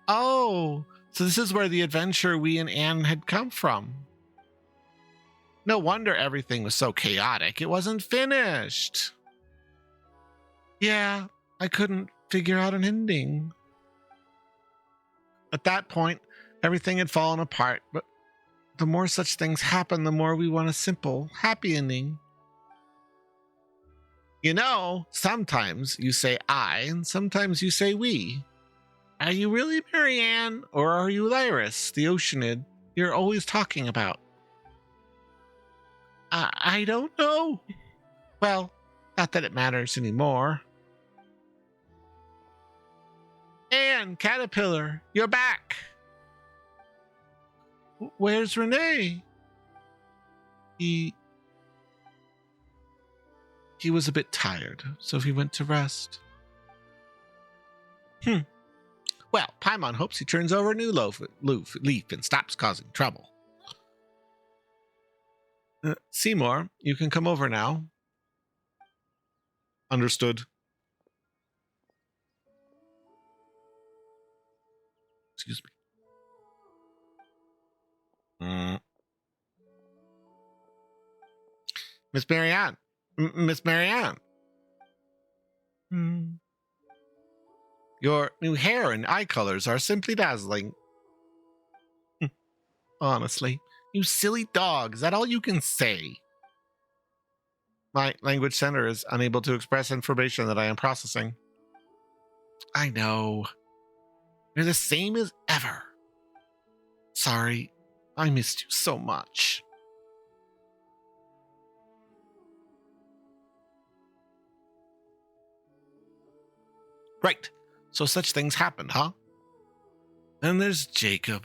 Oh, so this is where the adventure we and Anne had come from. No wonder everything was so chaotic. It wasn't finished. Yeah, I couldn't figure out an ending. At that point, everything had fallen apart, but the more such things happen, the more we want a simple, happy ending. You know, sometimes you say I, and sometimes you say we. Are you really Marianne, or are you Lyris, the Oceanid you're always talking about? I don't know. Well, not that it matters anymore. Anne, Caterpillar, you're back. Where's Renee? He was a bit tired, so he went to rest. Well, Paimon hopes he turns over a new leaf and stops causing trouble. Seymour, you can come over now. Understood. Excuse me. Miss Marianne. Miss Marianne. Your new hair and eye colors are simply dazzling. Honestly, you silly dog, is that all you can say? My language center is unable to express information that I am processing. I know. You're the same as ever. Sorry, I missed you so much. Right, so such things happened, huh? And there's Jacob.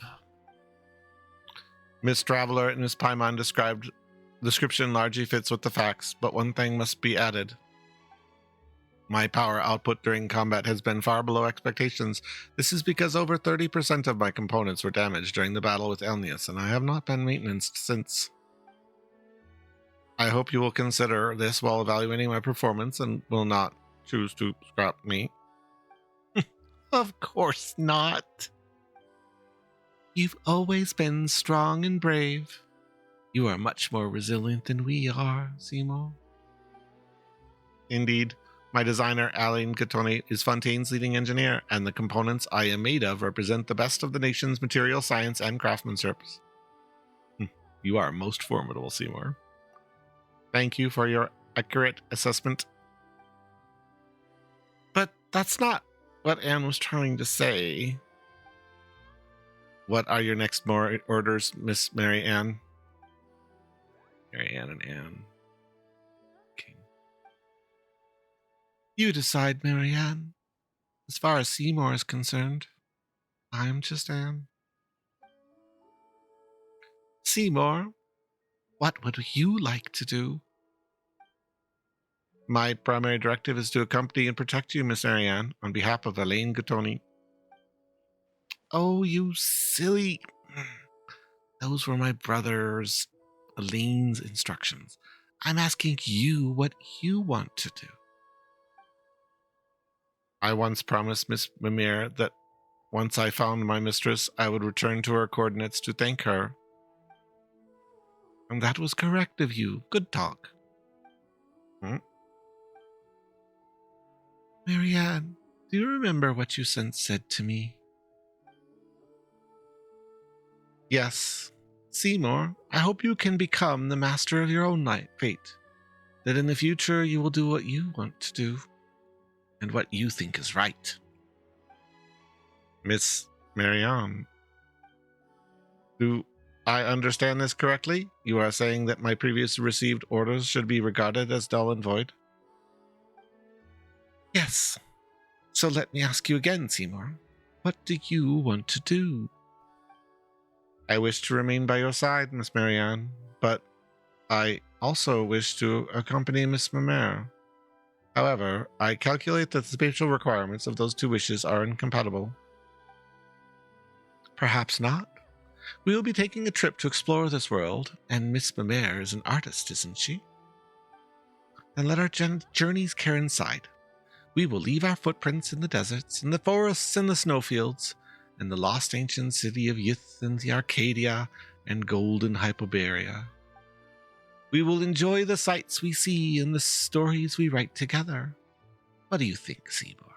Miss Traveler and Miss Paimon description largely fits with the facts, but one thing must be added. My power output during combat has been far below expectations. This is because over 30% of my components were damaged during the battle with Elnius, and I have not been maintained since. I hope you will consider this while evaluating my performance and will not choose to scrap me. Of course not. You've always been strong and brave. You are much more resilient than we are, Seymour. Indeed. My designer, Aline Gattoni, is Fontaine's leading engineer, and the components I am made of represent the best of the nation's material science and craftsmanship. You are most formidable, Seymour. Thank you for your accurate assessment. But that's not what Anne was trying to say. What are your next more orders, Miss Mary Ann? Mary Ann and Anne. King. You decide, Mary Ann. As far as Seymour is concerned, I'm just Anne. Seymour, what would you like to do? My primary directive is to accompany and protect you, Miss Ariane, on behalf of Elaine Gattoni. Oh, you silly... Those were my brother's, Elaine's instructions. I'm asking you what you want to do. I once promised Miss Mimir that once I found my mistress, I would return to her coordinates to thank her. And that was correct of you. Good talk. Marianne, do you remember what you since said to me? Yes. Seymour, I hope you can become the master of your own fate. That in the future you will do what you want to do and what you think is right. Miss Marianne, do I understand this correctly? You are saying that my previously received orders should be regarded as null and void? Yes. So let me ask you again, Seymour. What do you want to do? I wish to remain by your side, Miss Marianne, but I also wish to accompany Miss Mamere. However, I calculate that the spatial requirements of those two wishes are incompatible. Perhaps not. We will be taking a trip to explore this world, and Miss Mamere is an artist, isn't she? Then let our journeys coincide. We will leave our footprints in the deserts, in the forests and the snowfields, in the lost ancient city of Yith and the Arcadia and golden Hyperborea. We will enjoy the sights we see and the stories we write together. What do you think, Seymour?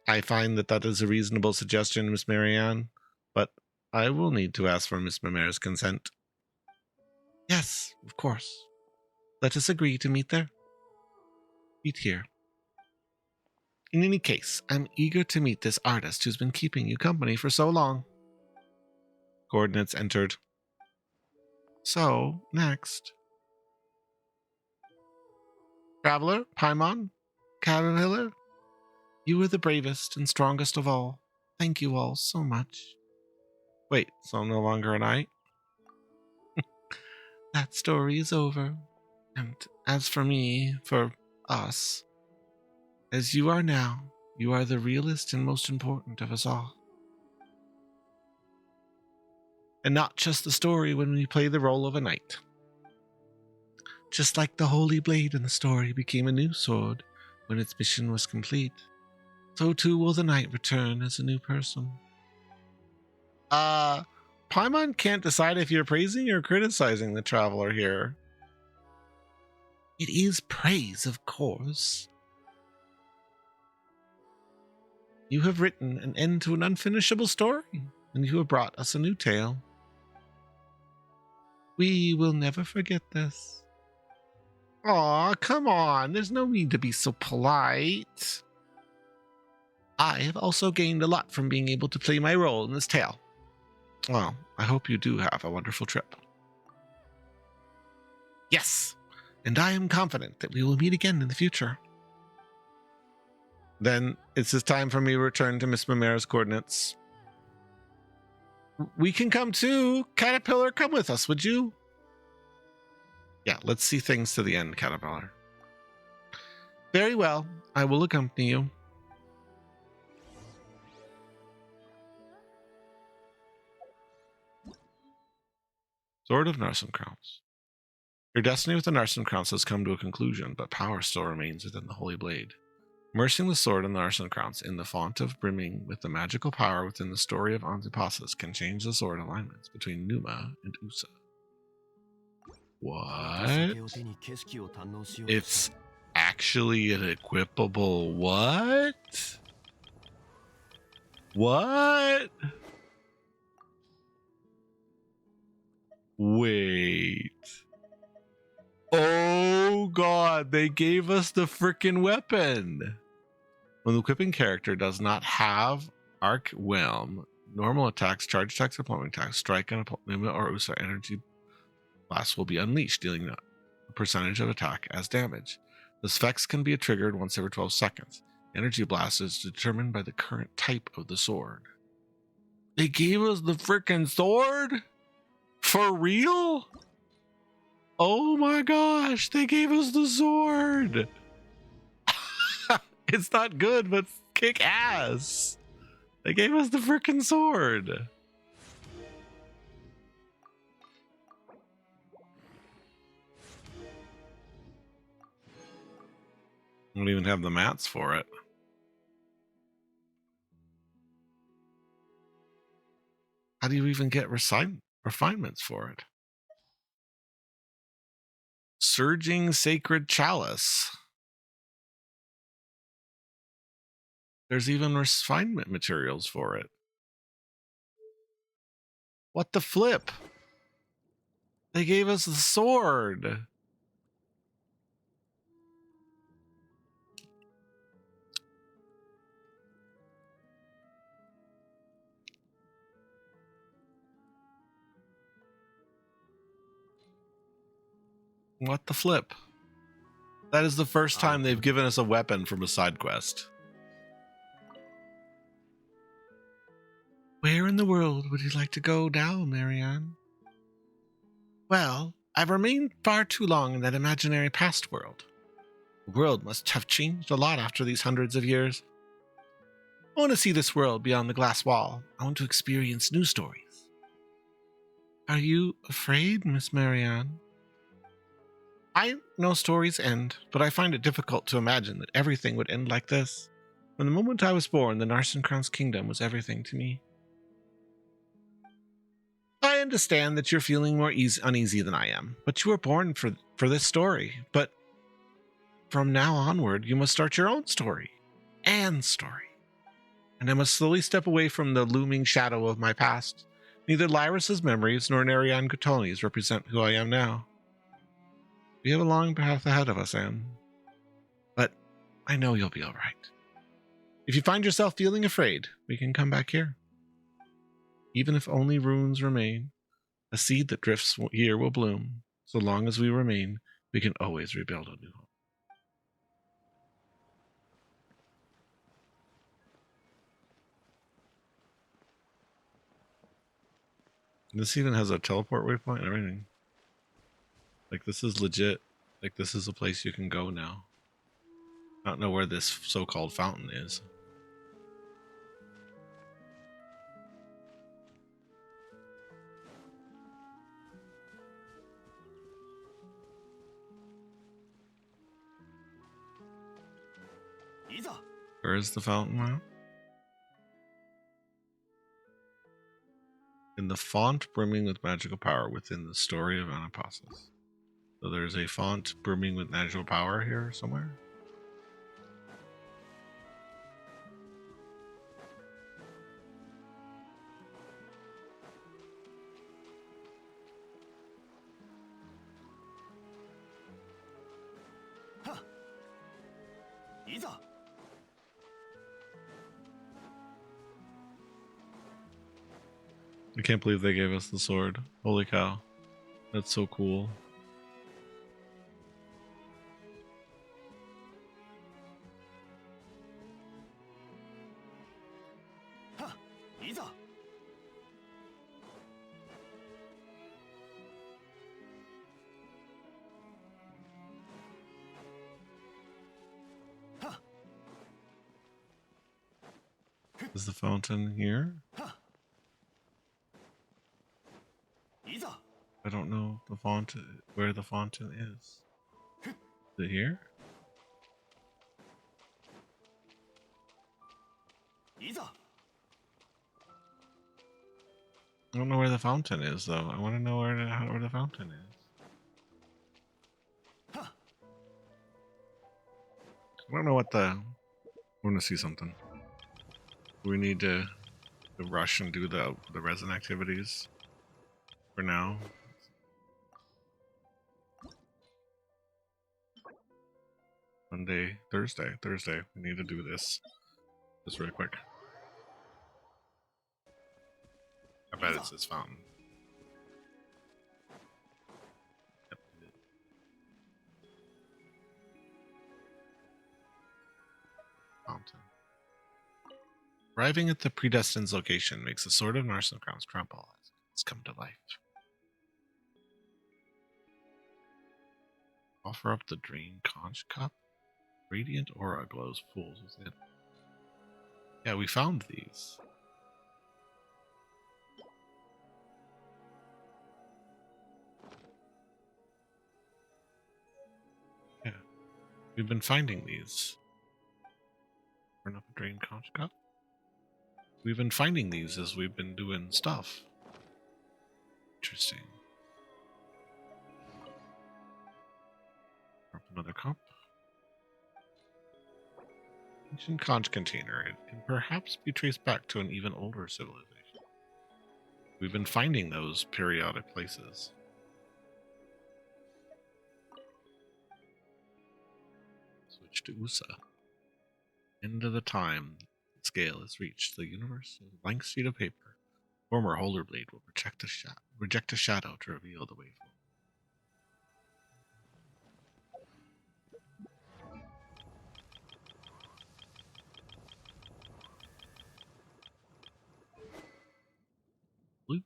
I find that is a reasonable suggestion, Miss Marianne, but I will need to ask for Miss Mamere's consent. Yes, of course. Let us agree to meet there. Meet here. In any case, I'm eager to meet this artist who's been keeping you company for so long. Coordinates entered. So, next. Traveler, Paimon, Caterpillar, you were the bravest and strongest of all. Thank you all so much. Wait, so I'm no longer a knight? That story is over. And as for me, for us, as you are now, you are the realest and most important of us all. And not just the story when we play the role of a knight. Just like the holy blade in the story became a new sword when its mission was complete, so too will the knight return as a new person. Paimon can't decide if you're praising or criticizing the traveler here. It is praise, of course. You have written an end to an unfinishable story, and you have brought us a new tale. We will never forget this. Aw, come on, there's no need to be so polite. I have also gained a lot from being able to play my role in this tale. Well, I hope you do have a wonderful trip. Yes, and I am confident that we will meet again in the future. Then it's time for me to return to Miss Mamere's coordinates. We can come too. Caterpillar, come with us, would you? Yeah, let's see things to the end, Caterpillar. Very well, I will accompany you. Sword of Narzissenkreuz. Your destiny with the Narzissenkreuz has come to a conclusion, but power still remains within the Holy Blade. Immersing the sword in the Narzissenkreuz in the font of brimming with the magical power within the story of Antipasis can change the sword alignments between Numa and Usa. What? It's actually an equipable what? What? Wait. Oh god, they gave us the frickin' weapon. When the equipping character does not have Arc Whelm, normal attacks, charge attacks, deployment attacks, strike, and Numa or Usa energy blast will be unleashed, dealing a percentage of attack as damage. This effects can be triggered once every 12 seconds. Energy blast is determined by the current type of the sword. They gave us the frickin' sword? For real? Oh my gosh, they gave us the sword. It's not good, but kick ass. They gave us the frickin' sword. I don't even have the mats for it. How do you even get refinements for it. Surging Sacred Chalice. There's even refinement materials for it. What the flip? They gave us the sword. What the flip? That is the first time they've given us a weapon from a side quest. Where in the world would you like to go now, Marianne? Well, I've remained far too long in that imaginary past world. The world must have changed a lot after these hundreds of years. I want to see this world beyond the glass wall. I want to experience new stories. Are you afraid, Miss Marianne? I know stories end, but I find it difficult to imagine that everything would end like this. From the moment I was born, the Narzissenkreuz kingdom was everything to me. I understand that you're feeling more uneasy than I am, but you were born for this story. But from now onward, you must start your own story. Anne's story. And I must slowly step away from the looming shadow of my past. Neither Lyris's memories nor Narian Gutoni's represent who I am now. We have a long path ahead of us, Anne. But I know you'll be all right. If you find yourself feeling afraid, we can come back here. Even if only ruins remain, a seed that drifts here will bloom. So long as we remain, we can always rebuild a new home. This even has a teleport waypoint and everything. Like, this is legit. Like, this is a place you can go now. I don't know where this so-called fountain is. Where is the fountain now? In the font brimming with magical power within the story of Anapasis. So there's a font brimming with magical power here somewhere? I can't believe they gave us the sword. Holy cow. That's so cool. Is the fountain here? I don't know the font, where the fountain is. Is it here? I don't know where the fountain is, though. I want to know where the fountain is. I don't know what the... I want to see something. We need to rush and do the resin activities for now. Monday, Thursday. We need to do this. Just really quick. I bet it's this fountain. Yep. Fountain. Arriving at the predestined location makes the sword of Narzissenkreuz crumble as it's come to life. Offer up the drained conch cup. Radiant aura glows pools within. Yeah, we found these. Yeah, we've been finding these. Turn up a drained conch cup. We've been finding these as we've been doing stuff. Interesting. Drop another cup. Ancient conch container. It can perhaps be traced back to an even older civilization. We've been finding those periodic places. Switch to USA. End of the time the scale is reached. The universe is a blank sheet of paper. Former holder blade will reject a shadow to reveal the way forward. Blue.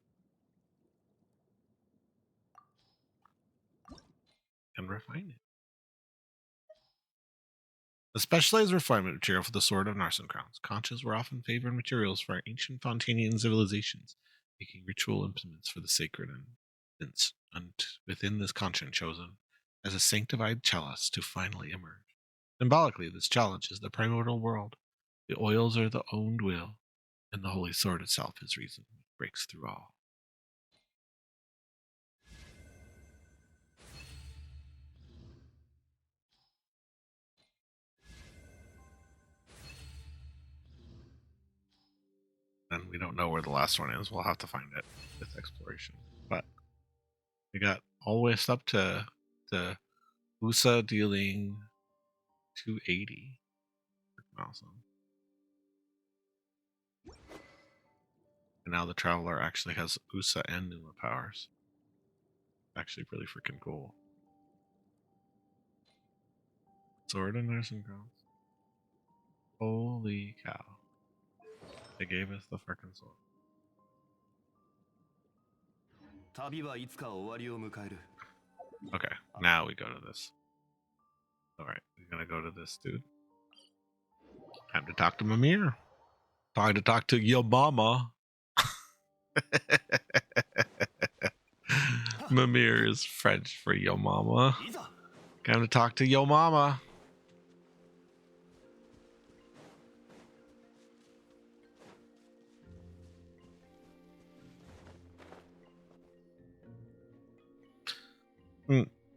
And refine it. A specialized refinement material for the sword of Narzissenkreuz. Conches were often favored materials for ancient Fontanian civilizations, making ritual implements for the sacred and within this conch chosen as a sanctified chalice to finally emerge. Symbolically, this challenge is the primordial world. The oils are the owned will, and the holy sword itself is reason, which breaks through all. And we don't know where the last one is. We'll have to find it with exploration. But we got all the way up to the USA dealing 280. Awesome. And now the Traveler actually has USA and Numa powers. Actually really freaking cool. Sword and Narzissenkreuz. Holy cow. They gave us the freaking sword. 旅はいつか終わりを迎える。 Okay, now we go to this. Alright, we're gonna go to this dude. Time to talk to Mimir. Time to talk to your mama. Mimir is French for yo mama. いざ Time to talk to yo mama.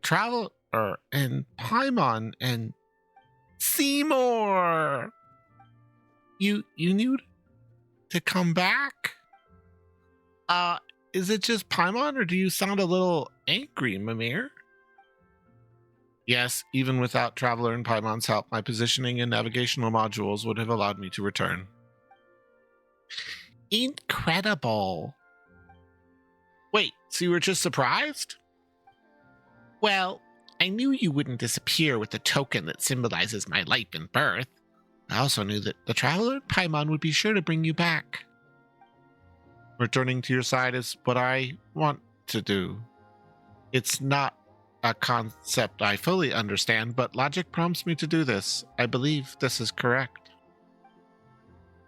Traveler and Paimon and Seymour. You knew to come back? Is it just Paimon, or do you sound a little angry, Mimir? Yes, even without Traveler and Paimon's help, my positioning and navigational modules would have allowed me to return. Incredible. Wait, so you were just surprised? Well, I knew you wouldn't disappear with the token that symbolizes my life and birth. I also knew that the Traveler and Paimon would be sure to bring you back. Returning to your side is what I want to do. It's not a concept I fully understand, but logic prompts me to do this. I believe this is correct.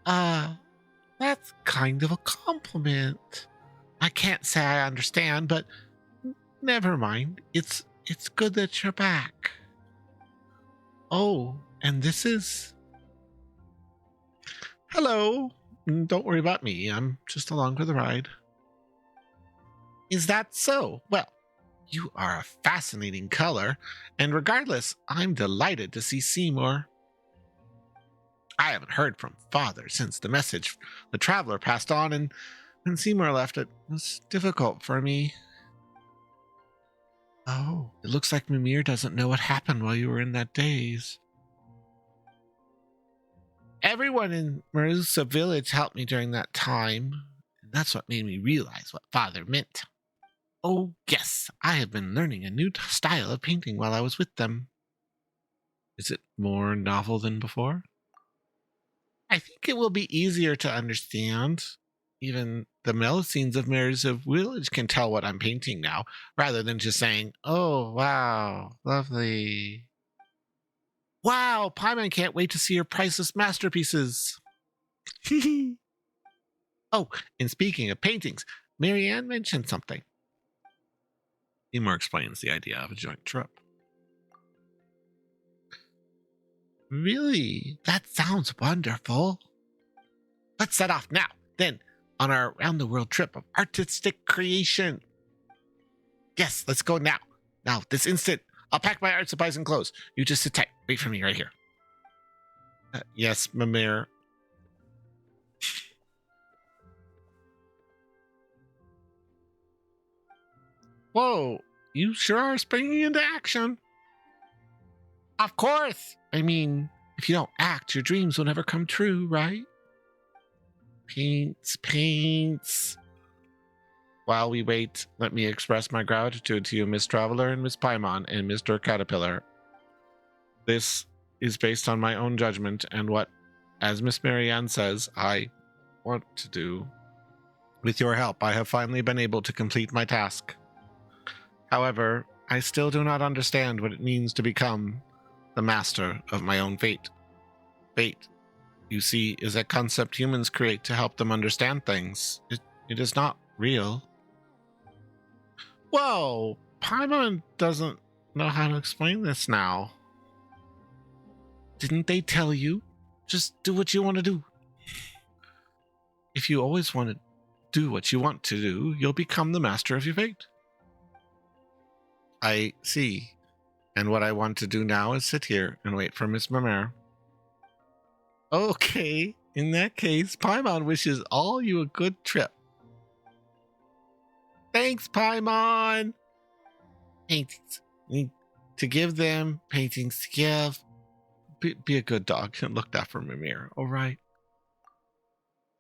That's kind of a compliment. I can't say I understand, but never mind. It's good that you're back. Oh, and this is... Hello. Don't worry about me. I'm just along for the ride. Is that so? Well, you are a fascinating color, and regardless, I'm delighted to see Seymour. I haven't heard from Father since the message the Traveler passed on, and when Seymour left, it was difficult for me. Oh, it looks like Mimir doesn't know what happened while you were in that daze. Everyone in Marusa village helped me during that time, and that's what made me realize what Father meant. Oh, yes, I have been learning a new style of painting while I was with them. Is it more novel than before? I think it will be easier to understand. Even the Melusines of Marusa village can tell what I'm painting now, rather than just saying, oh, wow, lovely. Wow, Paimon can't wait to see your priceless masterpieces. Oh, and speaking of paintings, Marianne mentioned something. Seymour explains the idea of a joint trip. Really? That sounds wonderful. Let's set off now, then, on our round-the-world trip of artistic creation. Yes, let's go now. Now, this instant. I'll pack my art supplies and clothes. You just sit tight. Wait for me right here. Yes, Mimir. Whoa, you sure are springing into action. Of course. I mean, if you don't act, your dreams will never come true, right? Paints. While we wait, let me express my gratitude to you, Miss Traveler and Miss Paimon and Mr. Caterpillar. This is based on my own judgment and what, as Miss Marianne says, I want to do. With your help, I have finally been able to complete my task. However, I still do not understand what it means to become the master of my own fate. Fate, you see, is a concept humans create to help them understand things. It is not real. Whoa, Paimon doesn't know how to explain this now. Didn't they tell you? Just do what you want to do. If you always want to do what you want to do, you'll become the master of your fate. I see. And what I want to do now is sit here and wait for Miss Mimir. Okay, in that case, Paimon wishes all you a good trip. Thanks, Paimon! Paintings. Need to give them, paintings to give. Be a good dog and look after Mimir, all right?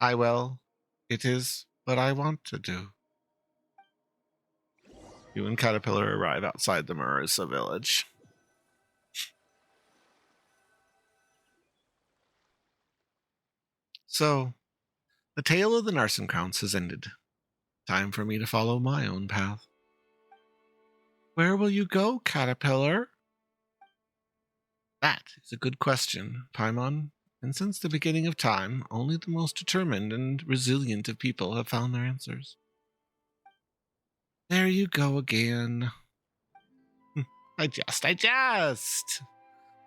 I will. It is what I want to do. You and Caterpillar arrive outside the Marissa village. So, the tale of the Narzissenkreuz has ended. Time for me to follow my own path. Where will you go, Caterpillar? That is a good question, Paimon. And since the beginning of time, only the most determined and resilient of people have found their answers. There you go again. I jest.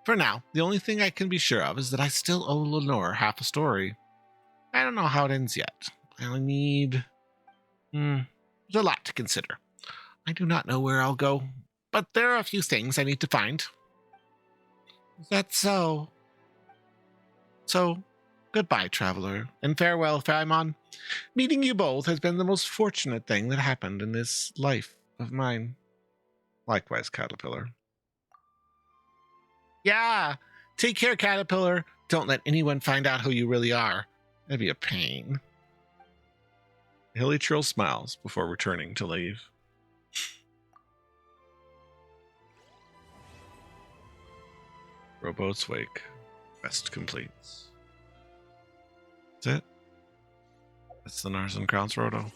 For now, the only thing I can be sure of is that I still owe Lenore half a story. I don't know how it ends yet. I need... there's a lot to consider. I do not know where I'll go, but there are a few things I need to find. Is that so? So, goodbye, traveler, and farewell, Paimon. Meeting you both has been the most fortunate thing that happened in this life of mine. Likewise, Caterpillar. Yeah, take care, Caterpillar. Don't let anyone find out who you really are. That'd be a pain. Hilly Trill smiles before returning to leave. Rowboat's wake. Quest completes. That's it. That's the Narzissenkreuz Ordo.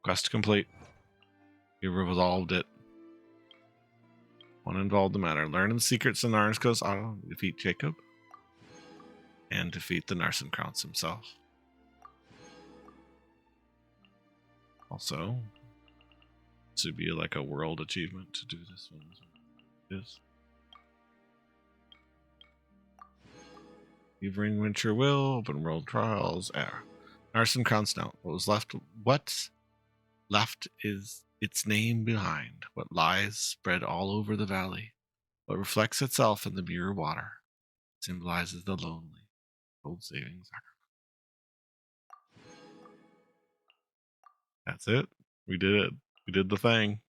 Quest complete. You resolved it. One involved the matter. Learn the secrets of Narzissenkreuz Ordo. Defeat Jacob. And defeat the Narzissenkreuz himself. Also, this would be like a world achievement to do this one. Yes. Evering Venture Will, Open World Trials, Air. Narzissenkreuz now. What left is its name behind. What lies spread all over the valley. What reflects itself in the mirror water symbolizes the lonely. Old savings. That's it. We did it. We did the thing.